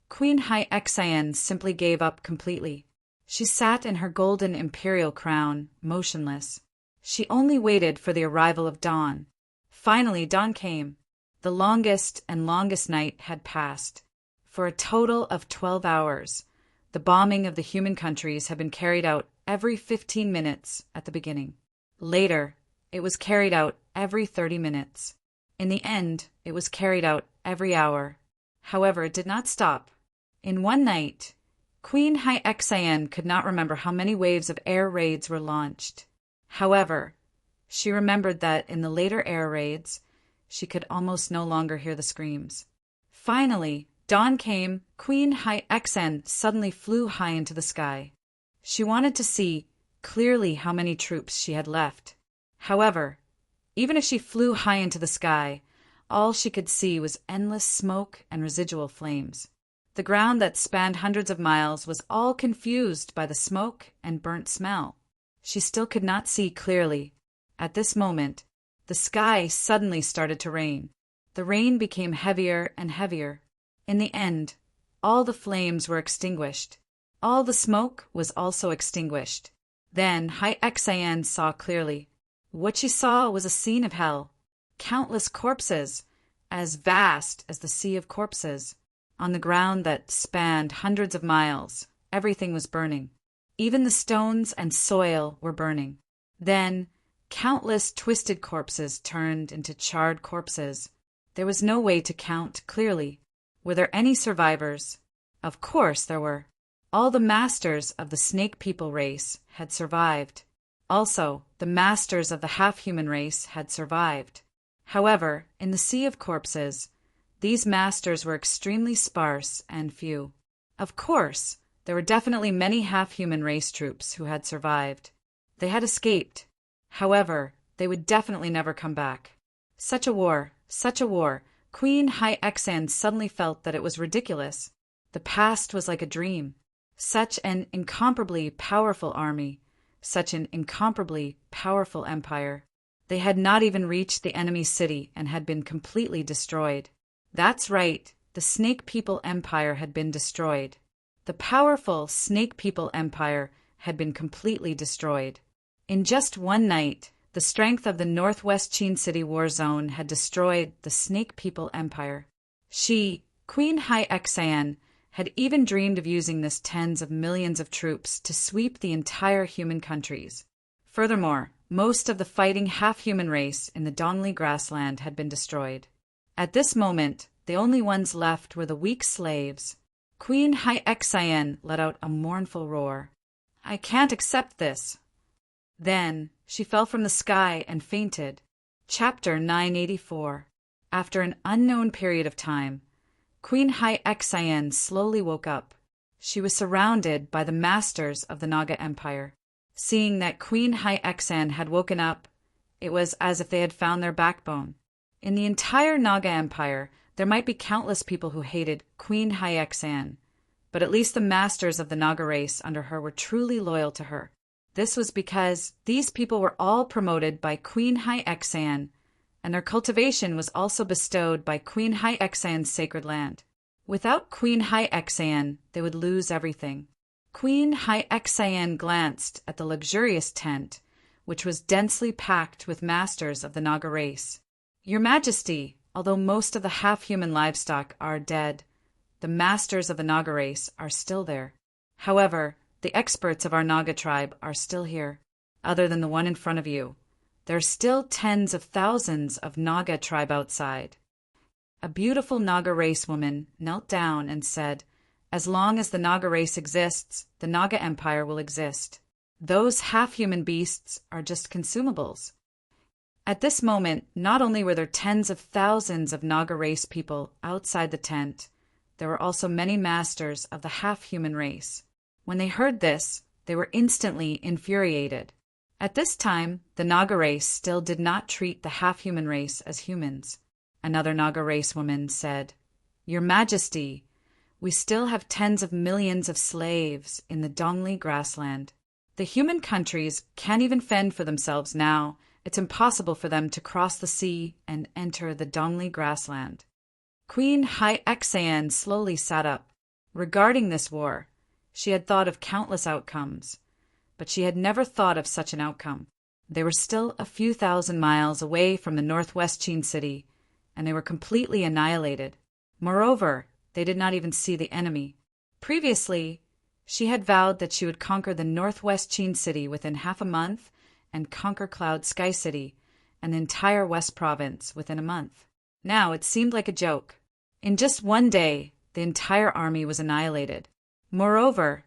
Queen Hyexaen simply gave up completely. She sat in her golden imperial crown, motionless. She only waited for the arrival of dawn. Finally, dawn came. The longest and longest night had passed. For a total of 12 hours, the bombing of the human countries had been carried out every 15 minutes at the beginning. Later, it was carried out every 30 minutes. In the end, it was carried out every hour. However, it did not stop. In one night, Queen Hyexaen could not remember how many waves of air raids were launched. However, she remembered that in the later air raids, she could almost no longer hear the screams. Finally, dawn came. Queen Hyexaen suddenly flew high into the sky. She wanted to see clearly how many troops she had left. However, even if she flew high into the sky, all she could see was endless smoke and residual flames. The ground that spanned hundreds of miles was all confused by the smoke and burnt smell. She still could not see clearly. At this moment, the sky suddenly started to rain. The rain became heavier and heavier. In the end, all the flames were extinguished. All the smoke was also extinguished. Then Hyexaen saw clearly. What she saw was a scene of hell. Countless corpses, as vast as the sea of corpses. On the ground that spanned hundreds of miles, everything was burning. Even the stones and soil were burning. Then, countless twisted corpses turned into charred corpses. There was no way to count clearly. Were there any survivors? Of course there were. All the masters of the snake people race had survived. Also, the masters of the half-human race had survived. However, in the sea of corpses, these masters were extremely sparse and few. Of course, there were definitely many half-human race troops who had survived. They had escaped. However, they would definitely never come back. Such a war, such a war. Queen Hyexaen suddenly felt that it was ridiculous. The past was like a dream. Such an incomparably powerful army, such an incomparably powerful empire. They had not even reached the enemy's city and had been completely destroyed. That's right, the Snake People Empire had been destroyed. The powerful Snake People Empire had been completely destroyed. In just one night, the strength of the Northwest Chin City war zone had destroyed the Snake People Empire. She, Queen Hyexaen, had even dreamed of using this tens of millions of troops to sweep the entire human countries. Furthermore, most of the fighting half-human race in the Dongli grassland had been destroyed. At this moment, the only ones left were the weak slaves. Queen Hyexaen let out a mournful roar. "I can't accept this." Then she fell from the sky and fainted. Chapter 984. After an unknown period of time, Queen Hyexaen slowly woke up. She was surrounded by the masters of the Naga Empire. Seeing that Queen Hyexaen had woken up, it was as if they had found their backbone. In the entire Naga Empire, there might be countless people who hated Queen Hyexaen, but at least the masters of the Naga race under her were truly loyal to her. This was because these people were all promoted by Queen Hyexaen, and their cultivation was also bestowed by Queen Hyexaen's sacred land. Without Queen Hyexaen, they would lose everything. Queen Hyexayan glanced at the luxurious tent, which was densely packed with masters of the Naga race. Your Majesty, although most of the half-human livestock are dead, the masters of the Naga race are still there. However, the experts of our Naga tribe are still here, other than the one in front of you. There are still tens of thousands of Naga tribe outside. A beautiful Naga race woman knelt down and said, "As long as the Naga race exists, the Naga Empire will exist. Those half-human beasts are just consumables." At this moment, not only were there tens of thousands of Naga race people outside the tent, there were also many masters of the half-human race. When they heard this, they were instantly infuriated. At this time, the Naga race still did not treat the half-human race as humans. Another Naga race woman said, "Your Majesty, we still have tens of millions of slaves in the Dongli grassland. The human countries can't even fend for themselves now. It's impossible for them to cross the sea and enter the Dongli grassland." Queen Hyexayan slowly sat up. Regarding this war, she had thought of countless outcomes, but she had never thought of such an outcome. They were still a few thousand miles away from the northwest Qin city, and they were completely annihilated. Moreover, they did not even see the enemy. Previously, she had vowed that she would conquer the northwest Qin city within half a month and conquer Cloud Sky City and the entire West Province within a month. Now it seemed like a joke. In just one day, the entire army was annihilated. Moreover,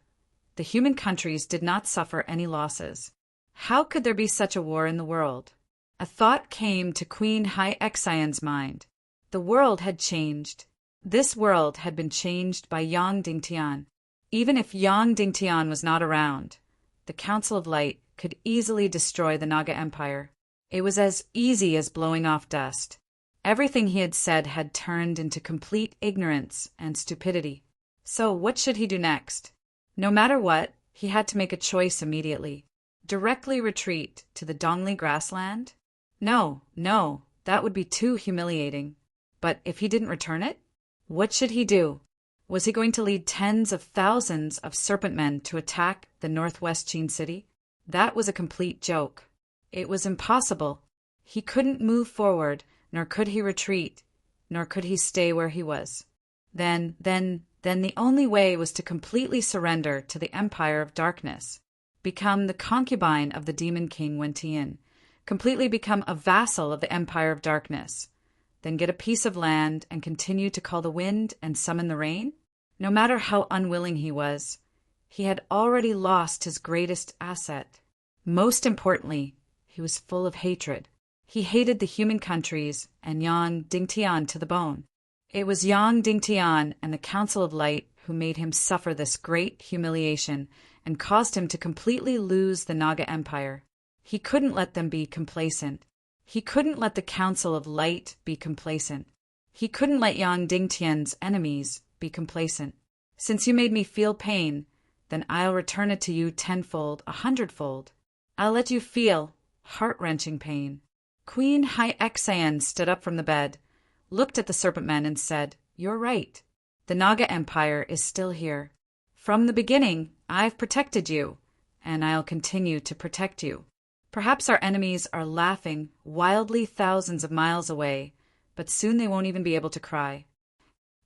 the human countries did not suffer any losses. How could there be such a war in the world? A thought came to Queen Hyexayan's mind. The world had changed. This world had been changed by Yang Dingtian. Even if Yang Dingtian was not around, the Council of Light could easily destroy the Naga Empire. It was as easy as blowing off dust. Everything he had said had turned into complete ignorance and stupidity. So what should he do next? No matter what, he had to make a choice immediately. Directly retreat to the Dongli grassland? No, that would be too humiliating. But if he didn't return it, what should he do? Was he going to lead tens of thousands of serpent men to attack the northwest Qin city? That was a complete joke. It was impossible. He couldn't move forward, nor could he retreat, nor could he stay where he was. Then the only way was to completely surrender to the Empire of Darkness, become the concubine of the Demon King Wentian, completely become a vassal of the Empire of Darkness, then get a piece of land and continue to call the wind and summon the rain? No matter how unwilling he was, he had already lost his greatest asset. Most importantly, he was full of hatred. He hated the human countries and Yang Dingtian to the bone. It was Yang Dingtian and the Council of Light who made him suffer this great humiliation and caused him to completely lose the Naga Empire. He couldn't let them be complacent. He couldn't let the Council of Light be complacent. He couldn't let Yang Dingtian's enemies be complacent. Since you made me feel pain, then I'll return it to you tenfold, 100-fold. I'll let you feel heart-wrenching pain. Queen Hyexayan stood up from the bed, looked at the serpent men and said, "You're right. The Naga Empire is still here. From the beginning, I've protected you, and I'll continue to protect you. Perhaps our enemies are laughing wildly thousands of miles away, but soon they won't even be able to cry."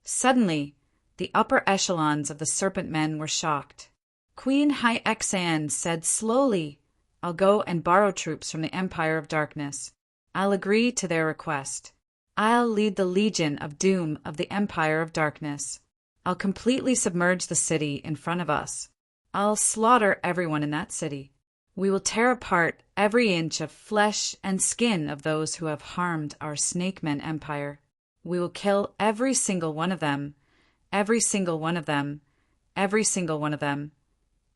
Suddenly, the upper echelons of the serpent men were shocked. Queen Hyexayan said slowly, "I'll go and borrow troops from the Empire of Darkness. I'll agree to their request. I'll lead the Legion of Doom of the Empire of Darkness. I'll completely submerge the city in front of us. I'll slaughter everyone in that city. We will tear apart every inch of flesh and skin of those who have harmed our Snake Men Empire. We will kill every single one of them, every single one of them, every single one of them,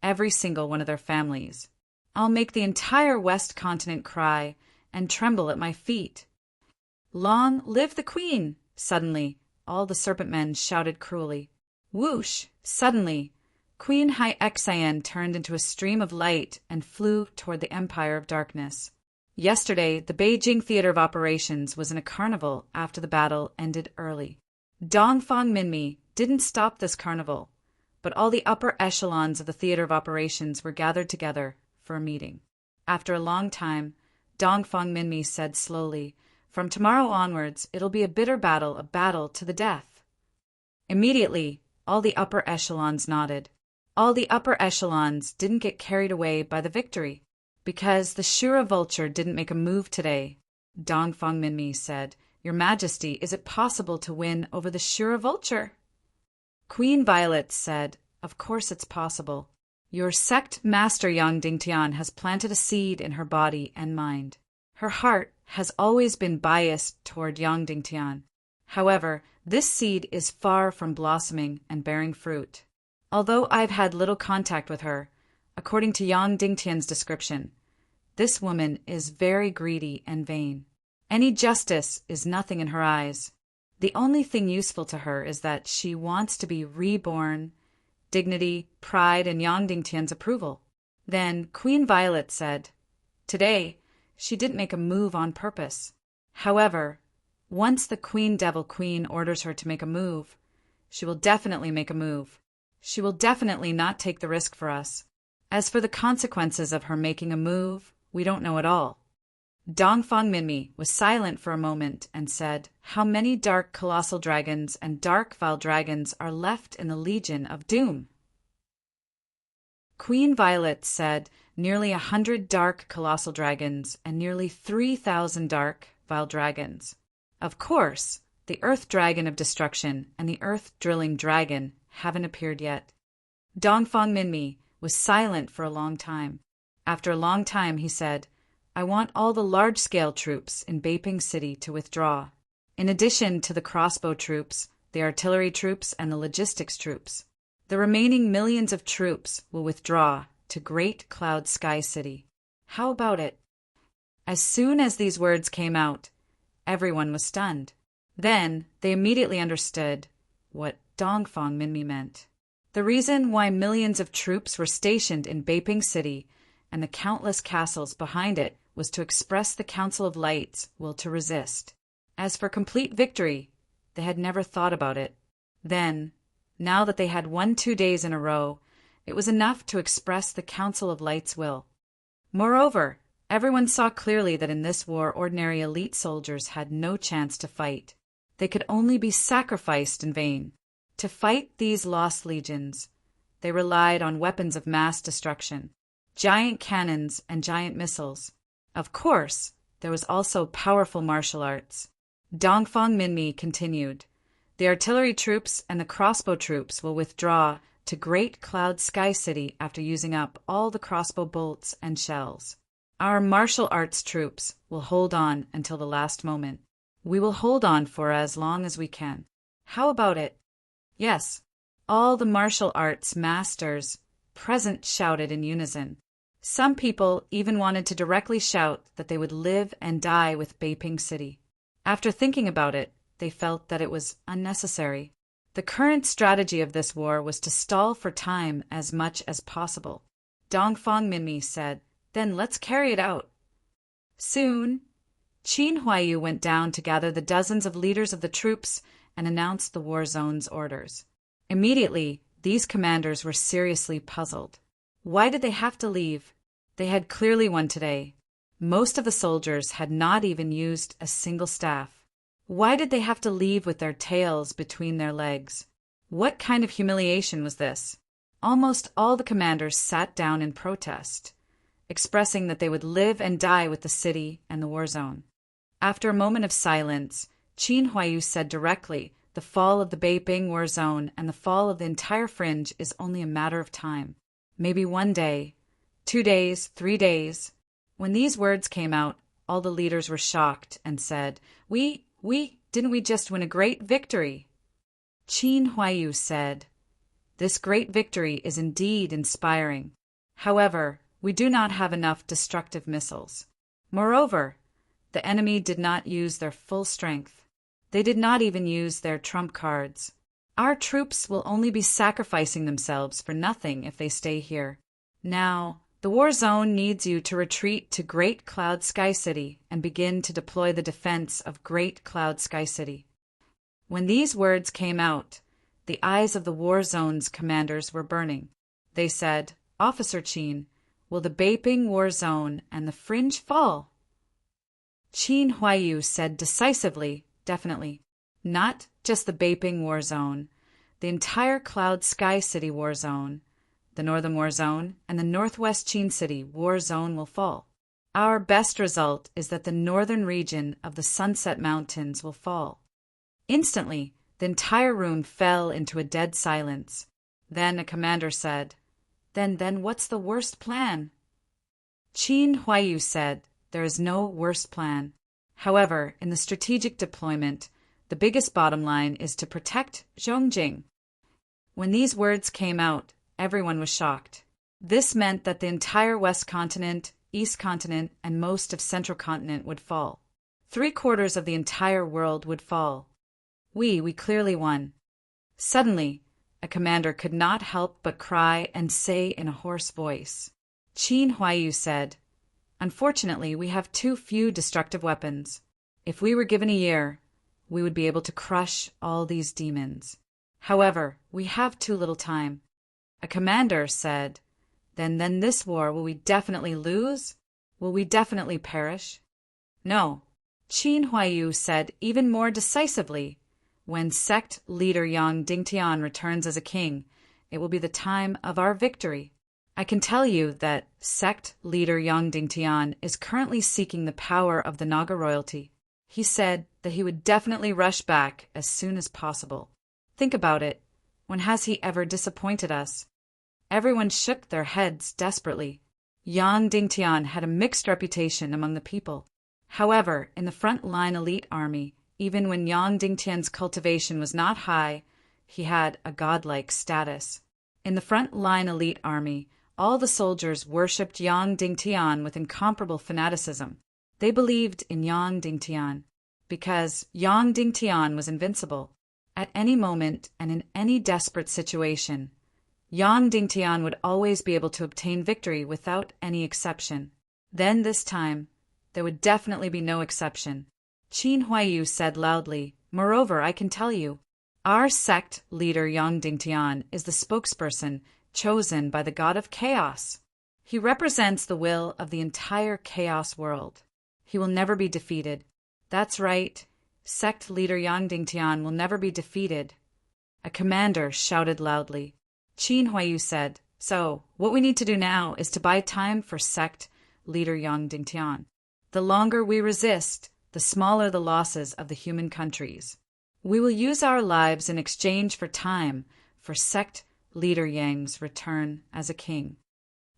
every single one of their families. I'll make the entire West Continent cry and tremble at my feet." "Long live the Queen!" Suddenly, all the serpent men shouted cruelly. Whoosh! Suddenly, Queen Hyexayan turned into a stream of light and flew toward the Empire of Darkness. Yesterday, the Beijing Theater of Operations was in a carnival after the battle ended early. Dongfang Minmi didn't stop this carnival. but all the upper echelons of the theater of operations were gathered together for a meeting. After a long time, Dongfang Minmi said slowly, "From tomorrow onwards, it'll be a bitter battle, a battle to the death." Immediately, all the upper echelons nodded. All the upper echelons didn't get carried away by the victory, because the Shura vulture didn't make a move today. Dongfang Minmi said, "Your Majesty, is it possible to win over the Shura vulture?" Queen Violet said, "Of course it's possible. Your sect master Yang Dingtian has planted a seed in her body and mind. Her heart has always been biased toward Yang Dingtian. However, this seed is far from blossoming and bearing fruit. Although I've had little contact with her, according to Yang Dingtian's description, this woman is very greedy and vain. Any justice is nothing in her eyes. The only thing useful to her is that she wants to be reborn, dignity, pride, and Yang Dingtian's approval." Then Queen Violet said, "Today, she didn't make a move on purpose. However, once the Queen Devil Queen orders her to make a move, she will definitely make a move. She will definitely not take the risk for us. As for the consequences of her making a move, we don't know at all." Dongfang Minmi was silent for a moment and said, "How many dark colossal dragons and dark vile dragons are left in the Legion of Doom?" Queen Violet said, "Nearly 100 dark colossal dragons and nearly 3,000 dark vile dragons. Of course, the Earth Dragon of Destruction and the Earth Drilling Dragon haven't appeared yet." Dongfang Minmi was silent for a long time. After a long time, he said, "I want all the large-scale troops in Beiping City to withdraw, in addition to the crossbow troops, the artillery troops, and the logistics troops. The remaining millions of troops will withdraw to Great Cloud Sky City. How about it?" As soon as these words came out, everyone was stunned. Then they immediately understood what Dongfang Minmi meant. The reason why millions of troops were stationed in Beiping City and the countless castles behind it was to express the Council of Light's will to resist. As for complete victory, they had never thought about it. Then, now that they had won 2 days in a row, it was enough to express the Council of Light's will. Moreover, everyone saw clearly that in this war ordinary elite soldiers had no chance to fight. They could only be sacrificed in vain. To fight these lost legions, they relied on weapons of mass destruction, giant cannons and giant missiles. Of course, there was also powerful martial arts. Dongfang Minmi continued, "The artillery troops and the crossbow troops will withdraw to Great Cloud Sky City after using up all the crossbow bolts and shells. Our martial arts troops will hold on until the last moment. We will hold on for as long as we can. How about it?" Yes, all the martial arts masters present shouted in unison. Some people even wanted to directly shout that they would live and die with Beiping City. After thinking about it, they felt that it was unnecessary. The current strategy of this war was to stall for time as much as possible. Dongfang Minmi said, "Then let's carry it out." Soon, Qin Huaiyu went down to gather the dozens of leaders of the troops and announced the war zone's orders. Immediately, these commanders were seriously puzzled. Why did they have to leave? They had clearly won today. Most of the soldiers had not even used a single staff. Why did they have to leave with their tails between their legs? What kind of humiliation was this? Almost all the commanders sat down in protest, expressing that they would live and die with the city and the war zone. After a moment of silence, Qin Huaiyu said directly, "The fall of the Beiping war zone and the fall of the entire fringe is only a matter of time. Maybe 1 day, 2 days, 3 days." When these words came out, all the leaders were shocked and said, Didn't we just win a great victory?" Qin Huaiyu said, "This great victory is indeed inspiring. However, we do not have enough destructive missiles. Moreover, the enemy did not use their full strength. They did not even use their trump cards. Our troops will only be sacrificing themselves for nothing if they stay here. Now, the war zone needs you to retreat to Great Cloud Sky City and begin to deploy the defense of Great Cloud Sky City." When these words came out, The eyes of the war zone's commanders were burning. They said, "Officer Qin, will the Beiping war zone and the fringe fall?" Qin Huaiyu said decisively, "Definitely. Not just the Beiping war zone. The entire Cloud Sky City war zone, the Northern war zone, and the Northwest Qin City war zone will fall. Our best result is that the northern region of the Sunset Mountains will fall." Instantly, the entire room fell into a dead silence. Then a commander said, Then what's the worst plan?" Qin Huaiyu said, "There is no worst plan. However, in the strategic deployment, the biggest bottom line is to protect Zhongjing." When these words came out, everyone was shocked. This meant that the entire West Continent, East Continent, and most of Central Continent would fall. 3/4 of the entire world would fall. We clearly won. Suddenly, a commander could not help but cry and say in a hoarse voice. Qin Huaiyu said, "Unfortunately, we have too few destructive weapons. If we were given a year, we would be able to crush all these demons. However, we have too little time." A commander said, Then this war, will we definitely lose? Will we definitely perish?" "No," Qin Huaiyu said even more decisively. "When sect leader Yang Dingtian returns as a king, it will be the time of our victory. I can tell you that sect leader Yang Dingtian is currently seeking the power of the Naga royalty. He said that he would definitely rush back as soon as possible. Think about it. When has he ever disappointed us?" Everyone shook their heads desperately. Yang Dingtian had a mixed reputation among the people. However, in the front-line elite army, even when Yang Dingtian's cultivation was not high, he had a godlike status. In the front-line elite army, all the soldiers worshipped Yang Dingtian with incomparable fanaticism. They believed in Yang Dingtian because Yang Dingtian was invincible. At any moment and in any desperate situation, Yang Dingtian would always be able to obtain victory without any exception. Then this time, there would definitely be no exception. Qin Huaiyu said loudly, "Moreover, I can tell you, our sect leader Yang Dingtian is the spokesperson chosen by the god of chaos. He represents the will of the entire chaos world. He will never be defeated. That's right, sect leader Yang Dingtian will never be defeated." A commander shouted loudly. Qin Huaiyu said, "So, what we need to do now is to buy time for sect leader Yang Dingtian. The longer we resist, the smaller the losses of the human countries. We will use our lives in exchange for time for sect leader Yang's return as a king."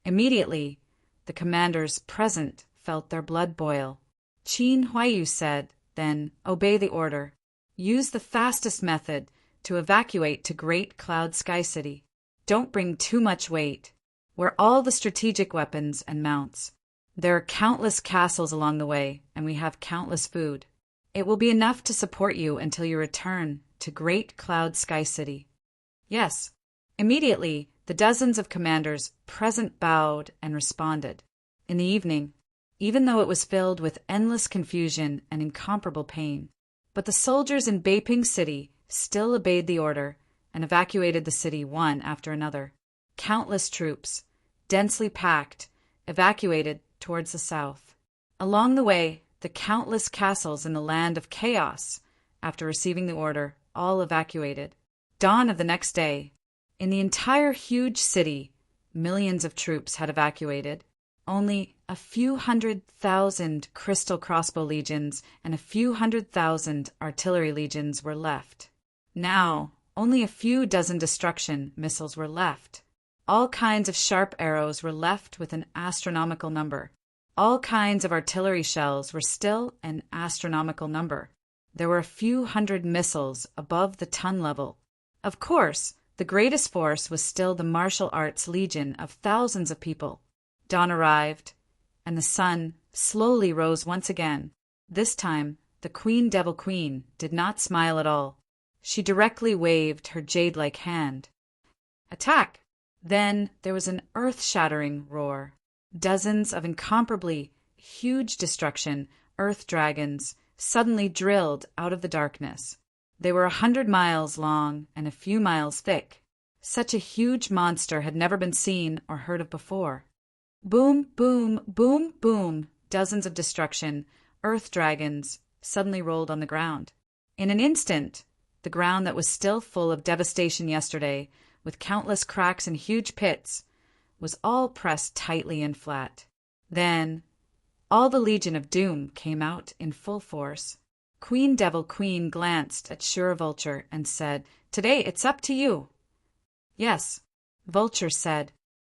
Immediately, the commanders present felt their blood boil. Qin Huaiyu said, "Then obey the order. Use the fastest method to evacuate to Great Cloud Sky City. Don't bring too much weight. Wear all the strategic weapons and mounts. There are countless castles along the way, and we have countless food. It will be enough to support you until you return to Great Cloud Sky City." Yes. Immediately, the dozens of commanders present bowed and responded. In the evening, even though it was filled with endless confusion and incomparable pain, but the soldiers in Beiping City still obeyed the order and evacuated the city one after another. Countless troops, densely packed, evacuated towards the south. Along the way, the countless castles in the land of chaos, after receiving the order, all evacuated. Dawn of the next day, in the entire huge city, millions of troops had evacuated. Only a few 100,000 crystal crossbow legions and a few 100,000 artillery legions were left. Now, only a few dozen destruction missiles were left. All kinds of sharp arrows were left with an astronomical number. All kinds of artillery shells were still an astronomical number. There were a few hundred missiles above the ton level. Of course, the greatest force was still the martial arts legion of thousands of people. Dawn arrived, and the sun slowly rose once again. This time, the Queen Devil Queen did not smile at all. She directly waved her jade-like hand. "Attack!" Then there was an earth-shattering roar. Dozens of incomparably huge destruction, earth dragons, suddenly drilled out of the darkness. They were 100 miles long and a few miles thick. Such a huge monster had never been seen or heard of before. Boom, boom, boom, boom. Dozens of destruction, earth dragons, suddenly rolled on the ground. In an instant, the ground that was still full of devastation yesterday, with countless cracks and huge pits, was all pressed tightly and flat. Then, all the Legion of Doom came out in full force. Queen Devil Queen glanced at Sure Vulture and said, "Today it's up to you." "Yes," Vulture said,